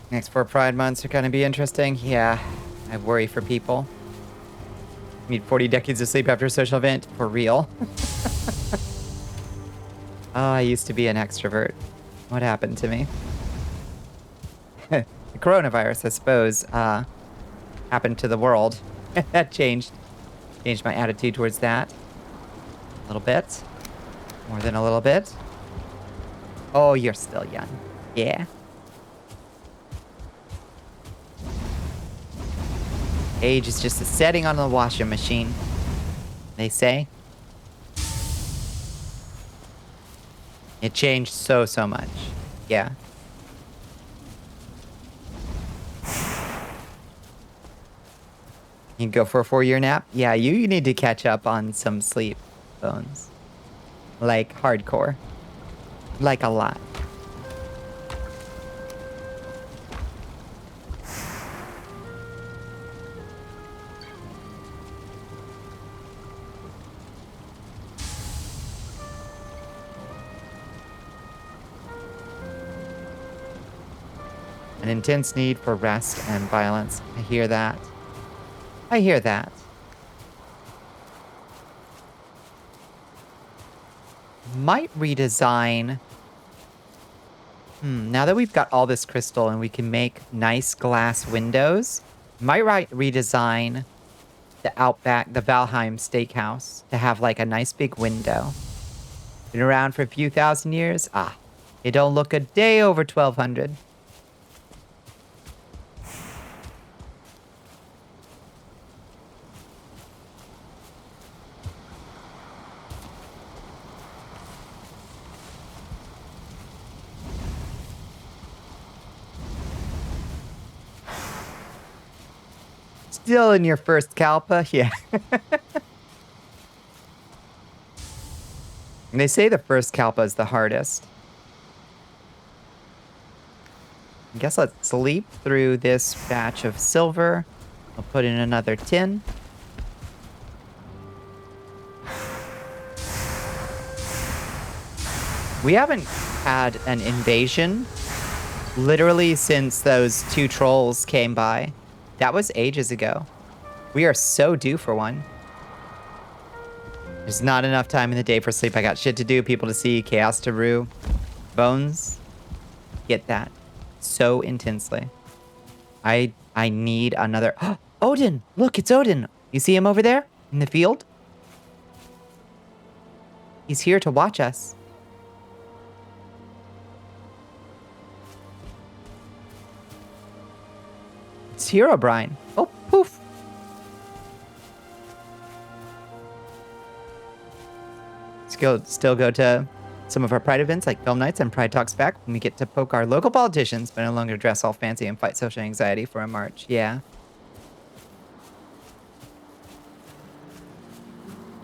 Next 4 Pride months are gonna be interesting. Yeah, I worry for people. Need 40 decades of sleep after a social event? For real? Oh, I used to be an extrovert. What happened to me? The coronavirus, I suppose, happened to the world. That changed my attitude towards that. A little bit. More than a little bit. Oh, you're still young. Yeah. Age is just a setting on the washing machine, they say. It changed so much. Yeah. You can go for a 4-year nap? Yeah, you need to catch up on some sleep, Bones. Like, hardcore. Like, a lot. An intense need for rest and violence. I hear that. I hear that. Might redesign Now that we've got all this crystal and we can make nice glass windows, might redesign the Outback, the Valheim Steakhouse to have like a nice big window. Been around for a few thousand years. It don't look a day over 1200. Still in your first Kalpa? Yeah. And they say the first Kalpa is the hardest. I guess let's sleep through this batch of silver. I'll put in another tin. We haven't had an invasion literally since those 2 trolls came by. That was ages ago. We are so due for one. There's not enough time in the day for sleep. I got shit to do, people to see, chaos to rue. Bones, get that so intensely. I need another... Odin! Look, it's Odin! You see him over there in the field? He's here to watch us. It's Herobrine. Oh, poof. Still go to some of our Pride events like film nights and Pride Talks Back when we get to poke our local politicians, but no longer dress all fancy and fight social anxiety for a march. Yeah.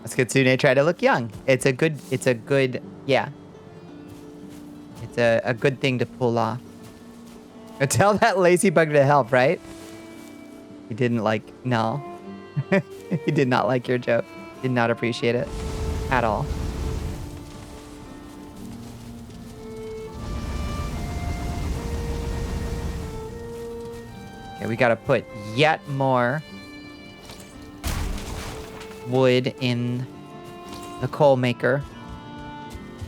Let's Kitsune try to look young. It's a good, yeah. It's a good thing to pull off. Tell that lazy bug to help, right? He didn't like, no. He did not like your joke. Did not appreciate it at all. Okay, we gotta put yet more wood in the coal maker.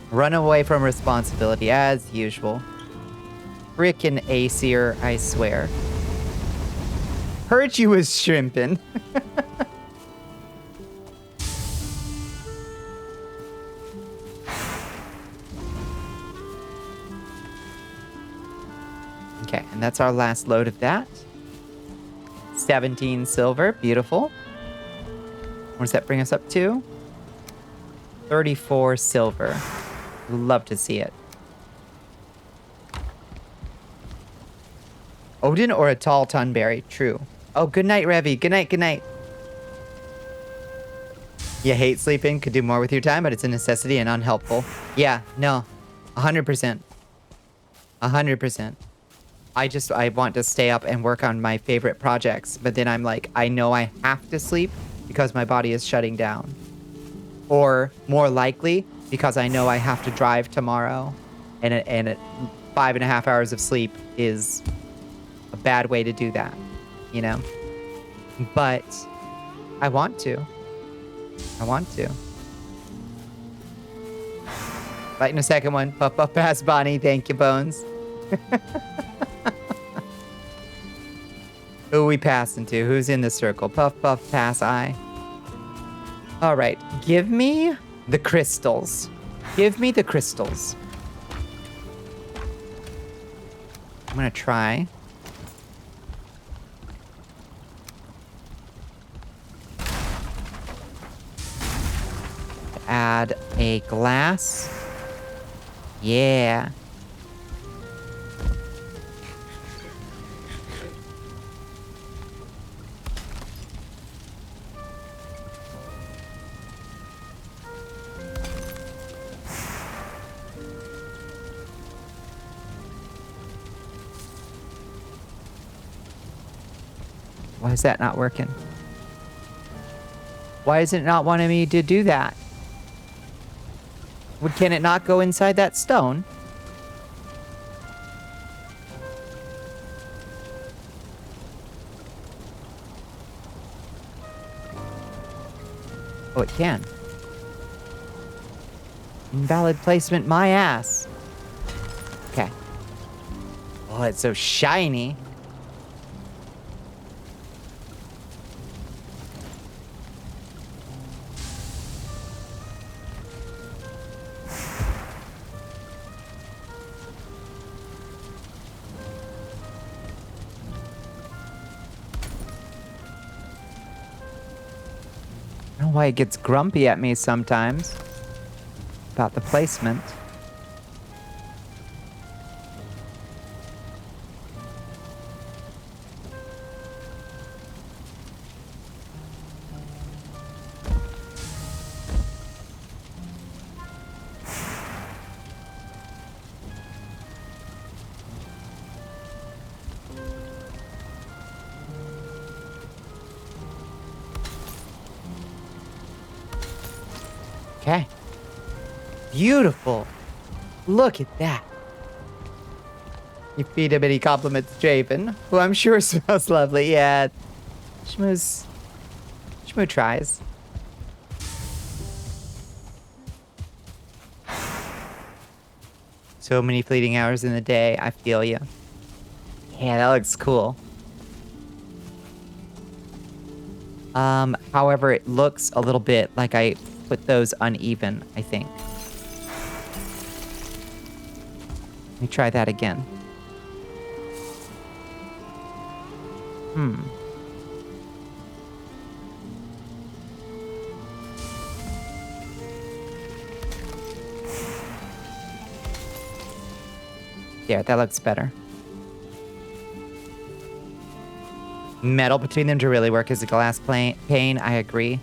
Run away from responsibility as usual. Frickin' Aesir, I swear. Heard you was shrimping. Okay, and that's our last load of that. 17 silver, beautiful. What does that bring us up to? 34 silver. Love to see it. Odin or a tall tunberry? True. Oh, good night, Revy. Good night, good night. You hate sleeping, could do more with your time, but it's a necessity and unhelpful. Yeah, no. 100%. 100%. I want to stay up and work on my favorite projects, but then I'm like, I know I have to sleep because my body is shutting down. Or more likely, because I know I have to drive tomorrow, and 5.5 hours of sleep is a bad way to do that, you know? But I want to. I want to. Fighting a second one. Puff, puff, pass, Bonnie. Thank you, Bones. Who are we passing to? Who's in the circle? Puff, puff, pass, I. All right. Give me the crystals. Give me the crystals. I'm going to try. Add a glass. Yeah. Why is that not working? Why is it not wanting me to do that? Can it not go inside that stone? Oh, it can. Invalid placement, my ass. Okay. Oh, it's so shiny. I don't know why it gets grumpy at me sometimes about the placement. Okay. Beautiful. Look at that. You feed him and he compliments Javen, who I'm sure smells lovely. Yeah. Shmoo tries. So many fleeting hours in the day. I feel you. Yeah, that looks cool. However, it looks a little bit like I put those uneven, I think. Let me try that again. Yeah, that looks better. Metal between them to really work as a glass pane, I agree.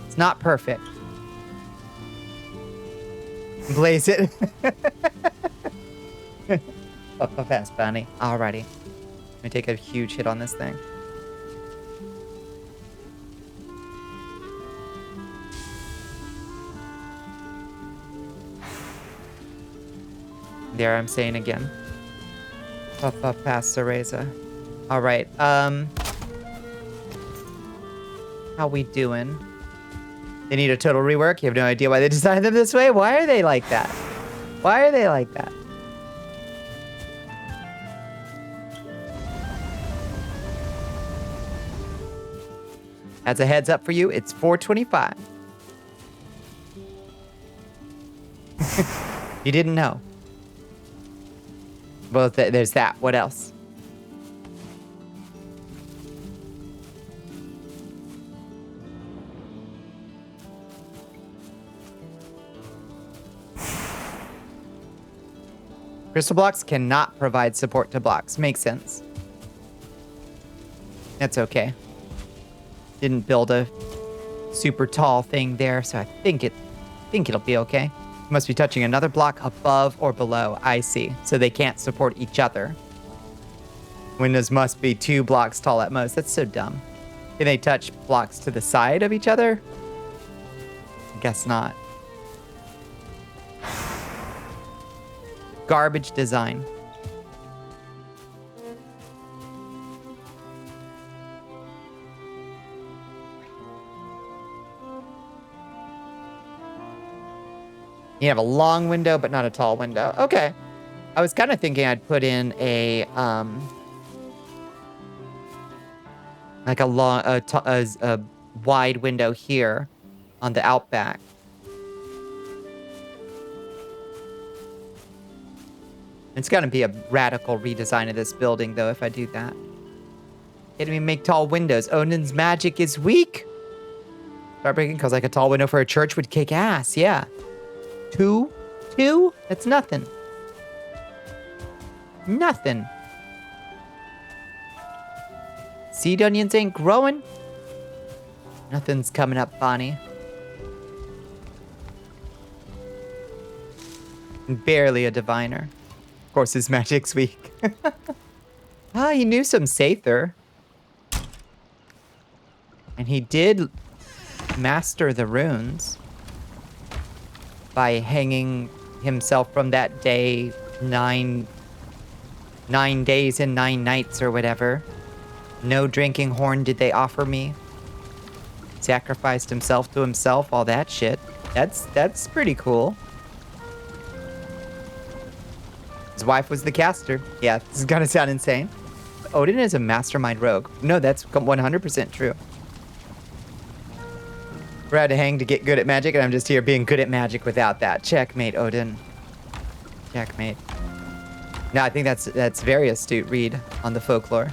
It's not perfect. Blaze it. Up fast, Bonnie. Alrighty. Let me take a huge hit on this thing. There, I'm saying again. Puff past Cereza. Alright, how we doing? They need a total rework? You have no idea why they designed them this way? Why are they like that? Why are they like that? As a heads up for you, it's 4:25. You didn't know. Well, there's that. What else? Crystal blocks cannot provide support to blocks. Makes sense. That's okay. Didn't build a super tall thing there, so I think it'll be okay. Must be touching another block above or below. I see. So they can't support each other. Windows must be 2 blocks tall at most. That's so dumb. Can they touch blocks to the side of each other? Guess not. Garbage design. You have a long window, but not a tall window. Okay. I was kind of thinking I'd put in a, like a wide window here on the outback. It's gonna be a radical redesign of this building, though, if I do that. Can't even make tall windows. Odin's magic is weak. Start breaking, because like a tall window for a church would kick ass, yeah. 2? 2? That's nothing. Nothing. Seed onions ain't growing. Nothing's coming up, Bonnie. Barely a diviner. Of course, his magic's weak. Ah, he knew some Sather. And he did master the runes by hanging himself from that day 9 days and 9 nights or whatever. No drinking horn did they offer me. Sacrificed himself to himself, all that shit. That's pretty cool. His wife was the caster. Yeah, this is gonna sound insane. Odin is a mastermind rogue. No, that's 100% true. We're had to hang to get good at magic, and I'm just here being good at magic without that. Checkmate, Odin. Checkmate. No, I think that's very astute read on the folklore.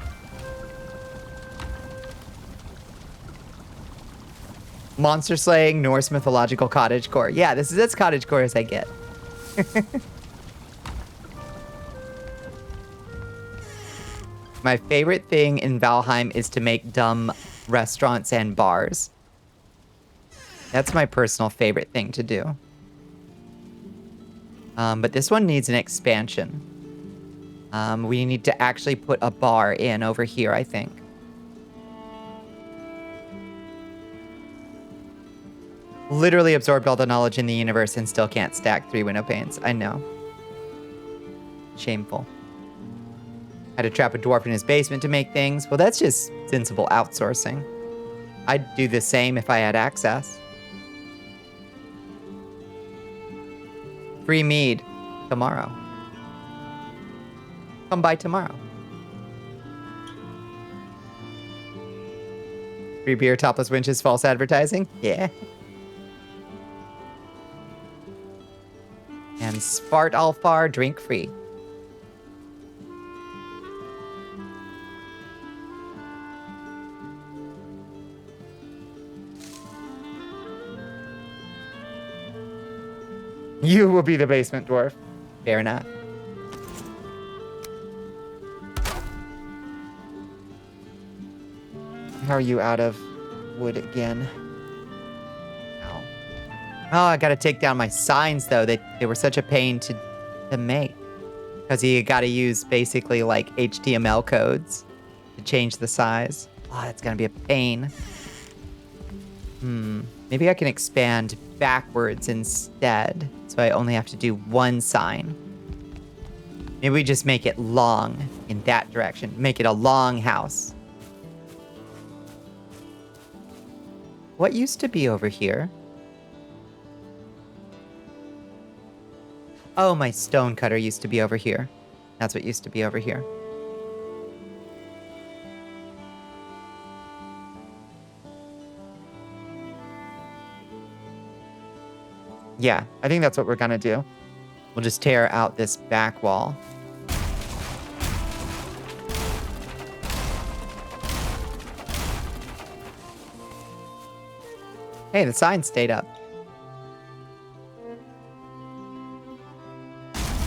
Monster slaying, Norse mythological cottagecore. Yeah, this is as cottagecore as I get. My favorite thing in Valheim is to make dumb restaurants and bars. That's my personal favorite thing to do. But this one needs an expansion. We need to actually put a bar in over here, I think. Literally absorbed all the knowledge in the universe and still can't stack 3 window panes. I know. Shameful. Had to trap a dwarf in his basement to make things. Well, that's just sensible outsourcing. I'd do the same if I had access. Free mead tomorrow. Come by tomorrow. Free beer, topless winches, false advertising? Yeah. And Spart Alfar, drink free. You will be the basement dwarf. Fair enough. How are you out of wood again? Ow. Oh, I gotta take down my signs though. They were such a pain to make. Because you gotta use basically like HTML codes to change the size. Oh, that's gonna be a pain. Maybe I can expand backwards instead. So I only have to do one sign. Maybe we just make it long in that direction. Make it a long house. What used to be over here? Oh, my stone cutter used to be over here. That's what used to be over here. Yeah, I think that's what we're gonna do. We'll just tear out this back wall. Hey, the sign stayed up.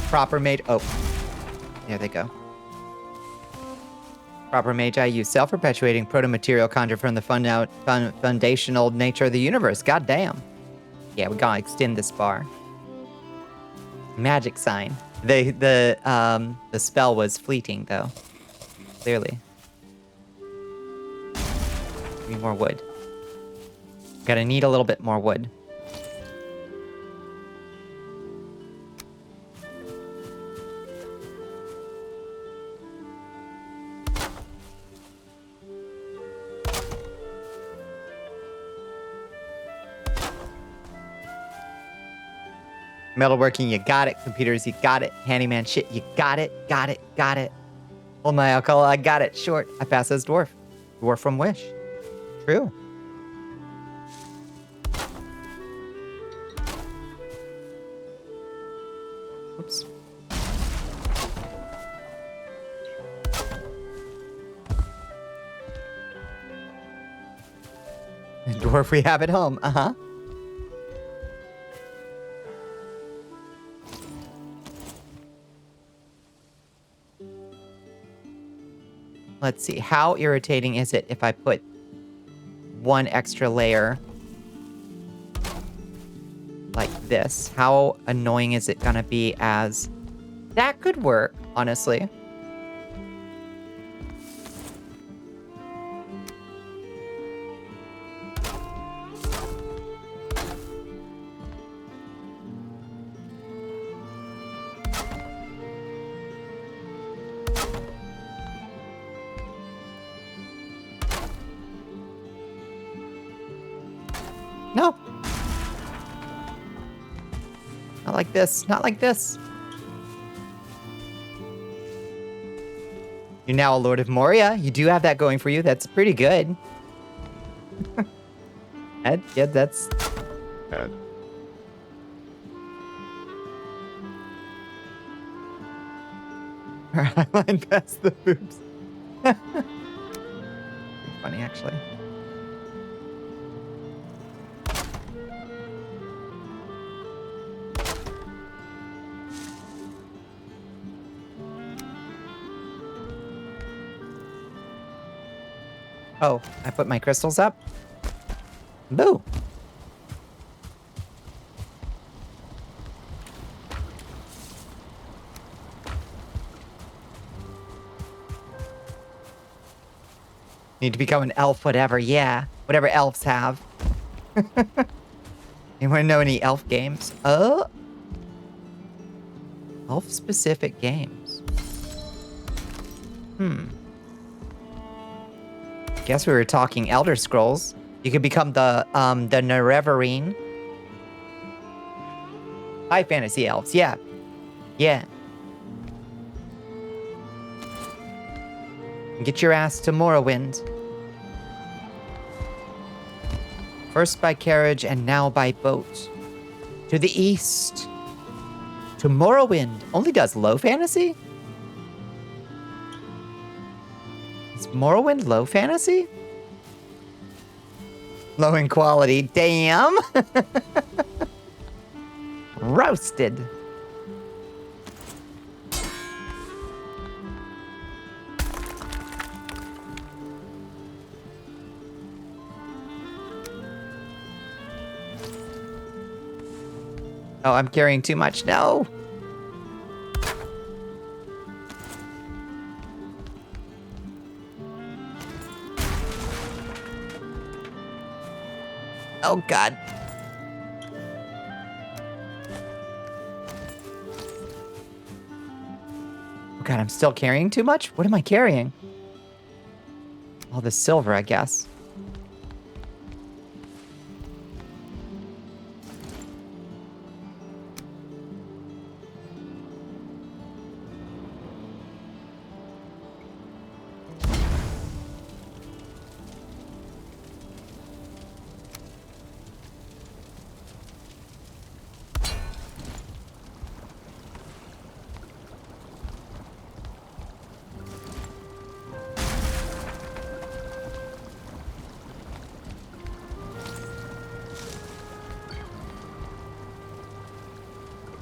Proper mage. Oh, there they go. Proper magi use self-perpetuating proto-material conjured from the foundational nature of the universe. God damn. Yeah, we gotta extend this bar. Magic sign. The spell was fleeting though. Clearly. Give me more wood. Gotta need a little bit more wood. Metalworking, you got it. Computers, you got it. Handyman shit, you got it. Got it. Got it. Hold my alcohol, I got it. Short. I pass as dwarf. Dwarf from Wish. True. Oops. Dwarf we have at home. Uh-huh. Let's see. How irritating is it if I put one extra layer like this? How annoying is it gonna be as... That could work, honestly. No. Not like this. Not like this. You're now a Lord of Moria. You do have that going for you. That's pretty good. Yeah, that's... Add. Line past the boobs. Pretty funny, actually. Oh, I put my crystals up? Boo! Need to become an elf, whatever. Yeah, whatever elves have. Anyone know any elf games? Oh, elf-specific games. Guess we were talking Elder Scrolls. You could become the Nerevarine. High fantasy elves. Yeah, yeah. Get your ass to Morrowind. First by carriage and now by boat. To the east. To Morrowind. Only does low fantasy? Is Morrowind low fantasy? Low in quality. Damn. Roasted. Oh, I'm carrying too much. No. Oh, God. Oh, God, I'm still carrying too much? What am I carrying? All the silver, I guess.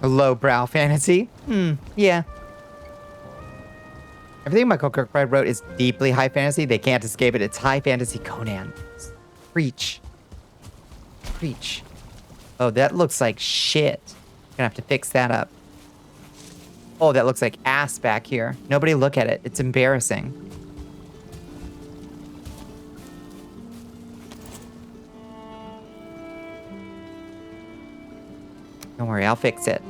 Lowbrow fantasy? Yeah. Everything Michael Kirkbride wrote is deeply high fantasy. They can't escape it. It's high fantasy Conan. Preach. Preach. Oh, that looks like shit. Gonna have to fix that up. Oh, that looks like ass back here. Nobody look at it. It's embarrassing. Don't worry, I'll fix it.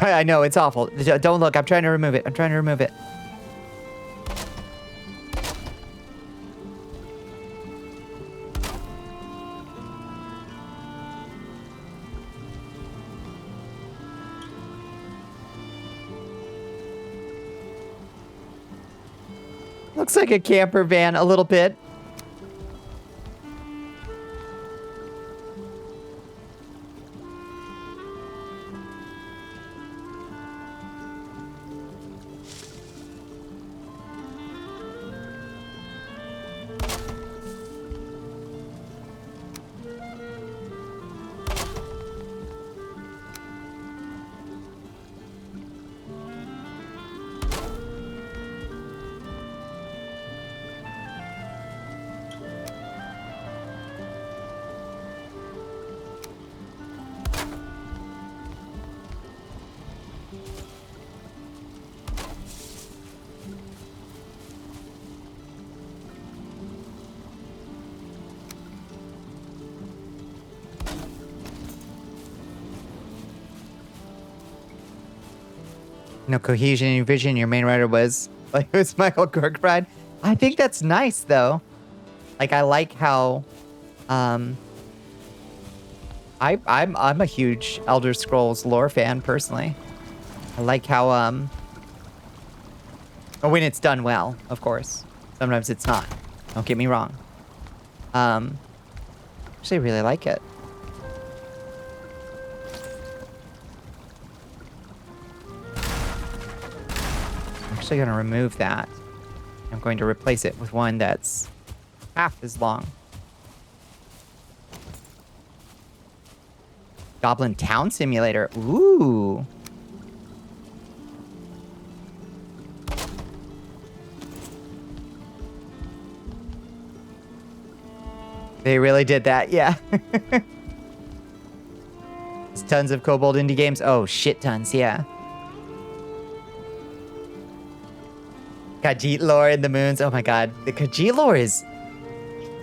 I know, it's awful. Don't look, I'm trying to remove it. I'm trying to remove it. Looks like a camper van a little bit. No cohesion in your vision. Your main writer was like it was Michael Kirkbride. I think that's nice though. Like I like how I'm a huge Elder Scrolls lore fan personally. I like how when it's done well, of course. Sometimes it's not. Don't get me wrong. Actually really like it. I'm actually gonna remove that. I'm going to replace it with one that's half as long. Goblin Town Simulator. Ooh. They really did that, yeah. There's tons of Kobold indie games. Oh, shit tons, yeah. Khajiit lore in the moons. Oh my god. The Khajiit lore is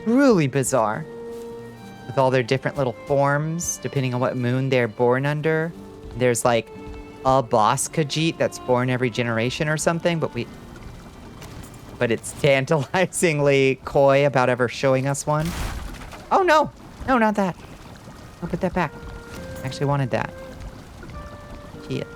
truly bizarre. With all their different little forms, depending on what moon they're born under. There's like a boss Khajiit that's born every generation or something, but it's tantalizingly coy about ever showing us one. Oh no! No, not that. I'll put that back. I actually wanted that. Shit.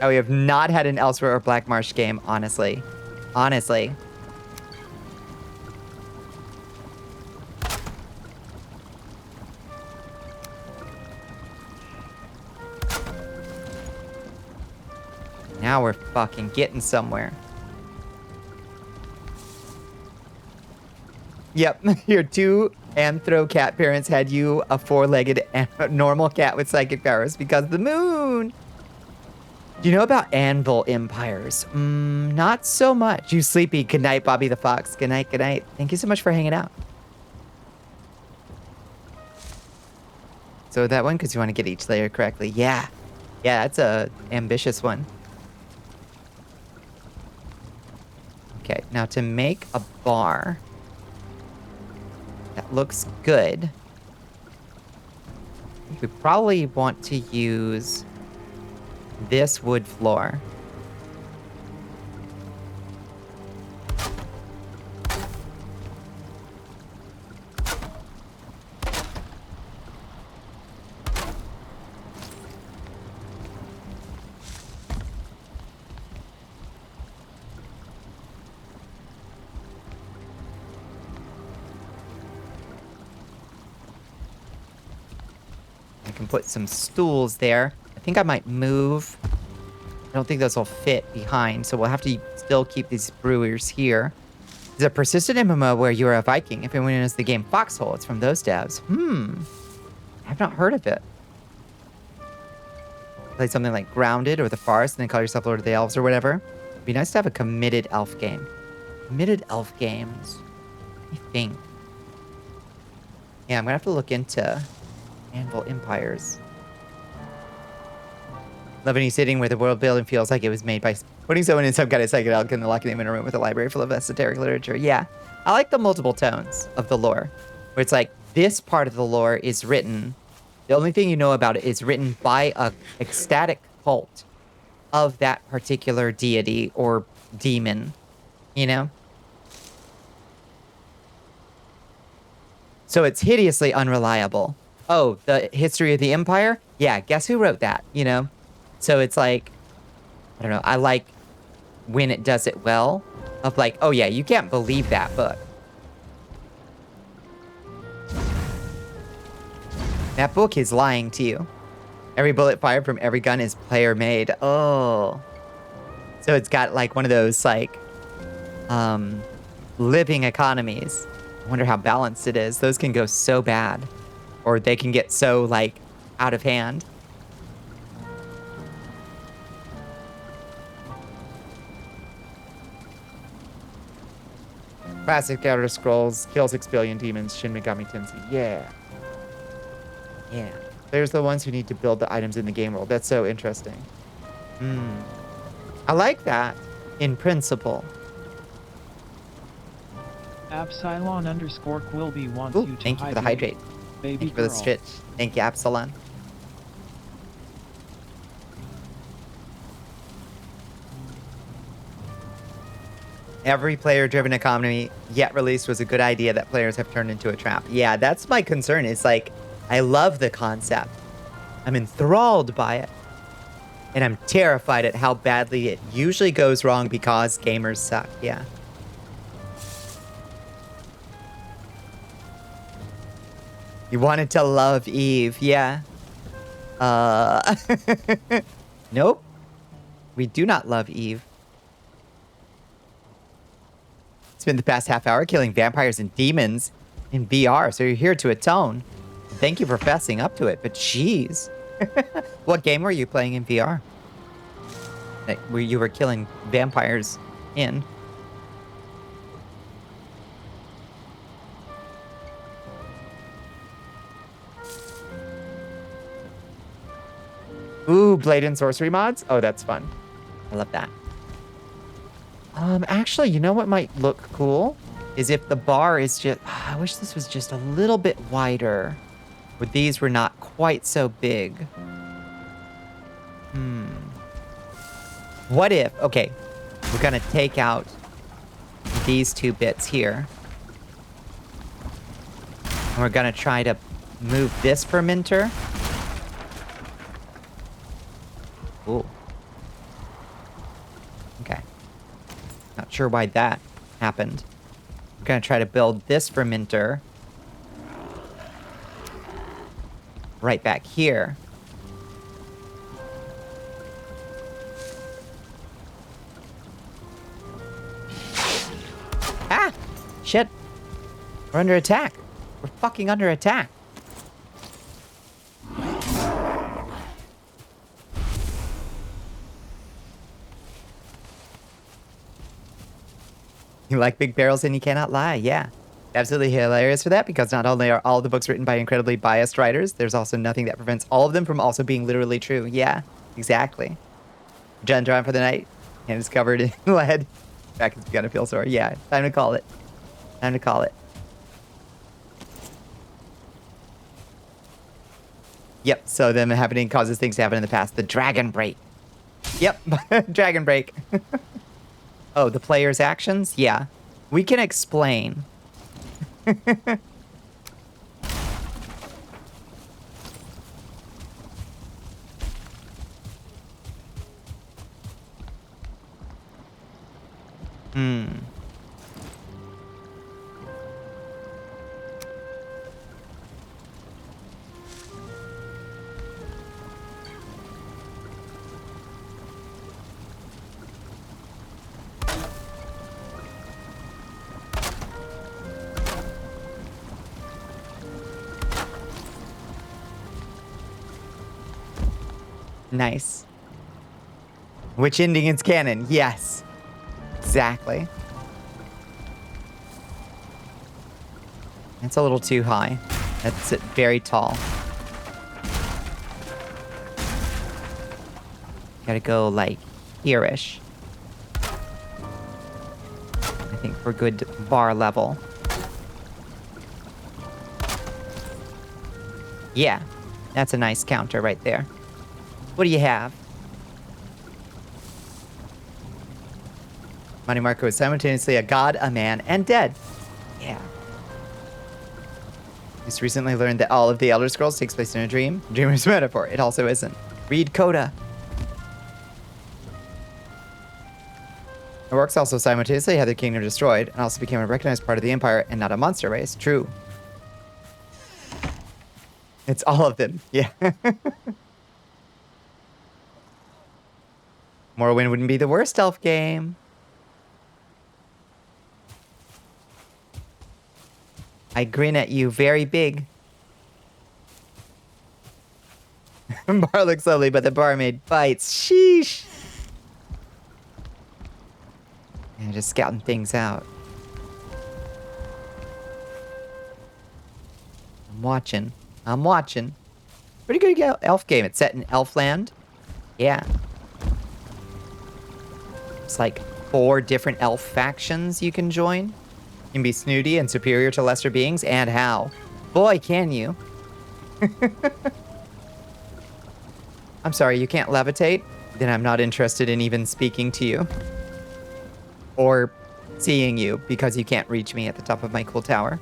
Oh, we have not had an Elsewhere or Black Marsh game, honestly. Honestly. Now we're fucking getting somewhere. Yep, your two anthro cat parents had you a four-legged normal cat with psychic powers because of the moon. Do you know about anvil empires? Not so much. You sleepy. Good night, Bobby the Fox. Good night, good night. Thank you so much for hanging out. So that one, because you want to get each layer correctly. Yeah. Yeah, that's a ambitious one. Okay, now to make a bar that looks good, we probably want to use this wood floor. I can put some stools there. I think I might move. I don't think those will fit behind, so we'll have to still keep these brewers here. There's a persistent MMO where you are a Viking. If anyone knows the game Foxhole, it's from those devs. I've not heard of it. Play something like Grounded or The Forest, and then call yourself Lord of the Elves or whatever. It'd be nice to have a committed elf game. Committed elf games. Let me think. Yeah, I'm gonna have to look into Anvil Empires. Love when he's sitting where the world building feels like it was made by putting someone in some kind of psychedelic and then locking them in a room with a library full of esoteric literature. Yeah, I like the multiple tones of the lore, where it's like this part of the lore is written. The only thing you know about it is written by a ecstatic cult of that particular deity or demon, you know? So it's hideously unreliable. Oh, the history of the empire? Yeah, guess who wrote that, you know? So it's like, I don't know, I like when it does it well, of like, oh yeah, you can't believe that book. That book is lying to you. Every bullet fired from every gun is player made. Oh. So it's got like one of those like, living economies. I wonder how balanced it is. Those can go so bad. Or they can get so like out of hand. Classic Elder Scrolls, kill 6 billion demons, Shin Megami Tensei. Yeah. Yeah. There's the ones who need to build the items in the game world. That's so interesting. I like that, in principle. Absilon_Quilby wants Ooh, you to thank you for the hydrate. Baby Thank you for the girl. stretch. Thank you, Absalon. Every player-driven economy yet released was a good idea that players have turned into a trap. Yeah, that's my concern. It's like, I love the concept. I'm enthralled by it. And I'm terrified at how badly it usually goes wrong because gamers suck. Yeah. You wanted to love Eve. Yeah. Nope. We do not love Eve. Spent the past half hour killing vampires and demons in VR, so you're here to atone. Thank you for fessing up to it, but jeez. What game were you playing in VR? That where you were killing vampires in? Ooh, Blade and Sorcery mods? Oh, that's fun. I love that. Actually, you know what might look cool? Is if the bar is just... I wish this was just a little bit wider. Where these were not quite so big. What if... Okay, we're gonna take out these two bits here. And we're gonna try to move this fermenter. Ooh. Okay. Not sure why that happened. We're gonna try to build this fermenter right back here. Ah! Shit. We're under attack. We're fucking under attack. You like big barrels and you cannot lie. Yeah. Absolutely hilarious for that, because not only are all the books written by incredibly biased writers, there's also nothing that prevents all of them from also being literally true. Yeah, exactly. Jen drawn for the night, and it's covered in lead. Back is gonna feel sore. Yeah, time to call it. Time to call it. Yep, so them happening causes things to happen in the past. The dragon break. Yep, dragon break. Oh, the player's actions? Yeah. We can explain. Nice. Which ending is canon? Yes. Exactly. It's a little too high. That's very tall. Gotta go, like, here-ish. I think for good bar level. Yeah. That's a nice counter right there. What do you have? Money Marco is simultaneously a god, a man, and dead. Yeah. Just recently learned that all of the Elder Scrolls takes place in a dream. Dreamer's metaphor. It also isn't. Read Coda. The orcs also simultaneously had their kingdom destroyed and also became a recognized part of the Empire and not a monster race. True. It's all of them. Yeah. Morrowind wouldn't be the worst elf game. I grin at you very big. Bar looks lovely, but the barmaid bites. Sheesh. Yeah, just scouting things out. I'm watching. I'm watching. Pretty good elf game. It's set in Elfland. Yeah. It's like 4 different elf factions you can join. You can be snooty and superior to lesser beings, and how? Boy, can you. I'm sorry, you can't levitate? Then I'm not interested in even speaking to you. Or seeing you because you can't reach me at the top of my cool tower.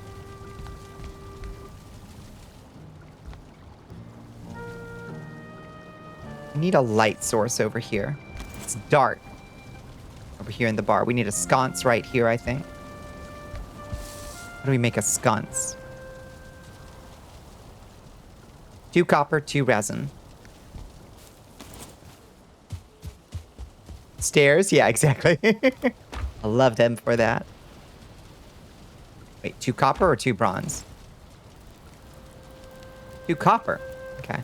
We need a light source over here. It's dark over here in the bar. We need a sconce right here, I think. How do we make a sconce? 2 copper, 2 resin. Stairs? Yeah, exactly. I love them for that. Wait, 2 copper or 2 bronze? 2 copper. Okay.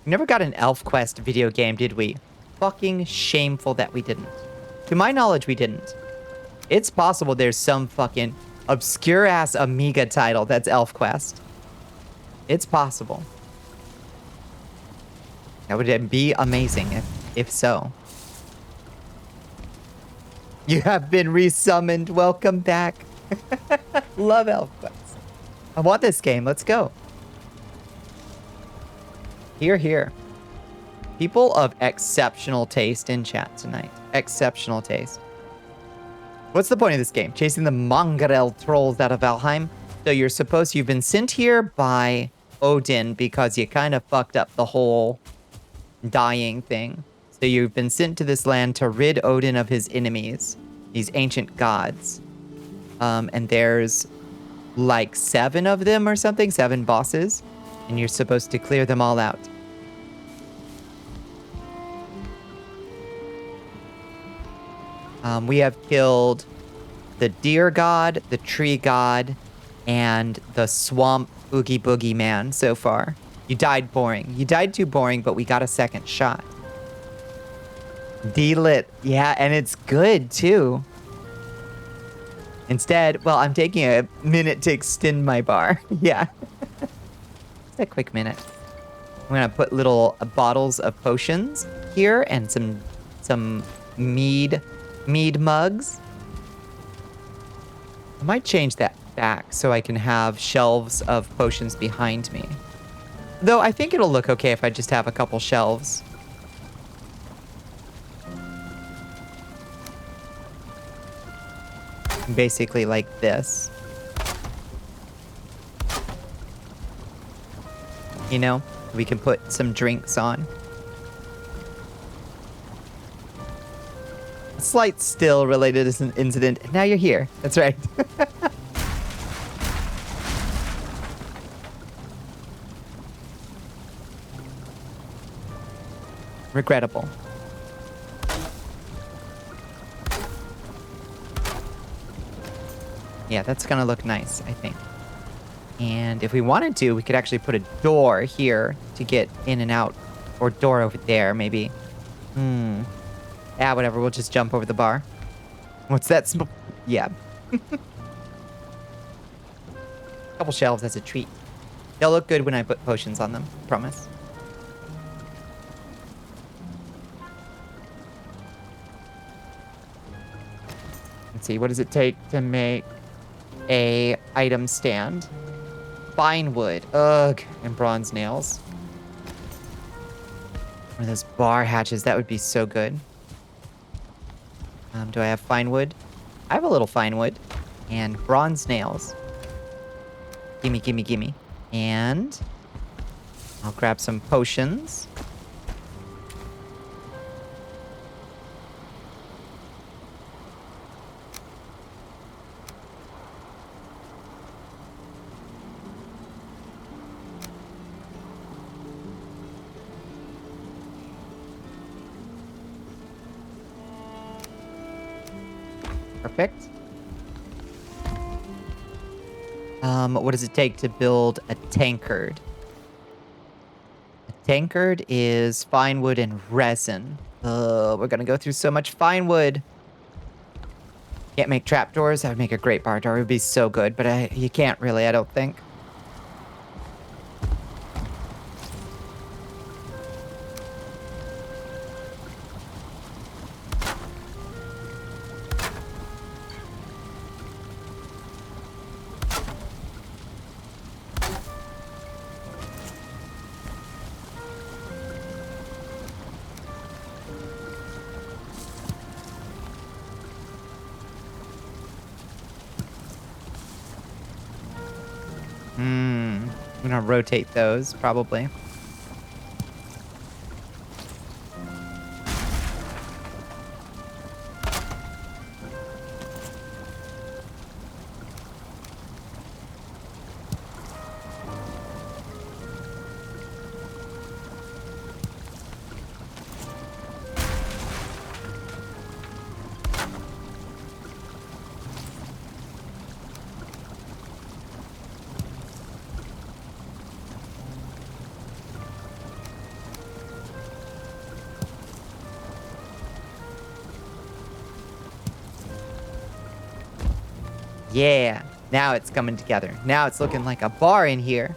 We never got an ElfQuest video game, did we? Fucking shameful that we didn't. To my knowledge, we didn't. It's possible there's some fucking obscure-ass Amiga title that's ElfQuest. It's possible. That would be amazing if so. You have been resummoned. Welcome back. Love ElfQuest. I want this game. Let's go. Here, here. People of exceptional taste in chat tonight. Exceptional taste. What's the point of this game? Chasing the mongrel trolls out of Valheim? So you've been sent here by Odin because you kind of fucked up the whole dying thing. So you've been sent to this land to rid Odin of his enemies, these ancient gods. And there's like 7 of them or something, 7 bosses. And you're supposed to clear them all out. We have killed the deer god, the tree god, and the swamp oogie boogie man so far. You died boring. You died too boring, but we got a second shot. D-lit. Yeah, and it's good too. Instead, well, I'm taking a minute to extend my bar. Yeah. Just a quick minute. I'm gonna put little bottles of potions here and some mead mugs. I might change that back so I can have shelves of potions behind me. Though I think it'll look okay if I just have a couple shelves. Basically like this. You know, we can put some drinks on. A slight still related to an incident. And now you're here. That's right. Regrettable. Yeah, that's gonna look nice, I think. And if we wanted to, we could actually put a door here to get in and out. Or door over there, maybe. Yeah, whatever. We'll just jump over the bar. What's that? Yeah. Couple shelves as a treat. They'll look good when I put potions on them. Promise. Let's see. What does it take to make a item stand? Fine wood. Ugh. And bronze nails. One of those bar hatches. That would be so good. Do I have fine wood? I have a little fine wood. And bronze nails. Gimme, gimme, gimme. And I'll grab some potions. Perfect. What does it take to build a tankard? A tankard is fine wood and resin. We're gonna go through so much fine wood. Can't make trapdoors. That would make a great bar door. It would be so good, but you can't really, I don't think. I'm gonna rotate those, probably. Yeah, now it's coming together. Now it's looking like a bar in here.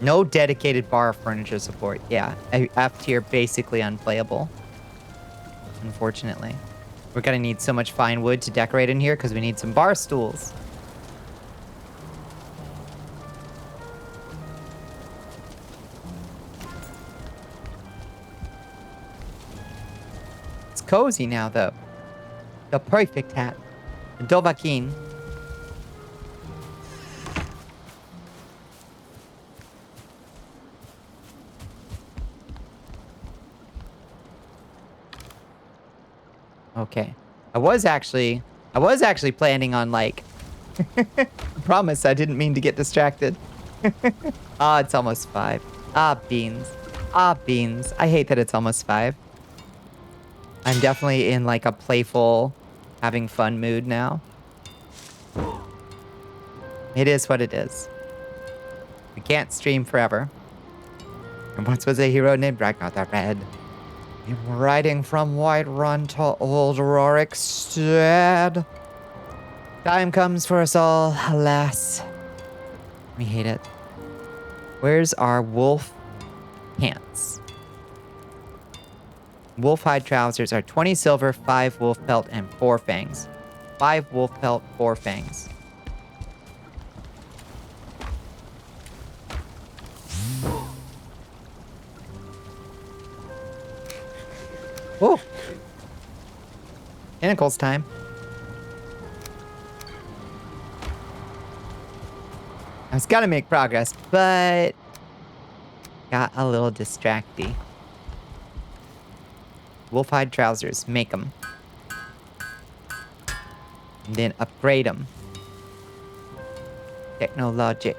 No dedicated bar furniture support. Yeah, F tier basically unplayable. Unfortunately. We're gonna need so much fine wood to decorate in here because we need some bar stools. It's cozy now, though. The perfect hat. The Dovahkiin. Okay. I was actually planning on, like... Promise, I didn't mean to get distracted. Ah, it's almost 5. Ah, beans. Ah, beans. I hate that it's almost 5. I'm definitely in, like, a playful, having fun mood now. It is what it is. We can't stream forever. And once was a hero named Ragnar the Red. Riding from Whiterun to Old Rorikstead. Time comes for us all, alas. We hate it. Where's our wolf pants? Wolf hide trousers are 20 silver, 5 wolf pelt, and 4 fangs. 5 wolf pelt, 4 fangs. Whoa. Tentacles time. I was gonna make progress, but got a little distracty. Wolfhide trousers, make them. And then upgrade them. Technologic.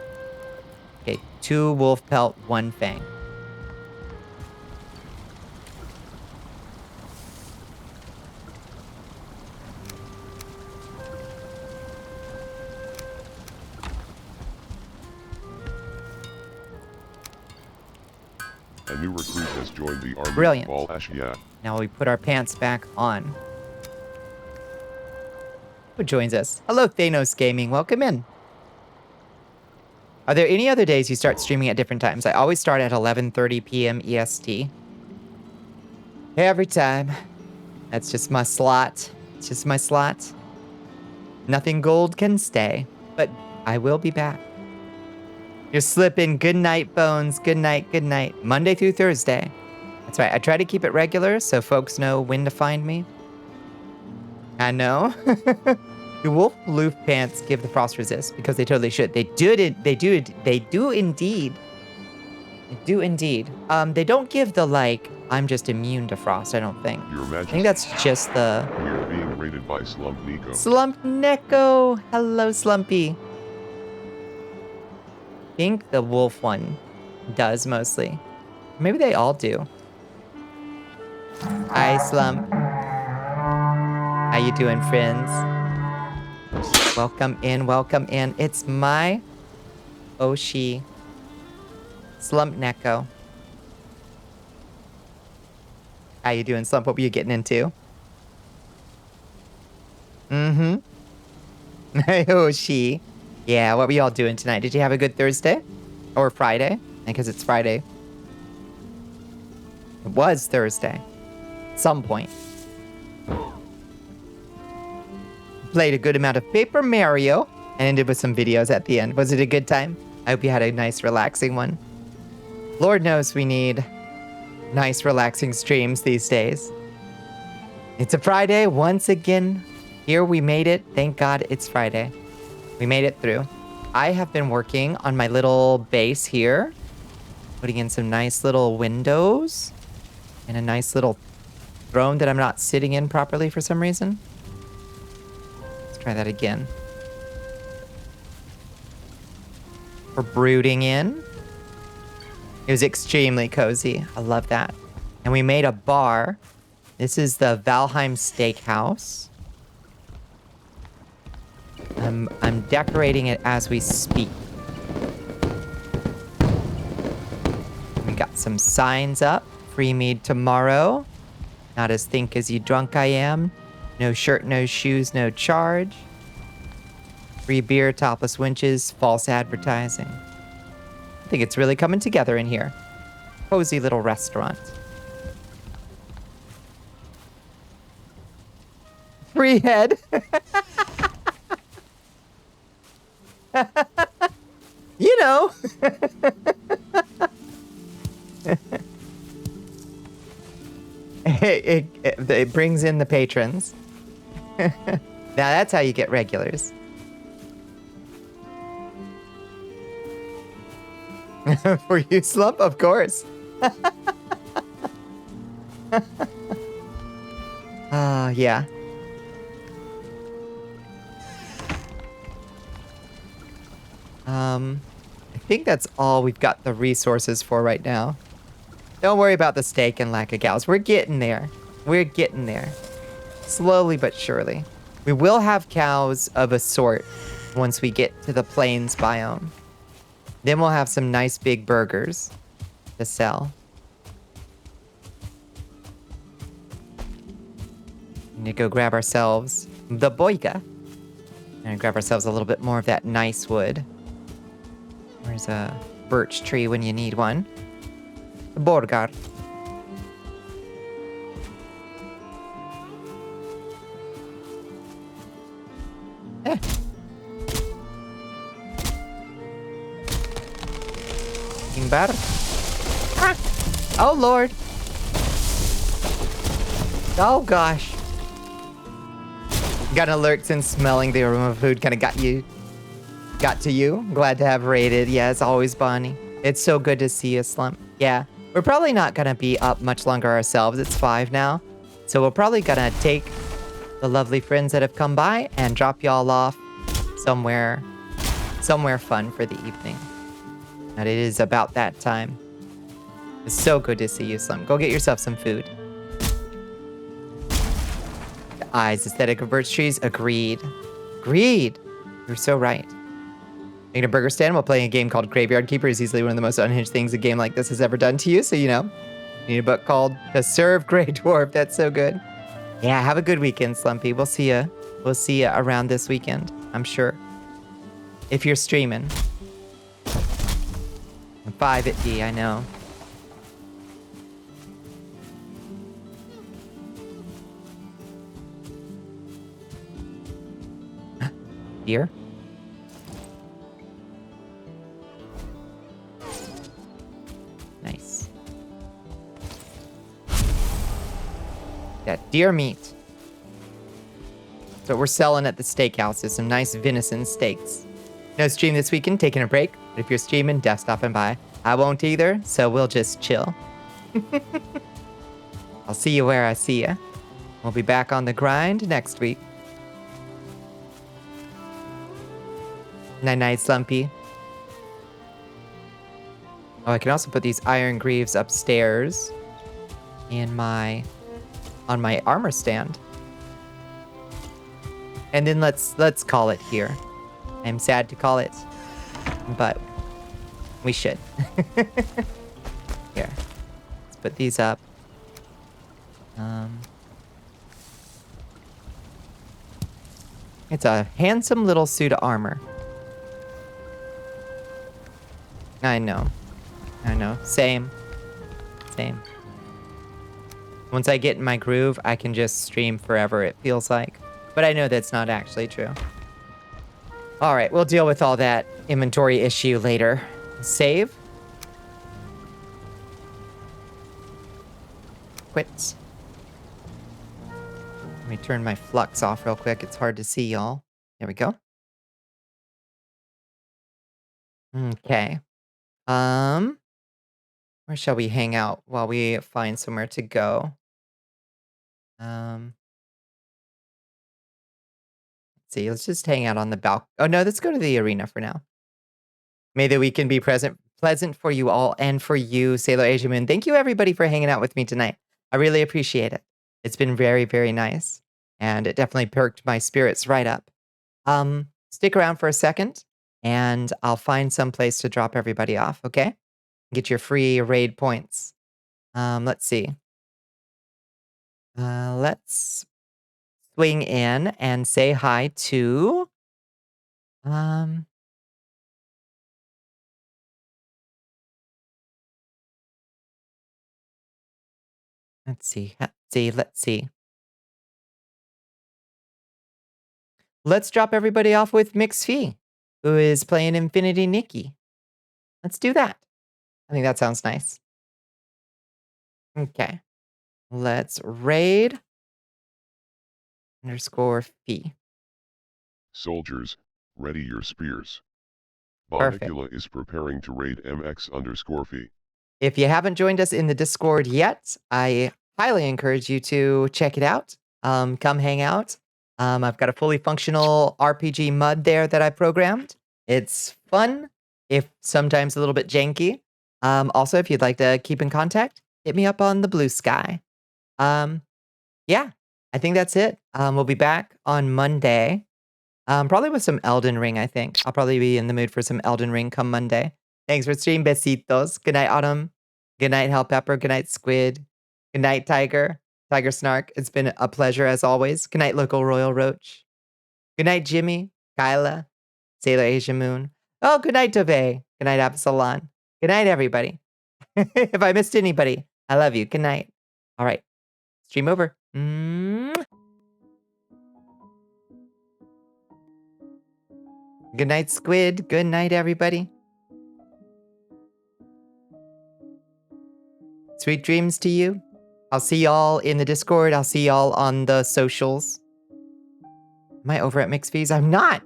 Okay, 2 wolf pelt, 1 fang. A new recruit has joined the army. Brilliant. Of Ashia. Now we put our pants back on. Who joins us? Hello, Thanos Gaming. Welcome in. Are there any other days you start streaming at different times? I always start at 11:30 p.m. EST. Every time. That's just my slot. It's just my slot. Nothing gold can stay. But I will be back. You're slipping. Good night, Bones. Good night, good night. Monday through Thursday. That's right. I try to keep it regular so folks know when to find me. I know. Do wolf blue pants give the frost resist? Because they totally should. They do indeed. They do indeed. They don't give the, like, I'm just immune to frost, I don't think. Your Majesty. I think that's just the... We are being raided by Slump Nico. Slump Neko. Hello, Slumpy. I think the wolf one does mostly. Maybe they all do. Hi, Slump. How you doing, friends? Welcome in, welcome in. It's my Oshi Slump Neko. How you doing, Slump? What were you getting into? Mm-hmm. Hey, Oshi. Yeah, what were y'all doing tonight? Did you have a good Thursday? Or Friday? Because it's Friday. It was Thursday. At some point. Played a good amount of Paper Mario. And ended with some videos at the end. Was it a good time? I hope you had a nice, relaxing one. Lord knows we need nice, relaxing streams these days. It's a Friday once again. Here we made it. Thank God it's Friday. We made it through. I have been working on my little base here. Putting in some nice little windows. And a nice little throne that I'm not sitting in properly for some reason. Let's try that again. For brooding in. It was extremely cozy. I love that. And we made a bar. This is the Valheim Steakhouse. I'm decorating it as we speak. We got some signs up. Free mead tomorrow. Not as think as you drunk I am. No shirt, no shoes, no charge. Free beer, topless winches, false advertising. I think it's really coming together in here. Cozy little restaurant. Free head. You know. It brings in the patrons. Now that's how you get regulars. For you, Slump? Of course. Yeah. I think that's all we've got the resources for right now. Don't worry about the steak and lack of gals. We're getting there. We're getting there. Slowly but surely. We will have cows of a sort once we get to the plains biome. Then we'll have some nice big burgers to sell. We need to go grab ourselves the boiga. And grab ourselves a little bit more of that nice wood. Where's a birch tree when you need one? The borgar. Eh. Timber. Ah. Oh, Lord. Oh, gosh. Got an alert since smelling the aroma of food kind of got to you. Glad to have raided. Yeah, as always, Bonnie. It's so good to see you, Slump. Yeah. We're probably not going to be up much longer ourselves. It's 5 now. So we're probably going to take the lovely friends that have come by and drop y'all off somewhere fun for the evening. And it is about that time. It's so good to see you, Slump. Go get yourself some food. The eyes, aesthetic of birch trees. Agreed. Agreed. You're so right. Making a burger stand while playing a game called Graveyard Keeper is easily one of the most unhinged things a game like this has ever done to you, so you know. You need a book called To Serve Grey Dwarf. That's so good. Yeah, have a good weekend, Slumpy. We'll see ya. We'll see ya around this weekend, I'm sure. If you're streaming. 5 at D, I know. Deer? Nice. That deer meat. So what we're selling at the steakhouse is some nice venison steaks. No stream this weekend, taking a break. But if you're streaming, Def stopping by. I won't either, so we'll just chill. I'll see you where I see ya. We'll be back on the grind next week. Night-night, Slumpy. Oh, I can also put these iron greaves upstairs on my armor stand. And then let's call it here. I'm sad to call it, but we should. Here. Let's put these up. It's a handsome little suit of armor. I know. Same. Once I get in my groove, I can just stream forever, it feels like. But I know that's not actually true. Alright, we'll deal with all that inventory issue later. Save. Quit. Let me turn my flux off real quick. It's hard to see y'all. There we go. Okay. Where shall we hang out while we find somewhere to go? Let's see. Let's just hang out on the balcony. Oh no, let's go to the arena for now. May the weekend be pleasant for you all and for you, Sailor Asia Moon. Thank you everybody for hanging out with me tonight. I really appreciate it. It's been very, very nice. And it definitely perked my spirits right up. Stick around for a second and I'll find some place to drop everybody off, okay? Get your free raid points. Let's see. Let's swing in and say hi to um let's see. Let's drop everybody off with Mix Fee, who is playing Infinity Nikki. Let's do that. I think that sounds nice. Okay. Let's raid _fee. Soldiers, ready your spears. Perfect. Bonnicula is preparing to raid MX_fee. If you haven't joined us in the Discord yet, I highly encourage you to check it out. Come hang out. I've got a fully functional RPG mud there that I programmed. It's fun, if sometimes a little bit janky. Also, if you'd like to keep in contact, hit me up on the blue sky. Yeah, I think that's it. We'll be back on Monday. Probably with some Elden Ring, I think. I'll probably be in the mood for some Elden Ring come Monday. Thanks for stream, besitos. Good night, Autumn. Good night, Hell Pepper. Good night, Squid. Good night, Tiger. Tiger Snark. It's been a pleasure as always. Good night, Local Royal Roach. Good night, Jimmy. Kyla. Sailor Asia Moon. Oh, good night, Tobe. Good night, Absalon. Good night, everybody. If I missed anybody, I love you. Good night. All right. Stream over. Good night, Squid. Good night, everybody. Sweet dreams to you. I'll see y'all in the Discord. I'll see y'all on the socials. Am I over at Mixed Fees? I'm not.